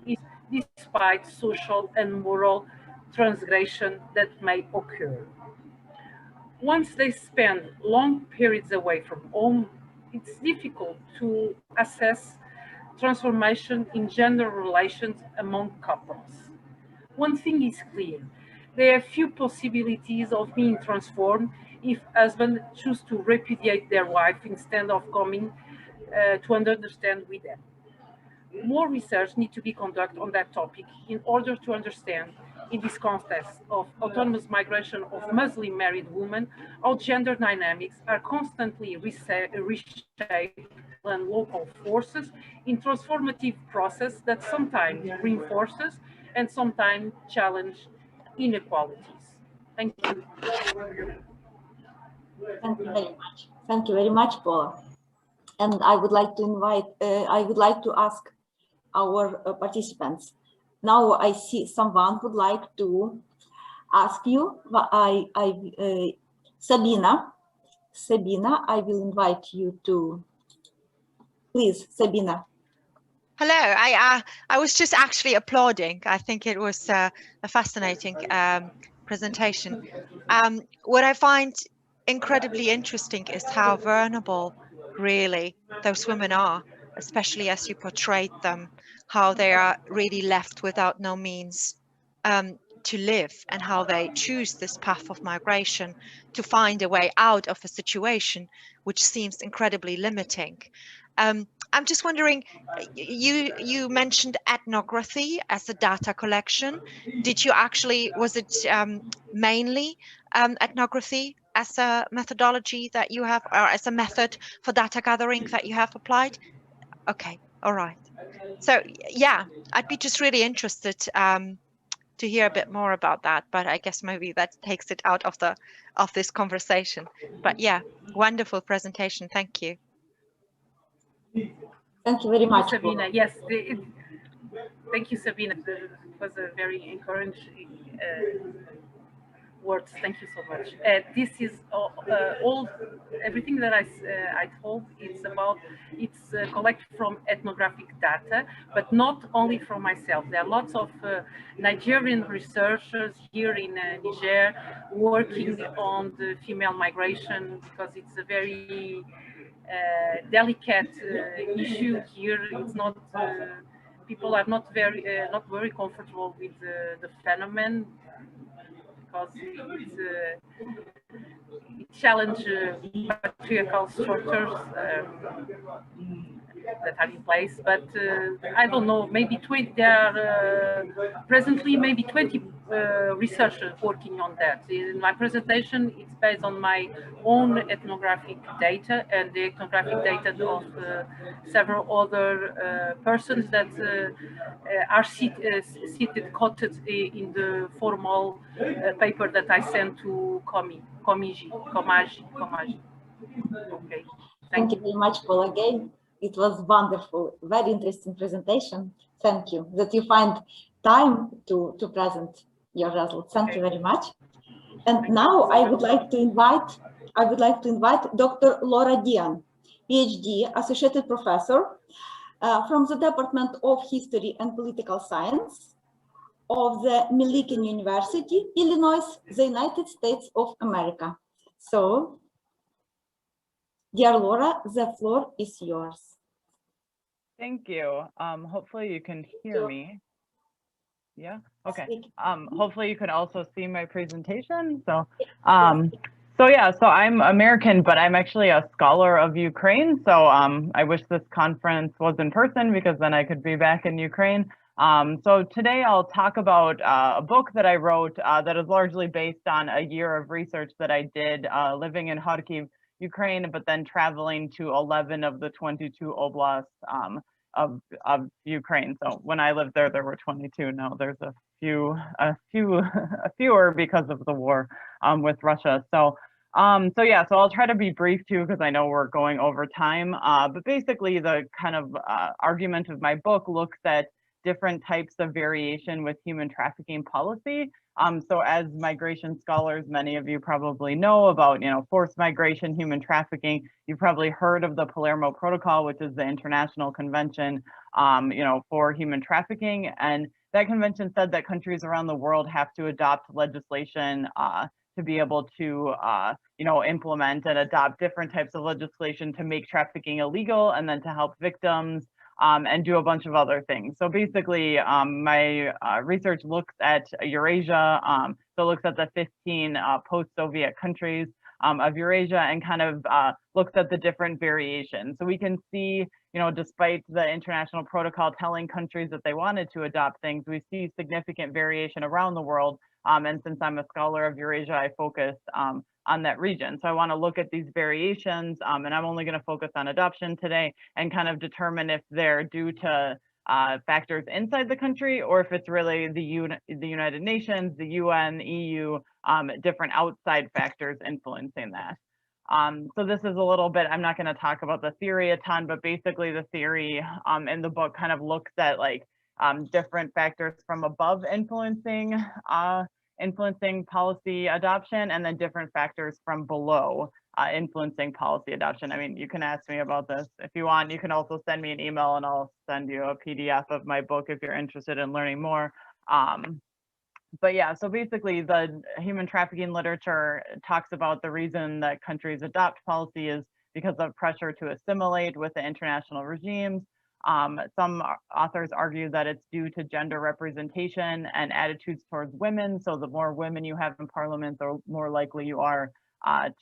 is despite social and moral transgression that may occur. Once they spend long periods away from home, it's difficult to assess transformation in gender relations among couples. One thing is clear, there are few possibilities of being transformed if husbands choose to repudiate their wife instead of coming to understand with them. More research needs to be conducted on that topic in order to understand, in this context of autonomous migration of Muslim married women, how gender dynamics are constantly reshaped and local forces in transformative process that sometimes reinforces and sometimes challenge inequalities. Thank you. Thank you very much. Thank you very much, Paula. And I would like to ask our participants. Now I see someone would like to ask you. Sabina, I will invite you to. Please, Sabina. Hello, I was just actually applauding. I think it was a fascinating presentation. What I find incredibly interesting is how vulnerable really those women are, especially as you portrayed them, how they are really left without no means to live, and how they choose this path of migration to find a way out of a situation which seems incredibly limiting. I'm just wondering, you mentioned ethnography as a data collection. Did you actually, was it mainly ethnography as a methodology that you have, or as a method for data gathering that you have applied? Okay, all right. So yeah, I'd be just really interested to hear a bit more about that, but I guess maybe that takes it out of this conversation. But yeah, wonderful presentation. Thank you. Thank you very much, Sabina. Yes, thank you, Sabina. It was a very encouraging words. Thank you so much. This is everything that I told. It's collected from ethnographic data, but not only from myself. There are lots of Nigerian researchers here in Niger working on the female migration, because it's a very delicate issue here. It's not people are not very comfortable with the phenomenon because it challenges patriarchal structures that are in place. But I don't know, maybe 20, there are presently maybe 20 researchers working on that. In my presentation, it's based on my own ethnographic data and the ethnographic data of several other persons that are quoted in the formal paper that I sent to COMAGI. Okay. Thank you very much, Paul, again. It was wonderful, very interesting presentation. Thank you that you find time to present your results. Thank you very much. And now I would like to invite Dr. Laura Dian, PhD, Associated Professor from the Department of History and Political Science of the Millikan University, Illinois, the United States of America. So, dear Laura, the floor is yours. Thank you. Hopefully you can hear me. Yeah, okay. Hopefully you can also see my presentation. So, so I'm American, but I'm actually a scholar of Ukraine. So I wish this conference was in person because then I could be back in Ukraine. So today I'll talk about a book that I wrote that is largely based on a year of research that I did living in Kharkiv, Ukraine, but then traveling to 11 of the 22 oblasts of Ukraine. So when I lived there, there were 22. Now there's a fewer because of the war with Russia. So I'll try to be brief too, because I know we're going over time. But basically the kind of argument of my book looks at different types of variation with human trafficking policy. So as migration scholars, many of you probably know about, forced migration, human trafficking. You've probably heard of the Palermo Protocol, which is the international convention, for human trafficking. And that convention said that countries around the world have to adopt legislation to be able to, implement and adopt different types of legislation to make trafficking illegal and then to help victims. And do a bunch of other things. So basically, my research looks at Eurasia, so it looks at the 15 post-Soviet countries of Eurasia and kind of looks at the different variations. So we can see, despite the international protocol telling countries that they wanted to adopt things, we see significant variation around the world. And since I'm a scholar of Eurasia, I focused on that region. So I want to look at these variations, and I'm only going to focus on adoption today and kind of determine if they're due to factors inside the country or if it's really the United Nations, the UN, EU, different outside factors influencing that. So this is a little bit, I'm not going to talk about the theory a ton, but basically the theory in the book kind of looks at like different factors from above influencing policy adoption and then different factors from below influencing policy adoption. I mean, you can ask me about this if you want. You can also send me an email and I'll send you a PDF of my book if you're interested in learning more. But yeah, so basically the human trafficking literature talks about the reason that countries adopt policy is because of pressure to assimilate with the international regimes. Some authors argue that it's due to gender representation and attitudes towards women. So the more women you have in parliament, the more likely you are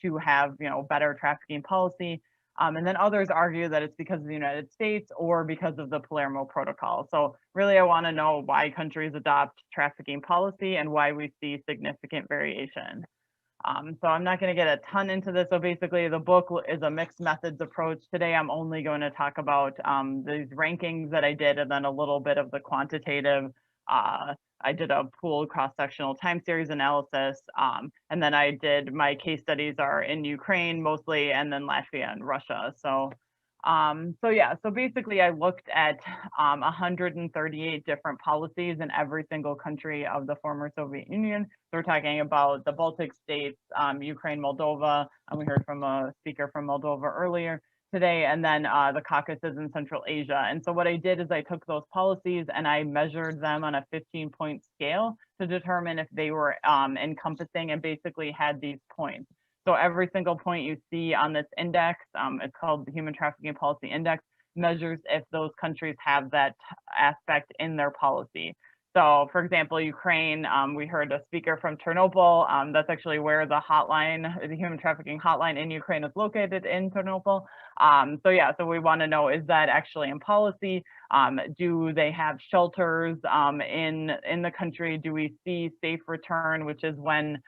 to have, better trafficking policy. And then others argue that it's because of the United States or because of the Palermo Protocol. So really, I want to know why countries adopt trafficking policy and why we see significant variation. So I'm not going to get a ton into this. So basically, the book is a mixed methods approach. Today, I'm only going to talk about these rankings that I did and then a little bit of the quantitative. I did a pooled cross-sectional time series analysis. And then I did my case studies are in Ukraine mostly, and then Latvia and Russia. So basically I looked at 138 different policies in every single country of the former Soviet Union. So we're talking about the Baltic states, Ukraine, Moldova, and we heard from a speaker from Moldova earlier today, and then the Caucasus and Central Asia. And so what I did is I took those policies and I measured them on a 15-point scale to determine if they were encompassing and basically had these points. So every single point you see on this index, it's called the Human Trafficking Policy Index, measures if those countries have that aspect in their policy. So, for example, Ukraine, we heard a speaker from Ternopil. That's actually where the hotline, the human trafficking hotline in Ukraine is located, in Ternopil. So yeah, so we want to know, is that actually in policy? Do they have shelters in the country? Do we see safe return, which is when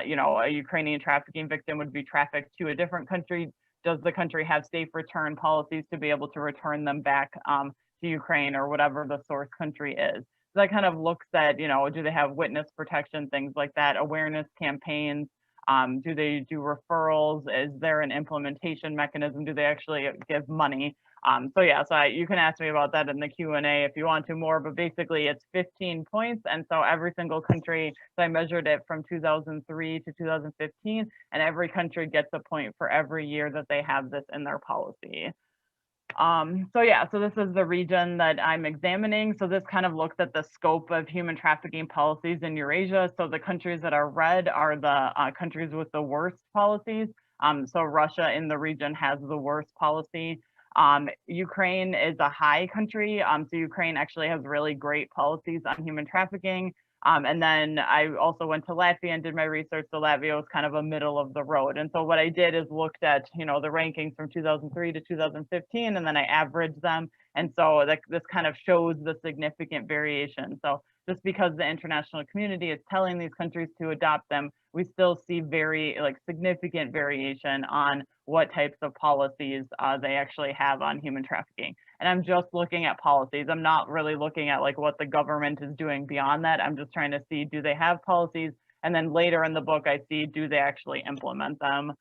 you know, a Ukrainian trafficking victim would be trafficked to a different country? Does the country have safe return policies to be able to return them back to Ukraine or whatever the source country is? So that kind of looks at, you know, do they have witness protection, things like that, awareness campaigns? Do they do referrals? Is there an implementation mechanism? Do they actually give money? So yeah, so you can ask me about that in the Q&A if you want to more, but basically it's 15 points. And so every single country, so I measured it from 2003 to 2015, and every country gets a point for every year that they have this in their policy. So yeah, so this is the region that I'm examining. So this kind of looks at the scope of human trafficking policies in Eurasia. So the countries that are red are the countries with the worst policies. So Russia in the region has the worst policy. Ukraine is a high country. So Ukraine actually has really great policies on human trafficking. And then I also went to Latvia and did my research. So Latvia was kind of a middle of the road. And so what I did is looked at, you know, the rankings from 2003 to 2015, and then I averaged them. And so this kind of shows the significant variation. So just because the international community is telling these countries to adopt them, we still see very significant variation on what types of policies they actually have on human trafficking. And I'm just looking at policies. I'm not really looking at like what the government is doing beyond that. I'm just trying to see, do they have policies? And then later in the book, I see, do they actually implement them?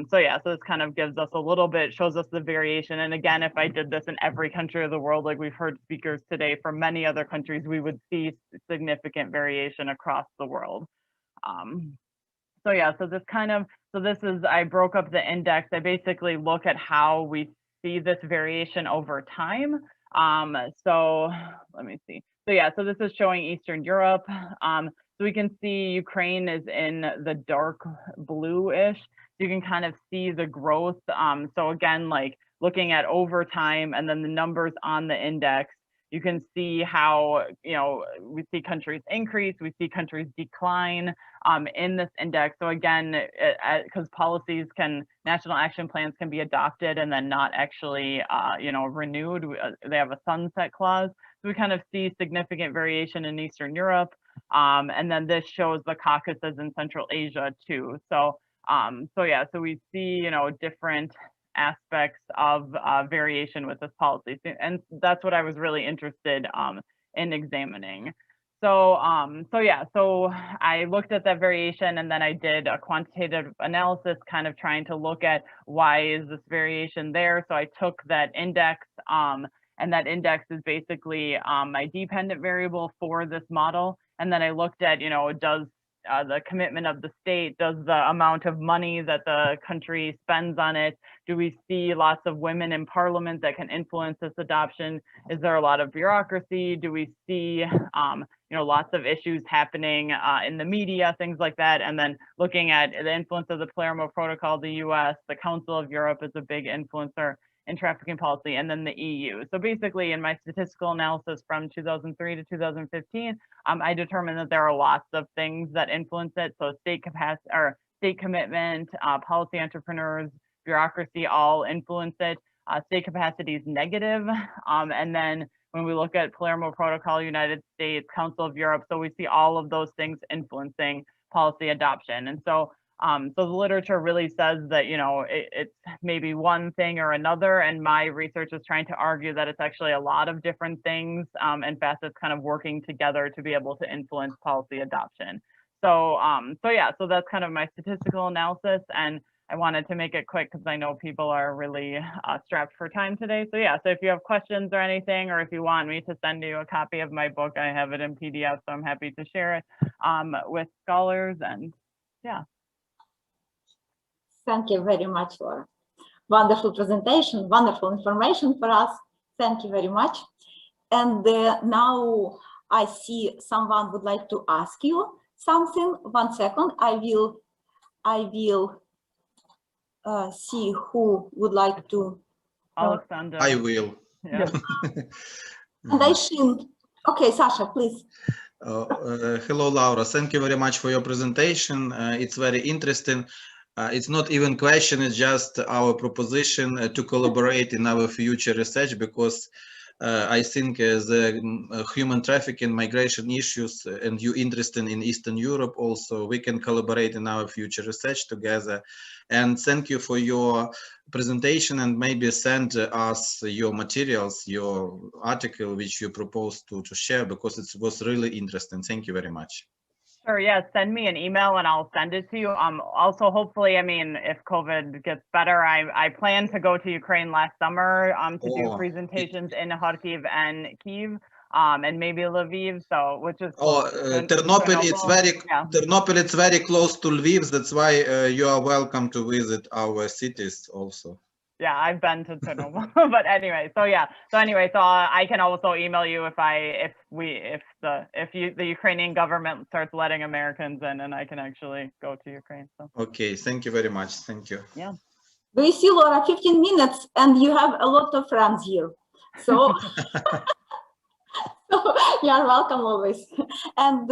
So yeah, so this kind of gives us a little bit, shows us the variation. And again, if I did this in every country of the world, like we've heard speakers today from many other countries, we would see significant variation across the world. So yeah, so this kind of, so this is, I broke up the index. I basically look at how we see this variation over time. So let me see. So yeah, so this is showing Eastern Europe. So we can see Ukraine is in the dark bluish. So you can kind of see the growth. So again, like looking at over time and then the numbers on the index, you can see how, you know, we see countries increase, we see countries decline in this index. So again, because policies can, national action plans can be adopted and then not actually, you know, renewed. They have a sunset clause. So we kind of see significant variation in Eastern Europe. And then this shows the Caucasus and Central Asia too. So, so yeah, so we see, you know, different aspects of variation with this policy. And that's what I was really interested in examining. So, so yeah, so I looked at that variation and then I did a quantitative analysis kind of trying to look at why is this variation there. So I took that index and that index is basically my dependent variable for this model. And then I looked at, you know, does the commitment of the state, does the amount of money that the country spends on it, do we see lots of women in parliament that can influence this adoption? Is there a lot of bureaucracy? Do we see, you know, lots of issues happening in the media, things like that? And then looking at the influence of the Palermo Protocol, the US, the Council of Europe is a big influencer in trafficking policy, and then the EU. So basically in my statistical analysis from 2003 to 2015, I determined that there are lots of things that influence it. So state capacity or state commitment, policy entrepreneurs, bureaucracy all influence it. State capacity is negative. And then when we look at Palermo Protocol, United States, Council of Europe, so we see all of those things influencing policy adoption. And so so the literature really says that, you know, it's maybe one thing or another, and my research is trying to argue that it's actually a lot of different things and facets kind of working together to be able to influence policy adoption. So, so yeah, so that's kind of my statistical analysis, and I wanted to make it quick because I know people are really strapped for time today. So yeah, so if you have questions or anything, or if you want me to send you a copy of my book, I have it in PDF, so I'm happy to share it with scholars, and yeah. Thank you very much for wonderful presentation, wonderful information for us. Thank you very much. And now I see someone would like to ask you something. 1 second, I will see who would like to I'll send I will. Yeah. And Aishin. Okay, Sasha, please. Hello, Laura. Thank you very much for your presentation. It's very interesting. It's not even question, it's just our proposition to collaborate in our future research, because I think the human trafficking, migration issues, and you interested in Eastern Europe also, we can collaborate in our future research together. And thank you for your presentation, and maybe send us your materials, your article, which you proposed to share, because it was really interesting. Thank you very much. Sure, yeah, send me an email and I'll send it to you. Also, hopefully, I mean, if COVID gets better, I plan to go to Ukraine last summer to do presentations in Kharkiv and Kyiv, and maybe Lviv, so which is Ternopil, Ternopil, it's very close to Lviv. That's why you are welcome to visit our cities also. Yeah, I've been to Chernobyl, but anyway, so yeah, so I can also email you if the Ukrainian government starts letting Americans in, and I can actually go to Ukraine. So okay, thank you very much. Thank you. Yeah. Do you see, Laura, 15 minutes and you have a lot of friends here. So, so you are welcome always. And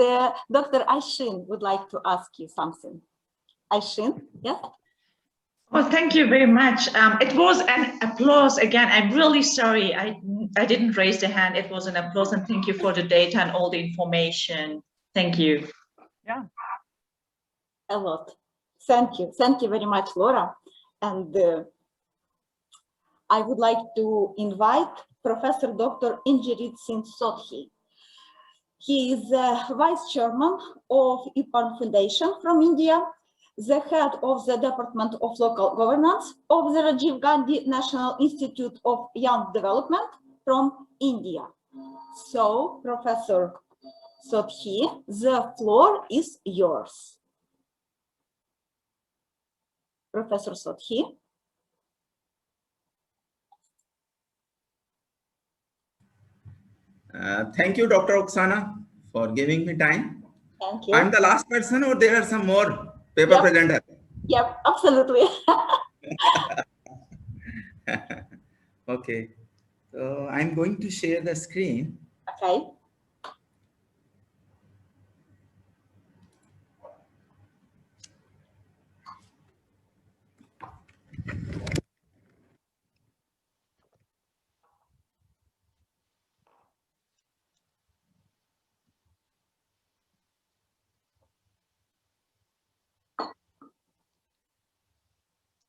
Dr. Aishin would like to ask you something. Aishin, yes? Well, thank you very much. It was an applause again. I'm really sorry I didn't raise the hand. It was an applause, and thank you for the data and all the information. Thank you. Yeah. A lot. Thank you. Thank you very much, Laura. And I would like to invite Professor Dr. Injerit Singh Sodhi. He is Vice Chairman of IPARN Foundation from India, the head of the Department of Local Governance of the Rajiv Gandhi National Institute of Young Development from India. So, Professor Sodhi, the floor is yours. Professor Sodhi. Thank you, Dr. Oksana, for giving me time. Thank you. I'm the last person, or there are some more paper presenters? Yep, absolutely. Okay, so I'm going to share the screen. Okay.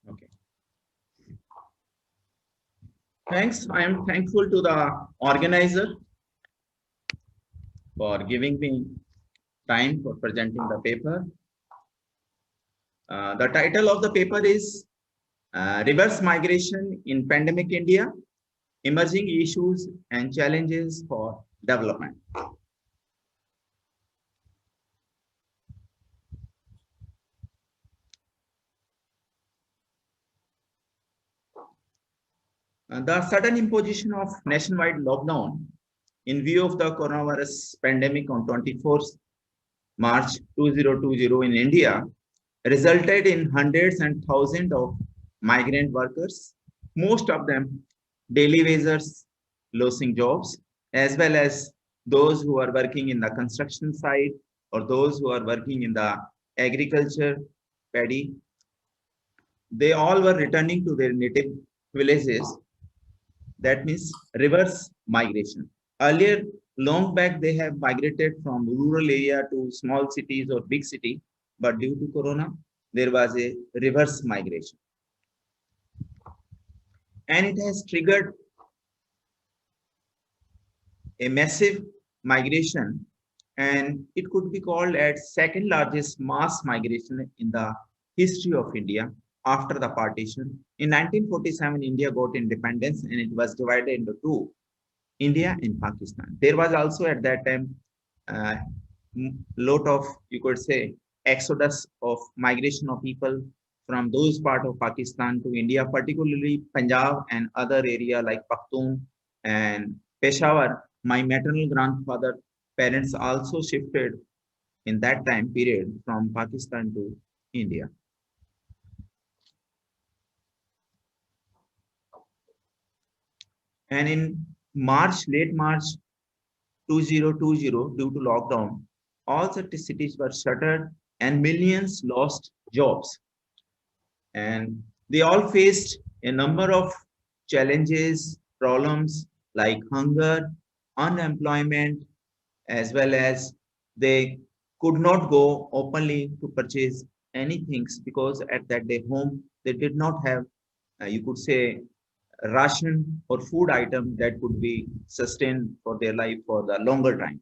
Okay. Thanks. I am thankful to the organizer for giving me time for presenting the paper. The title of the paper is Reverse Migration in Pandemic India, Emerging Issues and Challenges for Development. The sudden imposition of nationwide lockdown in view of the coronavirus pandemic on 24th March 2020 in India resulted in hundreds and thousands of migrant workers, most of them daily wagers losing jobs, as well as those who are working in the construction site or those who are working in the agriculture, paddy. They all were returning to their native villages. That means reverse migration. Earlier, long back, they have migrated from rural area to small cities or big city, but due to Corona, there was a reverse migration. And it has triggered a massive migration, and it could be called as second largest mass migration in the history of India after the partition. In 1947, India got independence and it was divided into two, India and Pakistan. There was also at that time lot of, you could say, exodus of migration of people from those part of Pakistan to India, particularly Punjab and other area like Pakhtun and Peshawar. My maternal grandfather parents also shifted in that time period from Pakistan to India. And in March, late March 2020, due to lockdown, all the cities were shuttered and millions lost jobs. And they all faced a number of challenges, problems like hunger, unemployment, as well as they could not go openly to purchase any things because at that day home they did not have, you could say, ration or food item that could be sustained for their life for the longer time.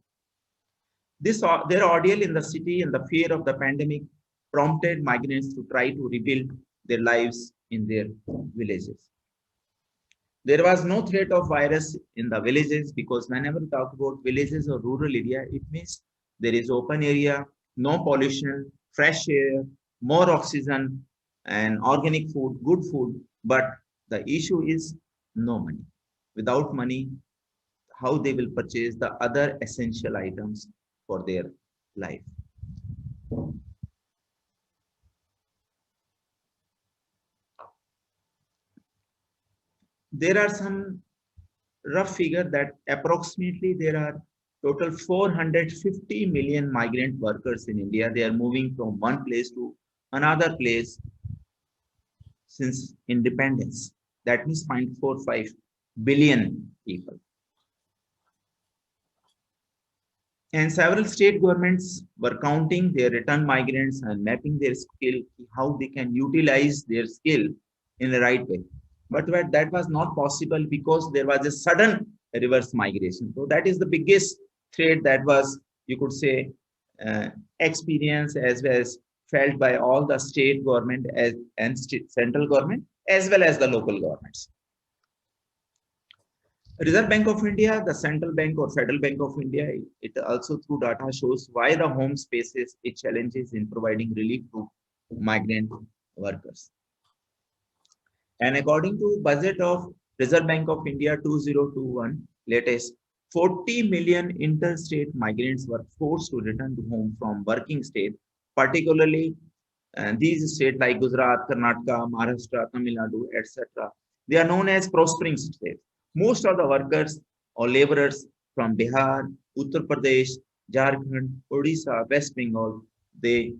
Their ordeal in the city and the fear of the pandemic prompted migrants to try to rebuild their lives in their villages. There was no threat of virus in the villages because whenever we talk about villages or rural area, it means there is open area, no pollution, fresh air, more oxygen, and organic food, good food. But the issue is no money. Without money, how they will purchase the other essential items for their life. There are some rough figure that approximately there are total 450 million migrant workers in India. They are moving from one place to another place since independence. That means 0.45 billion people. And several state governments were counting their return migrants and mapping their skill, how they can utilize their skill in the right way. But that was not possible because there was a sudden reverse migration. So that is the biggest threat that was, you could say, experienced as well as felt by all the state government and central government as well as the local governments. Reserve Bank of India, the Central Bank or Federal Bank of India, it also through data shows why the home faces its challenges in providing relief to migrant workers. And according to budget of Reserve Bank of India 2021 latest, 40 million interstate migrants were forced to return to home from working state, particularly these states like Gujarat, Karnataka, Maharashtra, Tamil Nadu, etc. They are known as prospering states. Most of the workers or laborers from Bihar, Uttar Pradesh, Jharkhand, Odisha, West Bengal, they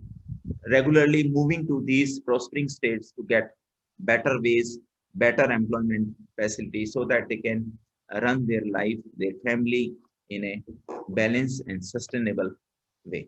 regularly moving to these prospering states to get better ways, better employment facilities so that they can run their life, their family in a balanced and sustainable way.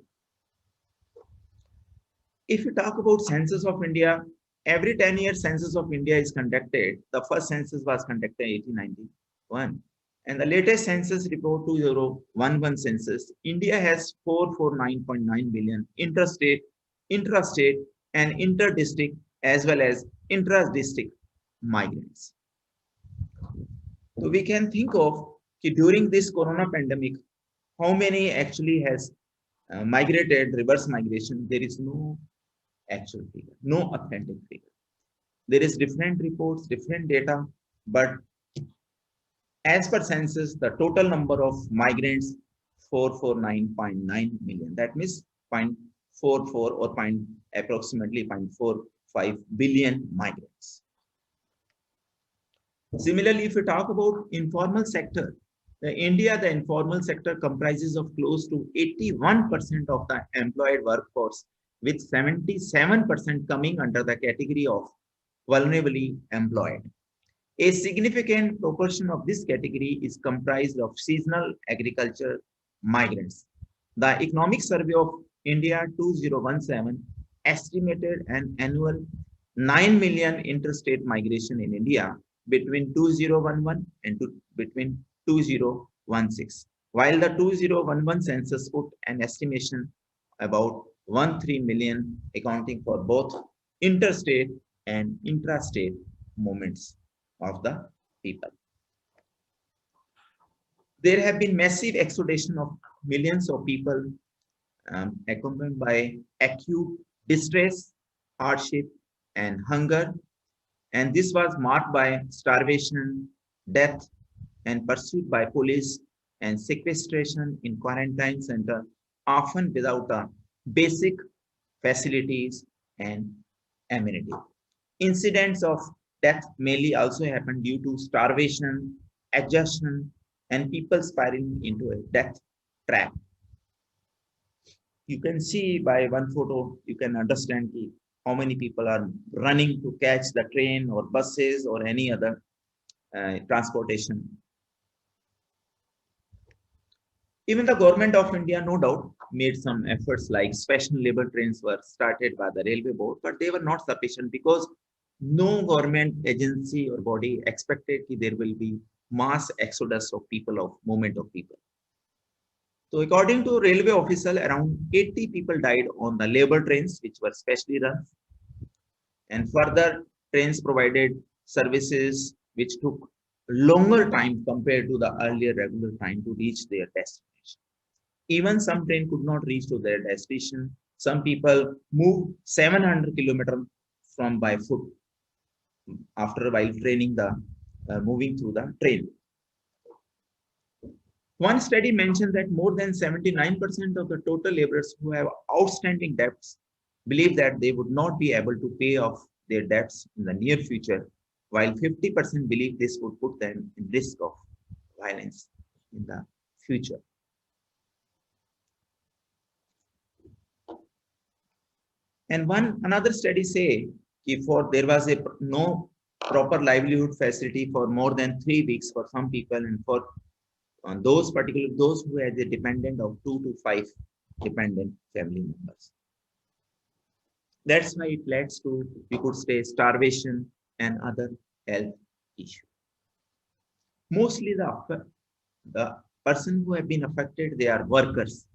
If you talk about census of India, every 10 years census of India is conducted. The first census was conducted in 1891. And the latest census report 2011 census, India has 449.9 million interstate, intrastate, and interdistrict as well as intra-district migrants. So we can think of during this corona pandemic, how many actually has migrated, reverse migration. There is no actual figure, no authentic figure. There is different reports, different data, but as per census, the total number of migrants 449.9 million. That means 0.44 or approximately 0.45 billion migrants. Similarly, if we talk about informal sector, India, the informal sector comprises of close to 81% of the employed workforce, with 77% coming under the category of vulnerably employed. A significant proportion of this category is comprised of seasonal agriculture migrants. The Economic Survey of India 2017 estimated an annual 9 million interstate migration in India between 2011 and between 2016, while the 2011 census put an estimation about 13 million, accounting for both interstate and intrastate movements of the people. There have been massive exodation of millions of people accompanied by acute distress, hardship, and hunger. And this was marked by starvation, death, and pursuit by police and sequestration in quarantine center, often without the basic facilities and amenity. Incidents of death mainly also happened due to starvation exhaustion, and people spiraling into a death trap. You can see by one photo, you can understand how many people are running to catch the train or buses or any other transportation. Even the government of India, no doubt, made some efforts, like special labor trains were started by the railway board, but they were not sufficient because no government agency or body expected that there will be mass exodus of people, of movement of people. So according to railway official, around 80 people died on the labor trains, which were specially run. And further, trains provided services which took longer time compared to the earlier regular time to reach their destination. Even some train could not reach to their destination. Some people moved 700 kilometers from by foot after while training the moving through the train. One study mentioned that more than 79% of the total laborers who have outstanding debts believe that they would not be able to pay off their debts in the near future, while 50% believe this would put them in risk of violence in the future. And another study say if there was no proper livelihood facility for more than 3 weeks for some people, and for those who had a dependent of 2 to 5 dependent family members. That's why it leads to, we could say, starvation and other health issues. Mostly the person who have been affected, they are workers,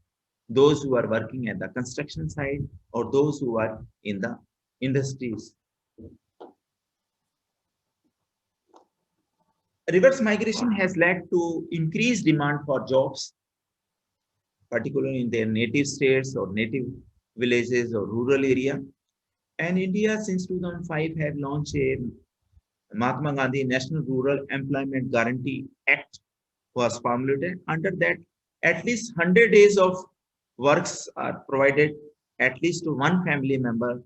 those who are working at the construction site or those who are in the industries. Reverse migration has led to increased demand for jobs, particularly in their native states or native villages or rural area. And India since 2005 have launched a Mahatma Gandhi National Rural Employment Guarantee Act was formulated. Under that, at least 100 days of works are provided at least to one family member,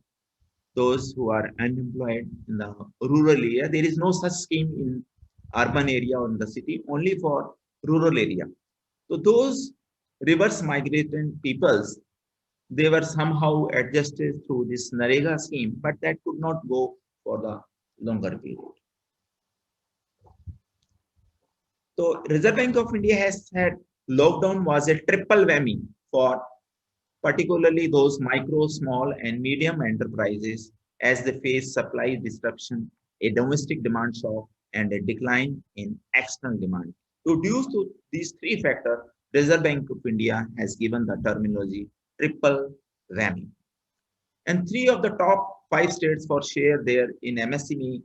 those who are unemployed in the rural area. There is no such scheme in urban area or in the city, only for rural area. So those reverse migrant peoples, they were somehow adjusted through this Narega scheme, but that could not go for the longer period. So Reserve Bank of India has said lockdown was a triple whammy for particularly those micro, small and medium enterprises as they face supply disruption, a domestic demand shock and a decline in external demand. Due to these three factors, Reserve Bank of India has given the terminology triple whammy. And 3 of the top 5 states for share there in MSME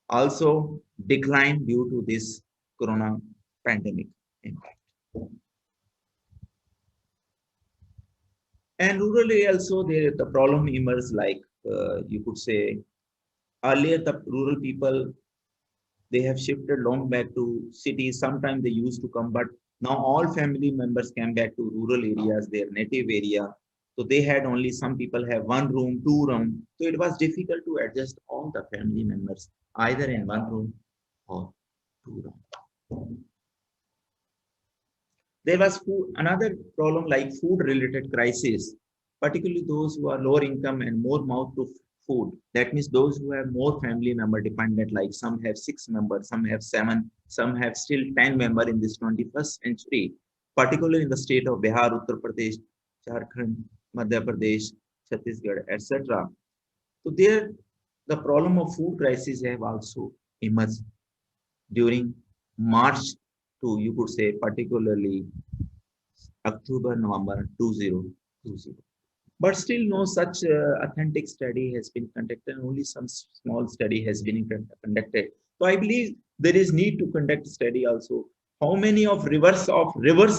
also declined due to this corona pandemic impact. And rural area also the problem emerged, like you could say earlier the rural people, they have shifted long back to cities. Sometimes they used to come, but now all family members came back to rural areas, their native area. So they had only, some people have 1 room, 2 rooms. So it was difficult to adjust all the family members either in 1 room or 2 rooms. There was another problem like food related crisis, particularly those who are lower income and more mouth to food. That means those who have more family member dependent, like some have 6 members, some have 7, some have still 10 members in this 21st century, particularly in the state of Bihar, Uttar Pradesh, Jharkhand, Madhya Pradesh, Chhattisgarh, etc. So there, the problem of food crisis have also emerged during March to, you could say, particularly October, November 2020. But still no such authentic study has been conducted. Only some small study has been conducted. So I believe there is need to conduct study also. How many of reverse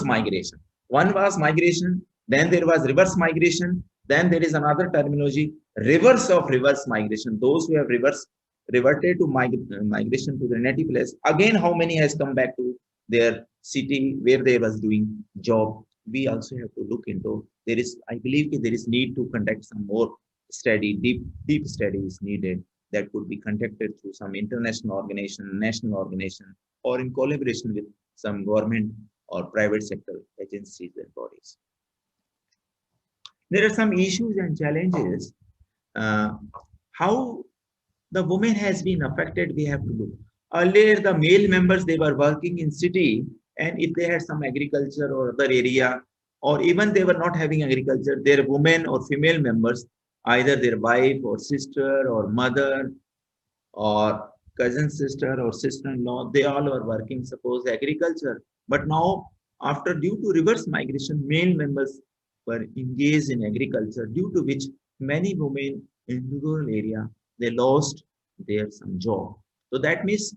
migration? One was migration, then there was reverse migration, then there is another terminology, reverse of reverse migration. Those who have reverted to migration to their native place. Again, how many has come back to their city where they was doing job? We also have to look into. I believe there is need to conduct some more study, deep study is needed. that could be conducted through some international organization, national organization, or in collaboration with some government or private sector agencies and bodies. There are some issues and challenges. How the woman has been affected, we have to look. Earlier, the male members, they were working in city, and if they had some agriculture or other area, or even they were not having agriculture, their women or female members, either their wife or sister or mother or cousin sister or sister-in-law, they all are working, suppose agriculture. But now, after due to reverse migration, male members were engaged in agriculture, due to which many women in rural area, they lost their some job. So that means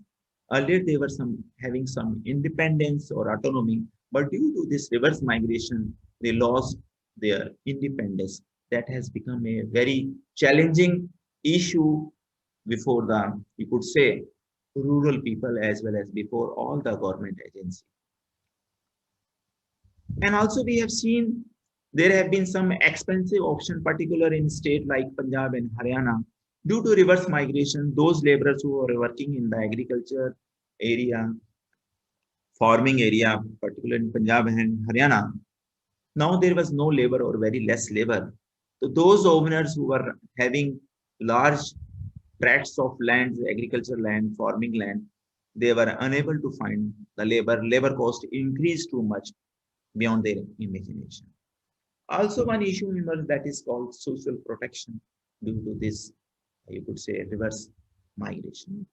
earlier they were having some independence or autonomy, but due to this reverse migration, they lost their independence. That has become a very challenging issue before the, you could say, rural people as well as before all the government agencies. And also we have seen there have been some expensive option, particular in state like Punjab and Haryana. Due to reverse migration, those laborers who are working in the agriculture area, farming area, particularly in Punjab and Haryana, now there was no labor or very less labor. So those owners who were having large tracts of land, agriculture land, farming land, they were unable to find the labor. Labor cost increased too much beyond their imagination. Also, one issue emerged that is called social protection due to this, you could say, reverse migration.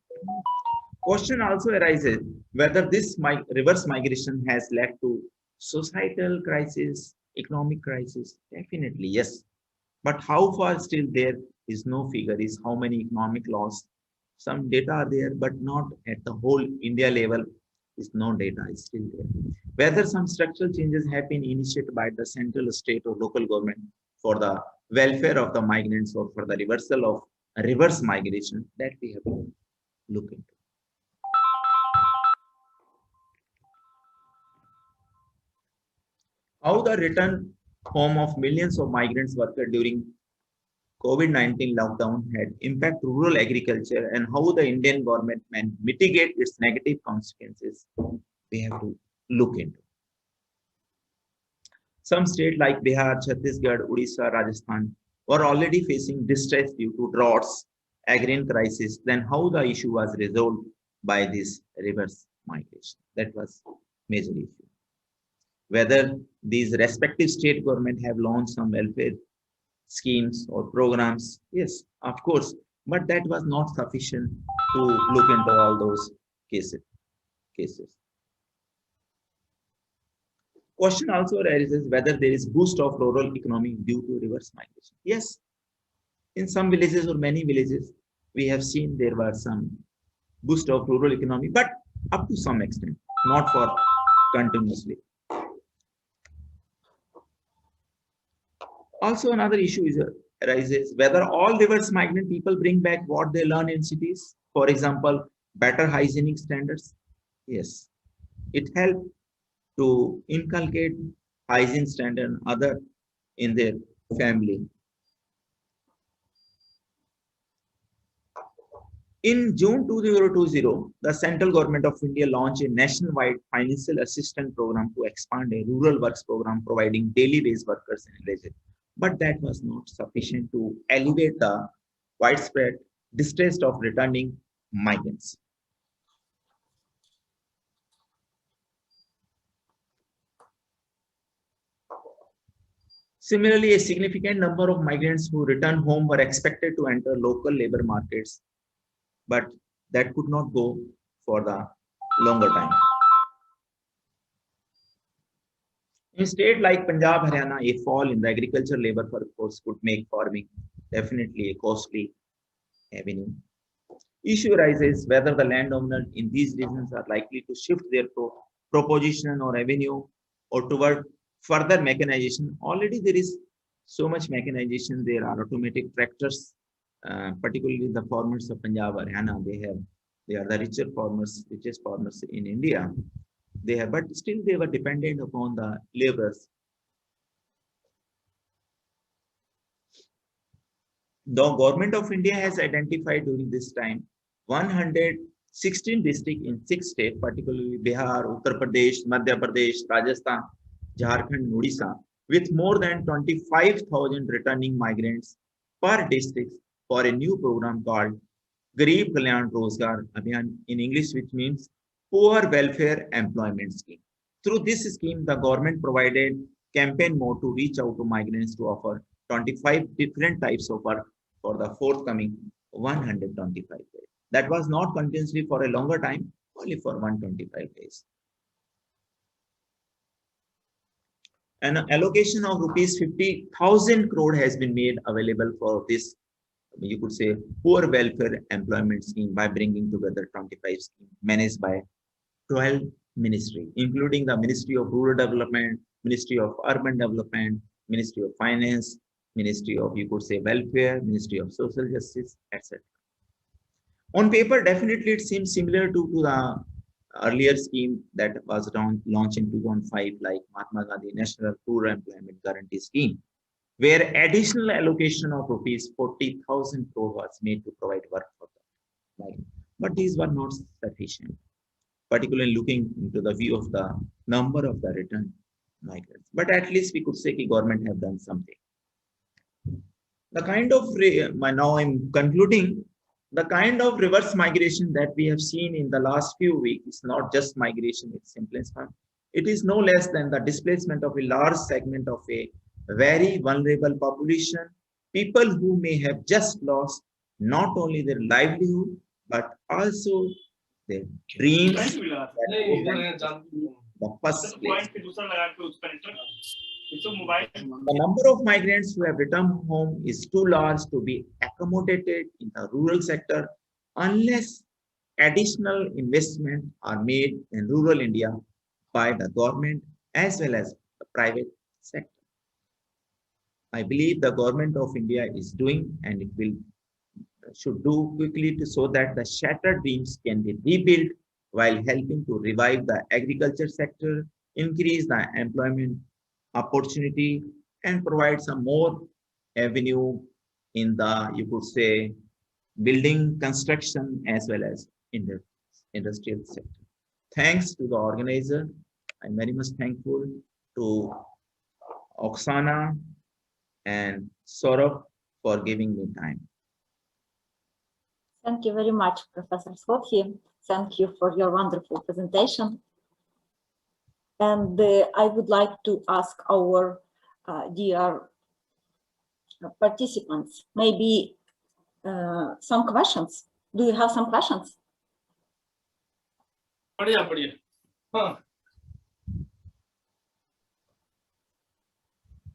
Question also arises whether this reverse migration has led to societal crisis, economic crisis. Definitely, yes. But how far still there is no figure, is how many economic loss. Some data are there, but not at the whole India level, is no data is still there. Whether some structural changes have been initiated by the central, state or local government for the welfare of the migrants or for the reversal of reverse migration, that we have to look into. How the return home of millions of migrants workers during COVID-19 lockdown had impacted rural agriculture and how the Indian government can mitigate its negative consequences, we have to look into. Some states like Bihar, Chhattisgarh, Odisha, Rajasthan were already facing distress due to droughts, agrarian crisis. Then how the issue was resolved by this reverse migration? That was major issue. Whether these respective state government have launched some welfare schemes or programs, yes, of course, but that was not sufficient to look into all those cases. Question also arises whether there is boost of rural economy due to reverse migration. Yes, in some villages or many villages, we have seen there was some boost of rural economy, but up to some extent, not for continuously. Also, another issue arises whether all reverse migrant people bring back what they learn in cities. For example, better hygienic standards. Yes, it helped to inculcate hygiene standard and other in their family. In June 2020, the central government of India launched a nationwide financial assistance program to expand a rural works program providing daily wage workers in villages. But that was not sufficient to alleviate the widespread distress of returning migrants. Similarly, a significant number of migrants who returned home were expected to enter local labor markets, but that could not go for the longer time. In states like Punjab, Haryana, a fall in the agriculture labor workforce could make farming definitely a costly avenue. Issue arises whether the landowners in these regions are likely to shift their proposition or avenue or toward further mechanization. Already there is so much mechanization. There are automatic tractors, particularly the farmers of Punjab, Haryana. They are the richest farmers in India. They have, but still they were dependent upon the laborers. The government of India has identified during this time 116 districts in 6 states, particularly Bihar, Uttar Pradesh, Madhya Pradesh, Rajasthan, Jharkhand, and Odisha, with more than 25,000 returning migrants per district for a new program called Garib Kalyan Rozgar Abhiyan in English, which means Poor Welfare Employment Scheme. Through this scheme, the government provided campaign mode to reach out to migrants to offer 25 different types of work for the forthcoming 125 days. That was not continuously for a longer time, only for 125 days. An allocation of rupees 50,000 crore has been made available for this, you could say, poor welfare employment scheme by bringing together 25 schemes managed by 12 ministries, including the Ministry of Rural Development, Ministry of Urban Development, Ministry of Finance, Ministry of, you could say, Welfare, Ministry of Social Justice, etc. On paper, definitely it seems similar to the earlier scheme that was launched in 2005, like Mahatma Gandhi National Rural Employment Guarantee Scheme, where additional allocation of rupees 40,000 crore was made to provide work for them. But these were not sufficient, particularly looking into the view of the number of the return migrants. But at least we could say the government have done something. The kind of, now I'm concluding, the kind of reverse migration that we have seen in the last few weeks is not just migration, it's displacement. It is no less than the displacement of a large segment of a very vulnerable population, people who may have just lost not only their livelihood, but also their dreams. The first place. The number of migrants who have returned home is too large to be accommodated in the rural sector unless additional investment are made in rural India by the government as well as the private sector. I believe the government of India is doing, and it should do quickly so that the shattered dreams can be rebuilt while helping to revive the agriculture sector, increase the employment opportunity, and provide some more avenue in the, you could say, building construction as well as in the industrial sector. Thanks to the organizer. I'm very much thankful to Oksana and Saurabh for giving me time. Thank you very much, Professor Swobhi. Thank you for your wonderful presentation. And I would like to ask our dear participants, maybe some questions. Do you have some questions?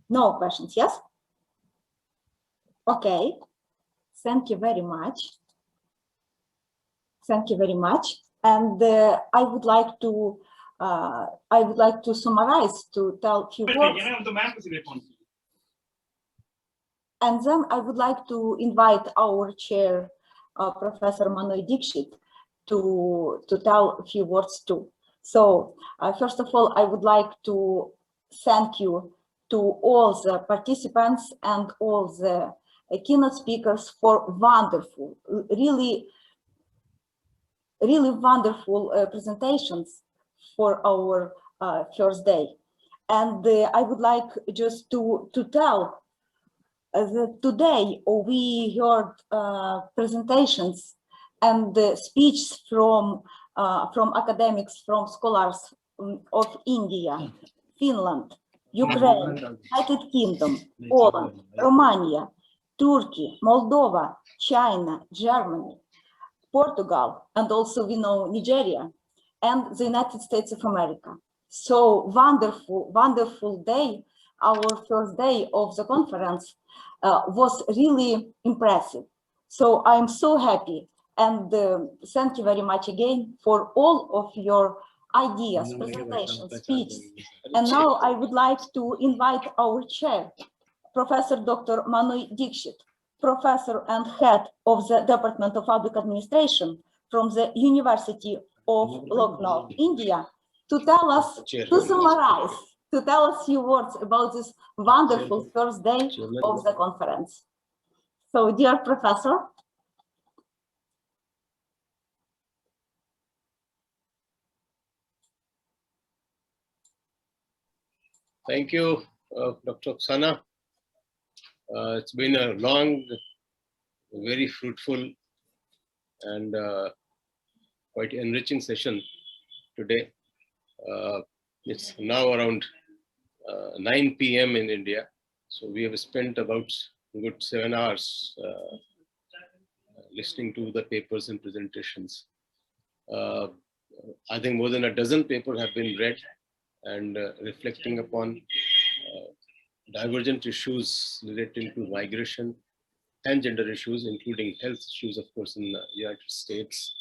No questions, yes? Okay, thank you very much. Thank you very much. And I would like to summarize, to tell a few words. And then I would like to invite our chair, Professor Manoj Dixit, to tell a few words too. So first of all, I would like to thank you to all the participants and all the keynote speakers for wonderful, really wonderful presentations for our first day. And I would like just to tell that today we heard presentations and speeches from academics, from scholars of India, Finland, Ukraine, United Kingdom, Poland, Romania, Turkey, Moldova, China, Germany, Portugal, and also we know Nigeria, and the United States of America. So wonderful, wonderful day. Our first day of the conference was really impressive. So I'm so happy, and thank you very much again for all of your ideas, presentations, speeches. And now I would like to invite our chair, Professor Dr. Manoj Dixit, Professor and Head of the Department of Public Administration from the University of Lucknow, India, to tell us, to summarize, to tell us a few words about this wonderful first day of the conference. So, dear Professor. Thank you, Dr. Oksana. It's been a long, very fruitful and quite enriching session today. It's now around 9 p.m. in India. So we have spent about a good 7 hours listening to the papers and presentations. I think more than a dozen papers have been read and reflecting upon divergent issues relating to migration and gender issues, including health issues, of course, in the United States.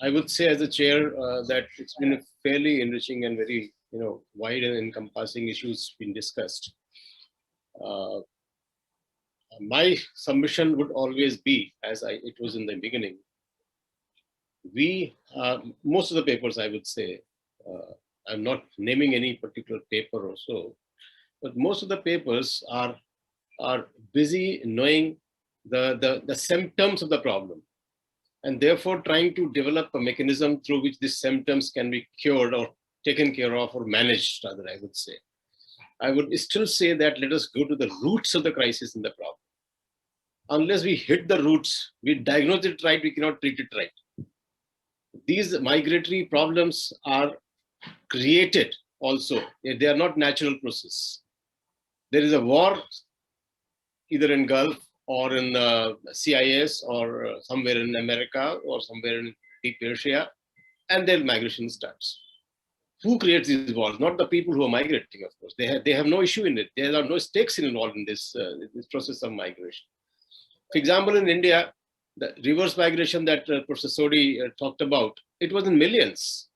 I would say as a chair that it's been a fairly enriching and very, wide and encompassing issues being discussed. My submission would always be, as it was in the beginning, most of the papers, I would say, I'm not naming any particular paper or so, but most of the papers are busy knowing the symptoms of the problem, and therefore trying to develop a mechanism through which these symptoms can be cured or taken care of or managed, rather, I would say. I would still say that let us go to the roots of the crisis in the problem. Unless we hit the roots, we diagnose it right, we cannot treat it right. These migratory problems are created also. They are not natural process. There is a war either in Gulf or in CIS or somewhere in America or somewhere in Deep Asia, and then migration starts. Who creates these wars? Not the people who are migrating, of course. They have no issue in it. There are no stakes involved in this process of migration. For example, in India, the reverse migration that Professor Sodi talked about, it was in millions.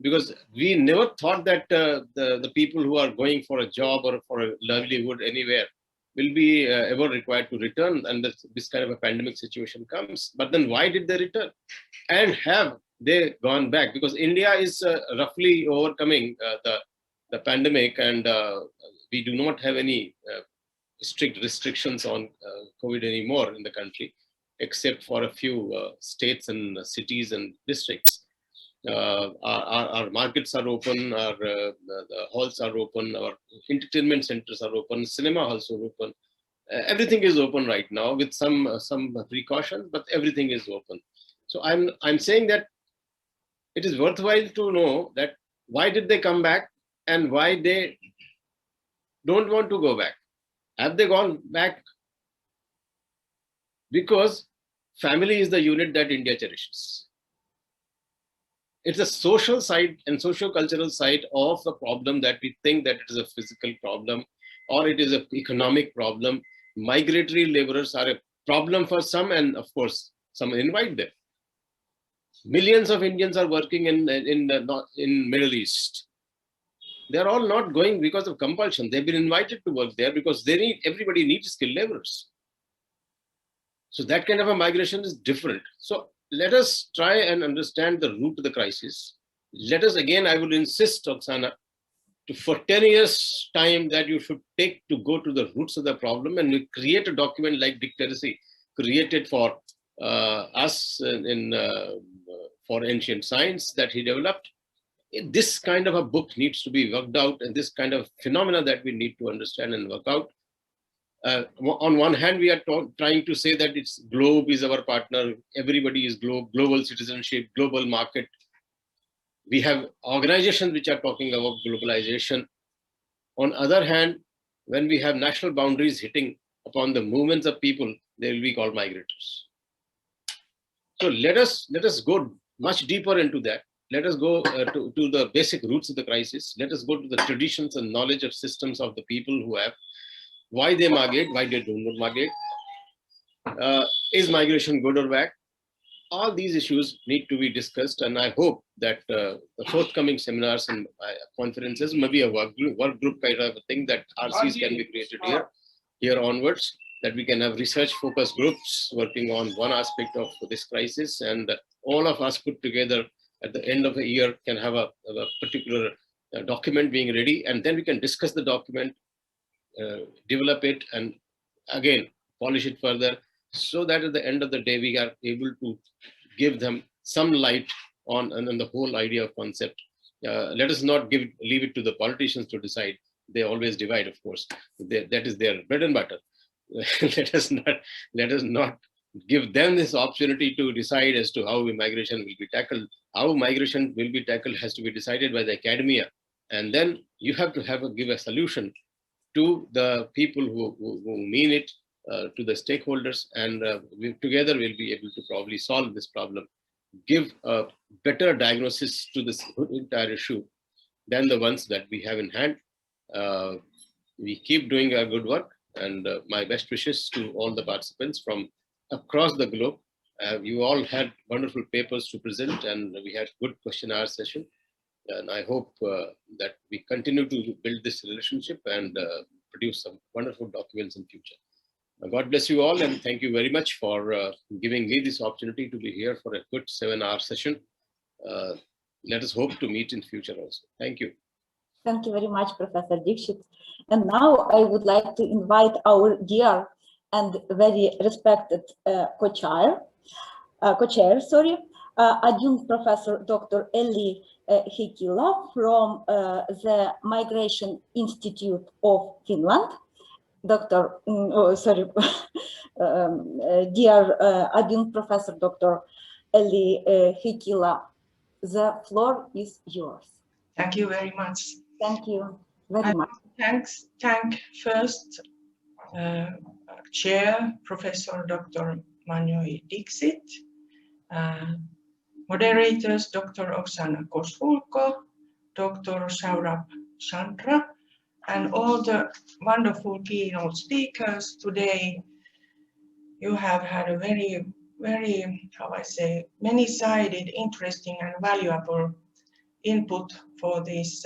Because we never thought that the people who are going for a job or for a livelihood anywhere will be ever required to return, and this kind of a pandemic situation comes. But then why did they return? And have they gone back? Because India is roughly overcoming the pandemic, and we do not have any strict restrictions on COVID anymore in the country, except for a few states and cities and districts. Our markets are open, the halls are open, our entertainment centers are open, cinema halls are open. Everything is open right now with some precautions, but everything is open. So I'm saying that it is worthwhile to know that why did they come back and why they don't want to go back. Have they gone back? Because family is the unit that India cherishes. It's a social side and socio-cultural side of the problem that we think that it is a physical problem or it is an economic problem. Migratory laborers are a problem for some, and of course, some invite them. Millions of Indians are working in Middle East. They're all not going because of compulsion. They've been invited to work there because everybody needs skilled laborers. So that kind of a migration is different. So let us try and understand the root of the crisis. Let us, again, I would insist, Oksana, for 10 years time that you should take to go to the roots of the problem, and we create a document like Dicteracy created for us for ancient science that he developed. This kind of a book needs to be worked out, and this kind of phenomena that we need to understand and work out. On one hand, we are trying to say that it's globe is our partner, everybody is global citizenship, global market. We have organizations which are talking about globalization. On other hand, when we have national boundaries hitting upon the movements of people, they will be called migrators. So let us go much deeper into that. Let us go to the basic roots of the crisis. Let us go to the traditions and knowledge of systems of the people who have, why they migrate, why they do not migrate. Is migration good or bad? All these issues need to be discussed, and I hope that the forthcoming seminars and conferences, maybe a work group kind of a thing, that RCs can be created here onwards, that we can have research focus groups working on one aspect of this crisis, and all of us put together at the end of the year can have a particular document being ready, and then we can discuss the document develop it and again polish it further, so that at the end of the day we are able to give them some light on the whole idea of concept. Let us not leave it to the politicians to decide. They always divide, of course. That is their bread and butter. Let us not give them this opportunity to decide as to how migration will be tackled. How migration will be tackled has to be decided by the academia, and then you have to give a solution to the people who mean it, to the stakeholders, and together we'll be able to probably solve this problem, give a better diagnosis to this entire issue than the ones that we have in hand. We keep doing our good work, and my best wishes to all the participants from across the globe. You all had wonderful papers to present, and we had good question hour session. And I hope that we continue to build this relationship and produce some wonderful documents in future. God bless you all, and thank you very much for giving me this opportunity to be here for a good 7-hour session. Let us hope to meet in future also. Thank you. Thank you very much, Professor Dixit. And now I would like to invite our dear and very respected co-chair, Adjunct Professor Dr. Elli Heikkilä from the Migration Institute of Finland. Dear Adjunct Professor Dr. Elli Heikkilä, the floor is yours. Thank you very much. Thank you very much. Thank first Chair Professor Dr. Manoj Dixit, moderators Dr. Oksana Koshulko, Dr. Saurabh Chandra, and all the wonderful keynote speakers today. You have had a very, many-sided, interesting and valuable input for this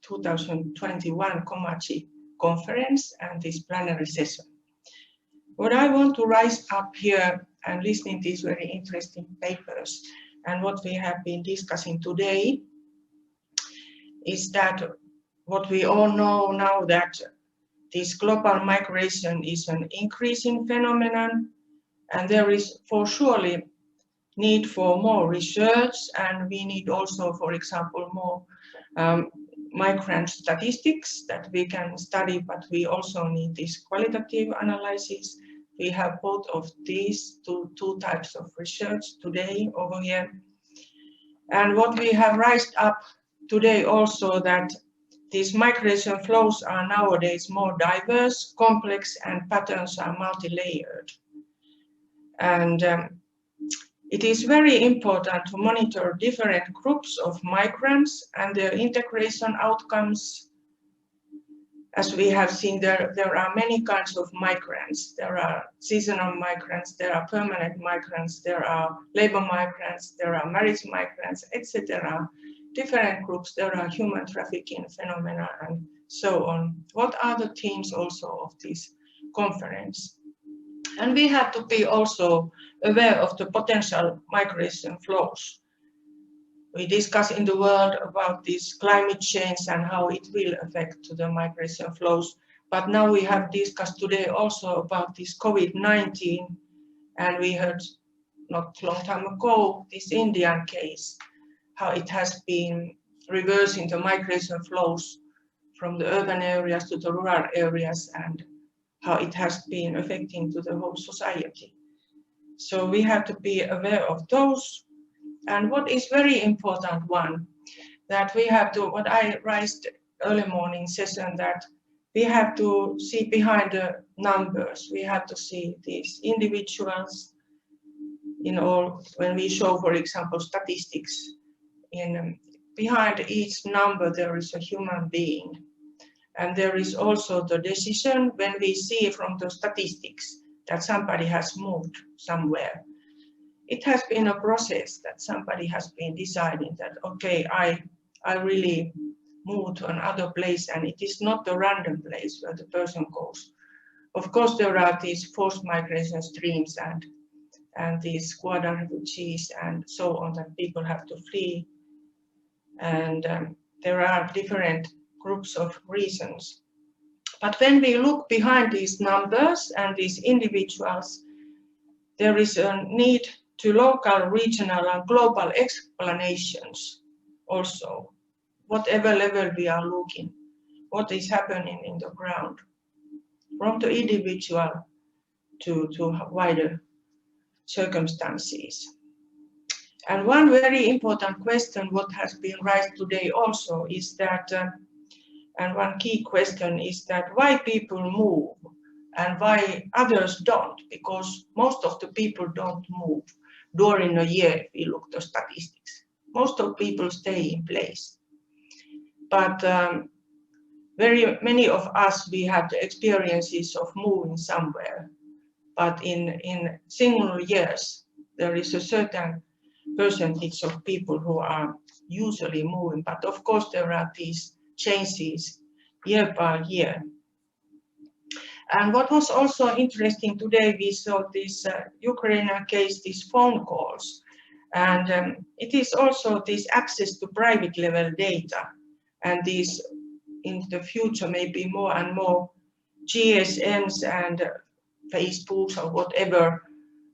2021 COMAGI conference and this plenary session. What I want to rise up here and listening to these very interesting papers and what we have been discussing today is that what we all know now, that this global migration is an increasing phenomenon, and there is for surely need for more research, and we need also, for example, more migrant statistics that we can study, but we also need this qualitative analysis. We have both of these two types of research today over here. And what we have raised up today also, that these migration flows are nowadays more diverse, complex, and patterns are multi-layered. And it is very important to monitor different groups of migrants and their integration outcomes. As we have seen, there are many kinds of migrants. There are seasonal migrants, there are permanent migrants, there are labor migrants, there are marriage migrants, etc. Different groups, there are human trafficking phenomena and so on. What are the themes also of this conference? And we have to be also aware of the potential migration flows. We discuss in the world about this climate change and how it will affect the migration flows. But now we have discussed today also about this COVID-19, and we heard not long time ago this Indian case, how it has been reversing the migration flows from the urban areas to the rural areas, and how it has been affecting to the whole society. So we have to be aware of those. And what is very important one, that we have to, what I raised early morning session, that we have to see behind the numbers. We have to see these individuals in all, when we show, for example, statistics, behind each number there is a human being. And there is also the decision when we see from the statistics that somebody has moved somewhere. It has been a process that somebody has been deciding that, okay, I really move to another place, and it is not a random place where the person goes. Of course, there are these forced migration streams and these squatter refugees and so on that people have to flee. And there are different groups of reasons. But when we look behind these numbers and these individuals, there is a need to local, regional, and global explanations also, whatever level we are looking, what is happening in the ground, from the individual to wider circumstances. And one very important question what has been raised today also is that, and one key question is that why people move and why others don't, because most of the people don't move during a year if we look at the statistics. Most of people stay in place. But very many of us, we have the experiences of moving somewhere. But in single years, there is a certain percentage of people who are usually moving. But of course, there are these changes year by year. And what was also interesting today, we saw this Ukrainian case, these phone calls. And it is also this access to private level data. And these, in the future, maybe more and more GSMs and Facebooks or whatever,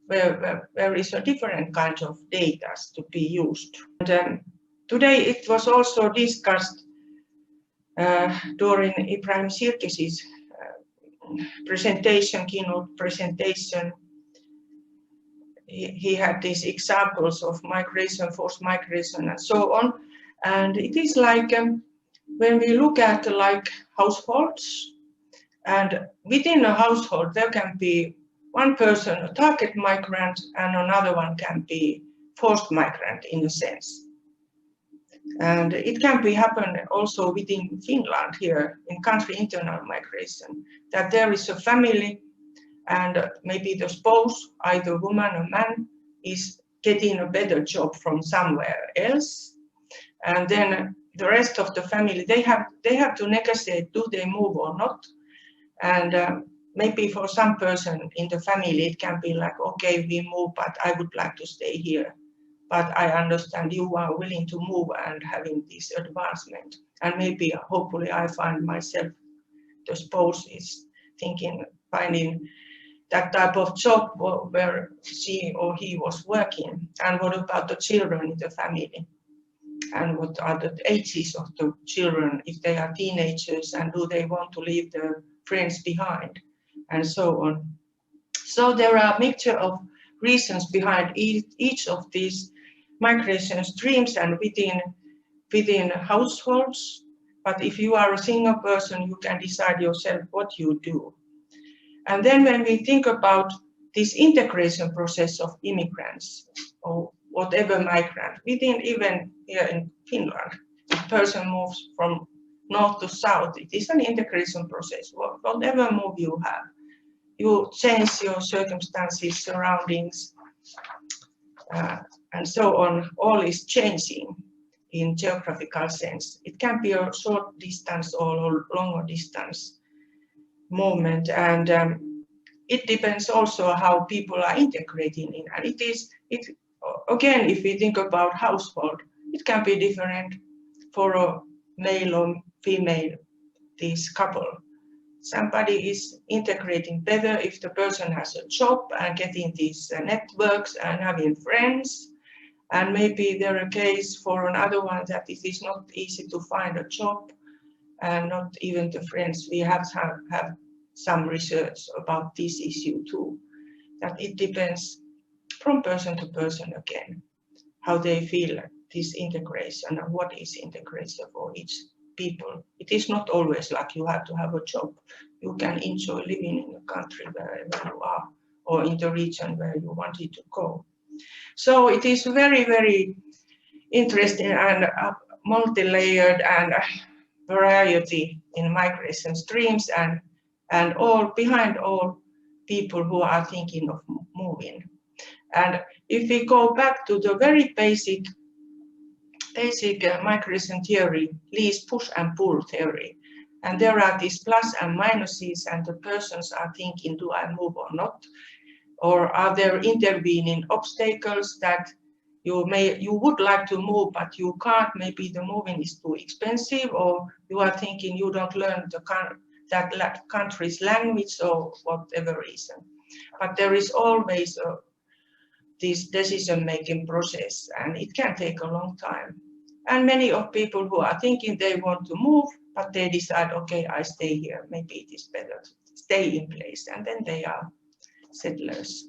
where is a different kind of data to be used. And today it was also discussed during Ibrahim Sirkis's presentation, keynote presentation. He had these examples of migration, forced migration, and so on. And it is like when we look at like households, and within a household there can be one person a target migrant and another one can be forced migrant in a sense. And it can be happen also within Finland here in country internal migration, that there is a family and maybe the spouse, either woman or man, is getting a better job from somewhere else. And then the rest of the family, they have to negotiate, do they move or not? And maybe for some person in the family, it can be like, okay, we move, but I would like to stay here. But I understand you are willing to move and having this advancement. And maybe, hopefully, I find myself, the spouse is thinking, finding that type of job where she or he was working. And what about the children in the family? And what are the ages of the children, if they are teenagers, and do they want to leave their friends behind, and so on. So there are a mixture of reasons behind each of these migration streams and within households. But if you are a single person, you can decide yourself what you do. And then when we think about this integration process of immigrants or whatever migrant, within even here in Finland, if a person moves from north to south, it is an integration process. Whatever move you have, you change your circumstances, surroundings, and so on. All is changing in geographical sense. It can be a short distance or longer distance movement, and it depends also how people are integrating in. And it again, if we think about household, it can be different for a male or female, this couple. Somebody is integrating better if the person has a job and getting these networks and having friends. And maybe there are a case for another one that it is not easy to find a job and not even the friends. We have some research about this issue too, that it depends from person to person again, how they feel this integration and what is integration for each people. It is not always like you have to have a job. You can enjoy living in a country wherever you are or in the region where you wanted to go. So it is very, very interesting and multi-layered and variety in migration streams and all behind all people who are thinking of moving. And if we go back to the very basic migration theory, Lee's push and pull theory, and there are these plus and minuses, and the persons are thinking, do I move or not? Or are there intervening obstacles that you would like to move, but you can't, maybe the moving is too expensive, or you are thinking you don't learn that country's language or whatever reason. But there is always this decision-making process, and it can take a long time. And many of people who are thinking they want to move, but they decide, okay, I stay here. Maybe it is better to stay in place, and then they are settlers.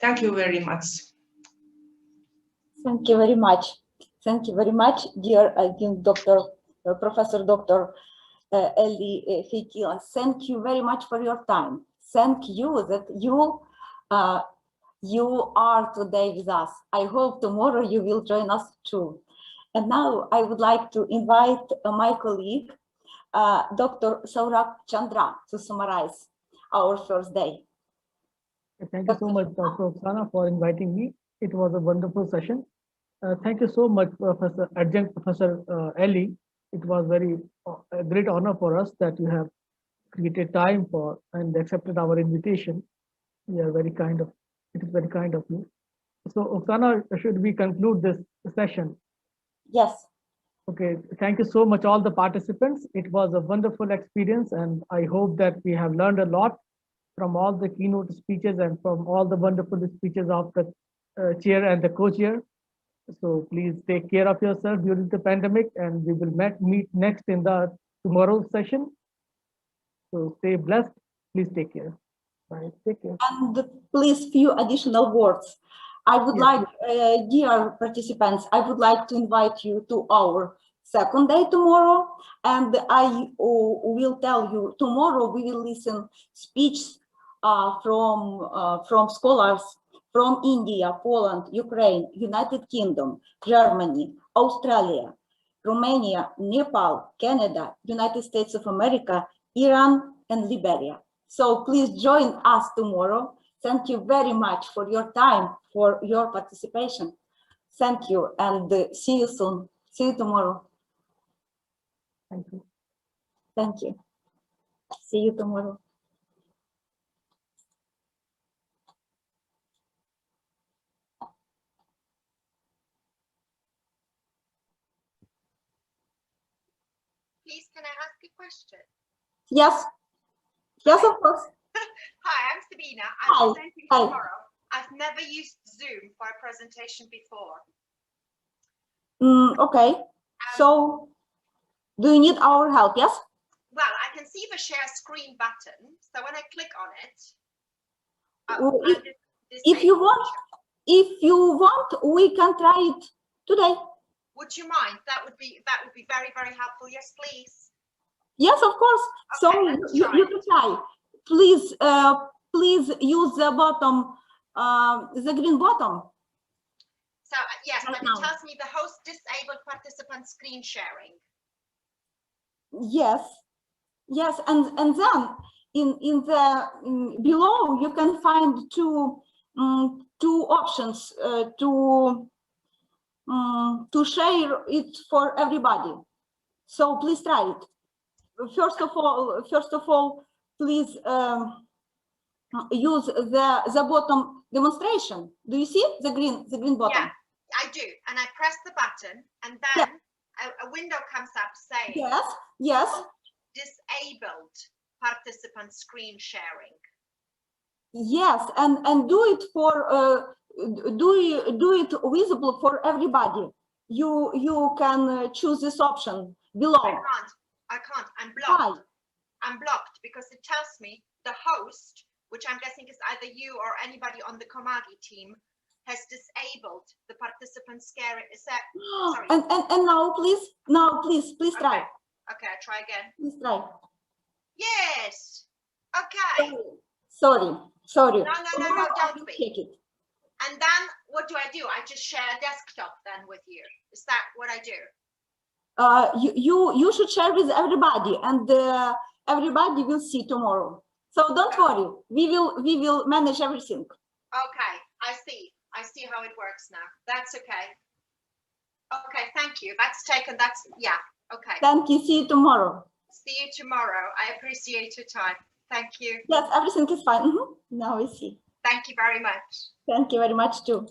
Thank you very much. Thank you very much. Thank you very much, dear Professor Dr. Elli Heikkilä. Thank you very much for your time. Thank you that you are today with us. I hope tomorrow you will join us too. And now I would like to invite my colleague, Dr. Saurabh Chandra, to summarize our first day. Thank you so much, Dr. Oksana, for inviting me. It was a wonderful session. Thank you so much, Adjunct Professor Elli. It was a great honor for us that you have created time for and accepted our invitation. You are very kind of, it is very kind of you. So Oksana, should we conclude this session? Yes. Okay, thank you so much, all the participants. It was a wonderful experience, and I hope that we have learned a lot from all the keynote speeches and from all the wonderful speeches of the chair and the co-chair. So please take care of yourself during the pandemic, and we will meet next in the tomorrow's session. So stay blessed. Please take care. Bye. Take care. And please, few additional words. I would like, dear participants, I would like to invite you to our second day tomorrow, and I will tell you tomorrow we will listen speech from scholars from India, Poland, Ukraine, United Kingdom, Germany, Australia, Romania, Nepal, Canada, United States of America, Iran, and Liberia. So please join us tomorrow. Thank you very much for your time, for your participation. Thank you, and see you soon. See you tomorrow. Thank you. Thank you. See you tomorrow. Please, can I ask a question? Yes. Yes, of course. Hi, I'm Sabina. Hi. I'm presenting tomorrow. I've never used Zoom for a presentation before. Okay. So, do you need our help? Yes. Well, I can see the share screen button. So when I click on it, if you want, we can try it today. Would you mind? That would be very, very helpful. Yes, please. Yes, of course. Okay, So you can try. Please, please use the bottom, the green bottom. So yes, right but now. It tells me the host disabled participant screen sharing. Yes, yes, and then in the below you can find two options to share it for everybody. So please try it. First of all, please use the bottom demonstration. Do you see the green bottom? Yeah, I do, and I press the button, and then a window comes up saying yes, disabled participant screen sharing. Yes, and do it for do it visible for everybody. You can choose this option below. I can't. I'm blocked. Why? I'm blocked because it tells me the host, which I'm guessing is either you or anybody on the COMAGI team, has disabled the participant sharing. Is that sorry? And now please try. Okay, I try again. Please try. Yes. Okay. Sorry. No, don't be. Take it. And then what do? I just share a desktop then with you. Is that what I do? You should share with everybody, and everybody will see tomorrow. So don't worry. We will manage everything. Okay, I see how it works now. That's okay. Okay, thank you. That's taken. Yeah. Okay. Thank you. See you tomorrow. See you tomorrow. I appreciate your time. Thank you. Yes, everything is fine. Now we see. Thank you very much. Thank you very much too.